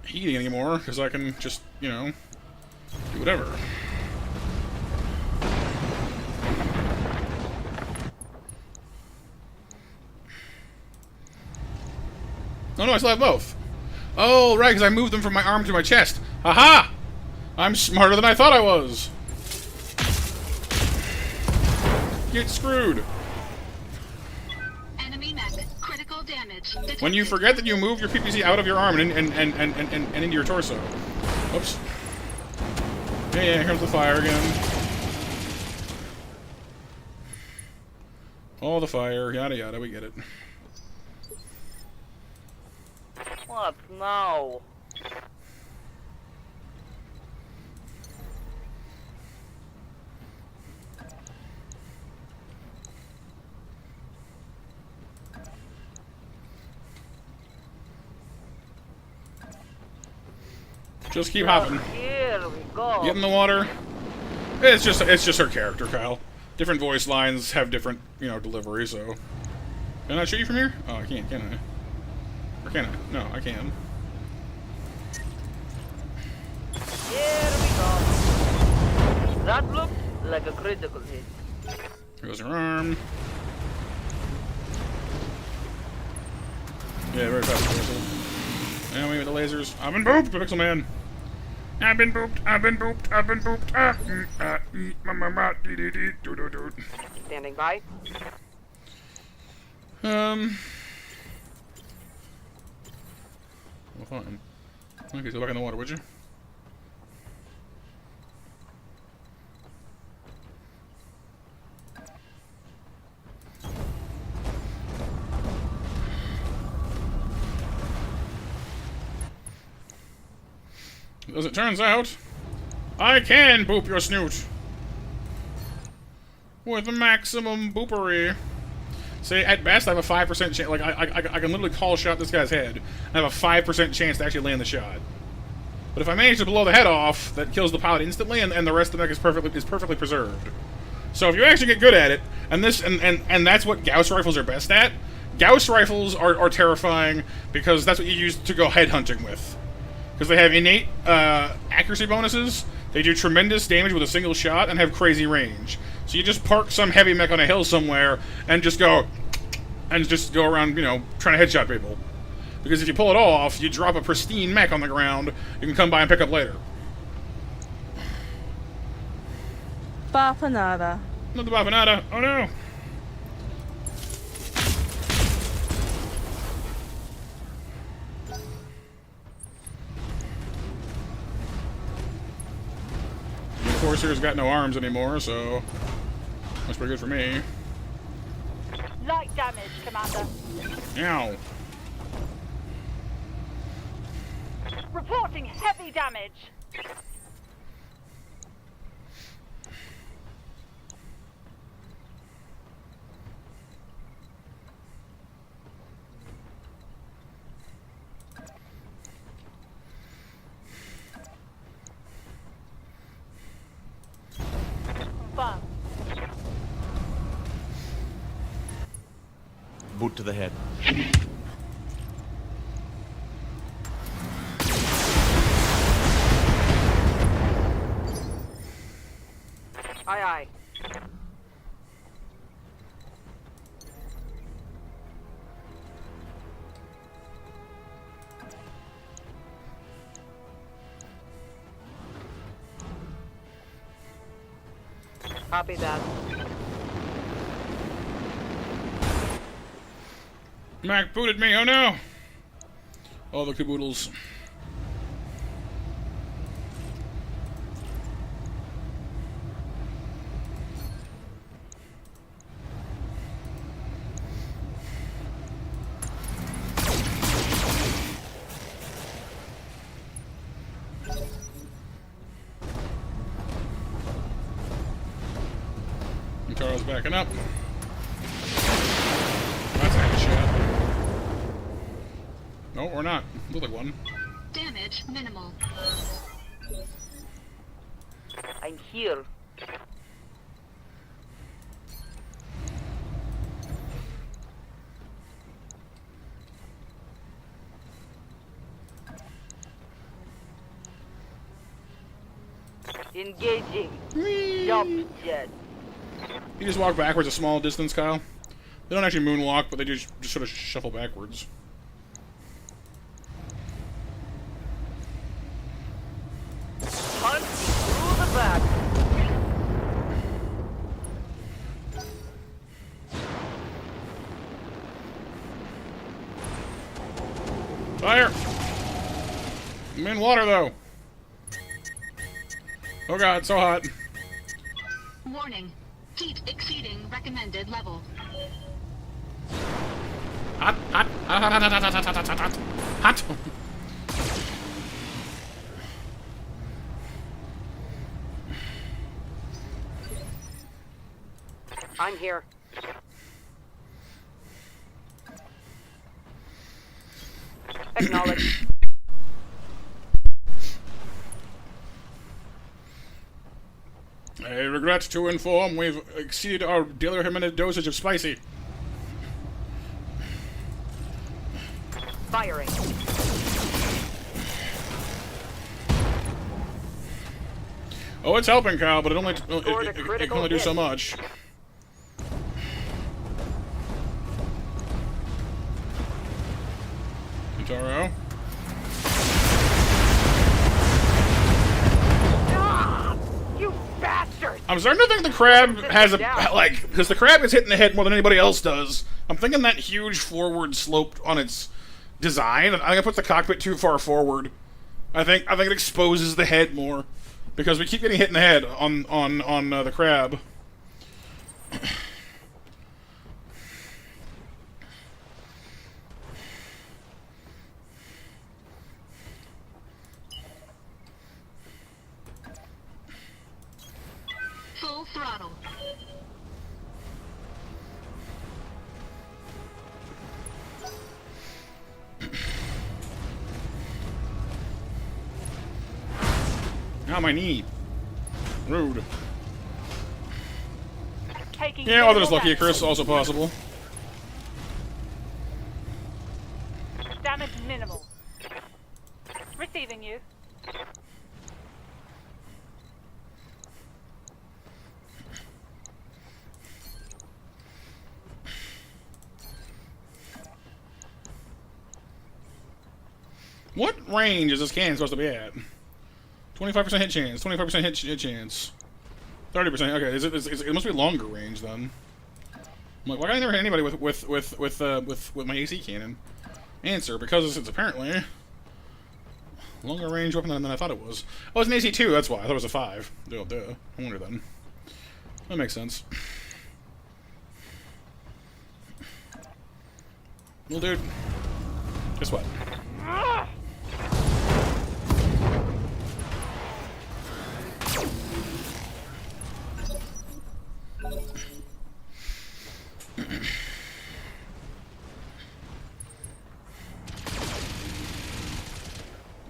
S1: heating anymore, because I can just, you know, do whatever. Oh no, I still have both. Oh, right, because I moved them from my arm to my chest. Haha! I'm smarter than I thought I was. Get screwed.
S2: Enemy mech. Critical damage. Detected.
S1: When you forget that you move your PPC out of your arm and into your torso. Oops. Yeah, here comes the fire again. All the fire, yada yada, we get it.
S10: What now?
S1: Just keep hopping.
S10: Here we go.
S1: Get in the water. It's just her character, Kyle. Different voice lines have different, you know, delivery, so. Can I shoot you from here? Oh, I can't, can I? Or can I? No, I can.
S10: Here we go. That looked like a critical hit.
S1: Here goes her arm. Yeah, very fast. And we with the lasers. I've been booped, Pixel Man. I've been booped. I've been booped. I've been booped.
S3: Standing by.
S1: Well, fine. Okay, go back in the water, would you? As it turns out, I can boop your snoot with maximum boopery. Say, at best, I have a 5% chance. Like, I can literally call shot this guy's head. I have a 5% chance to actually land the shot. But if I manage to blow the head off, that kills the pilot instantly, and the rest of the mech is perfectly preserved. So if you actually get good at it, and that's what Gauss rifles are best at. Gauss rifles are terrifying because that's what you use to go headhunting with. Because they have innate accuracy bonuses, they do tremendous damage with a single shot, and have crazy range. So you just park some heavy mech on a hill somewhere, and just go around, you know, trying to headshot people. Because if you pull it off, you drop a pristine mech on the ground, you can come by and pick up later.
S7: Bapanada.
S1: Not the Bapanada. Oh no! The Corsair's got no arms anymore, so that's pretty good for me.
S10: Light damage, Commander.
S1: Ow.
S10: Reporting heavy damage. Confirmed.
S8: Boot to the head.
S3: Aye, aye. Copy that.
S1: Mac booted me, oh no! All the caboodles. Taro's backing up. That's a headshot. No, we're not. Look like one.
S2: Damage minimal.
S10: I'm here. Engaging. Jump jet.
S1: You just walk backwards a small distance, Kyle. They don't actually moonwalk, but they just sort of shuffle backwards.
S10: Punch through the back.
S1: Fire! I'm in water, though. Oh god, so hot.
S2: Warning. Heat exceeding recommended level.
S1: Hot, hot, hot, hot, hot, hot, hot, hot, hot, hot, hot.
S3: I'm here. Acknowledge.
S1: I regret to inform we've exceeded our daily recommended dosage of spicy.
S3: Firing.
S1: Oh, it's helping, Kyle, but it only
S3: Scored a
S1: it can
S3: critical
S1: only do so
S3: hit.
S1: much. Taro.
S3: You bastard!
S1: I'm starting to think the crab has a like because the crab is hitting the head more than anybody else does. I'm thinking that huge forward slope on its design. I think it puts the cockpit too far forward. I think it exposes the head more because we keep getting hit in the head on the crab.
S2: Full throttle.
S1: Now my knee. Rude.
S3: Taking
S1: Yeah, others
S3: minimal
S1: lucky, Chris. Also possible.
S3: Damage minimal. Receiving you.
S1: What range is this cannon supposed to be at? 25% hit chance. 25% hit chance. 30%. Okay, it must be longer range then. I'm like, why can't I never hit anybody with my AC cannon? Answer: because it's apparently longer range weapon than I thought it was. Oh, it's an AC 2. That's why I thought it was a 5. Duh. I wonder then. That makes sense. Well, dude, guess what?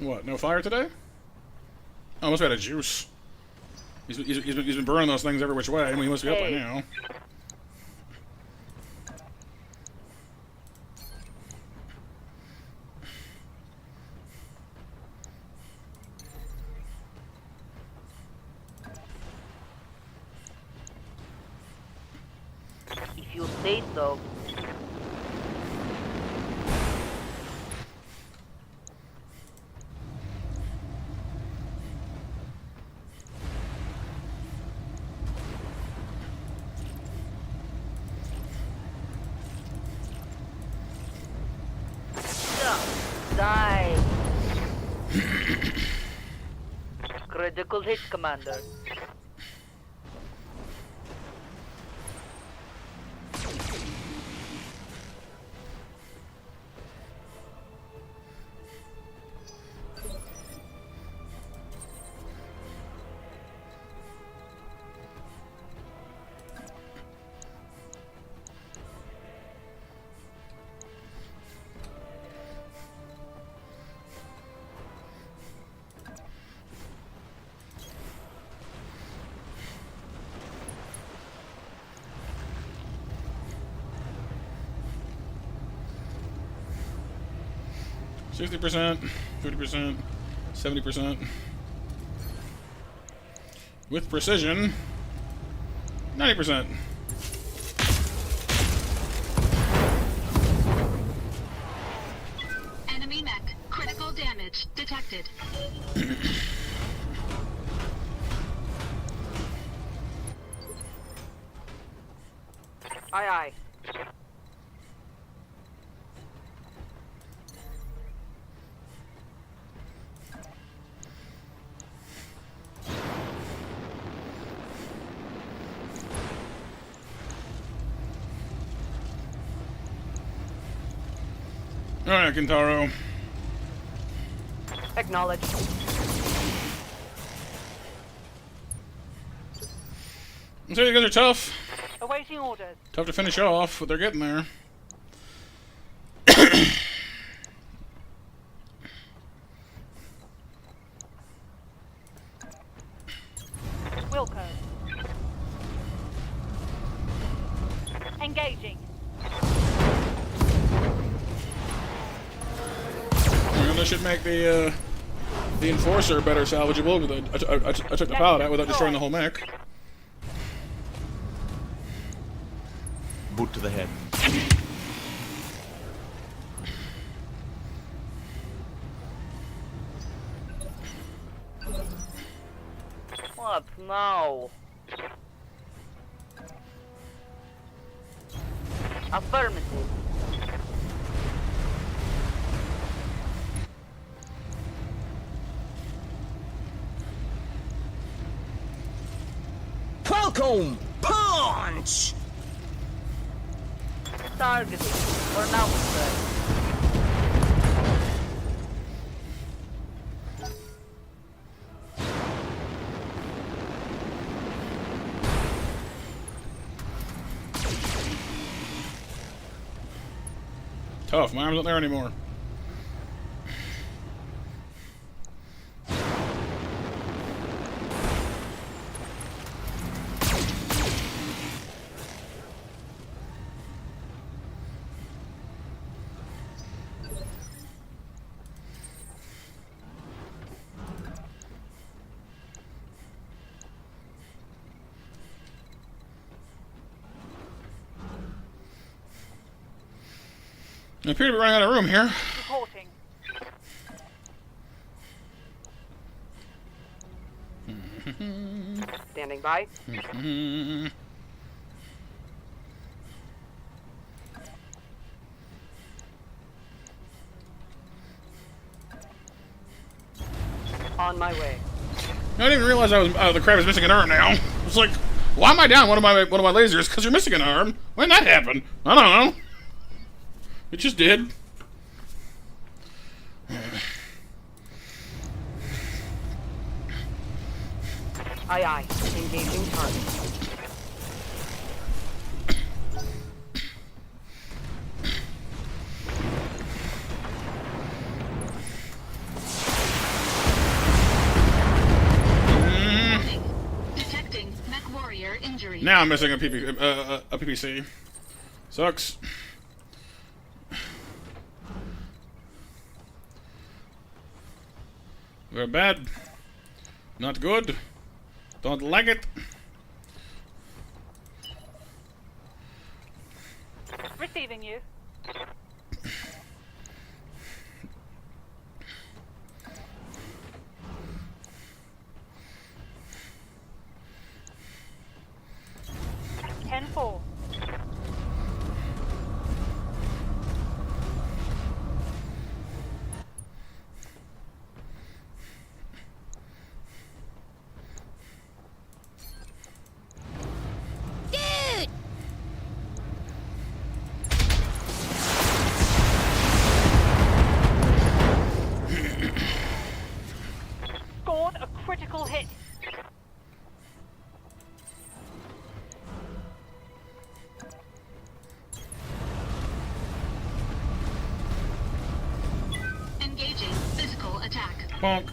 S1: What? No fire today? Oh, must have had a juice. He's been burning those things every which way. I mean, he must be up by now.
S10: If you say so. Die. Critical hit, Commander.
S1: 60%, 50%, 70%. With precision, 90%.
S2: Enemy mech. Critical damage detected.
S3: Aye, aye.
S1: Alright, Kintaro.
S3: Acknowledge.
S1: So you guys are tough.
S10: Awaiting orders.
S1: Tough to finish off, but they're getting there.
S10: Wilco. Engaging.
S1: And this should make the Enforcer better salvageable, because I took the pallet out without destroying the whole mech.
S12: Boot to the head.
S9: What now? Affirmative.
S12: Welcome! Punch!
S9: Targeting. For now, sir.
S1: Tough, my arm's not there anymore. I appear to be running out of room here.
S10: Reporting.
S3: Standing by. On my way.
S1: I didn't even realize the crab is missing an arm now. It's like, why am I down one of my lasers? Because you're missing an arm. When did that happen? I don't know. It just did.
S3: Aye, aye. Engaging target.
S2: Detecting mech warrior injury.
S1: Now I'm missing a PPC. Sucks. We're bad. Not good. Don't like it.
S10: Receiving you. Ten four. Scored a critical hit.
S2: Engaging physical attack.
S1: Bonk.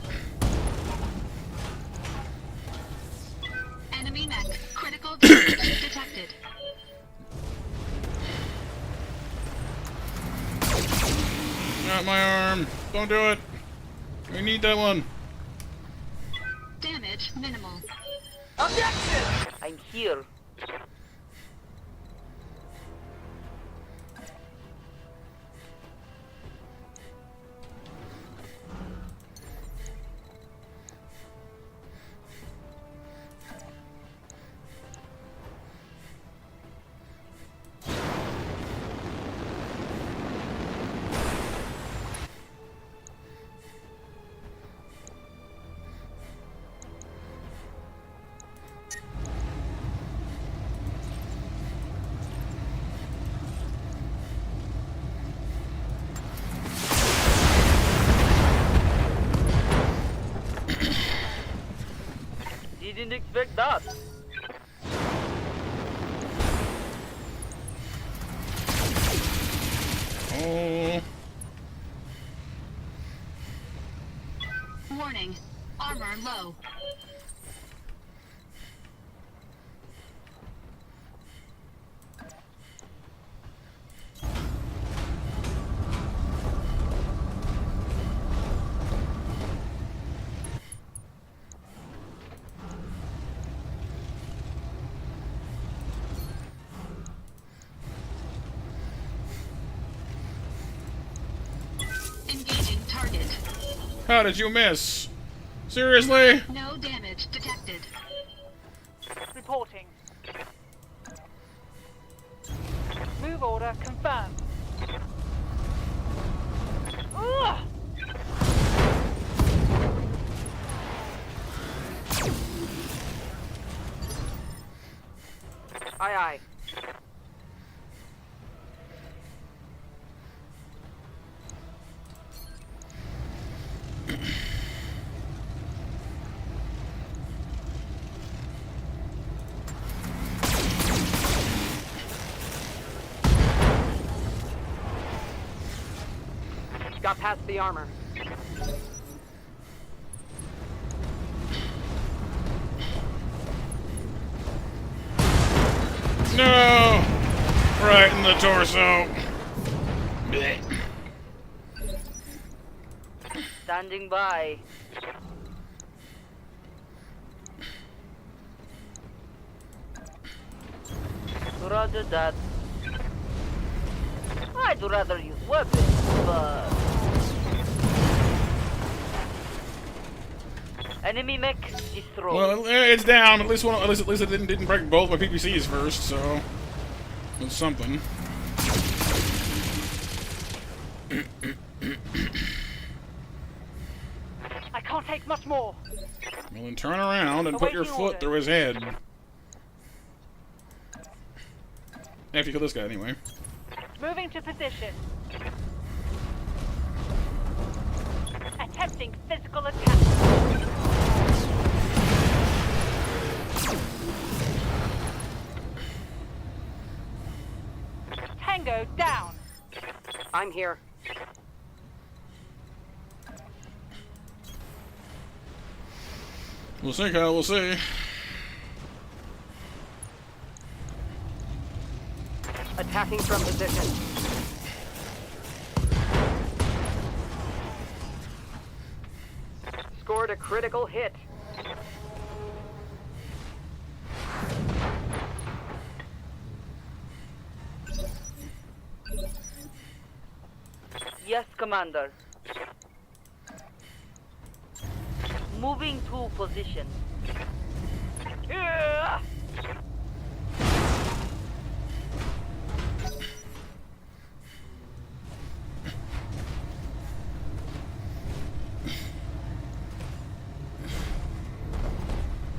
S2: Enemy mech. Critical damage detected.
S1: Not my arm. Don't do it. We need that one.
S2: Damage minimal.
S10: Objection! I'm here. Didn't expect that.
S1: Oh.
S2: Warning. Armor low. Engaging target.
S1: How did you miss? Seriously?
S2: No damage detected.
S10: Reporting. Move order confirmed. Ugh! Aye, aye. Got past the armor.
S1: No! Right in the torso. Blech.
S10: Standing by. Roger that. I'd rather use weapons, but... Enemy mech destroyed.
S1: Well, it's down. At least it didn't break both my PPCs first, so it's something.
S10: I can't take much more.
S1: Well, then turn around and put your foot through his head. After you kill this guy, anyway.
S10: Moving to position. Attempting physical attack. Tango down. I'm here.
S1: We'll see, Kyle. We'll see.
S10: Attacking from position. Scored a critical hit. Yes, Commander. Moving to position.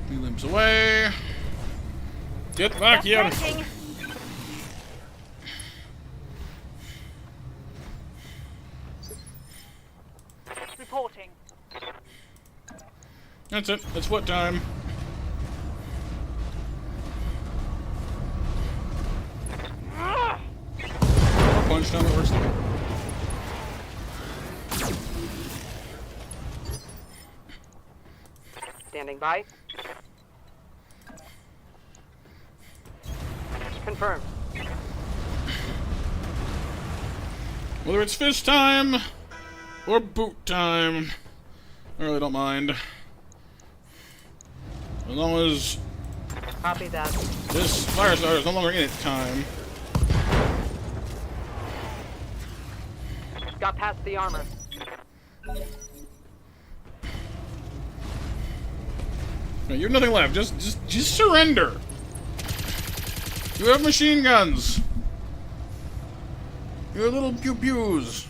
S1: He limps away. Get back here.
S10: Reporting.
S1: That's it. It's what time? Punch time at worst.
S10: Standing by. Confirmed.
S1: Whether it's fist time Or boot time. I really don't mind. As long as
S3: Copy that.
S1: this fire starter is no longer in its time.
S3: Got past the armor.
S1: No, you have nothing left. Just surrender. You have machine guns. You have little pew pews.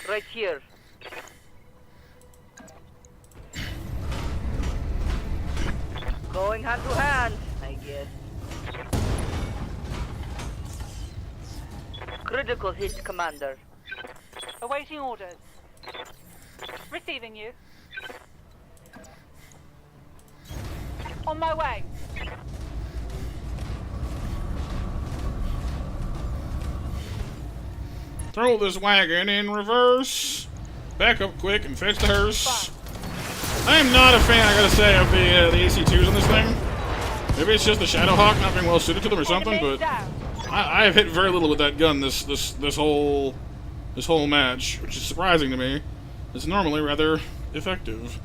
S10: Right here. Going hand to hand, I guess. Critical hit, Commander.
S3: Awaiting orders. Receiving you. On my way.
S1: Throw this wagon in reverse. Back up quick and fetch the hearse. I am not a fan, I gotta say, of the AC2s on this thing. Maybe it's just the Shadowhawk not being well suited to them or something, but I have hit very little with that gun this whole match, which is surprising to me. It's normally rather effective.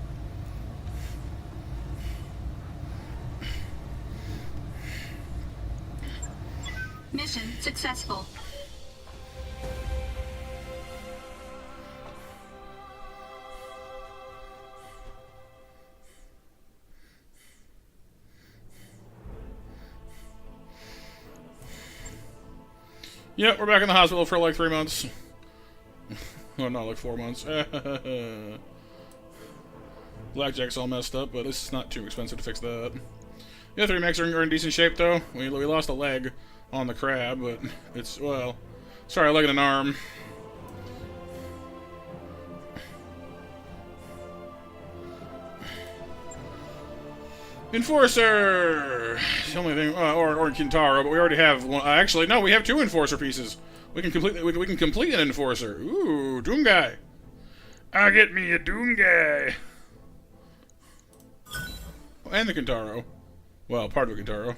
S2: Mission successful.
S1: Yep, we're back in the hospital for like 3 months. Well, not like 4 months. Blackjack's all messed up, but this is not too expensive to fix that. The other 3 mechs are in decent shape, though. We lost a leg on the crab, but it's, well... Sorry, a leg and an arm. Enforcer! The only thing, or Kintaro, but we already have one. Actually, no, we have 2 Enforcer pieces. We can complete an Enforcer. Ooh, Doom Guy. I'll get me a Doom Guy. And the Kintaro. Well, part of the Kintaro.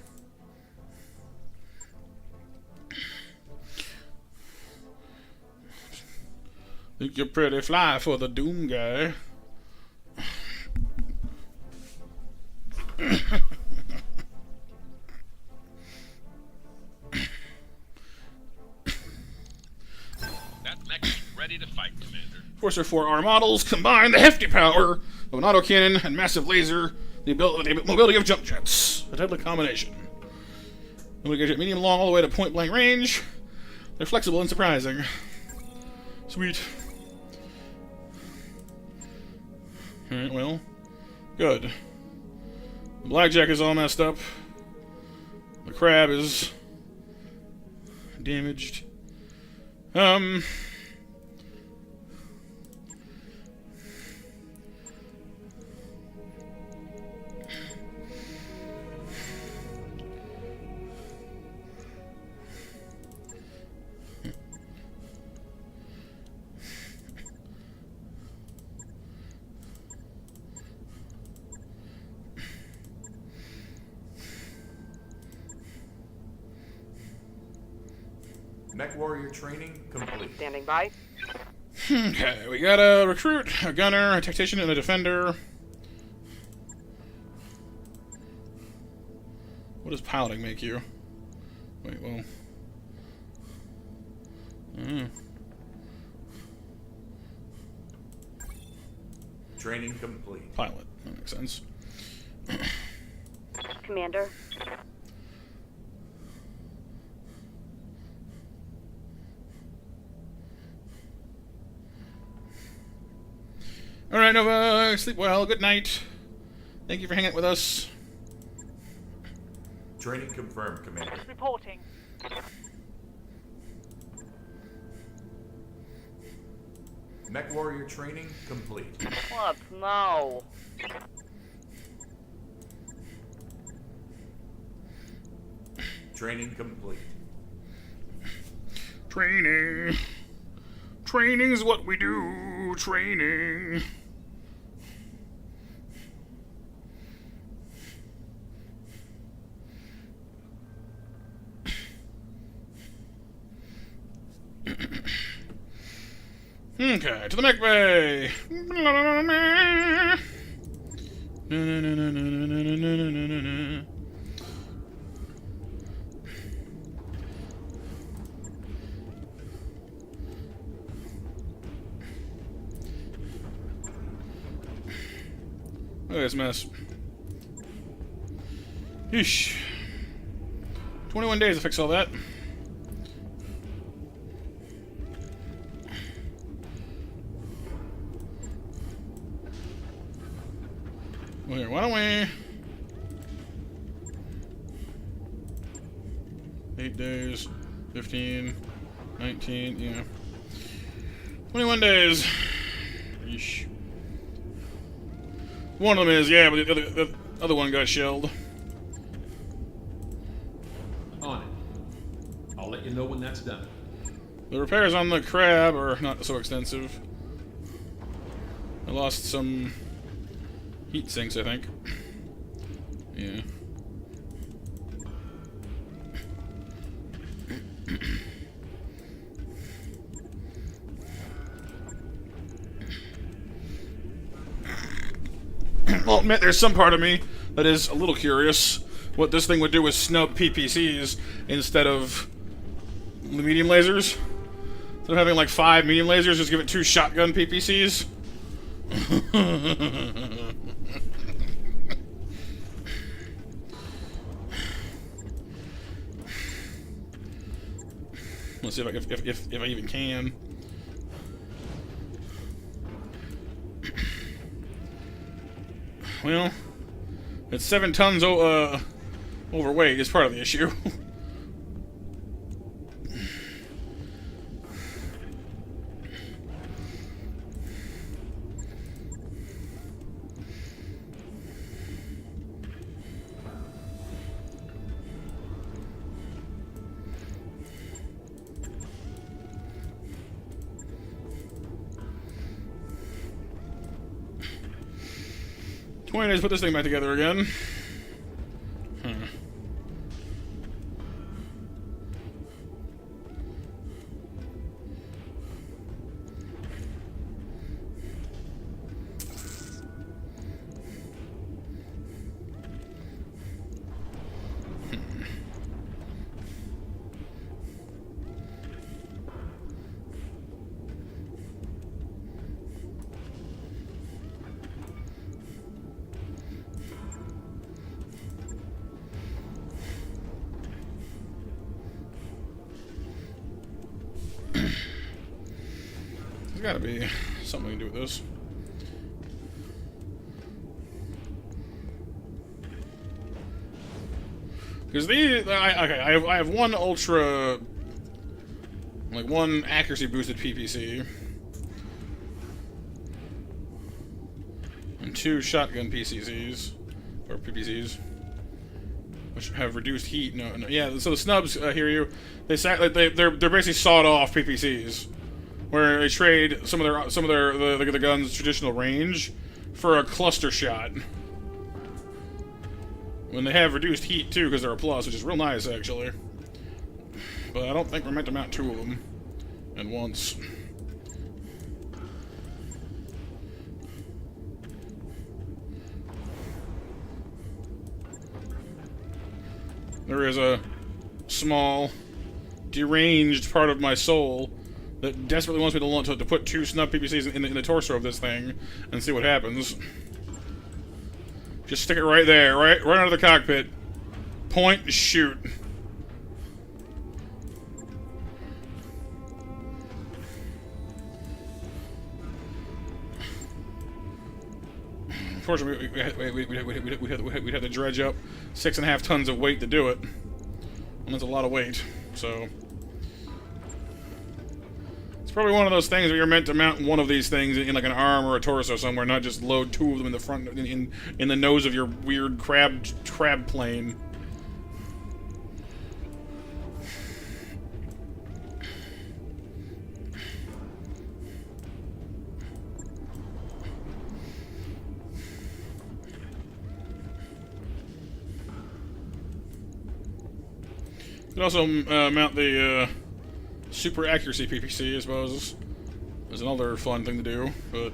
S1: Think you're pretty fly for the Doom Guy.
S5: That mech is ready to fight, Commander.
S1: Enforcer 4R models combine the hefty power of an autocannon and massive laser, the mobility of jump jets. A deadly combination. When we get medium long all the way to point blank range, they're flexible and surprising. Sweet. Alright, well, good. The Blackjack is all messed up. The crab is damaged.
S4: Mech warrior training complete.
S3: Standing by.
S1: Okay, we got a recruit, a gunner, a tactician, and a defender. What does piloting make you? Wait, well...
S4: Training complete.
S1: Pilot. That makes sense.
S3: Commander.
S1: Alright, Nova, sleep well, good night. Thank you for hanging out with us.
S4: Training confirmed, Commander.
S3: Reporting.
S4: Mech warrior training complete.
S10: What now?
S4: Training complete.
S1: Training. Training's what we do. Training. Okay, to the mech bay. Look at this mess. Yeesh. 21 days to fix all that. Well, here, why don't we... 8 days, 15, 19, yeah. 21 days. Yeesh. One of them is, yeah, but the other one got shelled.
S8: On it. I'll let you know when that's done.
S1: The repairs on the crab are not so extensive. I lost some heat sinks, I think. Yeah. Well, admit there's some part of me that is a little curious what this thing would do with snub PPCs instead of the medium lasers. Instead of having like 5 medium lasers, just give it 2 shotgun PPCs. Let's see if I even can. Well, it's 7 tons overweight is part of the issue. 20 days to put this thing back together again. There's gotta be something we can do with this. Because these, I have one ultra, like one accuracy boosted PPC, and 2 shotgun PCCs or PPCs, which have reduced heat. No, yeah. So the snubs, hear you. They're basically sawed off PPCs, where they trade some of the guns' traditional range for a cluster shot. When they have reduced heat too, because they're a plus, which is real nice actually. But I don't think we're meant to mount 2 of them at once. There is a small, deranged part of my soul that desperately wants me to put 2 snub PPCs in the torso of this thing and see what happens. Just stick it right there, right under the cockpit. Point and shoot. Unfortunately, we'd have to dredge up 6.5 tons of weight to do it. And that's a lot of weight, so... It's probably one of those things where you're meant to mount one of these things in like an arm or a torso somewhere, not just load 2 of them in the front, in the nose of your weird crab plane. You can also mount the super accuracy PPC, I suppose. is another fun thing to do, but...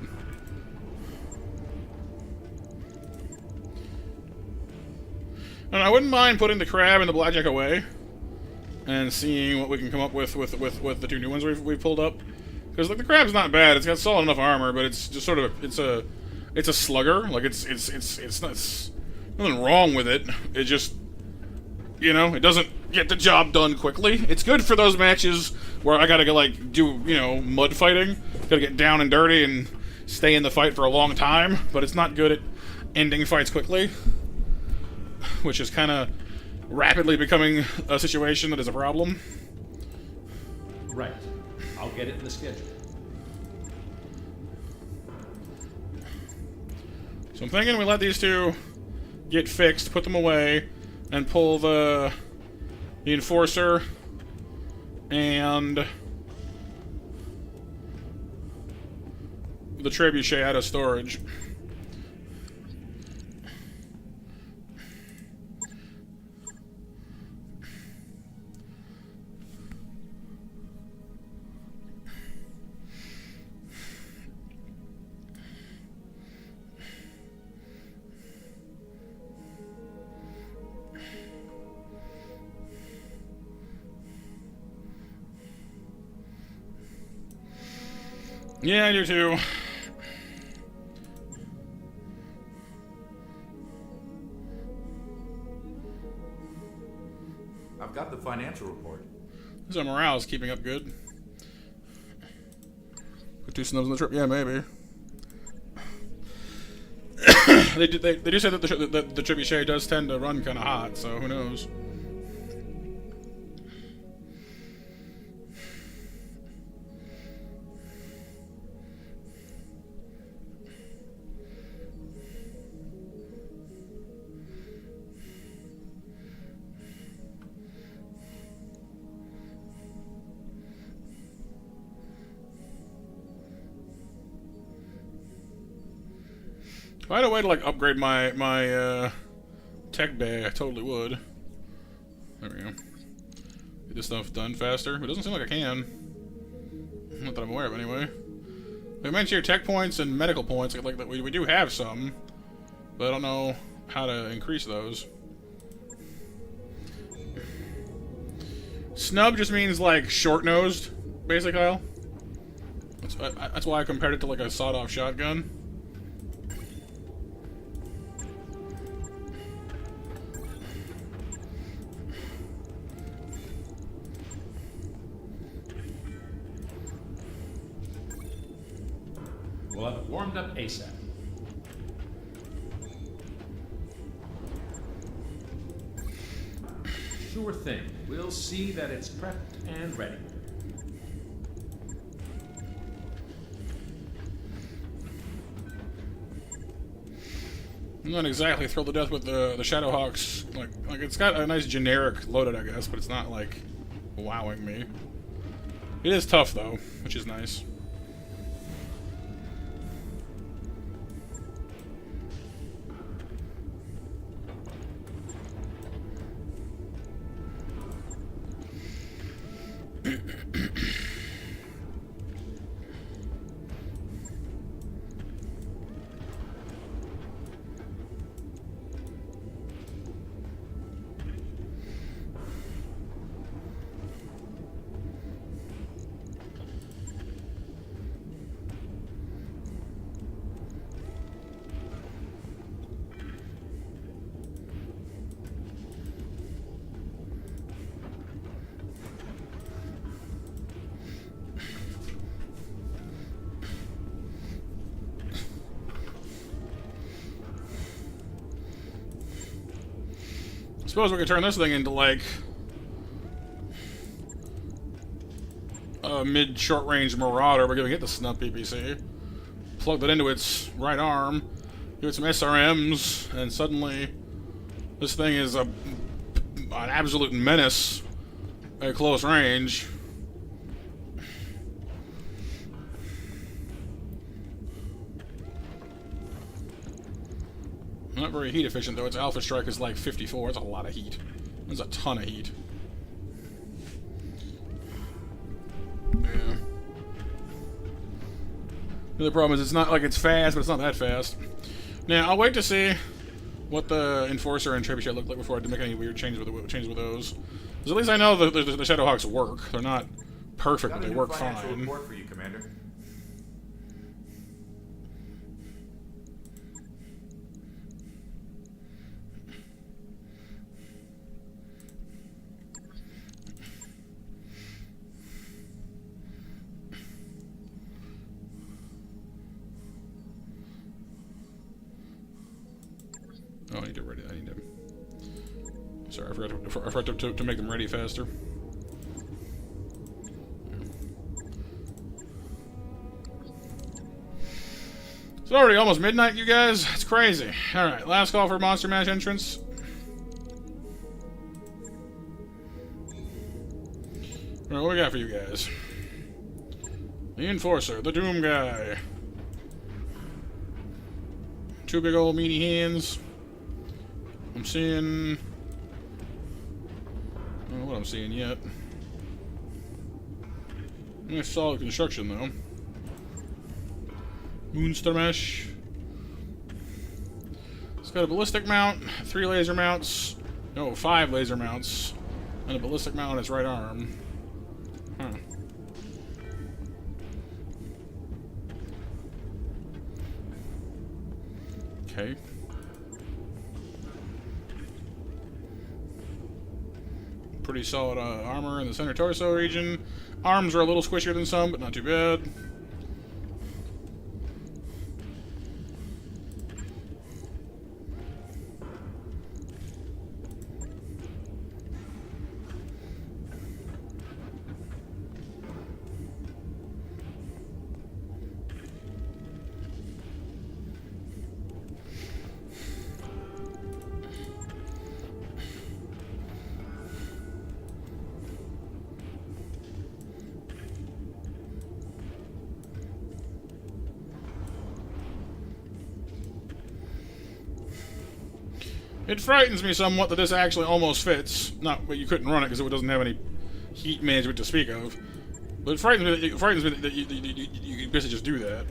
S1: And I wouldn't mind putting the crab and the blackjack away and seeing what we can come up with the two new ones we've pulled up. Because like the crab's not bad; it's got solid enough armor, but it's just sort of it's a slugger. Like it's nothing wrong with it. It just, you know, it doesn't get the job done quickly. It's good for those matches where I gotta like do, you know, mud fighting. Gotta get down and dirty and stay in the fight for a long time. But it's not good at ending fights quickly, which is kind of rapidly becoming a situation that is a problem.
S8: Right. I'll get it in the schedule.
S1: So I'm thinking we let these two get fixed, put them away, and pull the Enforcer and the Trebuchet out of storage. Yeah, I do too.
S4: I've got the financial report.
S1: So morale is keeping up good. Put 2 snubs on the trip? Yeah, maybe. they do say that the Trebuchet does tend to run kind of hot, so who knows. If I had a way to like upgrade my tech bay, I totally would. There we go. Get this stuff done faster. It doesn't seem like I can. Not that I'm aware of, anyway. They mentioned here tech points and medical points. Like that, we do have some, but I don't know how to increase those. Snub just means like short-nosed, basically, Kyle. That's why I compared it to like a sawed-off shotgun.
S8: We'll have it warmed up ASAP. Sure thing. We'll see that it's prepped and ready.
S1: I'm not exactly thrilled to death with the Shadowhawks. Like it's got a nice generic loaded, I guess, but it's not like wowing me. It is tough though, which is nice. Suppose we could turn this thing into like a mid-short-range Marauder by giving it the snub PPC. Plug that into its right arm, give it some SRMs, and suddenly this thing is an absolute menace at close range. Not very heat efficient though. Its alpha strike is like 54. That's a lot of heat. That's a ton of heat. Yeah. The problem is it's not like it's fast, but it's not that fast. Now, I'll wait to see what the Enforcer and Trebuchet look like before I make any weird changes with those. Because at least I know the Shadowhawks work. They're not perfect, but they work fine.
S4: Report for you, Commander.
S1: Oh, I need to ready. I need to. Sorry, I forgot to make them ready faster. It's already almost midnight, you guys. It's crazy. All right, last call for Monster Mash entrance. All right, what we got for you guys? The Enforcer, the Doom Guy. Two big old meaty hands. I'm seeing... I don't know what I'm seeing yet. Nice solid construction, though. Moonstar Mesh. It's got a ballistic mount, 3 laser mounts. No, 5 laser mounts. And a ballistic mount on its right arm. Huh. Okay. Pretty solid armor in the center torso region. Arms are a little squishier than some, but not too bad. It frightens me somewhat that this actually almost fits. Not, but you couldn't run it because it doesn't have any heat management to speak of. But it frightens me that you can basically just do that.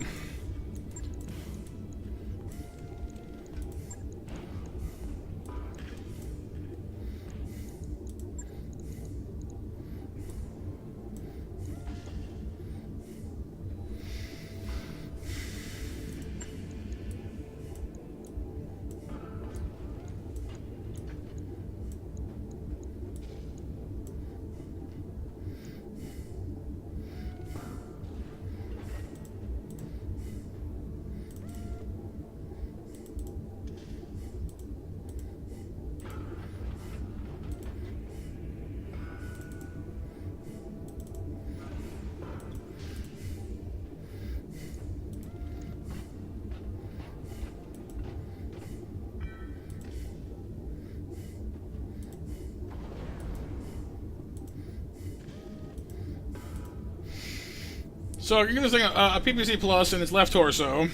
S1: So I can give this thing a PPC plus in its left torso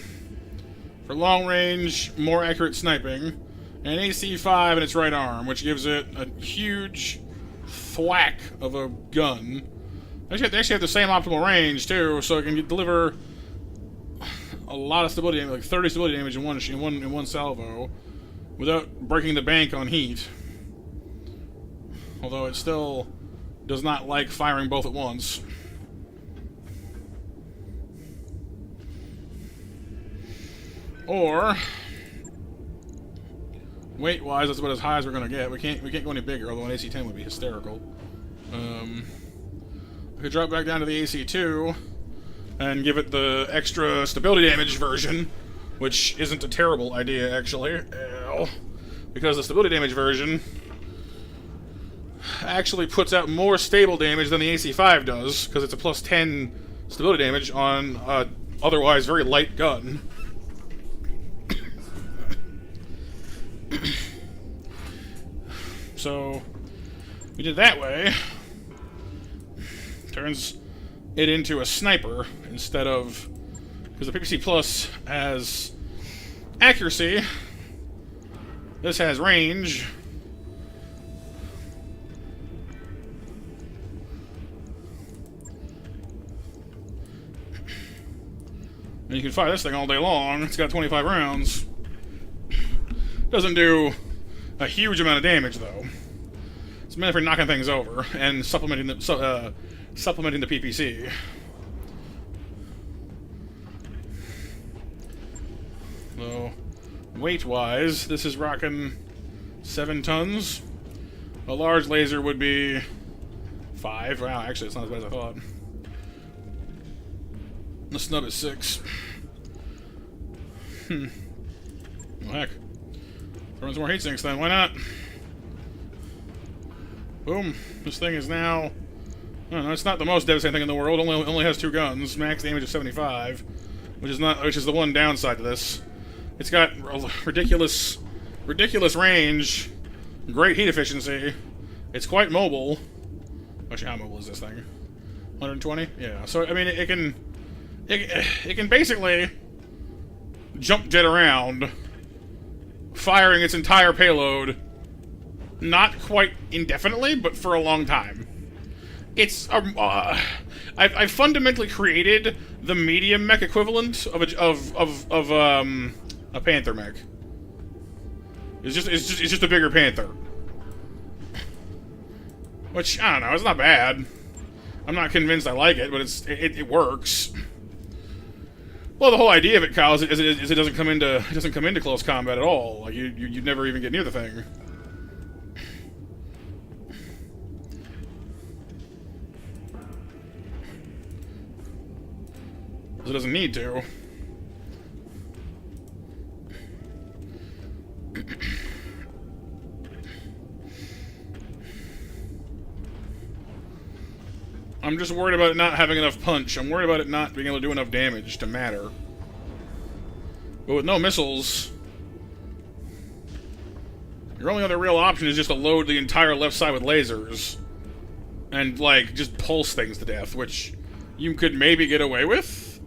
S1: for long range, more accurate sniping, and an AC5 in its right arm, which gives it a huge thwack of a gun. They actually have the same optimal range too, so it can deliver a lot of stability damage, like 30 stability damage in one salvo, without breaking the bank on heat. Although it still does not like firing both at once. Or weight-wise, that's about as high as we're gonna get. We can't go any bigger, although an AC-10 would be hysterical. I could drop back down to the AC-2 and give it the extra stability damage version, which isn't a terrible idea, actually. Because the stability damage version actually puts out more stable damage than the AC-5 does, because it's a plus 10 stability damage on a otherwise very light gun. So we did it that way. Turns it into a sniper instead of, because the PPC Plus has accuracy. This has range. And you can fire this thing all day long. It's got 25 rounds. Doesn't do a huge amount of damage, though. It's meant for knocking things over and supplementing the PPC. So, weight-wise, this is rocking 7 tons. A large laser would be 5. Wow, actually, it's not as bad as I thought. The snub is 6. Well, heck. Throw in some more heat sinks then, why not? Boom. This thing is now... I don't know, it's not the most devastating thing in the world. Only has 2 guns. Max damage of 75. Which is the one downside to this. It's got ridiculous range. Great heat efficiency. It's quite mobile. Actually, how mobile is this thing? 120? Yeah. So I mean, it can basically jump jet around, firing its entire payload, not quite indefinitely, but for a long time. It's I've fundamentally created the medium mech equivalent of a Panther mech. It's just a bigger Panther. Which, I don't know, it's not bad. I'm not convinced I like it, but it works. Well, the whole idea of it, Kyle, is it doesn't come into close combat at all. Like you'd never even get near the thing. Because it doesn't need to. I'm just worried about it not having enough punch. I'm worried about it not being able to do enough damage to matter. But with no missiles, your only other real option is just to load the entire left side with lasers and, like, just pulse things to death, which you could maybe get away with,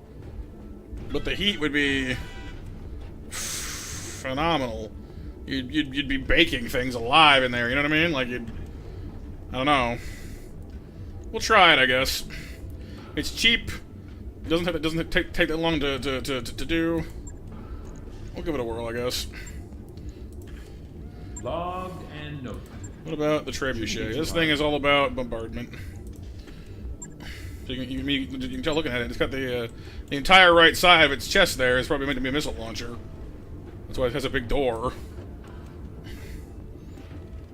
S1: but the heat would be phenomenal. You'd be baking things alive in there, you know what I mean? Like, I don't know. We'll try it, I guess. It's cheap. It doesn't take that long to do. We'll give it a whirl, I guess.
S8: Logged and noted.
S1: What about the trebuchet? This thing is all about bombardment. So you can tell looking at it. It's got the entire right side of its chest there is probably meant to be a missile launcher. That's why it has a big door.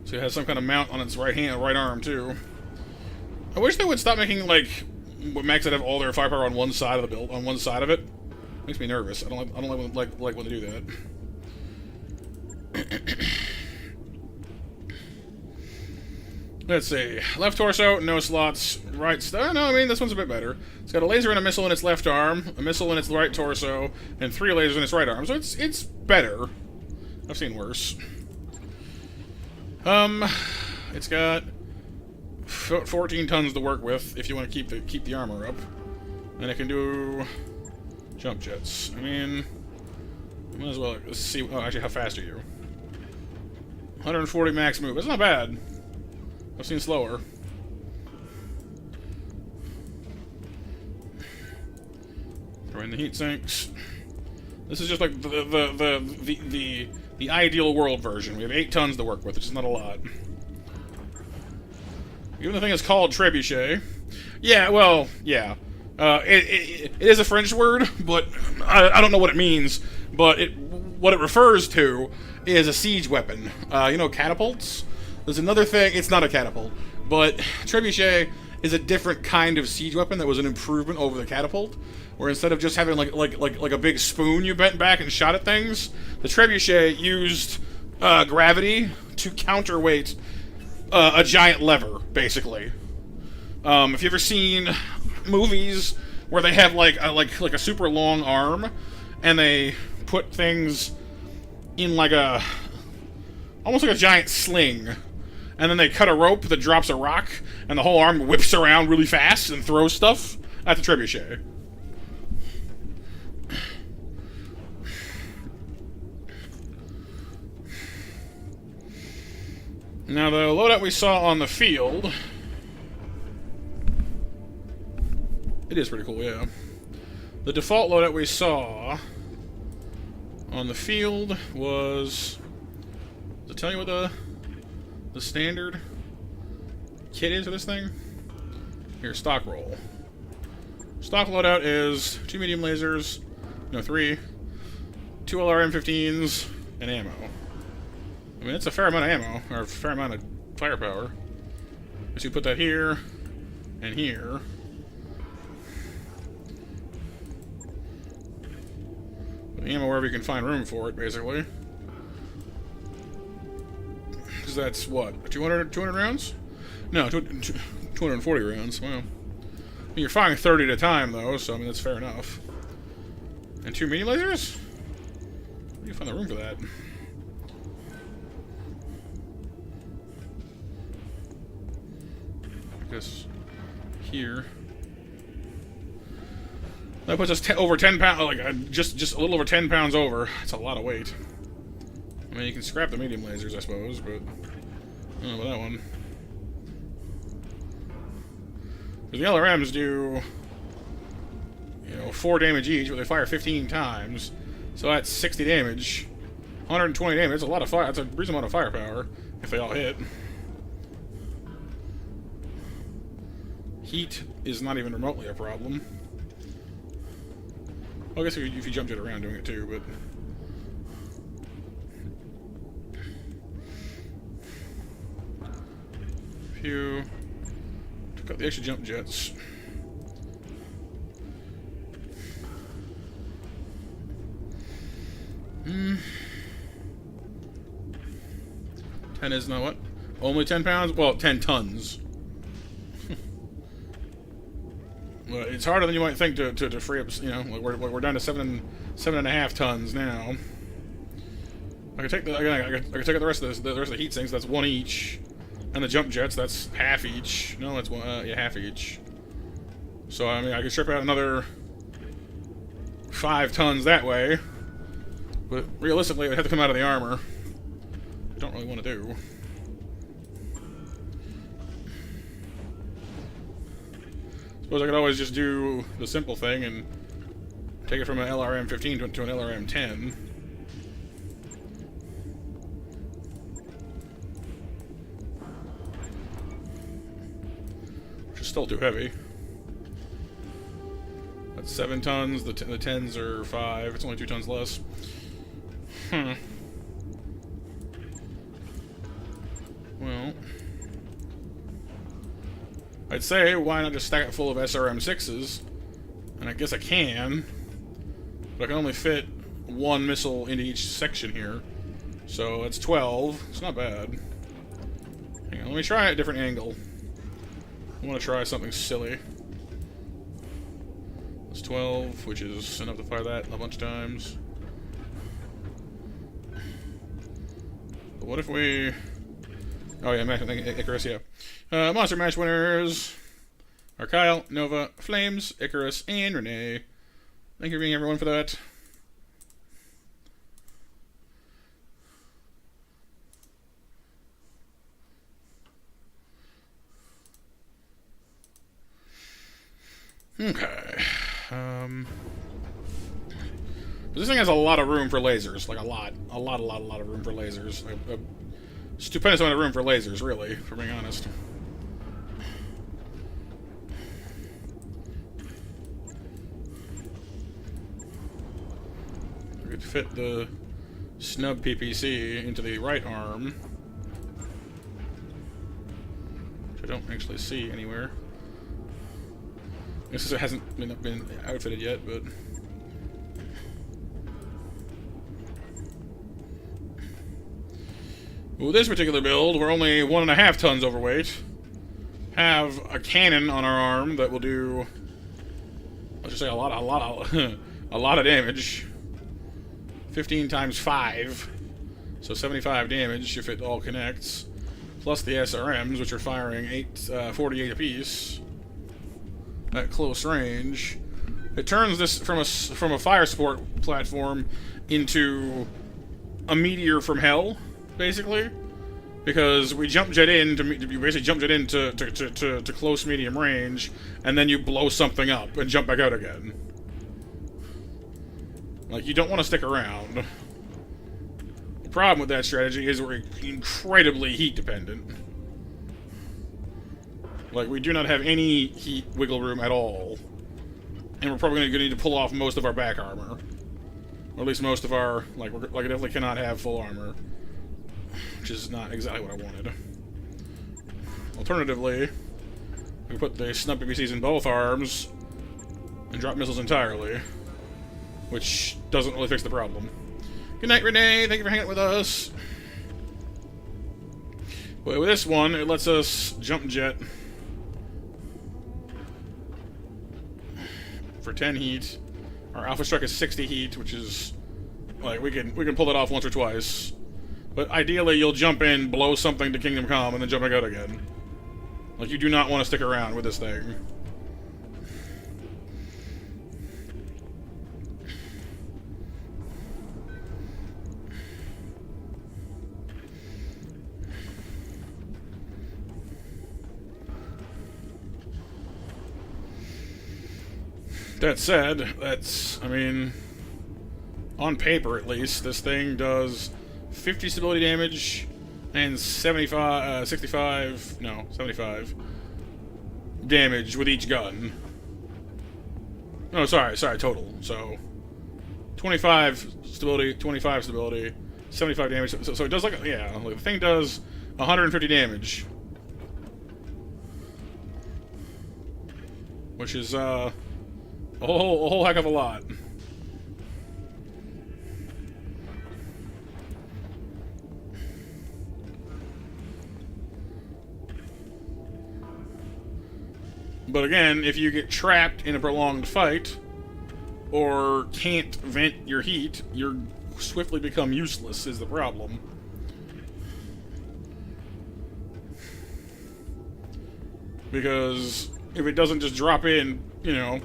S1: So it has some kind of mount on its right arm too. I wish they would stop making, like, mechs that have all their firepower on one side of the build, on one side of it. Makes me nervous. I don't like when they do that. Let's see. Left torso, no slots. Right. No, I mean this one's a bit better. It's got a laser and a missile in its left arm, a missile in its right torso, and 3 lasers in its right arm. So it's better. I've seen worse. It's got 14 tons to work with if you want to keep the armor up, and it can do jump jets. I mean, might as well see. Oh, actually, how fast are you? 140 max move. That's not bad. I've seen slower. Throw in the heat sinks. This is just like the ideal world version. We have 8 tons to work with, which is not a lot. Even the thing is called trebuchet. Yeah, well, yeah. It is a French word, but I don't know what it means. But what it refers to is a siege weapon. You know, catapults? There's another thing. It's not a catapult, but trebuchet is a different kind of siege weapon that was an improvement over the catapult. Where instead of just having like a big spoon you bent back and shot at things, the trebuchet used gravity to counterweight a giant lever, basically. If you've ever seen movies where they have like a super long arm, and they put things in like almost like a giant sling, and then they cut a rope that drops a rock, and the whole arm whips around really fast and throws stuff, that's a trebuchet. Now, the loadout we saw on the field... It is pretty cool, yeah. The default loadout we saw on the field was... Does it tell you what the standard kit is for this thing? Here, stock roll. Stock loadout is 2 medium lasers, no, 3, 2 LRM-15s, and ammo. I mean, it's a fair amount of ammo, or a fair amount of firepower. So you put that here, and here. Put the ammo wherever you can find room for it, basically. Because that's, what, 200 rounds? No, 240 rounds, wow. You're firing 30 at a time, though, so, I mean, that's fair enough. And 2 medium lasers? Where do you find the room for that? I guess here. That puts us over 10 pounds, like, just a little over 10 pounds over. That's a lot of weight. I mean, you can scrap the medium lasers, I suppose, but I don't know about that one. The LRMs do, 4 damage each, but they fire 15 times. So that's 60 damage. 120 damage, that's a lot of fire. That's a reasonable amount of firepower, if they all hit. Heat is not even remotely a problem. Well, I guess if you jump jet around doing it too, but... If you... Got the extra jump jets. Hmm. 10 is not what? Only 10 pounds? Well, 10 tons. Well, it's harder than you might think to free up, like we're down to 7.5 tons now. I could take I could take out the rest of the heat sinks. That's 1 each. And the jump jets, that's half each. No, that's half each. So, I mean, I could strip out another 5 tons that way. But realistically, it would have to come out of the armor. I don't really want to do. Suppose I could always just do the simple thing and take it from an LRM-15 to an LRM-10. Still too heavy. That's 7 tons. The 10s are 5. It's only 2 tons less. Well, I'd say why not just stack it full of SRM-6s? And I guess I can, but I can only fit 1 missile into each section here. So that's 12. It's not bad. Hang on, let me try a different angle. I want to try something silly. It's 12, which is enough to fire that a bunch of times. But what if we... Oh yeah, Icarus, yeah. Monster Match winners are Kyle, Nova, Flames, Icarus, and Renee. Thank you for being everyone for that. Okay. This thing has a lot of room for lasers, like a lot of room for lasers. A stupendous amount of room for lasers, really, for being honest. We could fit the snub PPC into the right arm, which I don't actually see anywhere. I guess it hasn't been outfitted yet, but... With this particular build, we're only 1.5 tons overweight. Have a cannon on our arm that will do, let's just say a lot of damage. 15 times 5, so 75 damage if it all connects. Plus the SRMs, which are firing 48 apiece at close range. It turns this from a fire support platform into a meteor from hell, basically, because we jump jet in you basically jump jet into close medium range, and then you blow something up and jump back out again. Like, you don't want to stick around. The problem with that strategy is we're incredibly heat dependent. Like, we do not have any heat wiggle room at all. And we're probably going to need to pull off most of our back armor. Or at least most of our... Like, I definitely cannot have full armor. Which is not exactly what I wanted. Alternatively, we put the snub BBCs in both arms and drop missiles entirely. Which doesn't really fix the problem. Good night, Renee. Thank you for hanging out with us. But with this one, it lets us jump jet for 10 heat. Our Alpha Strike is 60 heat, which is like we can pull it off once or twice. But ideally, you'll jump in, blow something to Kingdom Come, and then jump back out again. Like, you do not want to stick around with this thing. That said, I mean, on paper at least, this thing does 50 stability damage and 75 damage with each gun. No, sorry, total. So, 25 stability, 75 damage. So it does like the thing does 150 damage. Which is, a whole heck of a lot. But again, if you get trapped in a prolonged fight, or can't vent your heat, you swiftly become useless, is the problem. Because if it doesn't just drop in, you know,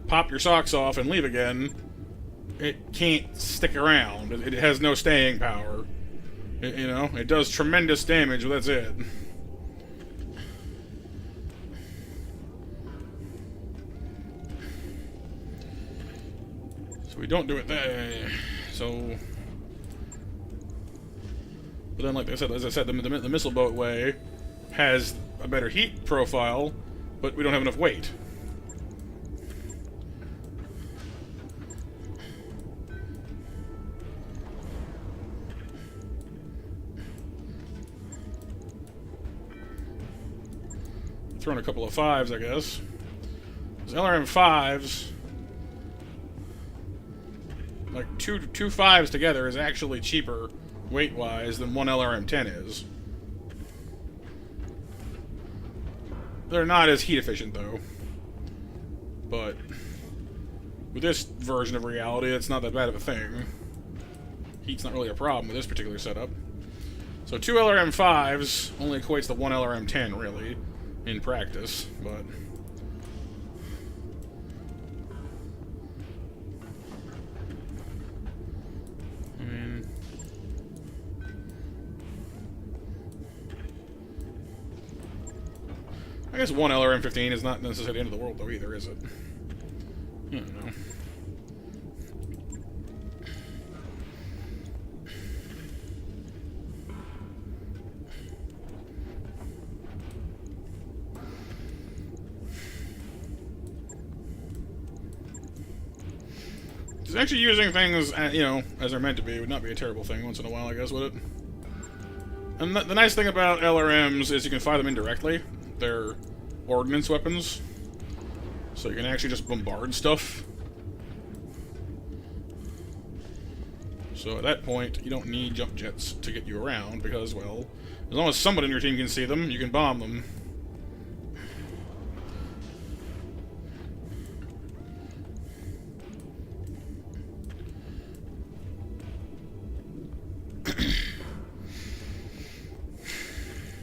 S1: pop your socks off and leave again, it can't stick around. It has no staying power. You know, it does tremendous damage, but that's it. So we don't do it there. So, but then, like I said, the missile boat way has a better heat profile, but we don't have enough weight. Throwing a couple of 5s, I guess. Those LRM 5s, like two 5s together is actually cheaper weight-wise than one LRM 10 is. They're not as heat efficient though. But with this version of reality, it's not that bad of a thing. Heat's not really a problem with this particular setup. So 2 LRM 5s only equates to 1 LRM 10, really, in practice, but I mean, I guess 1 LRM 15 is not necessarily the end of the world though either, is it? I don't know. Actually using things, you know, as they're meant to be would not be a terrible thing once in a while, I guess, would it? And the nice thing about LRMs is you can fire them indirectly. They're ordnance weapons. So you can actually just bombard stuff. So at that point, you don't need jump jets to get you around because, well, as long as someone in your team can see them, you can bomb them.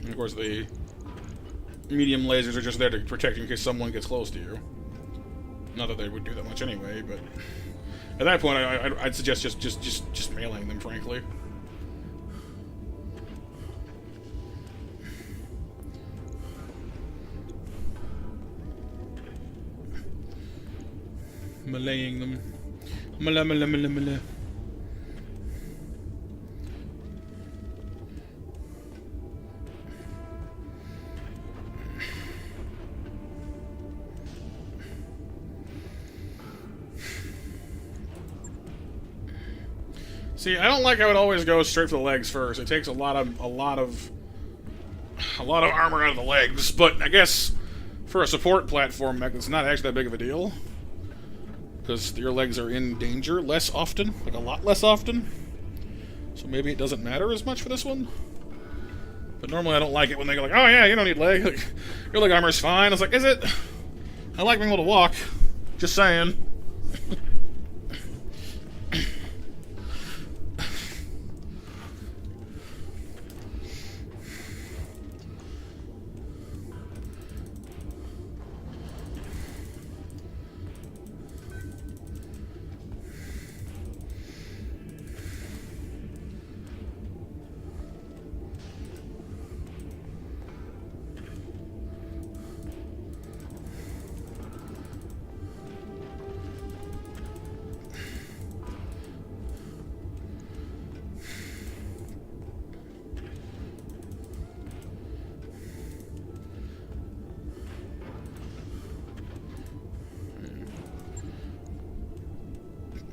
S1: Of course, the medium lasers are just there to protect you in case someone gets close to you. Not that they would do that much anyway, but at that point, I'd suggest just mailing them, frankly. Meleeing them.
S6: Mala, mala, mala, mala. See, I don't like how it always goes straight for the legs first. It takes a lot of armor out of the legs, but I guess for a support platform mech, it's not actually that big of a deal. Because your legs are in danger less often, like a lot less often. So maybe it doesn't matter as much for this one. But normally I don't like it when they go like, oh yeah, you don't need leg. Like, your leg armor's fine. I was like, is it? I like being able to walk. Just saying.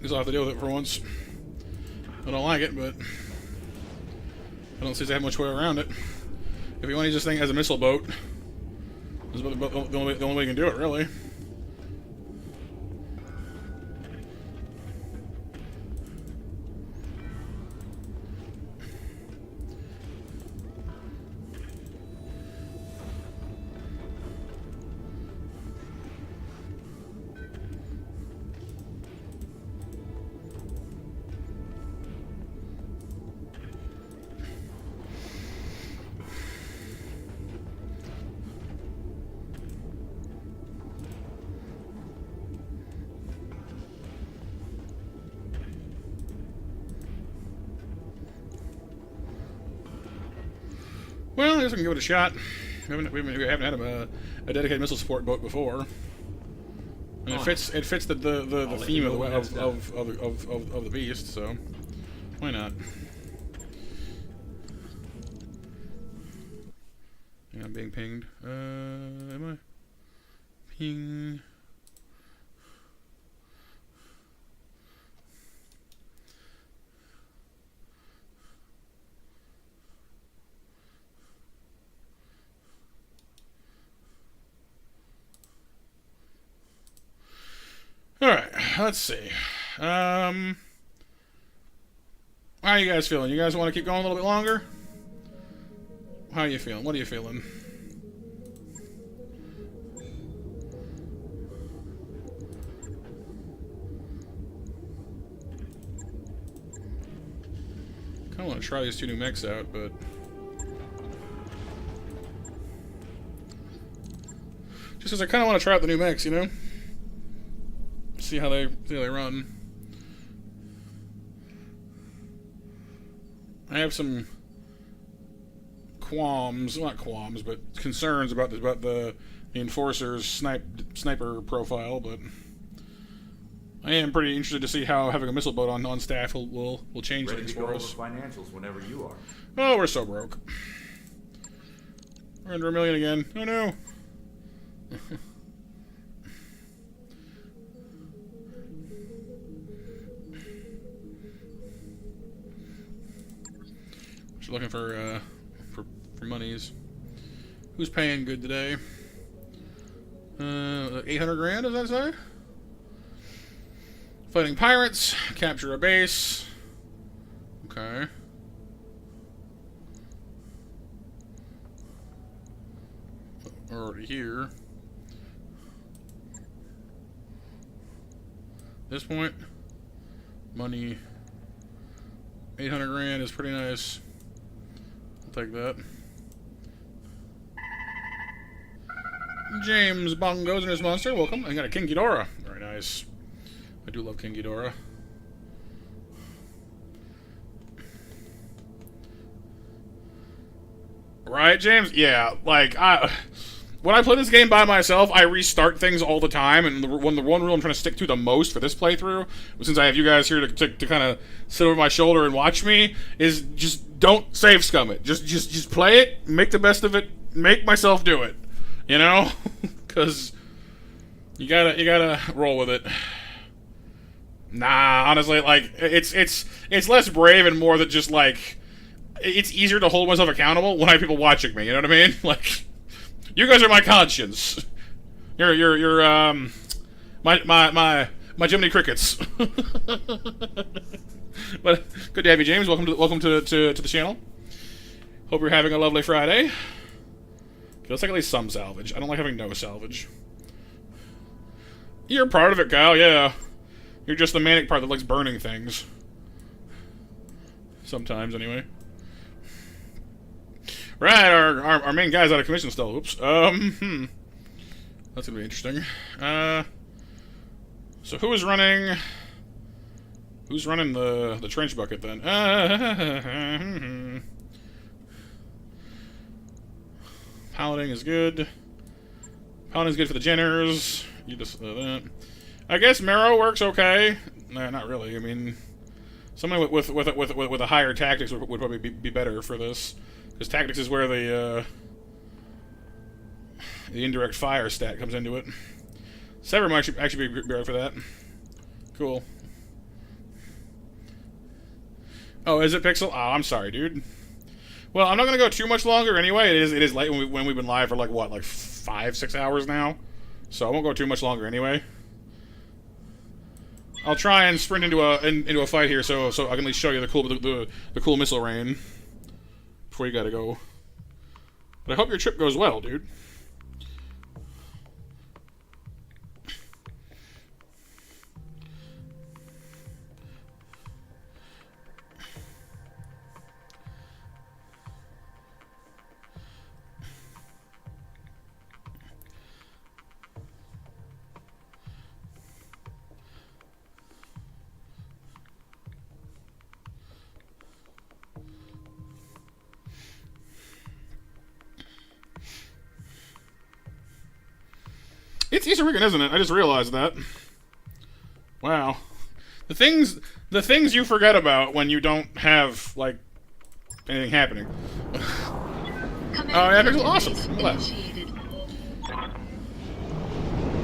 S6: Guess I'll have to deal with it for once. I don't like it, but I don't see they have much way around it. If you want to use this thing as a missile boat, this is the only way you can do it, really. Well, I guess we can give it a shot. We haven't had a dedicated missile support boat before, and it fits the theme of the beast. So why not? Yeah, I'm being pinged. Am I? Ping. Alright, let's see. How are you guys feeling? You guys want to keep going a little bit longer? How are you feeling? What are you feeling? Kind of want to try these two new mechs out, but just because I kind of want to try out the new mechs, you know? See how they run. I have some qualms, well, not qualms, but concerns about the Enforcer's sniper profile, but I am pretty interested to see how having a missile boat on staff will change things for us.
S4: Financials whenever you are.
S6: Oh, we're so broke. We're under $1 million again. Oh no. Just looking for monies. Who's paying good today? 800 grand, does that say? Fighting pirates, capture a base. Okay. Already here. This point, money 800 grand is pretty nice. I'll take that. James Bongos and his monster, welcome. I got a King Ghidorah. Very nice. I do love King Ghidorah. Right, James? Yeah, like,
S1: when I play this game by myself, I restart things all the time, and the one rule I'm trying to stick to the most for this playthrough, since I have you guys here to kind of sit over my shoulder and watch me, is just don't save scum it. Just play it, make the best of it, make myself do it, you know, because you gotta roll with it. Nah, honestly, like it's less brave and more that just like it's easier to hold myself accountable when I have people watching me. You know what I mean? Like. You guys are my conscience. You're my Jiminy Crickets. But good to have you, James. Welcome to the channel. Hope you're having a lovely Friday. Feels like at least some salvage. I don't like having no salvage. You're part of it, Kyle. Yeah, you're just the manic part that likes burning things. Sometimes, anyway. Right, our main guy's out of commission still. Oops. That's gonna be interesting. So who's running the trench bucket then? Paladin is good. Paladin's good for the Jenners. You just I guess Marrow works okay. Nah, not really. I mean, somebody with a higher tactics would probably be better for this. Because tactics is where the indirect fire stat comes into it. Sever might actually be right for that. Cool. Oh, is it Pixel? Oh, I'm sorry, dude. Well, I'm not gonna go too much longer anyway. It is late when we've been live for like what, like 5-6 hours now. So I won't go too much longer anyway. I'll try and sprint into a fight here, so I can at least show you the cool missile rain. Before you gotta go. But I hope your trip goes well, dude. It's Easter weekend, isn't it? I just realized that. Wow. The things you forget about when you don't have, like, anything happening. Oh, yeah, that's awesome.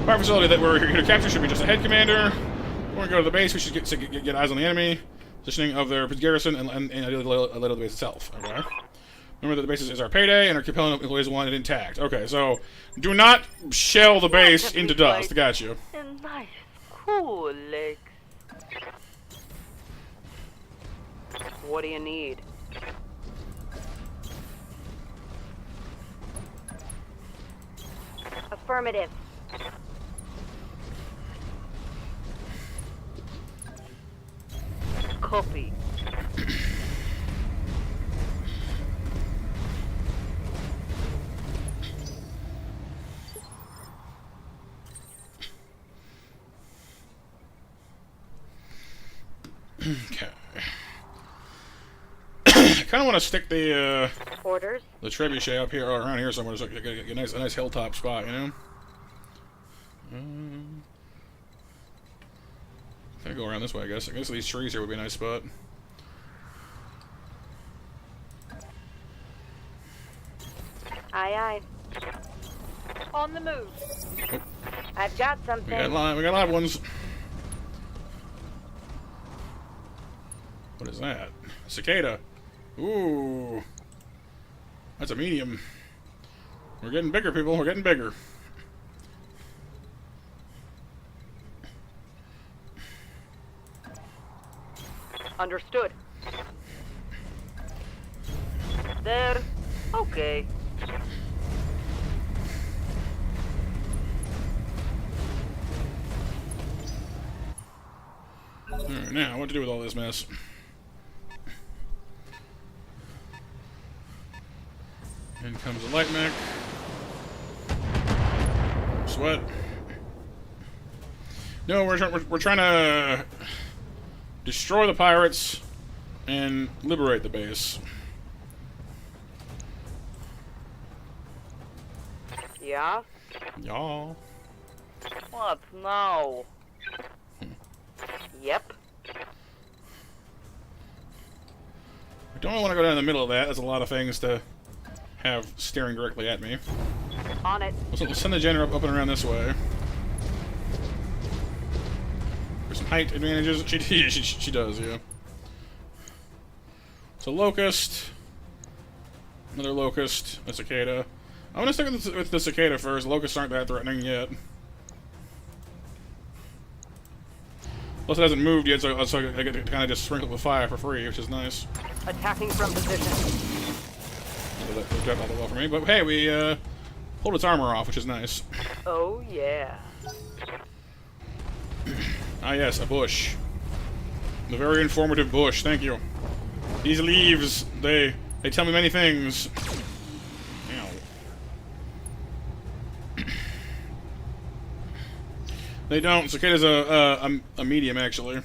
S1: Fire facility that we're here to capture should be just a head commander. When we go to the base, we should get eyes on the enemy, positioning of their garrison, and ideally a little of the base itself. Okay. Remember that the base is our payday, and our compelling employees want it intact. Okay, so do not shell the base into dust. Got you.
S3: And nice, cool legs. What do you need?
S10: Affirmative.
S3: Copy.
S1: Okay. I kind of want to stick the
S3: Orders.
S1: the trebuchet up here or around here somewhere, so get a nice hilltop spot, you know. I go around this way, I guess. I guess these trees here would be a nice spot.
S10: Aye, aye.
S3: On the move.
S1: Oh.
S10: I've got
S1: We
S10: something.
S1: got live ones. What is that? A cicada. Ooh. That's a medium. We're getting bigger, people. We're getting bigger.
S3: Understood. There. Okay.
S1: Alright, now, what to do with all this mess? In comes a light mech. Sweat. No, we're trying to destroy the pirates and liberate the base.
S3: Yeah?
S1: Y'all.
S3: What now? Yep.
S1: I don't want to go down in the middle of that. There's a lot of things to have staring directly at me.
S3: On it.
S1: Let's send the generator up and around this way. There's some height advantages. She does, yeah. So locust. Another locust. A cicada. I'm gonna stick with the cicada first. Locusts aren't that threatening yet. Plus, it hasn't moved yet, so I get to kind of just sprinkle with fire for free, which is nice.
S3: Attacking from position.
S1: So that worked out rather well for me. But hey, we pulled its armor off, which is nice.
S3: Oh, yeah.
S1: Ah, yes, a bush. The very informative bush. Thank you. These leaves, they tell me many things. Ow. They don't. Cicada's a medium, actually.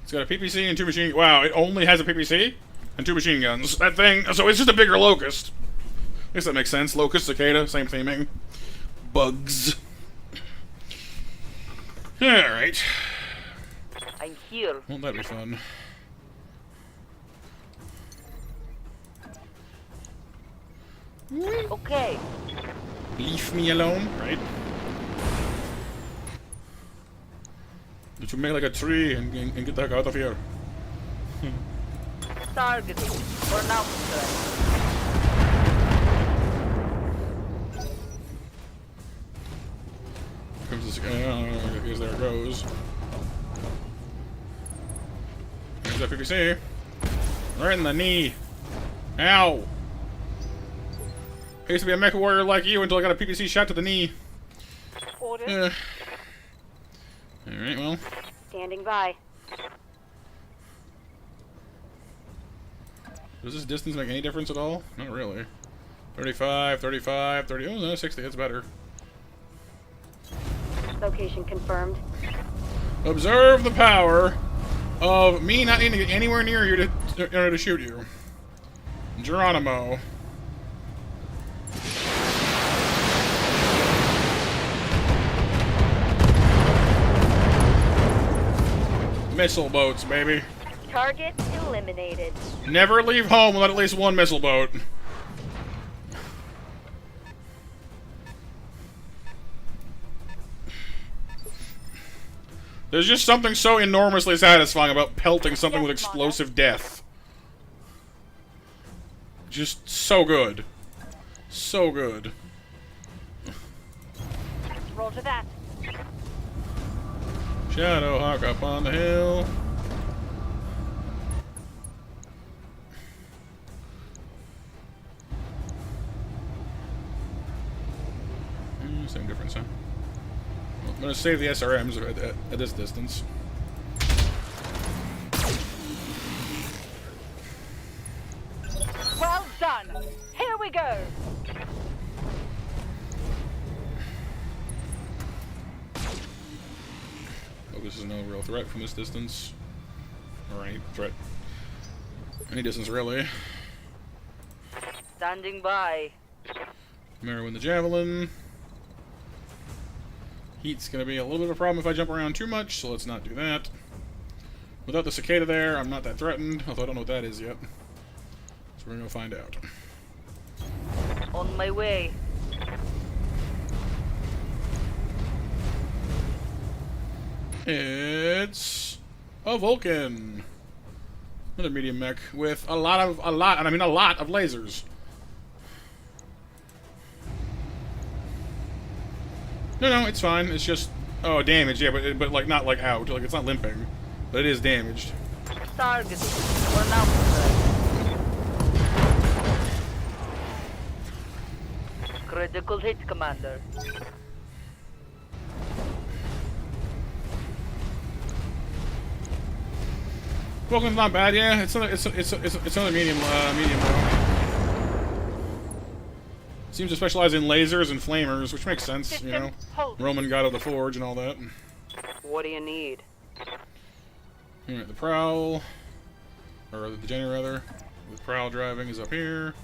S1: It's got a PPC and 2 machine... Wow, it only has a PPC and 2 machine guns. That thing... So it's just a bigger locust. I guess that makes sense. Locust, cicada, same theming. Bugs. Alright.
S3: I'm here.
S1: Won't that be fun?
S3: Okay.
S1: Leave me alone, right? Did you make like a tree and get the heck out of here?
S3: Targeting. For now, sir.
S1: Comes this guy. I guess there it goes. There's that PPC. Right in the knee. Ow! I used to be a mecha warrior like you until I got a PPC shot to the knee.
S3: Order.
S1: Alright, well.
S3: Standing by.
S1: Does this distance make any difference at all? Not really. 35, 35, 30. Oh, no, 60. That's better.
S3: Location confirmed.
S1: Observe the power of me not needing to get anywhere near you in order to shoot you. Geronimo. Missile boats, baby.
S3: Target eliminated.
S1: Never leave home without at least one missile boat. There's just something so enormously satisfying about pelting something with explosive death. Just so good. So good.
S3: Roger that.
S1: Shadowhawk up on the hill. Same difference, huh? Well, I'm gonna save the SRMs at this distance.
S3: Well done. Here we go.
S1: Oh, this is no real threat from this distance. Or any threat. Any distance, really.
S3: Standing by.
S1: Marrow in the javelin. Heat's gonna be a little bit of a problem if I jump around too much, so let's not do that. Without the cicada there, I'm not that threatened, although I don't know what that is yet. So we're gonna find out.
S3: On my way.
S1: It's a Vulcan. Another medium mech with a lot of lasers. No, it's fine. It's just damaged. Yeah, but like not like out. Like it's not limping, but it is damaged.
S3: Targeting. For now, sir. Critical hit, Commander.
S1: Vulcan's not bad. Yeah, it's another medium though. Seems to specialize in lasers and flamers, which makes sense, you know. Roman god of the forge and all that.
S3: What do you need?
S1: Alright, the prowl, or the generator rather. The prowl driving is up here.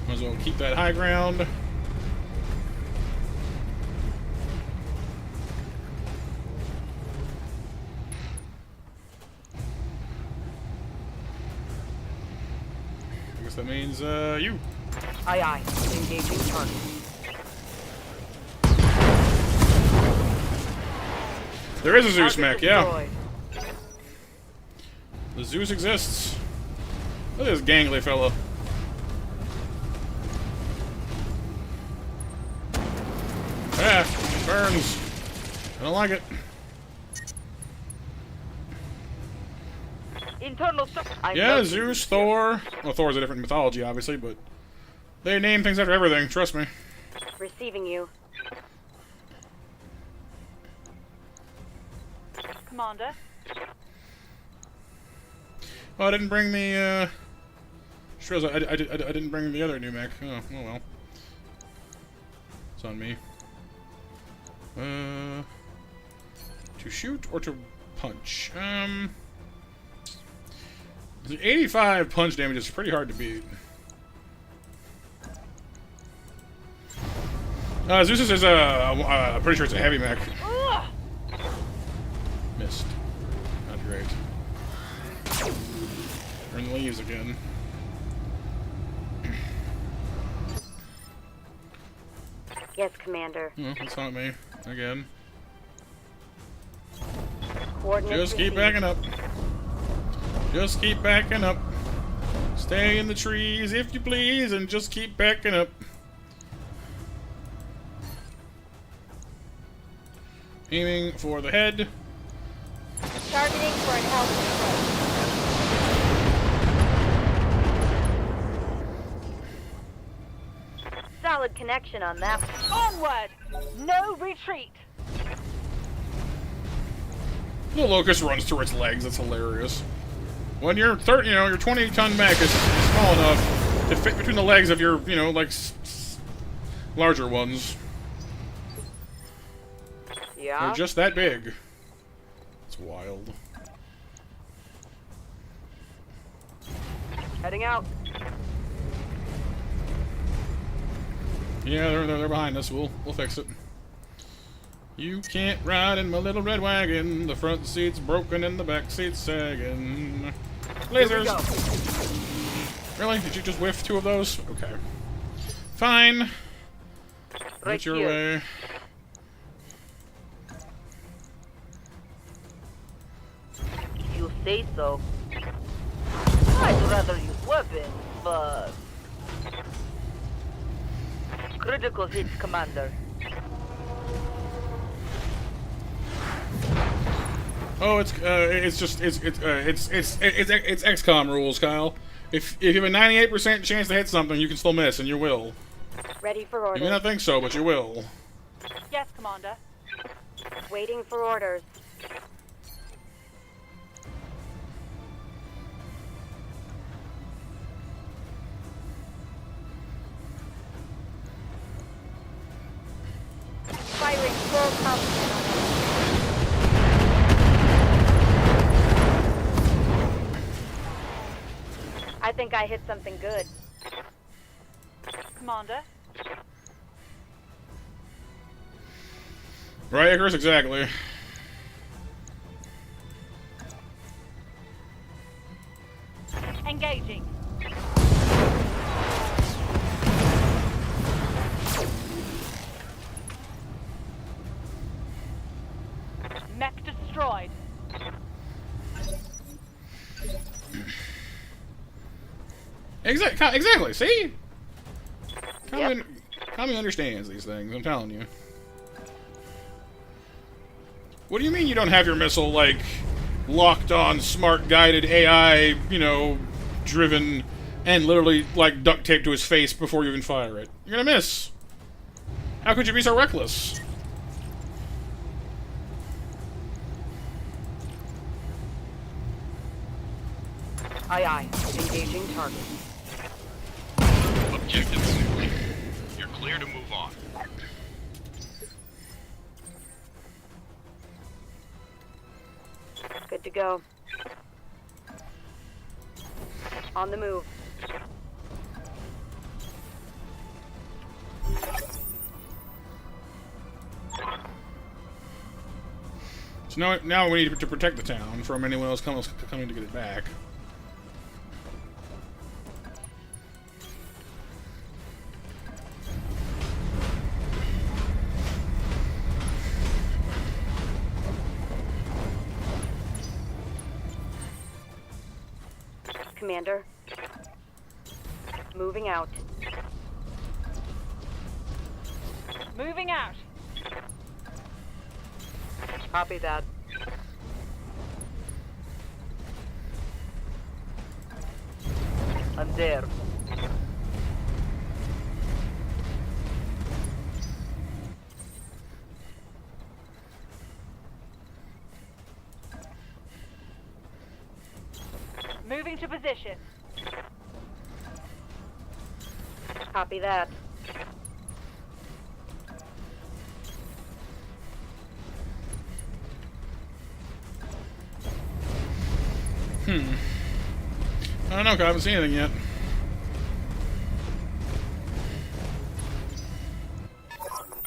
S1: Might as well keep that high ground. I guess that means, you.
S3: Aye, aye. Engaging target.
S1: There is a Zeus
S3: Target
S1: mech, yeah.
S3: destroyed.
S1: The Zeus exists. Look at this gangly fella. Ah, burns. I don't like it.
S3: Internal
S1: Yeah, Zeus, Thor. Well, Thor's a different mythology, obviously, but they name things after everything, trust me.
S3: Receiving you. Commander.
S1: Oh, I didn't bring the, Sure, I didn't bring the other new mech. Oh well. It's on me. To shoot or to punch? The 85 punch damage is pretty hard to beat. Zeus is I'm pretty sure it's a heavy mech. Missed. Not great. Turn the leaves again.
S3: Yes, Commander.
S1: Oh, that's not me. Again.
S3: Coordinates
S1: Just keep
S3: received.
S1: backing up. Just keep backing up. Stay in the trees if you please, and just keep backing up. Aiming for the head.
S3: Targeting for an health control. Solid connection on that. Onward! No retreat!
S1: The locust runs through its legs. That's hilarious. When your your 20-ton mech is small enough to fit between the legs of your, like larger ones.
S3: Yeah.
S1: They're just that big. It's wild.
S3: Heading out.
S1: Yeah, they're behind us. We'll fix it. You can't ride in my little red wagon. The front seat's broken and the back seat's sagging. Lasers. Really? Did you just whiff 2 of those? Okay. Fine.
S3: Right
S1: Get your
S3: here.
S1: way.
S3: You say so. I'd rather use weapons, but... Critical hits, Commander.
S1: Oh, it's XCOM rules, Kyle. If you have a 98% chance to hit something, you can still miss, and you will.
S3: Ready for
S1: You
S3: orders.
S1: may not think so, but you will.
S3: Yes, Commander. Waiting for orders. Firing full complement on it. I think I hit something good. Commander?
S1: Right, Icarus? Exactly.
S3: Engaging. Mech destroyed.
S1: Exactly. See?
S3: Yep.
S1: Kami understands these things. I'm telling you. What do you mean you don't have your missile, like, locked on, smart, guided, AI, driven, and literally, like, duct taped to his face before you even fire it? You're gonna miss. How could you be so reckless?
S3: Aye, aye. Engaging target.
S5: Objective complete. You're clear to move on.
S3: Good to go. On the move.
S1: So now we need to protect the town from anyone else coming to get it back.
S3: Commander. Moving out.
S10: Moving out.
S3: Copy that. I'm there.
S10: Moving to position.
S3: Copy that.
S1: I don't know, 'cause I haven't seen anything yet.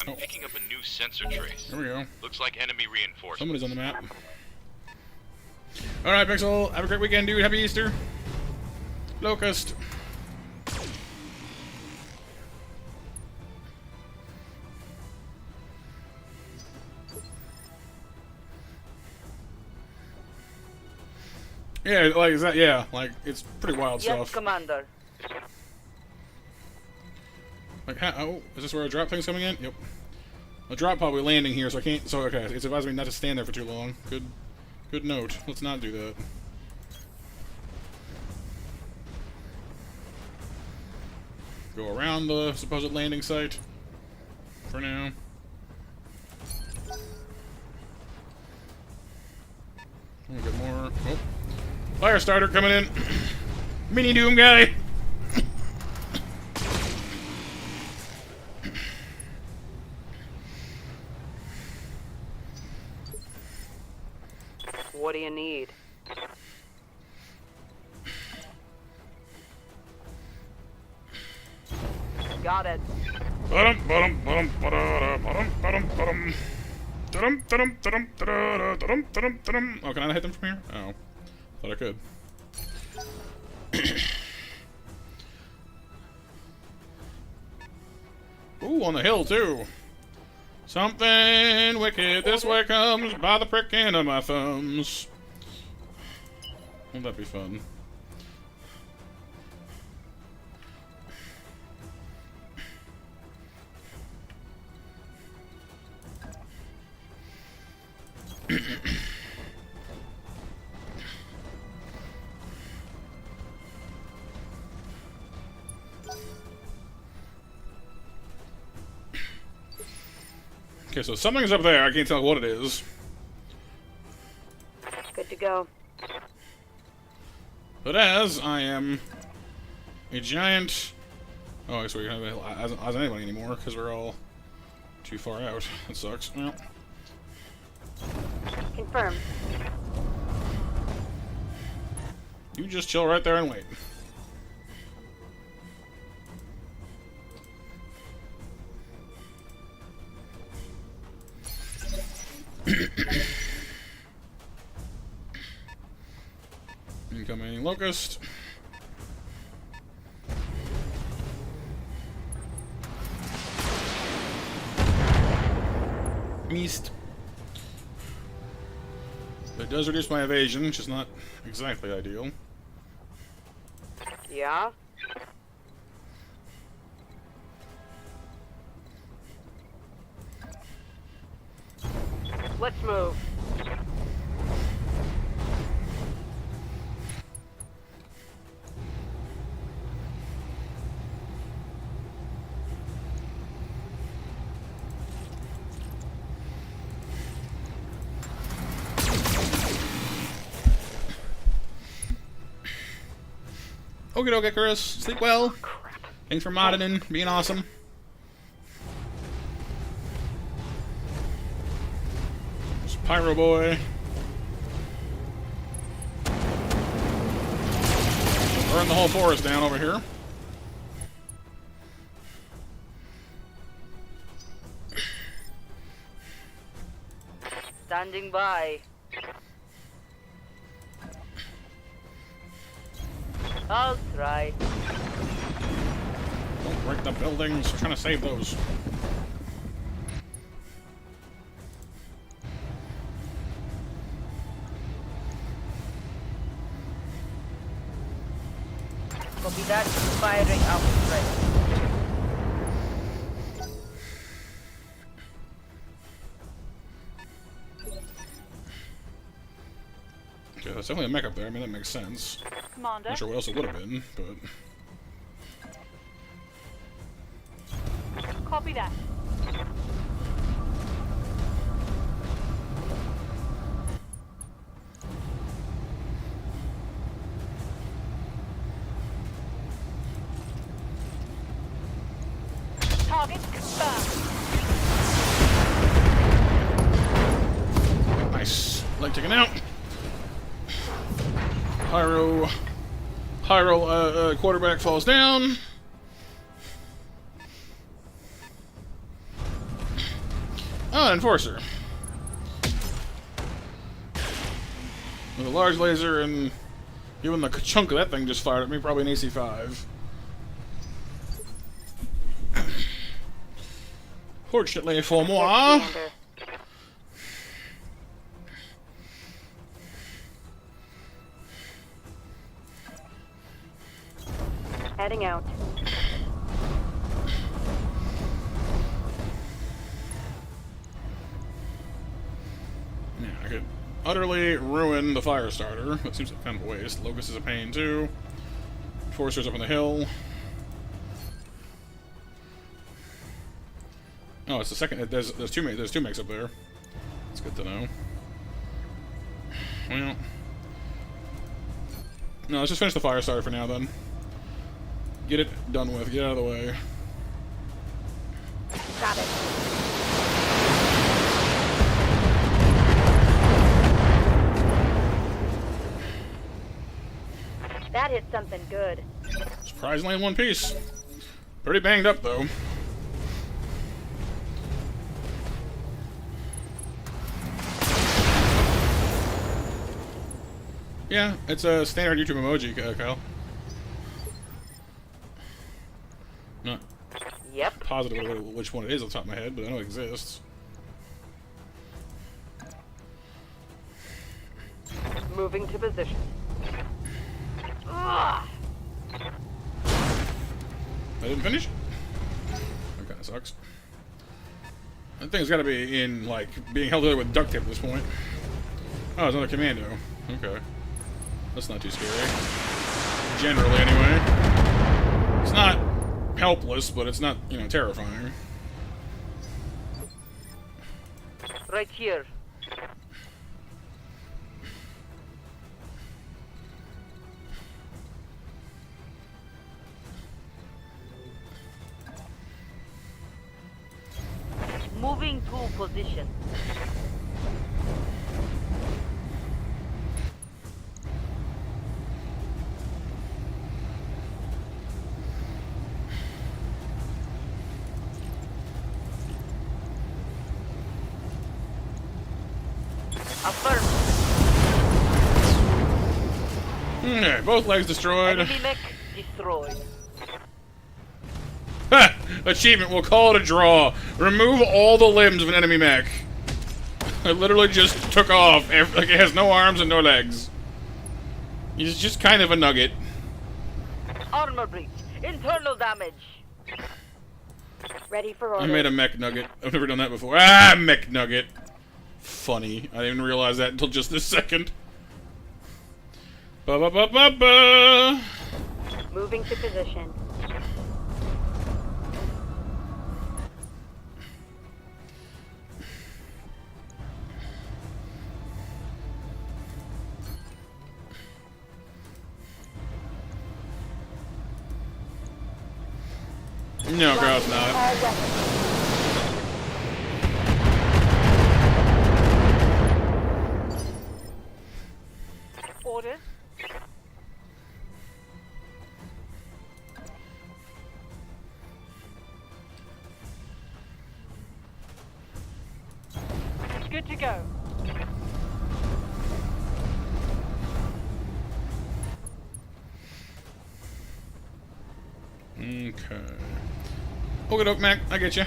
S5: I'm picking up a new sensor trace.
S1: There we go.
S5: Looks like enemy reinforcements.
S1: Somebody's on the map. Alright, Pixel. Have a great weekend, dude. Happy Easter. Locust. Yeah, like, is that, yeah, like, it's pretty wild
S3: Yes,
S1: stuff.
S3: Commander.
S1: Like, oh, is this where a drop thing's coming in? Yep. A drop probably landing here, so I can't, so, okay, it's advising me not to stand there for too long. Good note. Let's not do that. Go around the supposed landing site. For now. We'll get more. Oh. Fire starter coming in. Mini Doom guy.
S3: What do you need? Got it.
S1: Oh, can I hit them from here? Oh. Thought I could. Ooh, on the hill, too. Something wicked this way comes by the pricking of my thumbs. Won't that be fun? Okay, so something's up there. I can't tell what it is.
S3: Good to go.
S1: But as I am a giant... Oh, I guess we don't have as anybody anymore, because we're all too far out. That sucks. Well.
S3: Confirm.
S1: You just chill right there and wait. Incoming locust. Missed. But it does reduce my evasion, which is not exactly ideal.
S3: Yeah? Let's move.
S1: Okie doke, Chris. Sleep well. Thanks for modding and being awesome. There's Pyro Boy. Burn the whole forest down over here.
S3: Standing by. I'll try.
S1: Don't break the buildings. We're trying to save those.
S3: Copy that. Firing out straight.
S1: Okay, that's definitely a mech up there. I mean, that makes sense.
S3: Commander.
S1: Not sure what else it would have been, but...
S3: Copy that. Target confirmed.
S1: Nice. Leg taken out. Pyro quarterback falls down. Oh, enforcer. With a large laser and given the chunk of that thing just fired at me, probably an AC-5. Fortunately for moi.
S3: Heading out.
S1: Yeah, I could utterly ruin the fire starter. That seems like kind of a waste. Locust is a pain too. Enforcer's up on the hill. Oh, it's the second. There's two mechs up there. It's good to know. Well, no, let's just finish the fire starter for now then. Get it done with. Get out of the way.
S3: Got it. That hit something good.
S1: Surprisingly in one piece. Pretty banged up though. Yeah, it's a standard YouTube emoji, Kyle. Not positive which one it is off the top of my head, but I know it exists.
S3: Moving to position.
S1: I didn't finish? That kinda sucks. That thing's gotta be in, like, being held together with duct tape at this point. Oh, it's another commando. Okay. That's not too scary. Generally, anyway. It's not helpless, but it's not, you know, terrifying.
S3: Right here. Moving to position. Affirm.
S1: Okay, both legs destroyed.
S3: Enemy mech destroyed.
S1: Ha! Achievement, we'll call it a draw. Remove all the limbs of an enemy mech. It literally just took off. Like, it has no arms and no legs. He's just kind of a nugget.
S3: Armor breach. Internal damage. Ready for order.
S1: I made a mech nugget. I've never done that before. Ah, mech nugget. Funny. I didn't realize that until just this second. Ba-ba-ba-ba-ba!
S3: Moving to position.
S1: No, girls, not.
S3: Order. Good to go.
S1: Okay. Okie doke, Mac. I get you.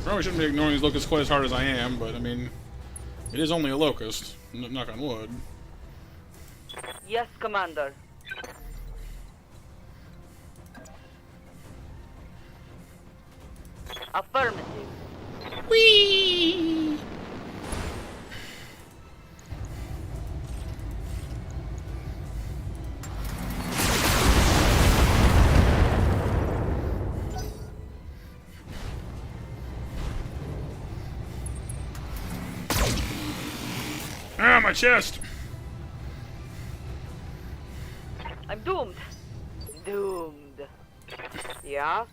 S1: Probably shouldn't be ignoring these locusts quite as hard as I am, but I mean, it is only a locust. Knock on wood.
S3: Yes, Commander. Affirmative.
S1: Whee! Ah, my chest!
S3: I'm doomed. Doomed. Yeah?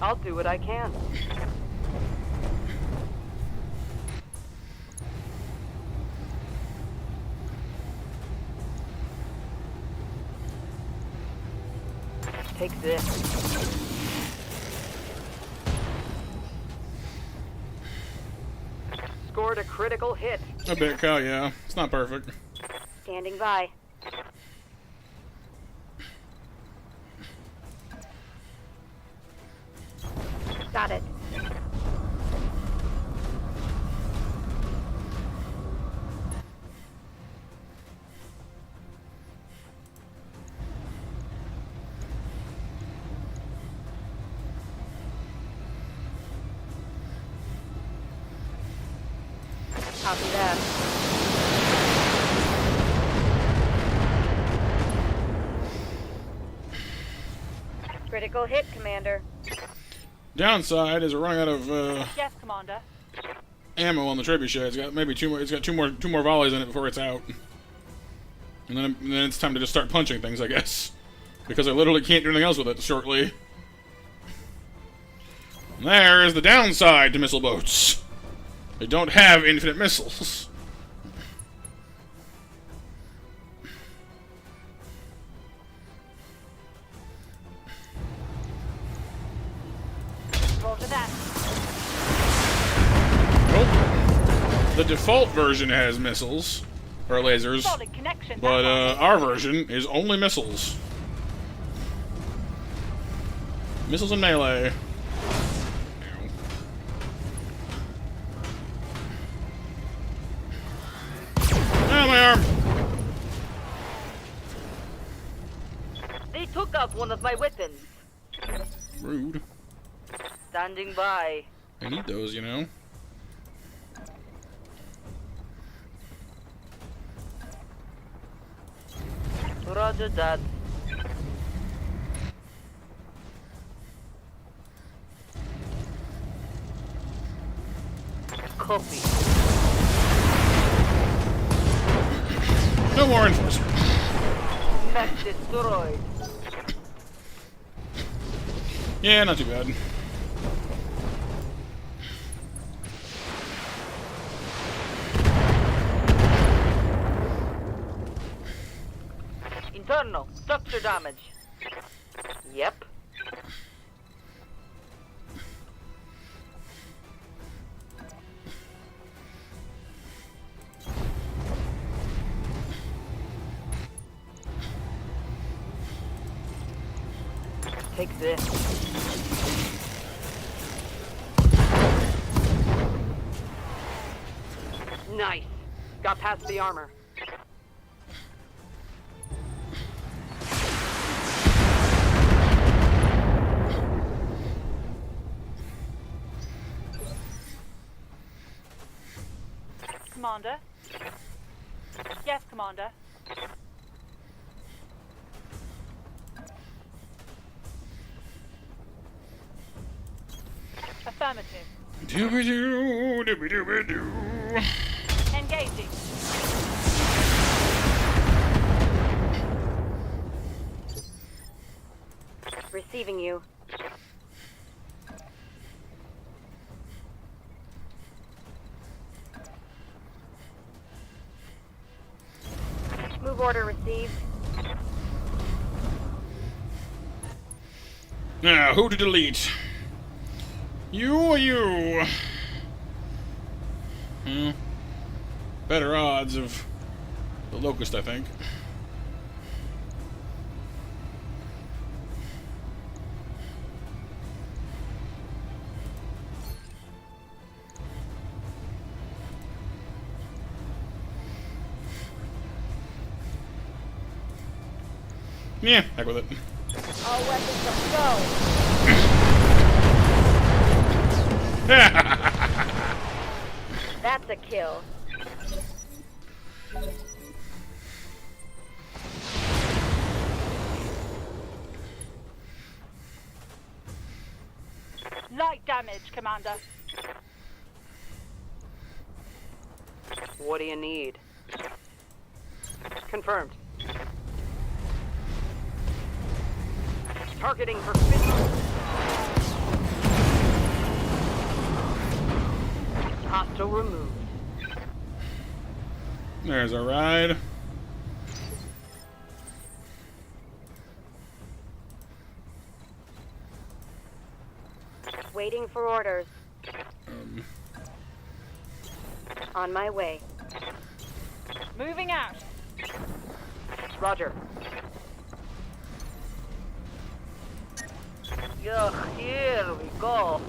S3: I'll do what I can. Take this. Scored a critical hit.
S1: A bit, Kyle, yeah. It's not perfect.
S3: Standing by. Got it. Copy that. Critical hit, Commander.
S1: Downside is we're running out of
S3: Yes, Commander.
S1: ammo on the trebuchet. It's got maybe two more. It's got two more volleys in it before it's out, and then it's time to just start punching things, I guess, because I literally can't do anything else with it shortly. And there is the downside to missile boats. They don't have infinite missiles.
S3: Roger that.
S1: Nope. The default version has missiles, or lasers,
S3: Solid connection.
S1: but our version is only missiles. Missiles and melee. Oh, my arm!
S3: They took out one of my weapons.
S1: Rude.
S3: Standing by.
S1: I need those, you know.
S3: Roger that. Copy.
S1: No more enforcement.
S3: Mech destroyed.
S1: Yeah, not too bad.
S3: Internal structure damage. Yep. Take this. Nice. Got past the armor.
S13: Commander. Yes, Commander. Affirmative.
S1: Doobie-doo, doobie-doobie-doo.
S13: Engaging.
S3: Receiving you. Move order received.
S1: Now, who to delete? You or you? Better odds of the Locust, I think. Yeah, heck with it.
S3: All weapons are go. That's a kill.
S13: Light damage, Commander.
S3: What do you need? Confirmed. Targeting for hostile removed.
S1: There's our ride.
S3: Waiting for orders. On my way.
S13: Moving out.
S3: Roger. Yeah, here we go.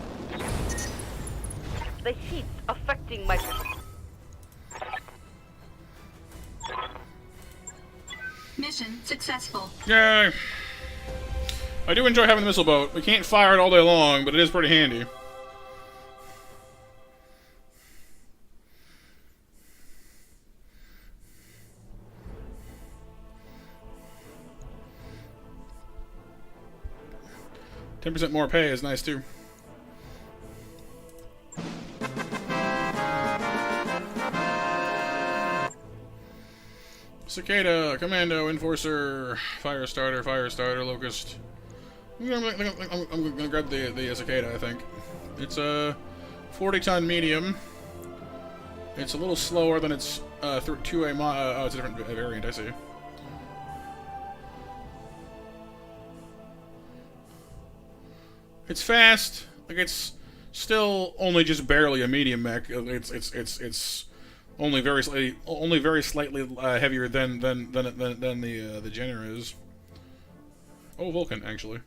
S3: The heat's affecting my...
S2: Mission successful.
S1: Yay! I do enjoy having the missile boat. We can't fire it all day long, but it is pretty handy. $10% more pay is nice too. Cicada, Commando, Enforcer, Firestarter, Locust. I'm gonna grab the Cicada, I think. It's a 40-ton medium. It's a little slower than its 2A oh, it's a different variant, I see. It's fast. Like, it's still only just barely a medium mech. It's only very slightly heavier than the Jenner is. Oh, Vulcan, actually.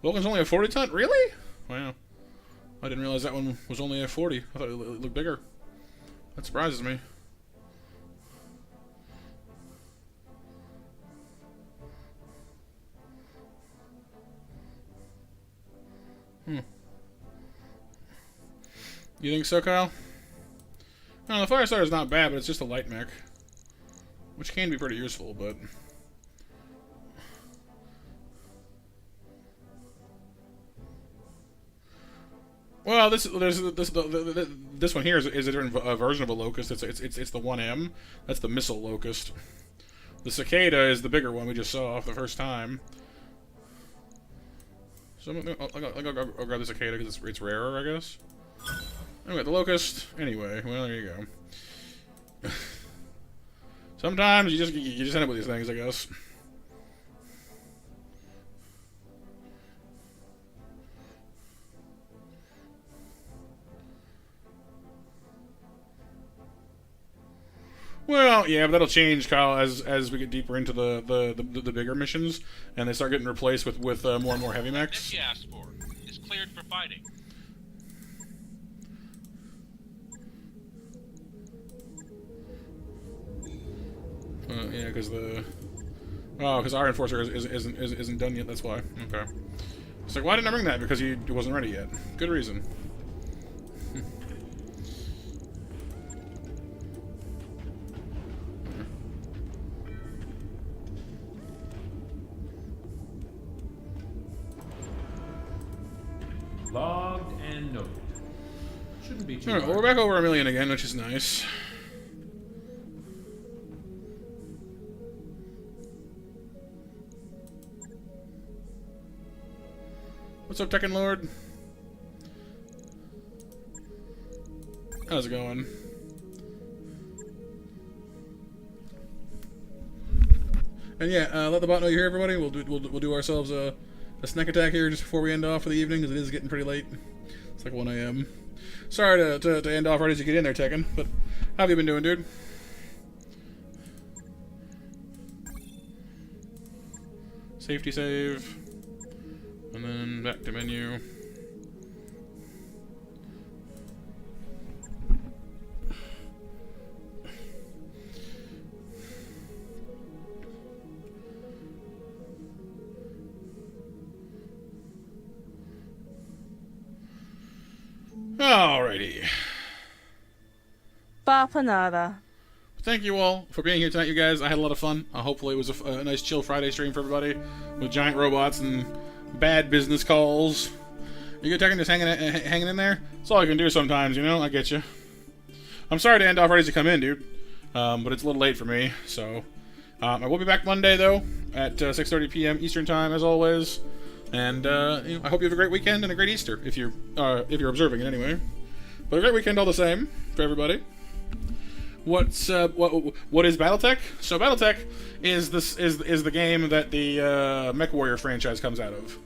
S1: Vulcan's only a 40-ton? Really? Wow. I didn't realize that one was only a 40. I thought it looked bigger. That surprises me. You think so, Kyle? No, the Firestarter is not bad, but it's just a light mech. Which can be pretty useful, but... Well, this one here is a different version of a Locust. It's the 1M. That's the missile Locust. The Cicada is the bigger one we just saw for the first time. So I'll grab the Cicada because it's rarer, I guess. Anyway, the Locust. Anyway, well, there you go. Sometimes you just end up with these things, I guess. Well, yeah, but that'll change, Kyle, as we get deeper into the bigger missions, and they start getting replaced with more and more heavy mechs.
S5: This you asked for is cleared for fighting.
S1: Yeah, because our Enforcer isn't done yet. That's why. Okay. It's like, why didn't I bring that? Because he wasn't ready yet. Good reason.
S8: Logged and noted. Shouldn't be too
S1: Alright, well, we're back over 1 million again, which is nice. What's up, Tekken Lord? How's it going? And yeah, let the bot know you're here, everybody. We'll do ourselves a snack attack here just before we end off for the evening, because it is getting pretty late. It's like 1 a.m. Sorry to end off right as you get in there, Tekken, but how have you been doing, dude? Safety save. And then back to menu. Alrighty.
S7: Bapanada.
S1: Thank you all for being here tonight, you guys. I had a lot of fun. Hopefully it was a nice chill Friday stream for everybody with giant robots and bad business calls. You good, Tekken? Just hanging in there? That's all I can do sometimes, you know? I get you. I'm sorry to end off right as you come in, dude. But it's a little late for me, so... I will be back Monday, though, at 6:30 p.m. Eastern Time, as always. And you know, I hope you have a great weekend and a great Easter, if you're observing it anyway. But a great weekend all the same for everybody. What is Battletech? So Battletech is the game that the Mech Warrior franchise comes out of.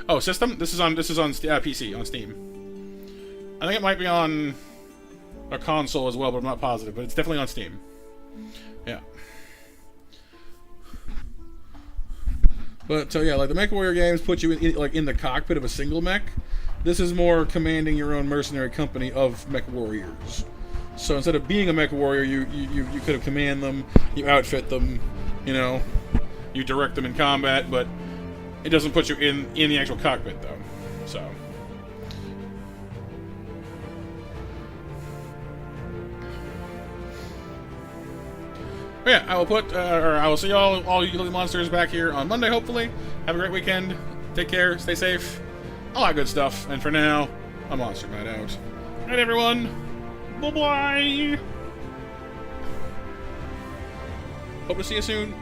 S1: Oh, system? This is on PC on Steam. I think it might be on a console as well, but I'm not positive. But it's definitely on Steam. Yeah. But so yeah, like the Mech Warrior games put you in the cockpit of a single mech. This is more commanding your own mercenary company of Mech Warriors. So instead of being a Mech Warrior, you could have command them, you outfit them, you know, you direct them in combat, but it doesn't put you in the actual cockpit though. So. But yeah, I will see all you little monsters back here on Monday, hopefully. Have a great weekend. Take care. Stay safe. All that good stuff. And for now, I'm Monster Matt out. Good night, everyone. Bye-bye. Hope to see you soon.